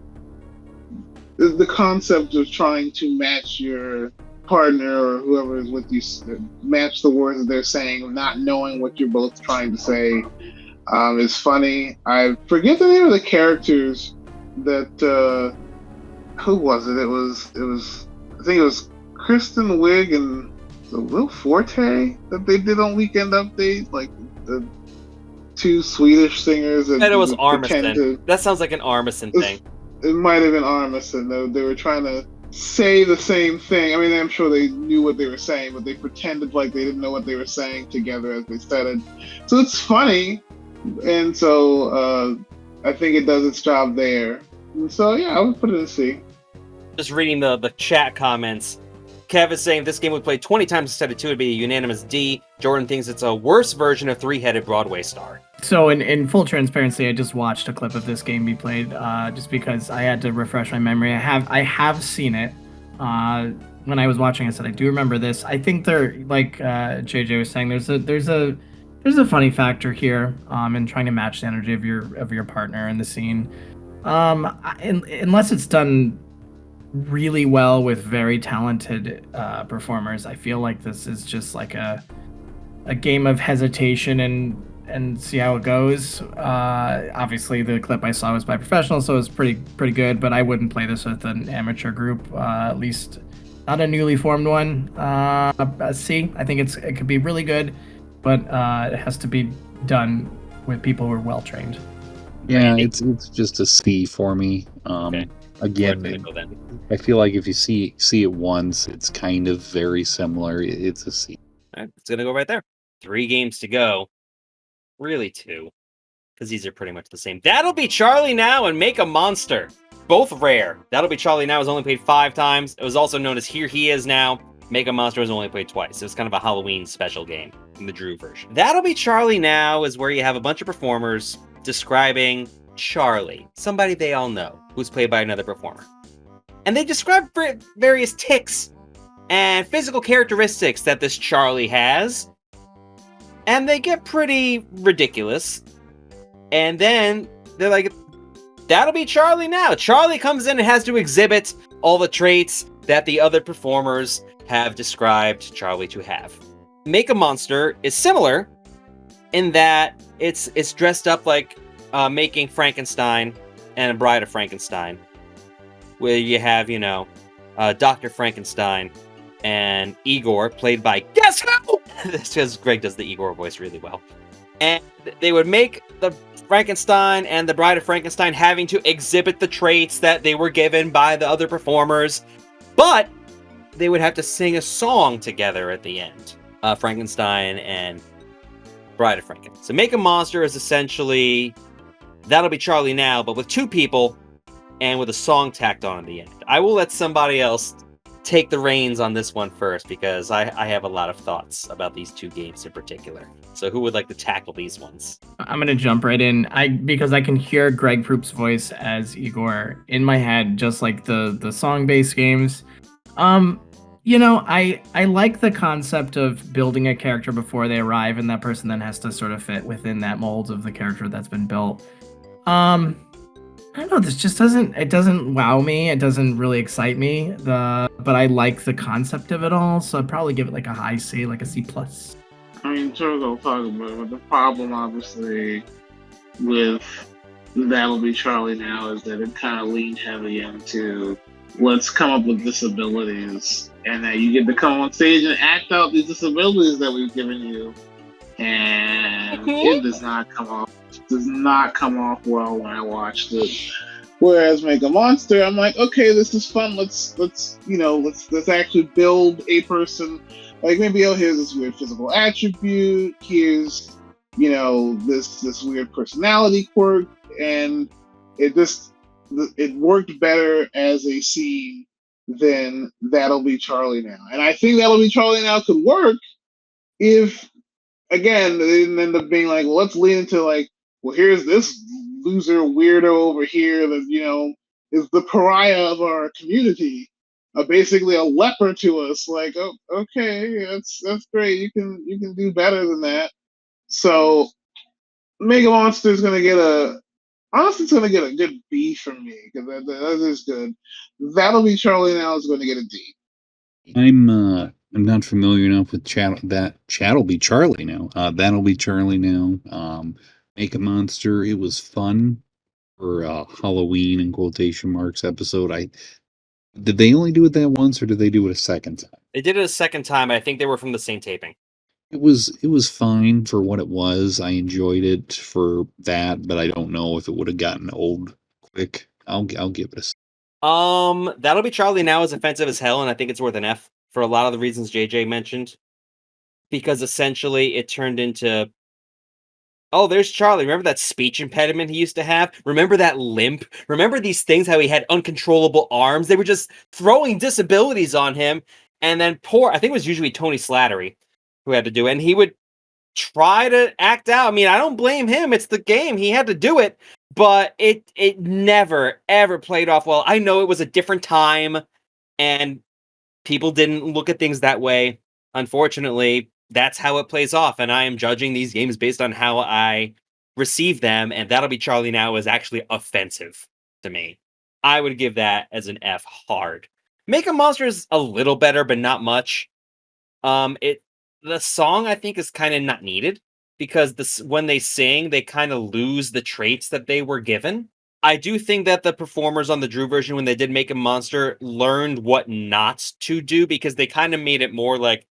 the concept of trying to match your partner or whoever is with you, match the words that they're saying, not knowing what you're both trying to say, is funny. I forget the name of the characters that, who was it? It was, I think it was Kristen Wiig and Will Forte that they did on Weekend Update, like the 2 Swedish singers. And it was Armisen. That sounds like an Armisen thing. It might have been Armisen. They were trying to say the same thing. I mean, I'm sure they knew what they were saying, but they pretended like they didn't know what they were saying together as they said it. So it's funny, and so I think it does its job there. And so yeah, I would put it in C. Just reading the chat comments. Kev is saying this game would play 20 times instead of 2, it'd be a unanimous D. Jordan thinks it's a worse version of Three-Headed Broadway Star. So in full transparency, I just watched a clip of this game be played just because I had to refresh my memory. I have seen it. When I was watching, I said I do remember this. I think there, like JJ was saying, there's a funny factor here in trying to match the energy of your partner in the scene. Unless it's done really well with very talented performers, I feel like this is just like a game of hesitation and see how it goes. Obviously, the clip I saw was by professionals, so it was pretty good. But I wouldn't play this with an amateur group, at least not a newly formed one. A C. I think it could be really good, but it has to be done with people who are well trained. Yeah, it's just a C for me. Again, I feel like if you see it once, it's kind of very similar. It's a C. All right, it's gonna go right there. 3 games to go. Really 2, because these are pretty much the same. That'll Be Charlie Now and Make a Monster. Both rare. That'll Be Charlie Now was only played 5 times. It was also known as Here He Is Now. Make a Monster was only played twice. It was kind of a Halloween special game in the Drew version. That'll Be Charlie Now is where you have a bunch of performers describing Charlie, somebody they all know, who's played by another performer. And they describe various tics and physical characteristics that this Charlie has. And they get pretty ridiculous. And then they're like, that'll be Charlie now. Charlie comes in and has to exhibit all the traits that the other performers have described Charlie to have. Make a Monster is similar in that it's dressed up like making Frankenstein and a Bride of Frankenstein, where you have, Dr. Frankenstein and Igor, played by guess who? This because Greg does the Igor voice really well. And they would make the Frankenstein and the Bride of Frankenstein having to exhibit the traits that they were given by the other performers, but they would have to sing a song together at the end. Frankenstein and Bride of Frankenstein. So Make a Monster is essentially That'll Be Charlie Now, but with 2 people and with a song tacked on at the end. I will let somebody else take the reins on this one first, because I have a lot of thoughts about these 2 games in particular. So who would like to tackle these ones? I'm gonna jump right in. Because I can hear Greg Proop's voice as Igor in my head, just like the song-based games. I like the concept of building a character before they arrive, and that person then has to sort of fit within that mold of the character that's been built. I don't know, this just doesn't wow me. It doesn't really excite me. But I like the concept of it all, so I'd probably give it like a high C, like a C+. I mean, Turtle talking about it, the problem obviously with That'll Be Charlie Now is that it kind of leaned heavy into let's come up with disabilities, and that you get to come on stage and act out these disabilities that we've given you, and it does not come off well when I watched it. Whereas Make a Monster, I'm like, okay, this is fun. Let's actually build a person. Like, maybe, here's this weird physical attribute. Here's, this weird personality quirk, and it worked better as a scene than That'll Be Charlie Now. And I think That'll Be Charlie Now could work if, again, they didn't end up being like, well, let's lean into like, well, here's this loser weirdo over here that, is the pariah of our community, basically a leper to us. Like, oh, okay, that's great. You can do better than that. So Mega Monster is gonna get a good B from me, because that is good. That'll Be Charlie Now is going to get a D. I'm not familiar enough with Chat'll Be Charlie Now. That'll Be Charlie Now. Make a Monster. It was fun for Halloween in quotation marks episode. Did they only do it that once, or did they do it a second time? They did it a second time. I think they were from the same taping. It was fine for what it was. I enjoyed it for that, but I don't know if it would have gotten old quick. I'll give it a C. That'll Be Charlie Now is offensive as hell, and I think it's worth an F for a lot of the reasons JJ mentioned. Because essentially it turned into, oh, there's Charlie. Remember that speech impediment he used to have? Remember that limp? Remember these things, how he had uncontrollable arms? They were just throwing disabilities on him. And then I think it was usually Tony Slattery who had to do it. And he would try to act out. I mean, I don't blame him. It's the game. He had to do it. But it never, ever played off well. I know it was a different time, and people didn't look at things that way. Unfortunately, that's how it plays off, and I am judging these games based on how I receive them, and That'll Be Charlie Now is actually offensive to me. I would give that as an F hard. Make a Monster is a little better, but not much. The song, I think, is kind of not needed. because when they sing, they kind of lose the traits that they were given. I do think that the performers on the Drew version, when they did Make a Monster, learned what not to do, because they kind of made it more like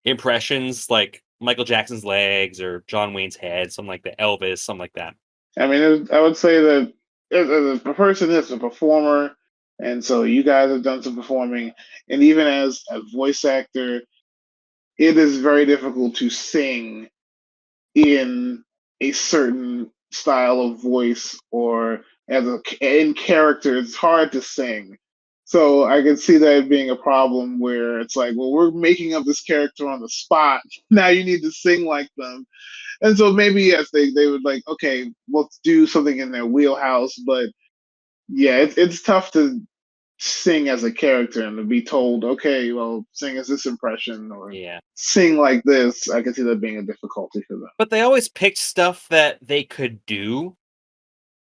impressions, like Michael Jackson's legs or John Wayne's head, something like that, Elvis, something like that. I mean, I would say that as a person is a performer, and so you guys have done some performing, and even as a voice actor, it is very difficult to sing in a certain style of voice or in character. It's hard to sing. So I can see that being a problem where it's like, well, we're making up this character on the spot. Now you need to sing like them. And so maybe, yes, they would like, okay, let's do something in their wheelhouse. But yeah, it's tough to sing as a character and to be told, okay, well, sing as this impression or sing like this. I can see that being a difficulty for them. But they always picked stuff that they could do.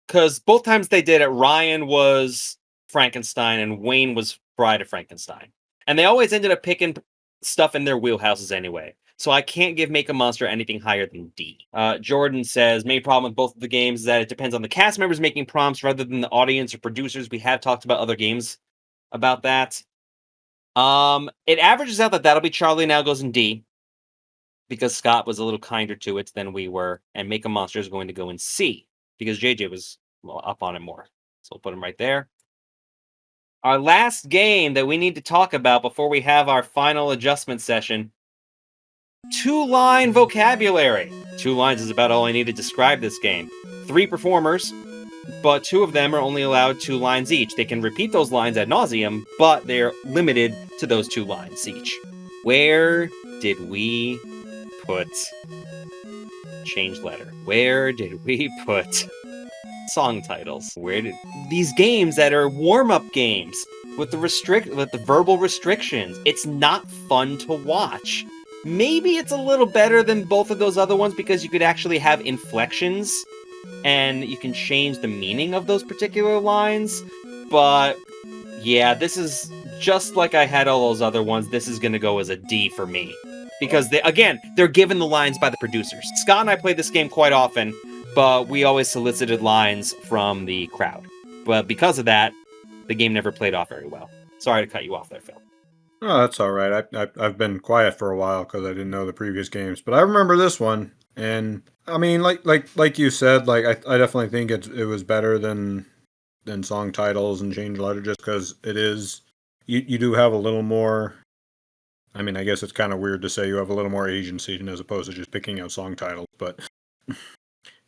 Because both times they did it, Ryan was Frankenstein and Wayne was Bride of Frankenstein. And they always ended up picking stuff in their wheelhouses anyway. So I can't give Make a Monster anything higher than D. Jordan says, main problem with both of the games is that it depends on the cast members making prompts rather than the audience or producers. We have talked about other games about that. It averages out that'll be Charlie Now goes in D, because Scott was a little kinder to it than we were, and Make a Monster is going to go in C, because JJ was up on it more. So we'll put him right there. Our last game that we need to talk about before we have our final adjustment session. 2-line vocabulary. 2 lines is about all I need to describe this game. 3 performers, but 2 of them are only allowed 2 lines each. They can repeat those lines ad nauseum, but they're limited to those 2 lines each. Where did we put change letter? Where did we put song titles? Where did these games that are warm-up games with the verbal restrictions? It's not fun to watch. Maybe it's a little better than both of those other ones because you could actually have inflections and you can change the meaning of those particular lines. But yeah, this is just like I had all those other ones. This is going to go as a D for me. Because, they're given the lines by the producers. Scott and I played this game quite often, but we always solicited lines from the crowd. But because of that, the game never played off very well. Sorry to cut you off there, Phil. Oh, that's all right. I've been quiet for a while because I didn't know the previous games, but I remember this one. And I mean, like you said, like I definitely think it was better than song titles and change letter, just because it is. You do have a little more. I mean, I guess it's kind of weird to say you have a little more agency as opposed to just picking out song titles, but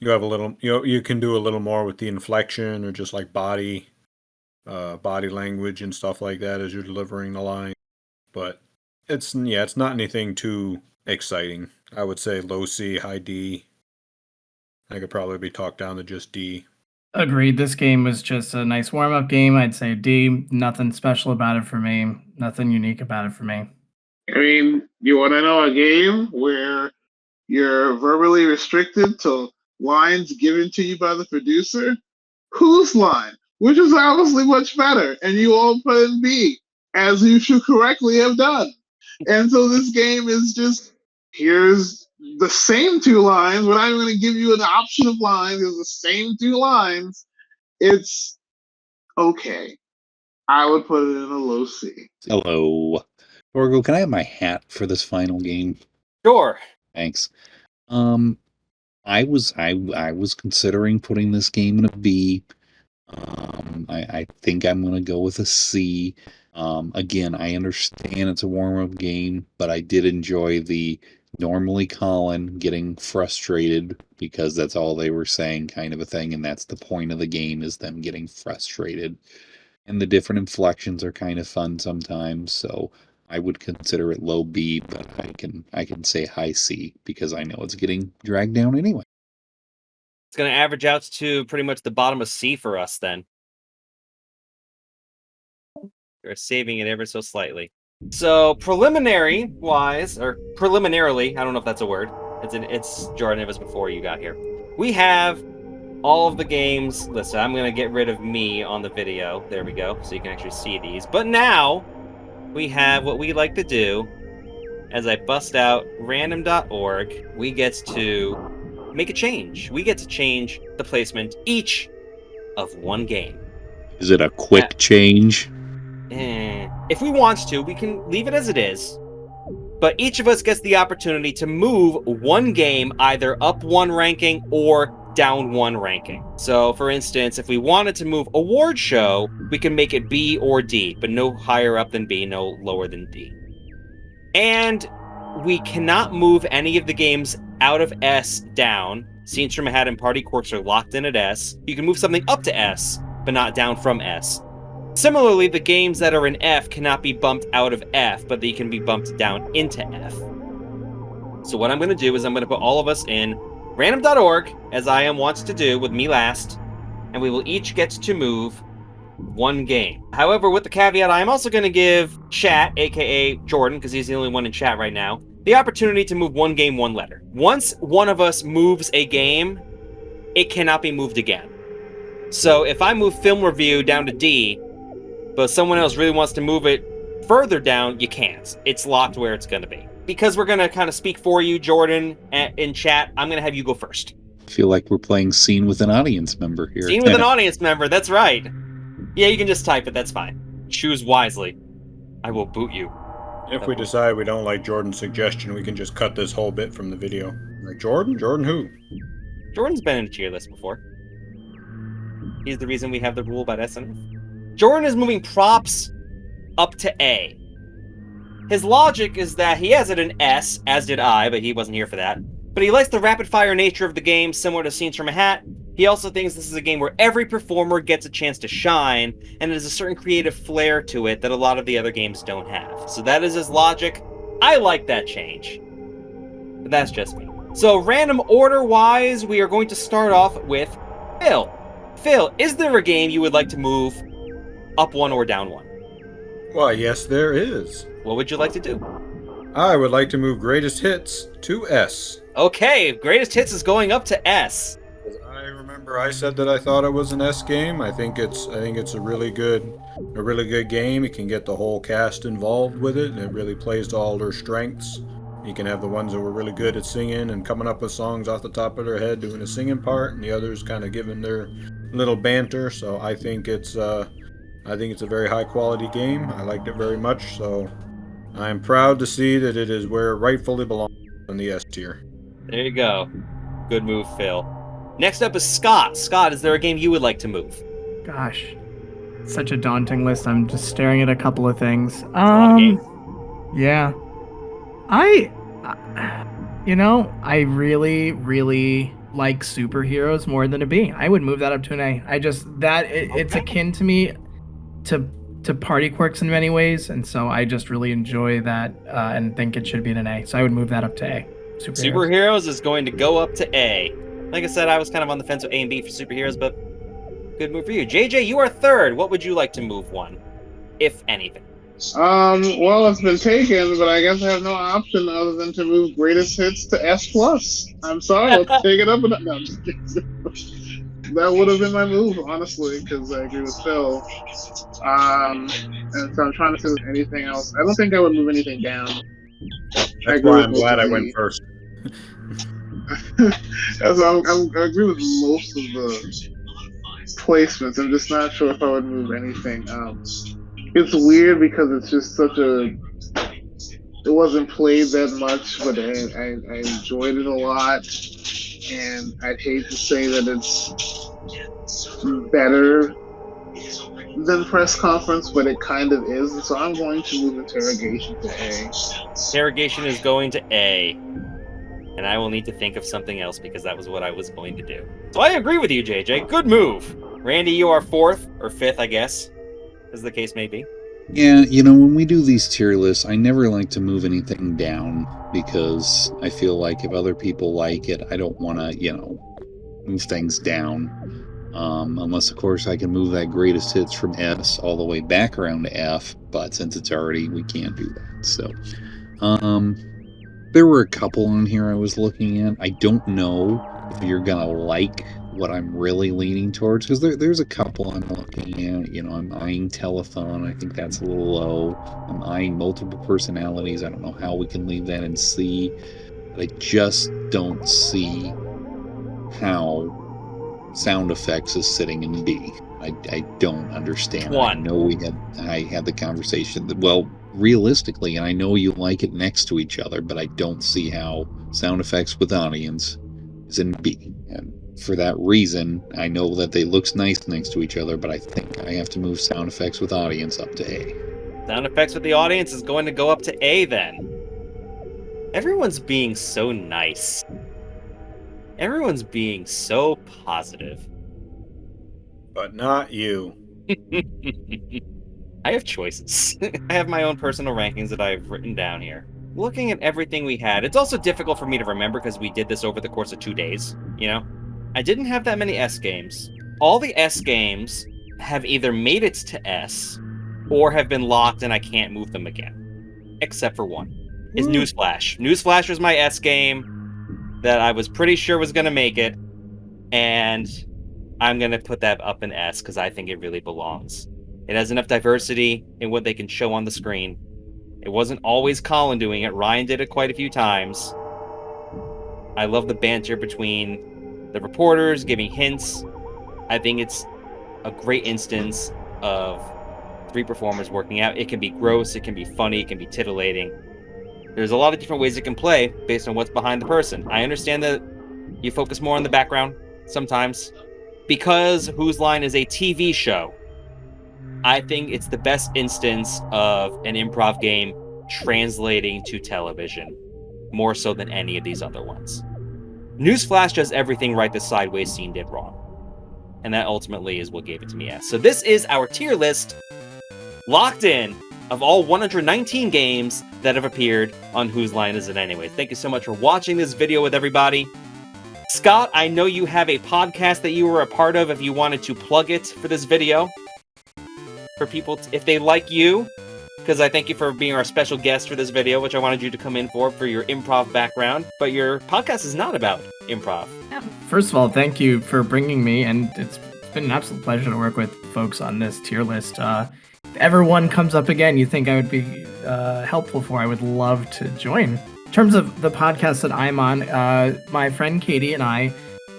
you have a little. You can do a little more with the inflection or just like body language and stuff like that as you're delivering the line. But it's not anything too exciting. I would say low C, high D. I could probably be talked down to just D. Agreed. This game was just a nice warm-up game. I'd say D. Nothing special about it for me. Nothing unique about it for me. I mean, you want to know a game where you're verbally restricted to lines given to you by the producer? Whose line? Which is obviously much better, and you all put in B, as you should correctly have done. And so this game is just, here's the same 2 lines. We're not even going to give you an option of lines. It's the same 2 lines. It's okay. I would put it in a low C. Hello. Orgo, can I have my hat for this final game? Sure. Thanks. I was considering putting this game in a B. I think I'm gonna go with a C. Again, I understand it's a warm-up game, but I did enjoy the normally Colin getting frustrated because that's all they were saying kind of a thing, and that's the point of the game, is them getting frustrated. And the different inflections are kind of fun sometimes, so I would consider it low B, but I can say high C because I know it's getting dragged down anyway. It's going to average out to pretty much the bottom of C for us then. You're saving it ever so slightly. So preliminary-wise, or preliminarily, I don't know if that's a word. It's Jordan, it was before you got here. We have all of the games listed. I'm going to get rid of me on the video. There we go, so you can actually see these. But now we have what we like to do, as I bust out random.org, we get to make a change. We get to change the placement each of one game. Is it a quick change? If we want to, we can leave it as it is. But each of us gets the opportunity to move one game either up one ranking or down one ranking. So, for instance, if we wanted to move award show, we can make it B or D, but no higher up than B, no lower than D. And we cannot move any of the games out of S down. Scenes from Manhattan and Party Quirks are locked in at S. You can move something up to S, but not down from S. Similarly, the games that are in F cannot be bumped out of F, but they can be bumped down into F. So what I'm going to do is I'm going to put all of us in random.org, as I am wont to do with me last, and we will each get to move one game. However, with the caveat, I am also going to give Chat, aka Jordan, because he's the only one in chat right now, the opportunity to move one game, one letter. Once one of us moves a game, it cannot be moved again. So if I move film review down to D, but someone else really wants to move it further down, you can't. It's locked where it's going to be. Because we're going to kind of speak for you, Jordan, in chat, I'm going to have you go first. I feel like we're playing Scene with an Audience Member here. Scene with an audience member, that's right. Yeah, you can just type it, that's fine. Choose wisely. I will boot you. If we decide we don't like Jordan's suggestion, we can just cut this whole bit from the video. Like, Jordan? Jordan who? Jordan's been in a tier list before. He's the reason we have the rule about SNF. Jordan is moving props up to A. His logic is that he has it in S, as did I, but he wasn't here for that. But he likes the rapid-fire nature of the game, similar to Scenes from a Hat. He also thinks this is a game where every performer gets a chance to shine, and it has a certain creative flair to it that a lot of the other games don't have. So that is his logic. I like that change. But that's just me. So random order-wise, we are going to start off with Phil. Phil, is there a game you would like to move up one or down one? Why, yes, there is. What would you like to do? I would like to move Greatest Hits to S. Okay, Greatest Hits is going up to S. I remember I said that I thought it was an S game. I think it's a really good game. You can get the whole cast involved with it, and it really plays to all their strengths. You can have the ones that were really good at singing and coming up with songs off the top of their head, doing a singing part, and the others kind of giving their little banter. So I think it's a very high quality game. I liked it very much, so I'm proud to see that it is where it rightfully belongs in the S tier. There you go. Good move, Phil. Next up is Scott. Scott, is there a game you would like to move? Gosh, such a daunting list. I'm just staring at a couple of things. Yeah. I really, really like superheroes more than a B. I would move that up to an A. It's akin to me to Party Quirks in many ways, and so I just really enjoy that and think it should be an A. So I would move that up to A. Superheroes is going to go up to A. Like I said, I was kind of on the fence with A and B for superheroes, but good move for you. JJ, you are third. What would you like to move one, if anything? Well, it's been taken, but I guess I have no option other than to move Greatest Hits to S+. I'm sorry, let's take it up. No, I'm just kidding. That would have been my move, honestly, because I agree with Phil. And so I'm trying to think of anything else. I don't think I would move anything down. That's why I'm glad I went first. I agree with most of the placements. I'm just not sure if I would move anything. It's weird because it's just it wasn't played that much, but I enjoyed it a lot. And I'd hate to say that it's better than Press Conference, but it kind of is. And so I'm going to move Interrogation to A. Interrogation is going to A. And I will need to think of something else because that was what I was going to do. So I agree with you, JJ. Good move. Randy, you are fourth, or fifth, I guess, as the case may be. Yeah, when we do these tier lists, I never like to move anything down because I feel like if other people like it, I don't want to, move things down. Unless, of course, I can move that Greatest Hits from S all the way back around to F, but since it's already, we can't do that. So, there were a couple on here I was looking at. I don't know if you're going to like what I'm really leaning towards, because there's a couple I'm looking at. I'm eyeing Telethon. I think that's a little low. I'm eyeing multiple personalities. I don't know how we can leave that in C, but I just don't see how sound effects is sitting in B. I don't understand. I know I had the conversation that, well, realistically, and I know you like it next to each other, but I don't see how sound effects with audience is in B. And for that reason, I know that they look nice next to each other, but I think I have to move sound effects with audience up to A. Sound effects with the audience is going to go up to A then. Everyone's being so nice. Everyone's being so positive. But not you. I have choices. I have my own personal rankings that I've written down here. Looking at everything we had, it's also difficult for me to remember because we did this over the course of 2 days, I didn't have that many S games. All the S games have either made it to S or have been locked and I can't move them again. Except for one. Is Newsflash. Newsflash was my S game that I was pretty sure was going to make it, and I'm going to put that up in S because I think it really belongs. It has enough diversity in what they can show on the screen. It wasn't always Colin doing it. Ryan did it quite a few times. I love the banter between the reporters, giving hints. I think it's a great instance of 3 performers working out. It can be gross, it can be funny, it can be titillating. There's a lot of different ways it can play based on what's behind the person. I understand that you focus more on the background sometimes. Because Whose Line is a TV show, I think it's the best instance of an improv game translating to television, more so than any of these other ones. Newsflash does everything right the sideways scene did wrong. And that ultimately is what gave it to me S. So this is our tier list, locked in, of all 119 games that have appeared on Whose Line Is It Anyway. Thank you so much for watching this video with everybody. Scott, I know you have a podcast that you were a part of if you wanted to plug it for this video. For people, if they like you, because I thank you for being our special guest for this video, which I wanted you to come in for your improv background, but your podcast is not about improv. First of all, thank you for bringing me, and it's been an absolute pleasure to work with folks on this tier list. If ever one comes up again you think I would be helpful for, I would love to join. In terms of the podcast that I'm on, my friend Katie and I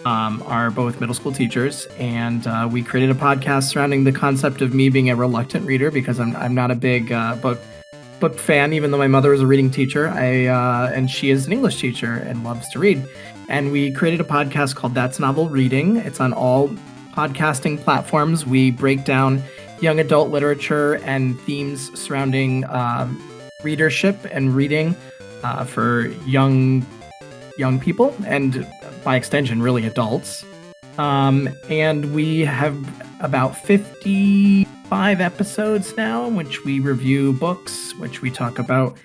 are both middle school teachers, and we created a podcast surrounding the concept of me being a reluctant reader because I'm not a big book fan, even though my mother is a reading teacher. And she is an English teacher and loves to read. And we created a podcast called That's Novel Reading. It's on all podcasting platforms. We break down young adult literature and themes surrounding readership and reading for young people, and by extension, really adults. And we have about 55 episodes now, in which we review books, which we talk about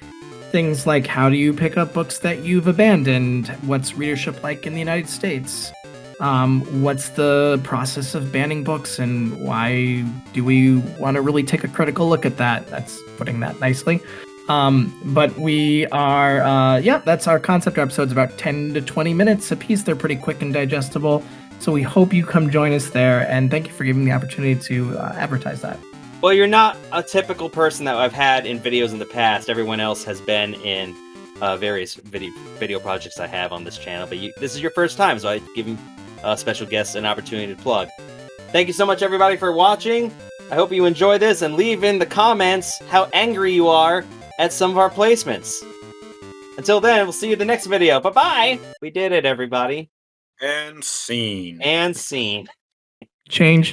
things like how do you pick up books that you've abandoned, what's readership like in the United States, what's the process of banning books, and why do we want to really take a critical look at that? That's putting that nicely. But we are, that's our concept episodes, about 10 to 20 minutes a piece. They're pretty quick and digestible. So we hope you come join us there, and thank you for giving me the opportunity to advertise that. Well, you're not a typical person that I've had in videos in the past. Everyone else has been in various video projects I have on this channel, but this is your first time, so I'm giving special guests an opportunity to plug. Thank you so much, everybody, for watching. I hope you enjoy this, and leave in the comments how angry you are at some of our placements. Until then, we'll see you in the next video. Bye-bye! We did it, everybody. And scene. And scene. Change.